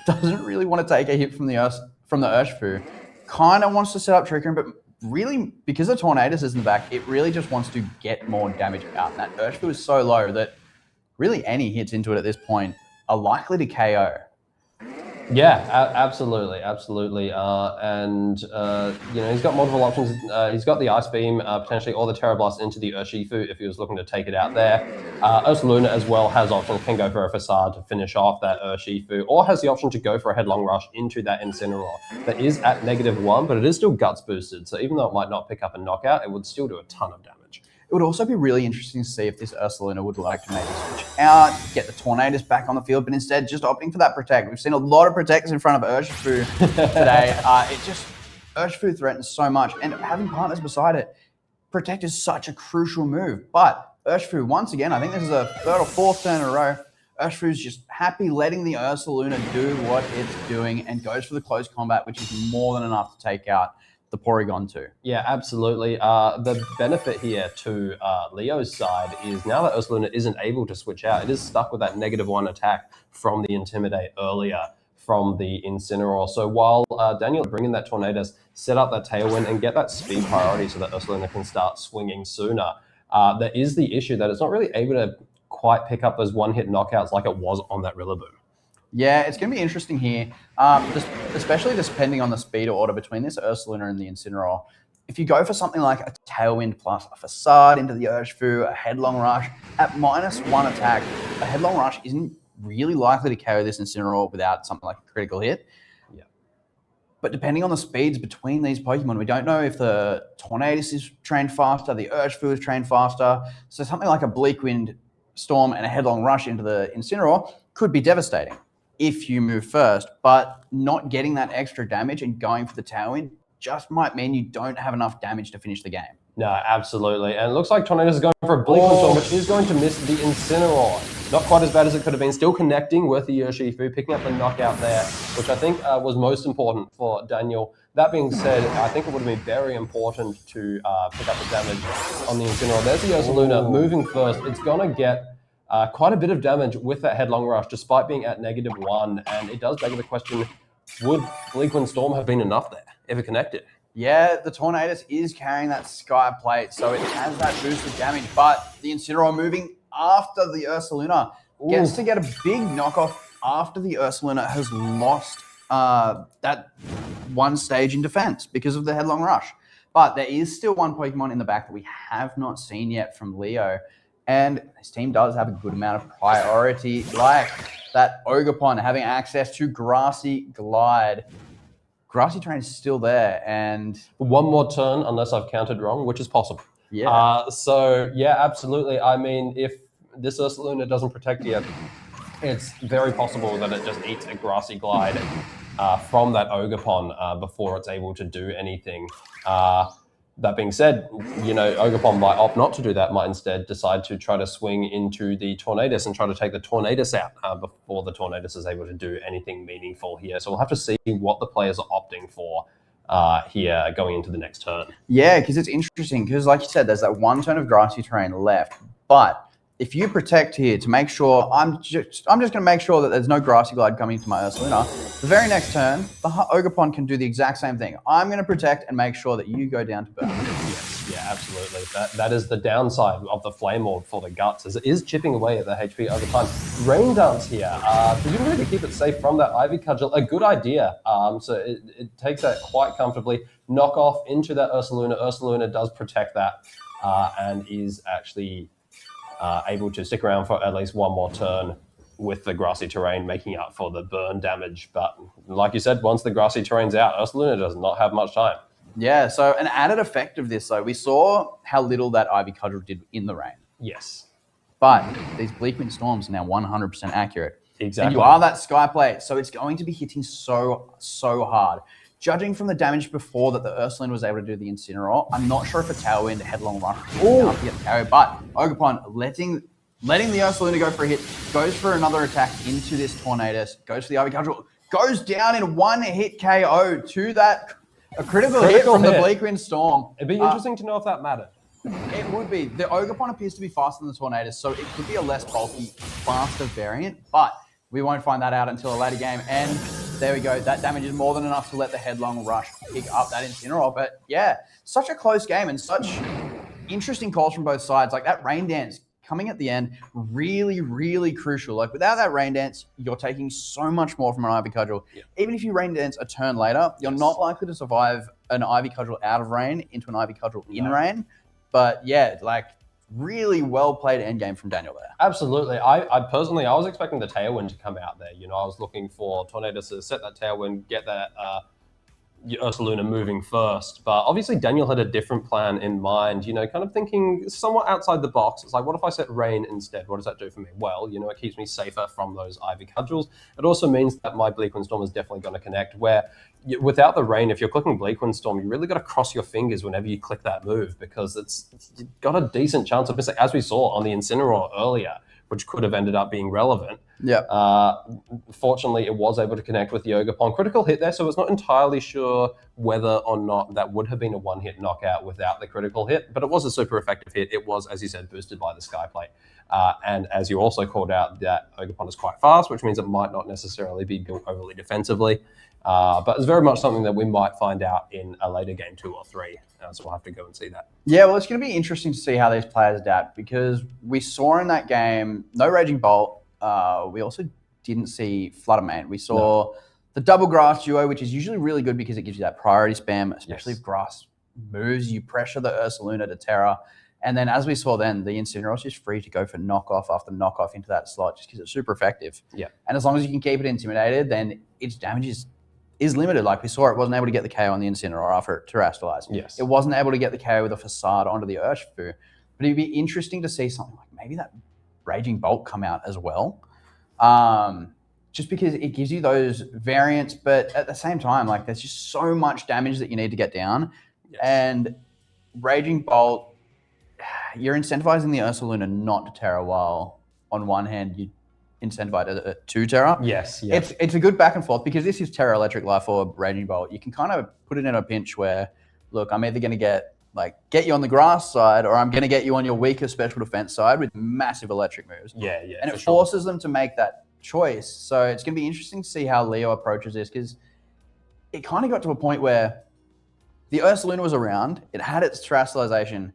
doesn't really want to take a hit from the Urshifu. Kind of wants to set up Trick Room, but really, because the Tornadus is in the back, it really just wants to get more damage out. And that Urshifu is so low that really any hits into it at this point are likely to KO. Yeah, absolutely. And he's got multiple options. He's got the Ice Beam, potentially, or the Terra Blast into the Urshifu if he was looking to take it out there. Ursaluna as well has options, can go for a Facade to finish off that Urshifu, or has the option to go for a Headlong Rush into that Incineroar. That is at -1, but it is still Guts boosted, so even though it might not pick up a knockout, it would still do a ton of damage. It would also be really interesting to see if this Ursaluna would like to maybe switch out, get the Tornadus back on the field, but instead just opting for that Protect. We've seen a lot of Protects in front of Urshifu today. Urshifu threatens so much, and having partners beside it, Protect is such a crucial move. But Urshifu, once again, I think this is a third or fourth turn in a row, Urshifu's just happy letting the Ursaluna do what it's doing and goes for the close combat, which is more than enough to take out the Porygon too. Yeah, absolutely. The benefit here to Leo's side is now that Ursaluna isn't able to switch out, it is stuck with that -1 attack from the Intimidate earlier from the Incineroar. So while Daniel bringing that Tornadus, set up that Tailwind and get that speed priority so that Ursaluna can start swinging sooner, there is the issue that it's not really able to quite pick up those one-hit knockouts like it was on that Rillaboom. Yeah, it's going to be interesting here, especially depending on the speed order between this Ursaluna and the Incineroar. If you go for something like a Tailwind plus a Facade into the Urshifu, a Headlong Rush, at -1 attack, a Headlong Rush isn't really likely to carry this Incineroar without something like a critical hit. Yeah. But depending on the speeds between these Pokemon, we don't know if the Tornadus is trained faster, the Urshifu is trained faster. So something like a Bleak Wind Storm and a Headlong Rush into the Incineroar could be devastating if you move first, but not getting that extra damage and going for the Tailwind just might mean you don't have enough damage to finish the game. No, absolutely. And it looks like Tornadus is going for a Bleak Wind Storm, which is going to miss the Incineroar. Not quite as bad as it could have been. Still connecting with the Urshifu, picking up the knockout there, which I think was most important for Daniel. That being said, I think it would have been very important to pick up the damage on the Incineroar. There's the Ursaluna moving first. It's going to get quite a bit of damage with that Headlong Rush, despite being at -1. And it does beg the question, would Bleak Wind Storm have been enough there if it connected? Yeah, the Tornadus is carrying that Sky Plate, so it has that boost of damage, but the Incineroar moving after the Ursaluna gets to get a big knockoff after the Ursaluna has lost that one stage in defense because of the Headlong Rush. But there is still one Pokemon in the back that we have not seen yet from Leo, and his team does have a good amount of priority, like that Ogerpon having access to Grassy Glide. Grassy Terrain is still there, and one more turn, unless I've counted wrong, which is possible. Yeah. So, yeah, absolutely. I mean, if this Ursaluna doesn't protect yet, it's very possible that it just eats a Grassy Glide from that Ogerpon before it's able to do anything. That being said, Ogerpon might opt not to do that, might instead decide to try to swing into the Tornadus and try to take the Tornadus out before the Tornadus is able to do anything meaningful here. So we'll have to see what the players are opting for here going into the next turn. Yeah, because it's interesting, because like you said, there's that one turn of Grassy Terrain left, but if you protect here to make sure, I'm just going to make sure that there's no Grassy Glide coming to my Ursaluna. The very next turn, the Ogerpon can do the exact same thing. I'm going to protect and make sure that you go down to burn. Yes, yeah, absolutely. That is the downside of the Flame Orb for the Guts, is it is chipping away at the HP over time. Rain Dance here, presumably to keep it safe from that Ivy Cudgel, a good idea. So it takes that quite comfortably. Knock off into that Ursaluna. Ursaluna does protect that and is actually able to stick around for at least one more turn with the Grassy Terrain, making up for the burn damage. But like you said, once the Grassy Terrain's out, Ursaluna does not have much time. Yeah, so an added effect of this, though, we saw how little that Ivy Cudgel did in the rain. Yes. But these Bleak Wind Storms are now 100% accurate. Exactly. And you are that Sky Plate, so it's going to be hitting so hard. Judging from the damage before that the Ursaluna was able to do the Incineroar, I'm not sure if a Tailwind, a Headlong Rush is enough to get the KO, but Ogerpon letting the Ursaluna go for a hit, goes for another attack into this Tornadus, goes for the Ivy Cudgel, goes down in one hit KO to that a critical hit from the Bleak Wind Storm. It'd be interesting to know if that mattered. It would be. The Ogerpon appears to be faster than the Tornadus, so it could be a less bulky, faster variant, but we won't find that out until a later game. And There we go. That damage is more than enough to let the Headlong Rush pick up that Incineroar. But yeah, such a close game and such interesting calls from both sides. Like that Rain Dance coming at the end, really, really crucial. Like without that Rain Dance, you're taking so much more from an Ivy Cudgel. Yeah. Even if you Rain Dance a turn later, you're not likely to survive an Ivy Cudgel out of rain into an Ivy Cudgel in rain. But yeah, like really well played endgame from Daniel there. Absolutely. I personally, I was expecting the Tailwind to come out there. I was looking for Tornadus to set that Tailwind, get that Ursaluna moving first. But obviously Daniel had a different plan in mind, kind of thinking somewhat outside the box. It's like, what if I set Rain instead? What does that do for me? Well, it keeps me safer from those Ivy Cudgels. It also means that my Bleak Wind Storm is definitely going to connect, where without the Rain, if you're clicking Bleak Wind Storm, you really got to cross your fingers whenever you click that move, because you've got a decent chance of missing, as we saw on the Incineroar earlier, which could have ended up being relevant. Yeah. Fortunately, it was able to connect with the Ogerpon. Critical hit there, so it's not entirely sure whether or not that would have been a one-hit knockout without the critical hit, but it was a super effective hit. It was, as you said, boosted by the Skyplate. And as you also called out, that Ogerpon is quite fast, which means it might not necessarily be built overly defensively. But it's very much something that we might find out in a later game 2 or 3. So we'll have to go and see that. Yeah, well, it's going to be interesting to see how these players adapt, because we saw in that game no Raging Bolt. We also didn't see Flutter Mane. We saw the double grass duo, which is usually really good because it gives you that priority spam, especially if grass moves. You pressure the Ursaluna to Terra. And then as we saw then, the Incineroar is just free to go for knockoff after knockoff into that slot just because it's super effective. Yeah. And as long as you can keep it intimidated, then its damage is limited. Like we saw, it wasn't able to get the KO on the Incineroar after it terrestrialized. Yes. It wasn't able to get the KO with a Facade onto the Urshifu. But it'd be interesting to see something like maybe that Raging Bolt come out as well. Just because it gives you those variants, but at the same time, like there's just so much damage that you need to get down. Yes. And Raging Bolt, you're incentivizing the Ursaluna not to Terra, while on one hand you incentivize it to Terra. Yes. It's a good back and forth, because this is Terra Electric Life or Raging Bolt. You can kind of put it in a pinch where, look, I'm either going to get you on the grass side, or I'm going to get you on your weaker special defense side with massive electric moves. Yeah. And it forces them to make that choice. So it's going to be interesting to see how Leo approaches this, because it kind of got to a point where the Ursaluna was around, it had its terrestrialization,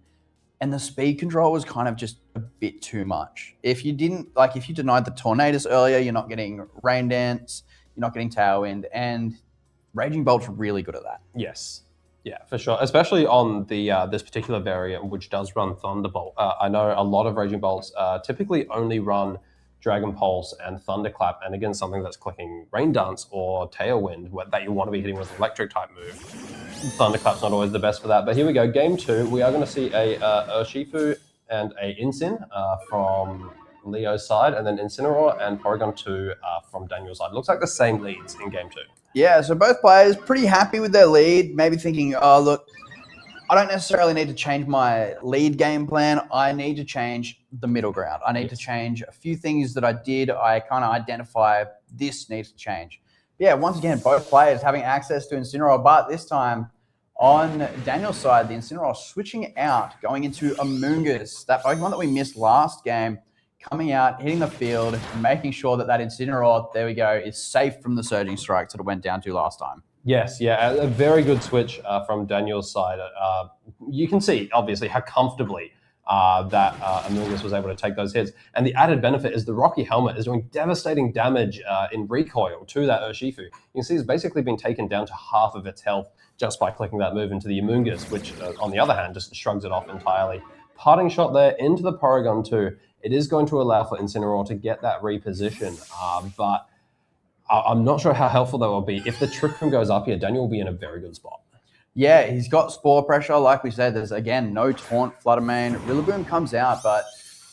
and the speed control was kind of just a bit too much. If you denied the Tornadus earlier, you're not getting Rain Dance, you're not getting Tailwind, and Raging Bolt's really good at that. Yes. Yeah, for sure. Especially on the this particular variant, which does run Thunderbolt. I know a lot of Raging Bolts typically only run Dragon Pulse and Thunderclap, and again, something that's clicking Rain Dance or Tailwind that you want to be hitting with an electric type move. Thunderclap's not always the best for that, but here we go. Game 2, we are going to see a Urshifu and a Incin from Leo's side, and then Incineroar and Porygon 2 from Daniel's side. Looks like the same leads in Game 2. Yeah, so both players pretty happy with their lead, maybe thinking, oh, look, I don't necessarily need to change my lead game plan. I need to change the middle ground. I need to change a few things that I did. I kind of identify this needs to change. Yeah, once again, both players having access to Incineroar, but this time on Daniel's side, the Incineroar switching out, going into Amoonguss, that Pokemon that we missed last game, coming out, hitting the field, making sure that Incineroar, there we go, is safe from the Surging Strikes that it went down to last time. Yes, yeah, a very good switch from Daniel's side. You can see, obviously, how comfortably that Amoonguss was able to take those hits. And the added benefit is the Rocky Helmet is doing devastating damage in recoil to that Urshifu. You can see it's basically been taken down to half of its health just by clicking that move into the Amoonguss, which, on the other hand, just shrugs it off entirely. Parting shot there into the Porygon 2. It is going to allow for Incineroar to get that reposition, but I'm not sure how helpful that will be. If the Trick Room goes up here, Daniel will be in a very good spot. Yeah, he's got Spore Pressure. Like we said, there's, again, no Taunt, Flutter Mane. Rillaboom comes out, but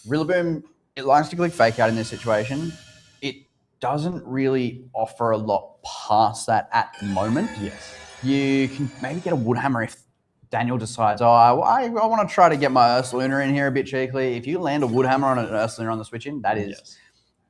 Rillaboom, it likes to click Fake Out in this situation. It doesn't really offer a lot past that at the moment. Yes. You can maybe get a Woodhammer if Daniel decides, I want to try to get my Ursaluna in here a bit cheekily. If you land a Woodhammer on an Ursaluna on the switch in, that is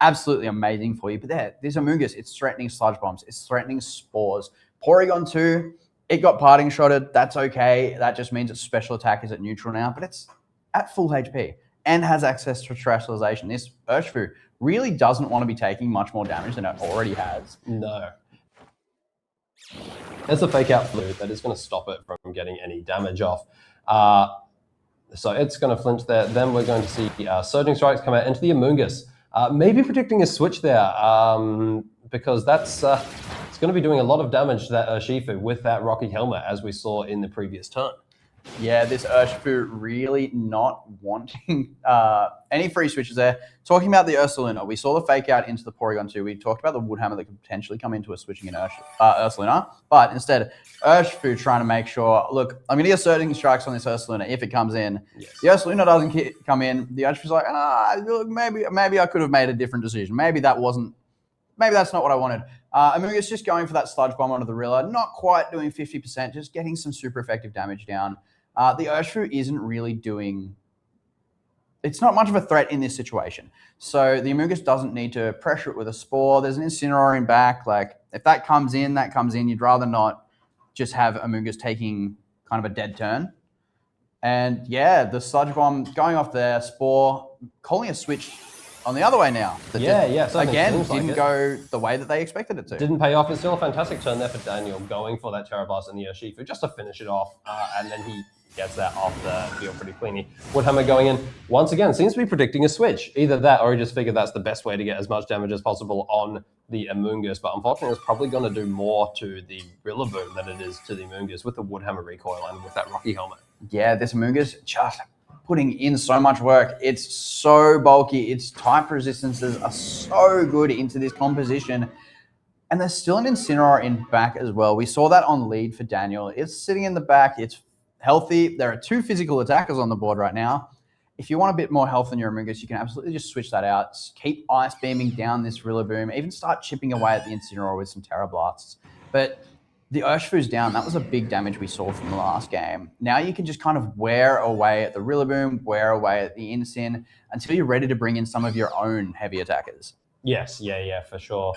absolutely amazing for you. But this Amoonguss, it's threatening Sludge Bombs. It's threatening Spores. Porygon 2, it got Parting Shotted. That's okay. That just means its special attack is at neutral now, but it's at full HP and has access to Terrestrialization. This Urshifu really doesn't want to be taking much more damage than it already has. No. There's a fake out flu that is going to stop it from getting any damage off. So it's going to flinch there. Then we're going to see Surging Strikes come out into the Amoonguss. Maybe predicting a switch there because that's it's going to be doing a lot of damage to that Urshifu with that Rocky Helmet, as we saw in the previous turn. Yeah, this Urshifu really not wanting any free switches there. Talking about the Ursaluna, we saw the fake out into the Porygon 2. We talked about the Woodhammer that could potentially come into a switching in Ursaluna, but instead, Urshifu trying to make sure, look, I'm going to get Surging Strikes on this Ursaluna if it comes in. Yes. The Ursaluna doesn't come in. The Urshifu's like, look, maybe I could have made a different decision. Maybe that's not what I wanted. Amoonguss just going for that Sludge Bomb onto the Rilla, not quite doing 50%, just getting some super effective damage down. The Urshifu isn't really doing... It's not much of a threat in this situation. So the Amoonguss doesn't need to pressure it with a Spore. There's an Incineroar in back. Like, if that comes in, that comes in. You'd rather not just have Amoonguss taking kind of a dead turn. And yeah, the Sludge Bomb going off there, Spore, calling a switch on the other way now. Again, didn't go the way that they expected it to. Didn't pay off. It's still a fantastic turn there for Daniel, going for that Terra Blast and the Urshifu just to finish it off. And then he gets that off the field pretty cleanly. Woodhammer going in, once again, seems to be predicting a switch. Either that or he just figured that's the best way to get as much damage as possible on the Amoonguss. But unfortunately, it's probably going to do more to the Rillaboom than it is to the Amoonguss with the Woodhammer recoil and with that Rocky Helmet. Yeah, this Amoonguss just putting in so much work. It's so bulky. Its type resistances are so good into this composition. And there's still an Incineroar in back as well. We saw that on lead for Daniel. It's sitting in the back. It's healthy. There are 2 physical attackers on the board right now. If you want a bit more health in your Amoonguss, you can absolutely just switch that out. Keep Ice Beaming down this Rillaboom. Even start chipping away at the Incineroar with some Terra Blasts. But the Urshifu's down. That was a big damage we saw from the last game. Now you can just kind of wear away at the Rillaboom, wear away at the Incin until you're ready to bring in some of your own heavy attackers. Yes, yeah, for sure.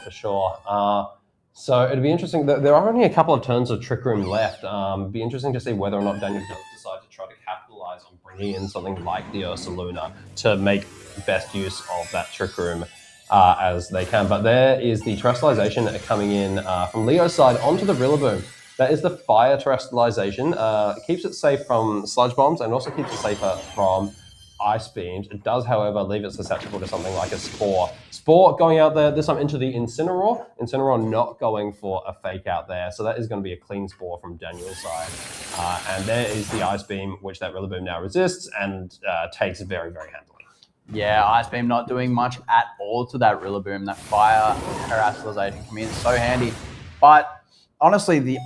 So it'd be interesting. There are only a couple of turns of Trick Room left. It'd be interesting to see whether or not Daniel does decide to try to capitalize on bringing in something like the Ursaluna to make best use of that Trick Room as they can. But there is the Terrestrialization coming in from Leo's side onto the Rillaboom. That is the Fire Terrestrialization. It keeps it safe from Sludge Bombs and also keeps it safer from Ice Beams. It does, however, leave it susceptible to something like a Spore. Spore going out there, this time into the Incineroar. Incineroar not going for a fake out there. So that is going to be a clean Spore from Daniel's side. And there is the Ice Beam, which that Rillaboom now resists and takes very, very handily. Yeah, Ice Beam not doing much at all to that Rillaboom. That Fire Terrestrialization coming in so handy. But honestly, the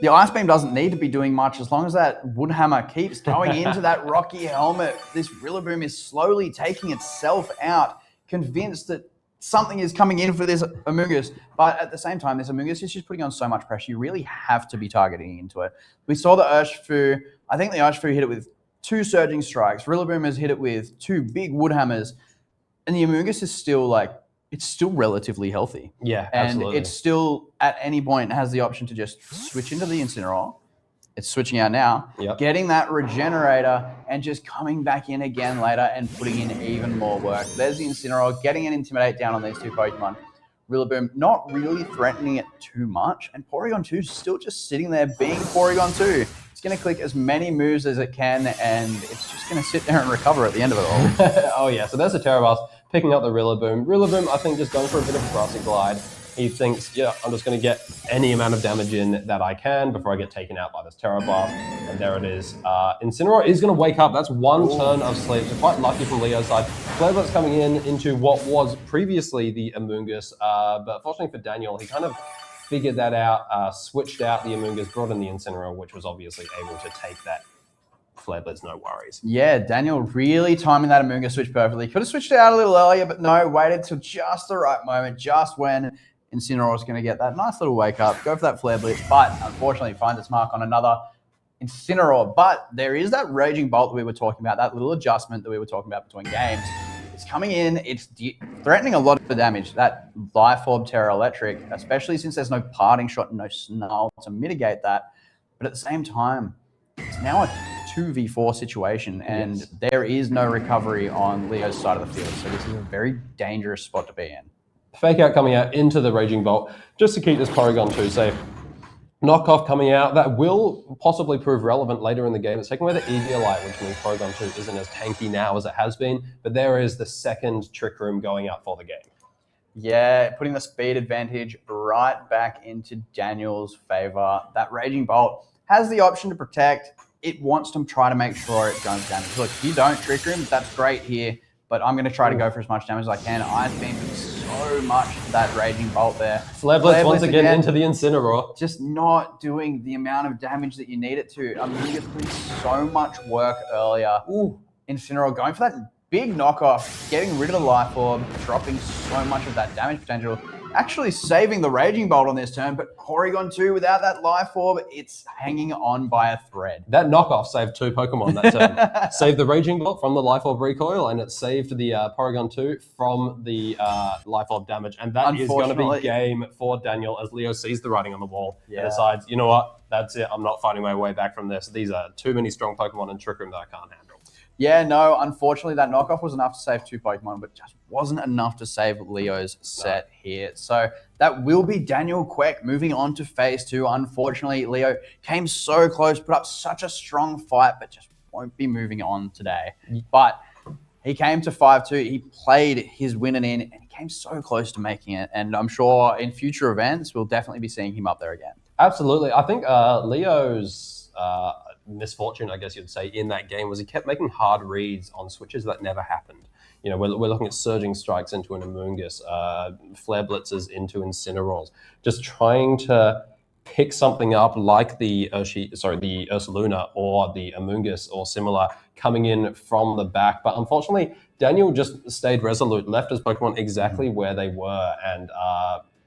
Ice Beam doesn't need to be doing much as long as that Woodhammer keeps going into that Rocky Helmet. This Rillaboom is slowly taking itself out, convinced that something is coming in for this Amoonguss. But at the same time, this Amoonguss is just putting on so much pressure. You really have to be targeting into it. We saw the Urshifu. I think the Urshifu hit it with 2 Surging Strikes. Rillaboom has hit it with 2 big Woodhammers. And the Amoonguss is still it's still relatively healthy. Yeah, and absolutely. It's still, at any point, has the option to just switch into the Incineroar. It's switching out now, getting that Regenerator, and just coming back in again later and putting in even more work. There's the Incineroar, getting an Intimidate down on these 2 Pokemon. Rillaboom not really threatening it too much, and Porygon 2 still just sitting there being Porygon 2. It's going to click as many moves as it can, and it's just going to sit there and recover at the end of it all. Oh, yeah. So there's a Terra Blast picking up the Rillaboom. Rillaboom, I think, just going for a bit of a Grassy Glide. He thinks, yeah, I'm just going to get any amount of damage in that I can before I get taken out by this Terra Blast. And there it is. Incineroar is going to wake up. That's 1 turn of sleep. So quite lucky from Leo's side. Flare Blitz's coming in into what was previously the Amoonguss. But fortunately for Daniel, he kind of figured that out, switched out the Amoonguss, brought in the Incineroar, which was obviously able to take that Flare Blitz, no worries. Yeah, Daniel really timing that Amoonguss switch perfectly. Could have switched it out a little earlier, but no, waited till just the right moment, just when Incineroar was going to get that nice little wake up, go for that Flare Blitz, but unfortunately finds its mark on another Incineroar. But there is that Raging Bolt that we were talking about, that little adjustment that we were talking about between games. It's coming in, it's threatening a lot of damage. That Life Orb Terra Electric, especially since there's no Parting Shot, no Snarl to mitigate that. But at the same time, it's now a 2v4 situation, and there is no recovery on Leo's side of the field. So this is a very dangerous spot to be in. Fake out coming out into the Raging Bolt just to keep this Porygon 2 safe. Knockoff coming out that will possibly prove relevant later in the game. It's taking away the Eviolite, which means Porygon 2 isn't as tanky now as it has been, but there is the second Trick Room going out for the game. Yeah, putting the speed advantage right back into Daniel's favor. That Raging Bolt has the option to protect. It wants to try to make sure it does damage. Look, if you don't Trick Room, that's great here, but I'm going to try to go for as much damage as I can. I think so much to that Raging Bolt there. Flare once again into the Incineroar. Just not doing the amount of damage that you need it to. Amoonguss putting so much work earlier. Ooh, Incineroar going for that big knockoff, getting rid of the Life Orb, dropping so much of that damage potential. Actually saving the Raging Bolt on this turn, but Porygon 2 without that Life Orb, it's hanging on by a thread. That knockoff saved 2 Pokemon that turn. Saved the Raging Bolt from the Life Orb recoil, and it saved the Porygon 2 from the Life Orb damage. And that is going to be game for Daniel as Leo sees the writing on the wall and decides, you know what, that's it. I'm not fighting my way back from this. These are too many strong Pokemon in Trick Room that I can't handle. Yeah, no, unfortunately, that knockoff was enough to save 2 Pokemon, but just wasn't enough to save Leo's set here. So that will be Daniel Queck moving on to phase 2. Unfortunately, Leo came so close, put up such a strong fight, but just won't be moving on today. But he came to 5-2. He played his winning in, and he came so close to making it. And I'm sure in future events, we'll definitely be seeing him up there again. Absolutely. I think Leo's misfortune, I guess you'd say, in that game was he kept making hard reads on switches that never happened. You know, we're looking at Surging Strikes into an Amoonguss, Flare Blitzes into Incineroars, just trying to pick something up like the Ursaluna or the Amoonguss or similar coming in from the back. But unfortunately, Daniel just stayed resolute, left his Pokemon exactly where they were, and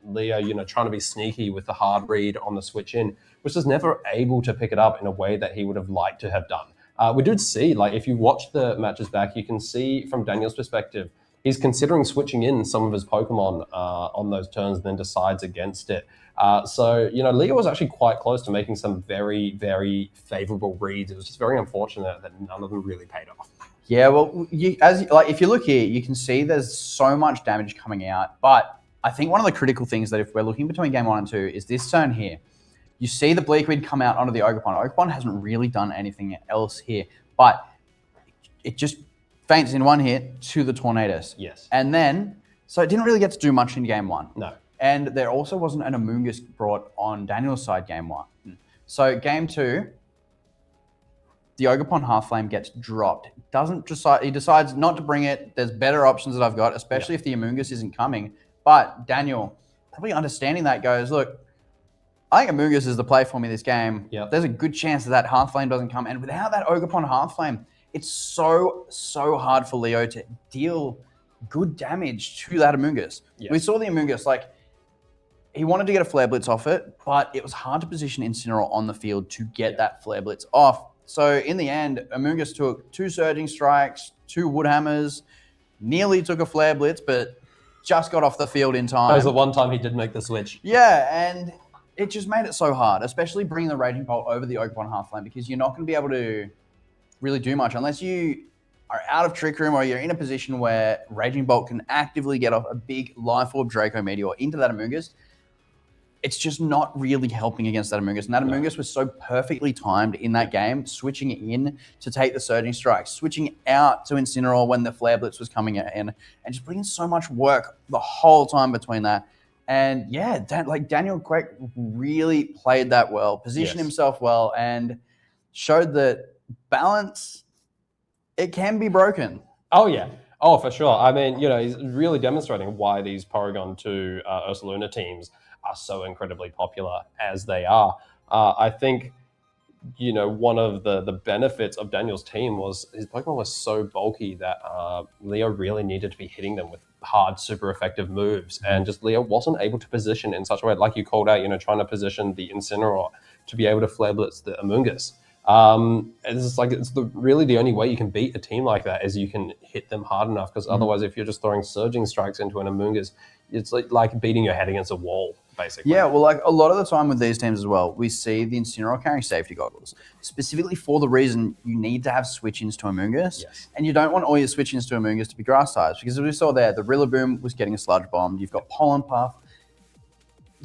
Leo, you know, trying to be sneaky with the hard read on the switch in, was just never able to pick it up in a way that he would have liked to have done. We did see, like, if you watch the matches back, you can see from Daniel's perspective, he's considering switching in some of his Pokemon on those turns and then decides against it. So, you know, Leo was actually quite close to making some very, very favorable reads. It was just very unfortunate that none of them really paid off. Yeah, well, if you look here, you can see there's so much damage coming out. But I think one of the critical things that if we're looking between game 1 and 2 is this turn here. You see the Bleakweed come out onto the Ogerpon. Ogerpon hasn't really done anything else here, but it just faints in one hit to the Tornadus. Yes. And then, so it didn't really get to do much in game 1. No. And there also wasn't an Amoonguss brought on Daniel's side game 1. So game 2, the Ogerpon Half-Flame gets dropped. He decides not to bring it. There's better options that I've got, especially if the Amoonguss isn't coming. But Daniel, probably understanding that, goes, look, I think Amoonguss is the play for me this game. Yep. There's a good chance that Half-Flame doesn't come. And without that Ogerpon Half-Flame, it's so hard for Leo to deal good damage to that Amoonguss. Yes. We saw the Amoonguss, like, he wanted to get a Flare Blitz off it, but it was hard to position Incineroar on the field to get that Flare Blitz off. So in the end, Amoonguss took 2 Surging Strikes, 2 Wood Hammers, nearly took a Flare Blitz, but just got off the field in time. That was the one time he did make the switch. Yeah, and it just made it so hard, especially bringing the Raging Bolt over the Ogerpon Half-Flame, because you're not going to be able to really do much unless you are out of Trick Room or you're in a position where Raging Bolt can actively get off a big Life Orb Draco Meteor into that Amoonguss. It's just not really helping against that Amoonguss. And that Amoonguss was so perfectly timed in that game, switching in to take the Surging Strike, switching out to Incineroar when the Flare Blitz was coming in, and just putting so much work the whole time between that. And yeah, Daniel Queck really played that well, positioned himself well, and showed that balance, it can be broken. Oh, yeah. Oh, for sure. I mean, you know, he's really demonstrating why these Porygon 2 Ursaluna teams are so incredibly popular as they are. I think, you know, one of the benefits of Daniel's team was his Pokemon was so bulky that Leo really needed to be hitting them with hard, super effective moves. And just Leo wasn't able to position in such a way, like you called out, you know, trying to position the Incineroar to be able to Flare Blitz the Amoonguss. It's really the only way you can beat a team like that is you can hit them hard enough, because otherwise if you're just throwing Surging Strikes into an Amoonguss, it's like beating your head against a wall, basically. Yeah, well, like a lot of the time with these teams as well, we see the Incineroar carrying safety goggles, specifically for the reason you need to have switch-ins to Amoonguss, and you don't want all your switch-ins to Amoonguss to be grass types, because as we saw there, the Rillaboom was getting a Sludge Bomb, you've got Pollen Puff.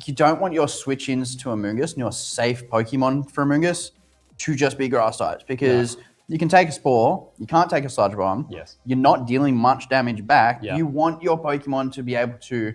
you don't want your switch-ins to Amoonguss and your safe Pokemon for Amoonguss to just be grass types because you can take a Spore, you can't take a Sludge Bomb. Yes. You're not dealing much damage back. Yeah. You want your Pokemon to be able to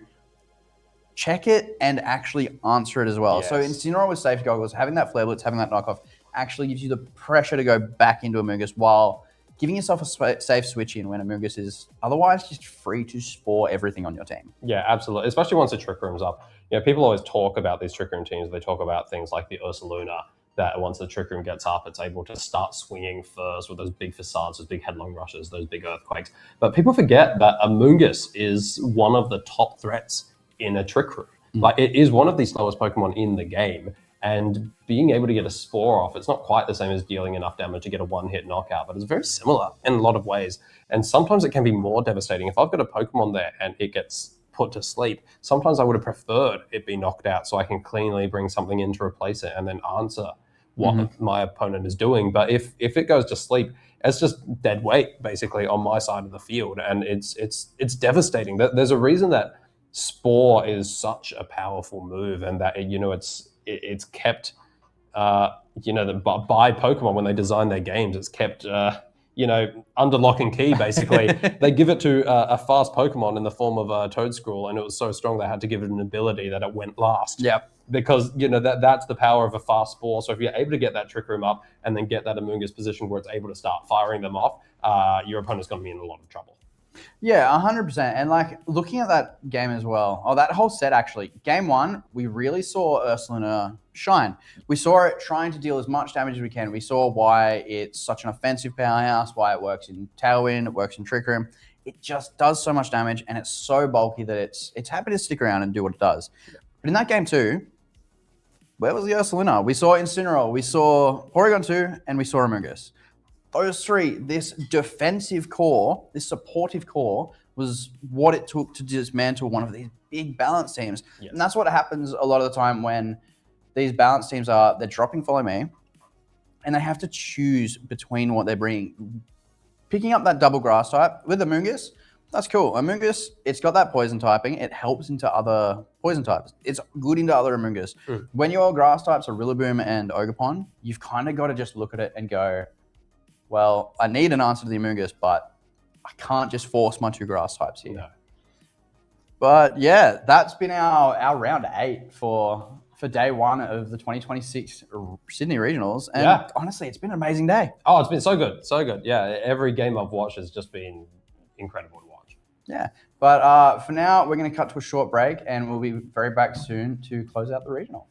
check it and actually answer it as well. Yes. So Incineroar with Safety Goggles, having that Flare Blitz, having that knockoff, actually gives you the pressure to go back into Amoonguss while giving yourself a safe switch in when Amoonguss is otherwise just free to spore everything on your team. Yeah, absolutely. Especially once the Trick Room's up. People always talk about these Trick Room teams. They talk about things like the Ursaluna, that once the Trick Room gets up, it's able to start swinging first with those big facades, those big headlong rushes, those big earthquakes. But people forget that Amoonguss is one of the top threats in a Trick Room. Like, it is one of the slowest Pokemon in the game. And being able to get a Spore off, it's not quite the same as dealing enough damage to get a one-hit knockout, but it's very similar in a lot of ways. And sometimes it can be more devastating. If I've got a Pokemon there and it gets put to sleep, sometimes I would have preferred it be knocked out so I can cleanly bring something in to replace it and then answer what my opponent is doing. But if it goes to sleep, it's just dead weight basically on my side of the field, and it's devastating. There's a reason that Spore is such a powerful move, and that it's kept by Pokemon when they design their games. It's kept under lock and key basically. They give it to a fast Pokemon in the form of a Toedscruel, and it was so strong they had to give it an ability that it went last. Yeah. Because that's the power of a fast Spore. So if you're able to get that Trick Room up and then get that Amoonguss position where it's able to start firing them off, your opponent's going to be in a lot of trouble. Yeah, 100%. And like looking at that game as well, that whole set actually, game one, we really saw Ursaluna shine. We saw it trying to deal as much damage as we can. We saw why it's such an offensive powerhouse, why it works in Tailwind, it works in Trick Room. It just does so much damage, and it's so bulky that it's happy to stick around and do what it does. But in that game too, where was the Ursaluna? We saw Incineroar, we saw Porygon 2, and we saw Amoonguss. Those three, this defensive core, this supportive core, was what it took to dismantle one of these big balance teams. Yes. And that's what happens a lot of the time when these balance teams they're dropping Follow Me, and they have to choose between what they're bringing. Picking up that double grass type with Amoonguss, that's cool. Amoonguss, it's got that poison typing. It helps into other poison types. It's good into other Amoonguss. When your grass types are Rillaboom and Ogerpon, you've kind of got to just look at it and go, well, I need an answer to the Amoonguss, but I can't just force my two grass types here. No. But yeah, that's been our round 8 for day 1 of the 2026 Sydney Regionals. And honestly, it's been an amazing day. Oh, it's been so good. So good. Yeah, every game I've watched has just been incredible to watch. Yeah. But for now, we're going to cut to a short break, and we'll be very back soon to close out the regional.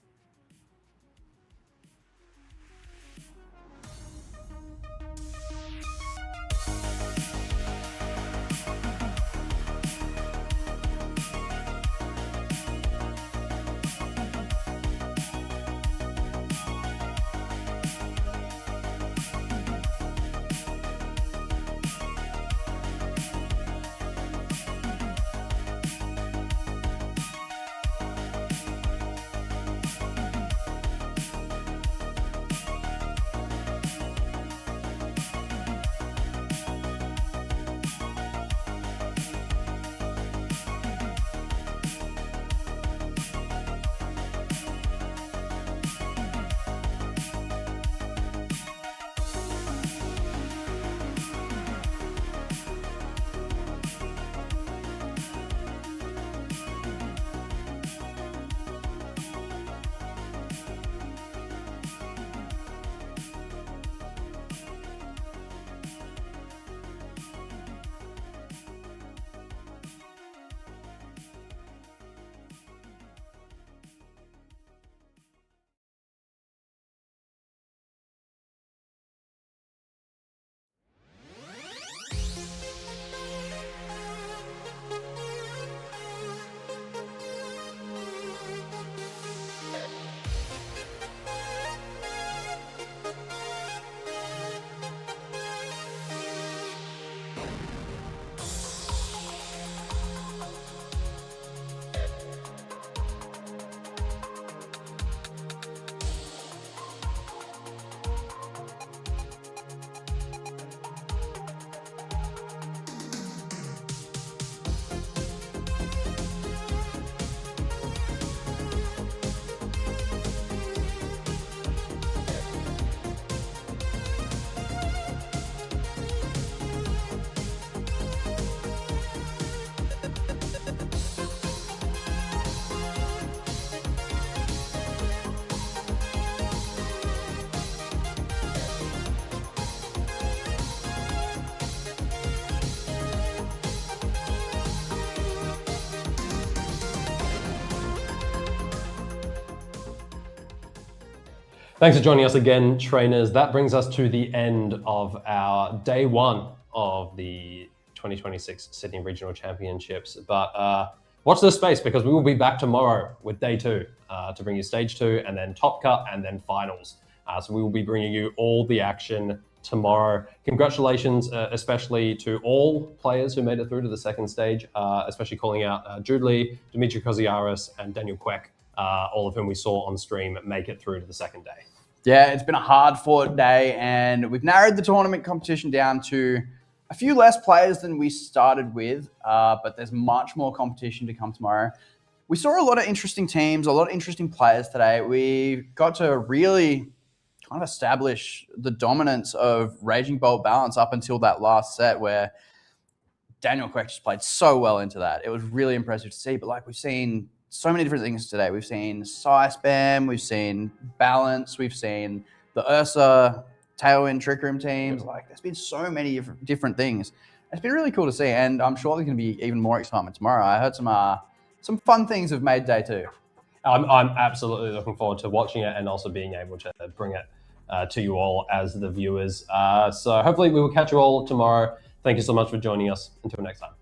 Thanks for joining us again, trainers. That brings us to the end of our day one of the 2026 Sydney Regional Championships. But watch this space, because we will be back tomorrow with day two to bring you stage 2 and then top cut and then finals. So we will be bringing you all the action tomorrow. Congratulations, especially to all players who made it through to the second stage, especially calling out Jude Lee, Dimitri Koziaris, and Daniel Queck, all of whom we saw on stream make it through to the second day. Yeah, it's been a hard-fought day, and we've narrowed the tournament competition down to a few less players than we started with, but there's much more competition to come tomorrow. We saw a lot of interesting teams, a lot of interesting players today. We got to really kind of establish the dominance of Raging Bolt Balance up until that last set, where Daniel Queck just played so well into that. It was really impressive to see, but like, we've seen so many different things today. We've seen Side Spam, we've seen Balance, we've seen the Ursa Tailwind Trick Room teams. Like, there's been so many different things. It's been really cool to see, and I'm sure there's going to be even more excitement tomorrow. I heard some fun things have made day two. I'm absolutely looking forward to watching it and also being able to bring it to you all as the viewers. So hopefully we will catch you all tomorrow. Thank you so much for joining us. Until next time.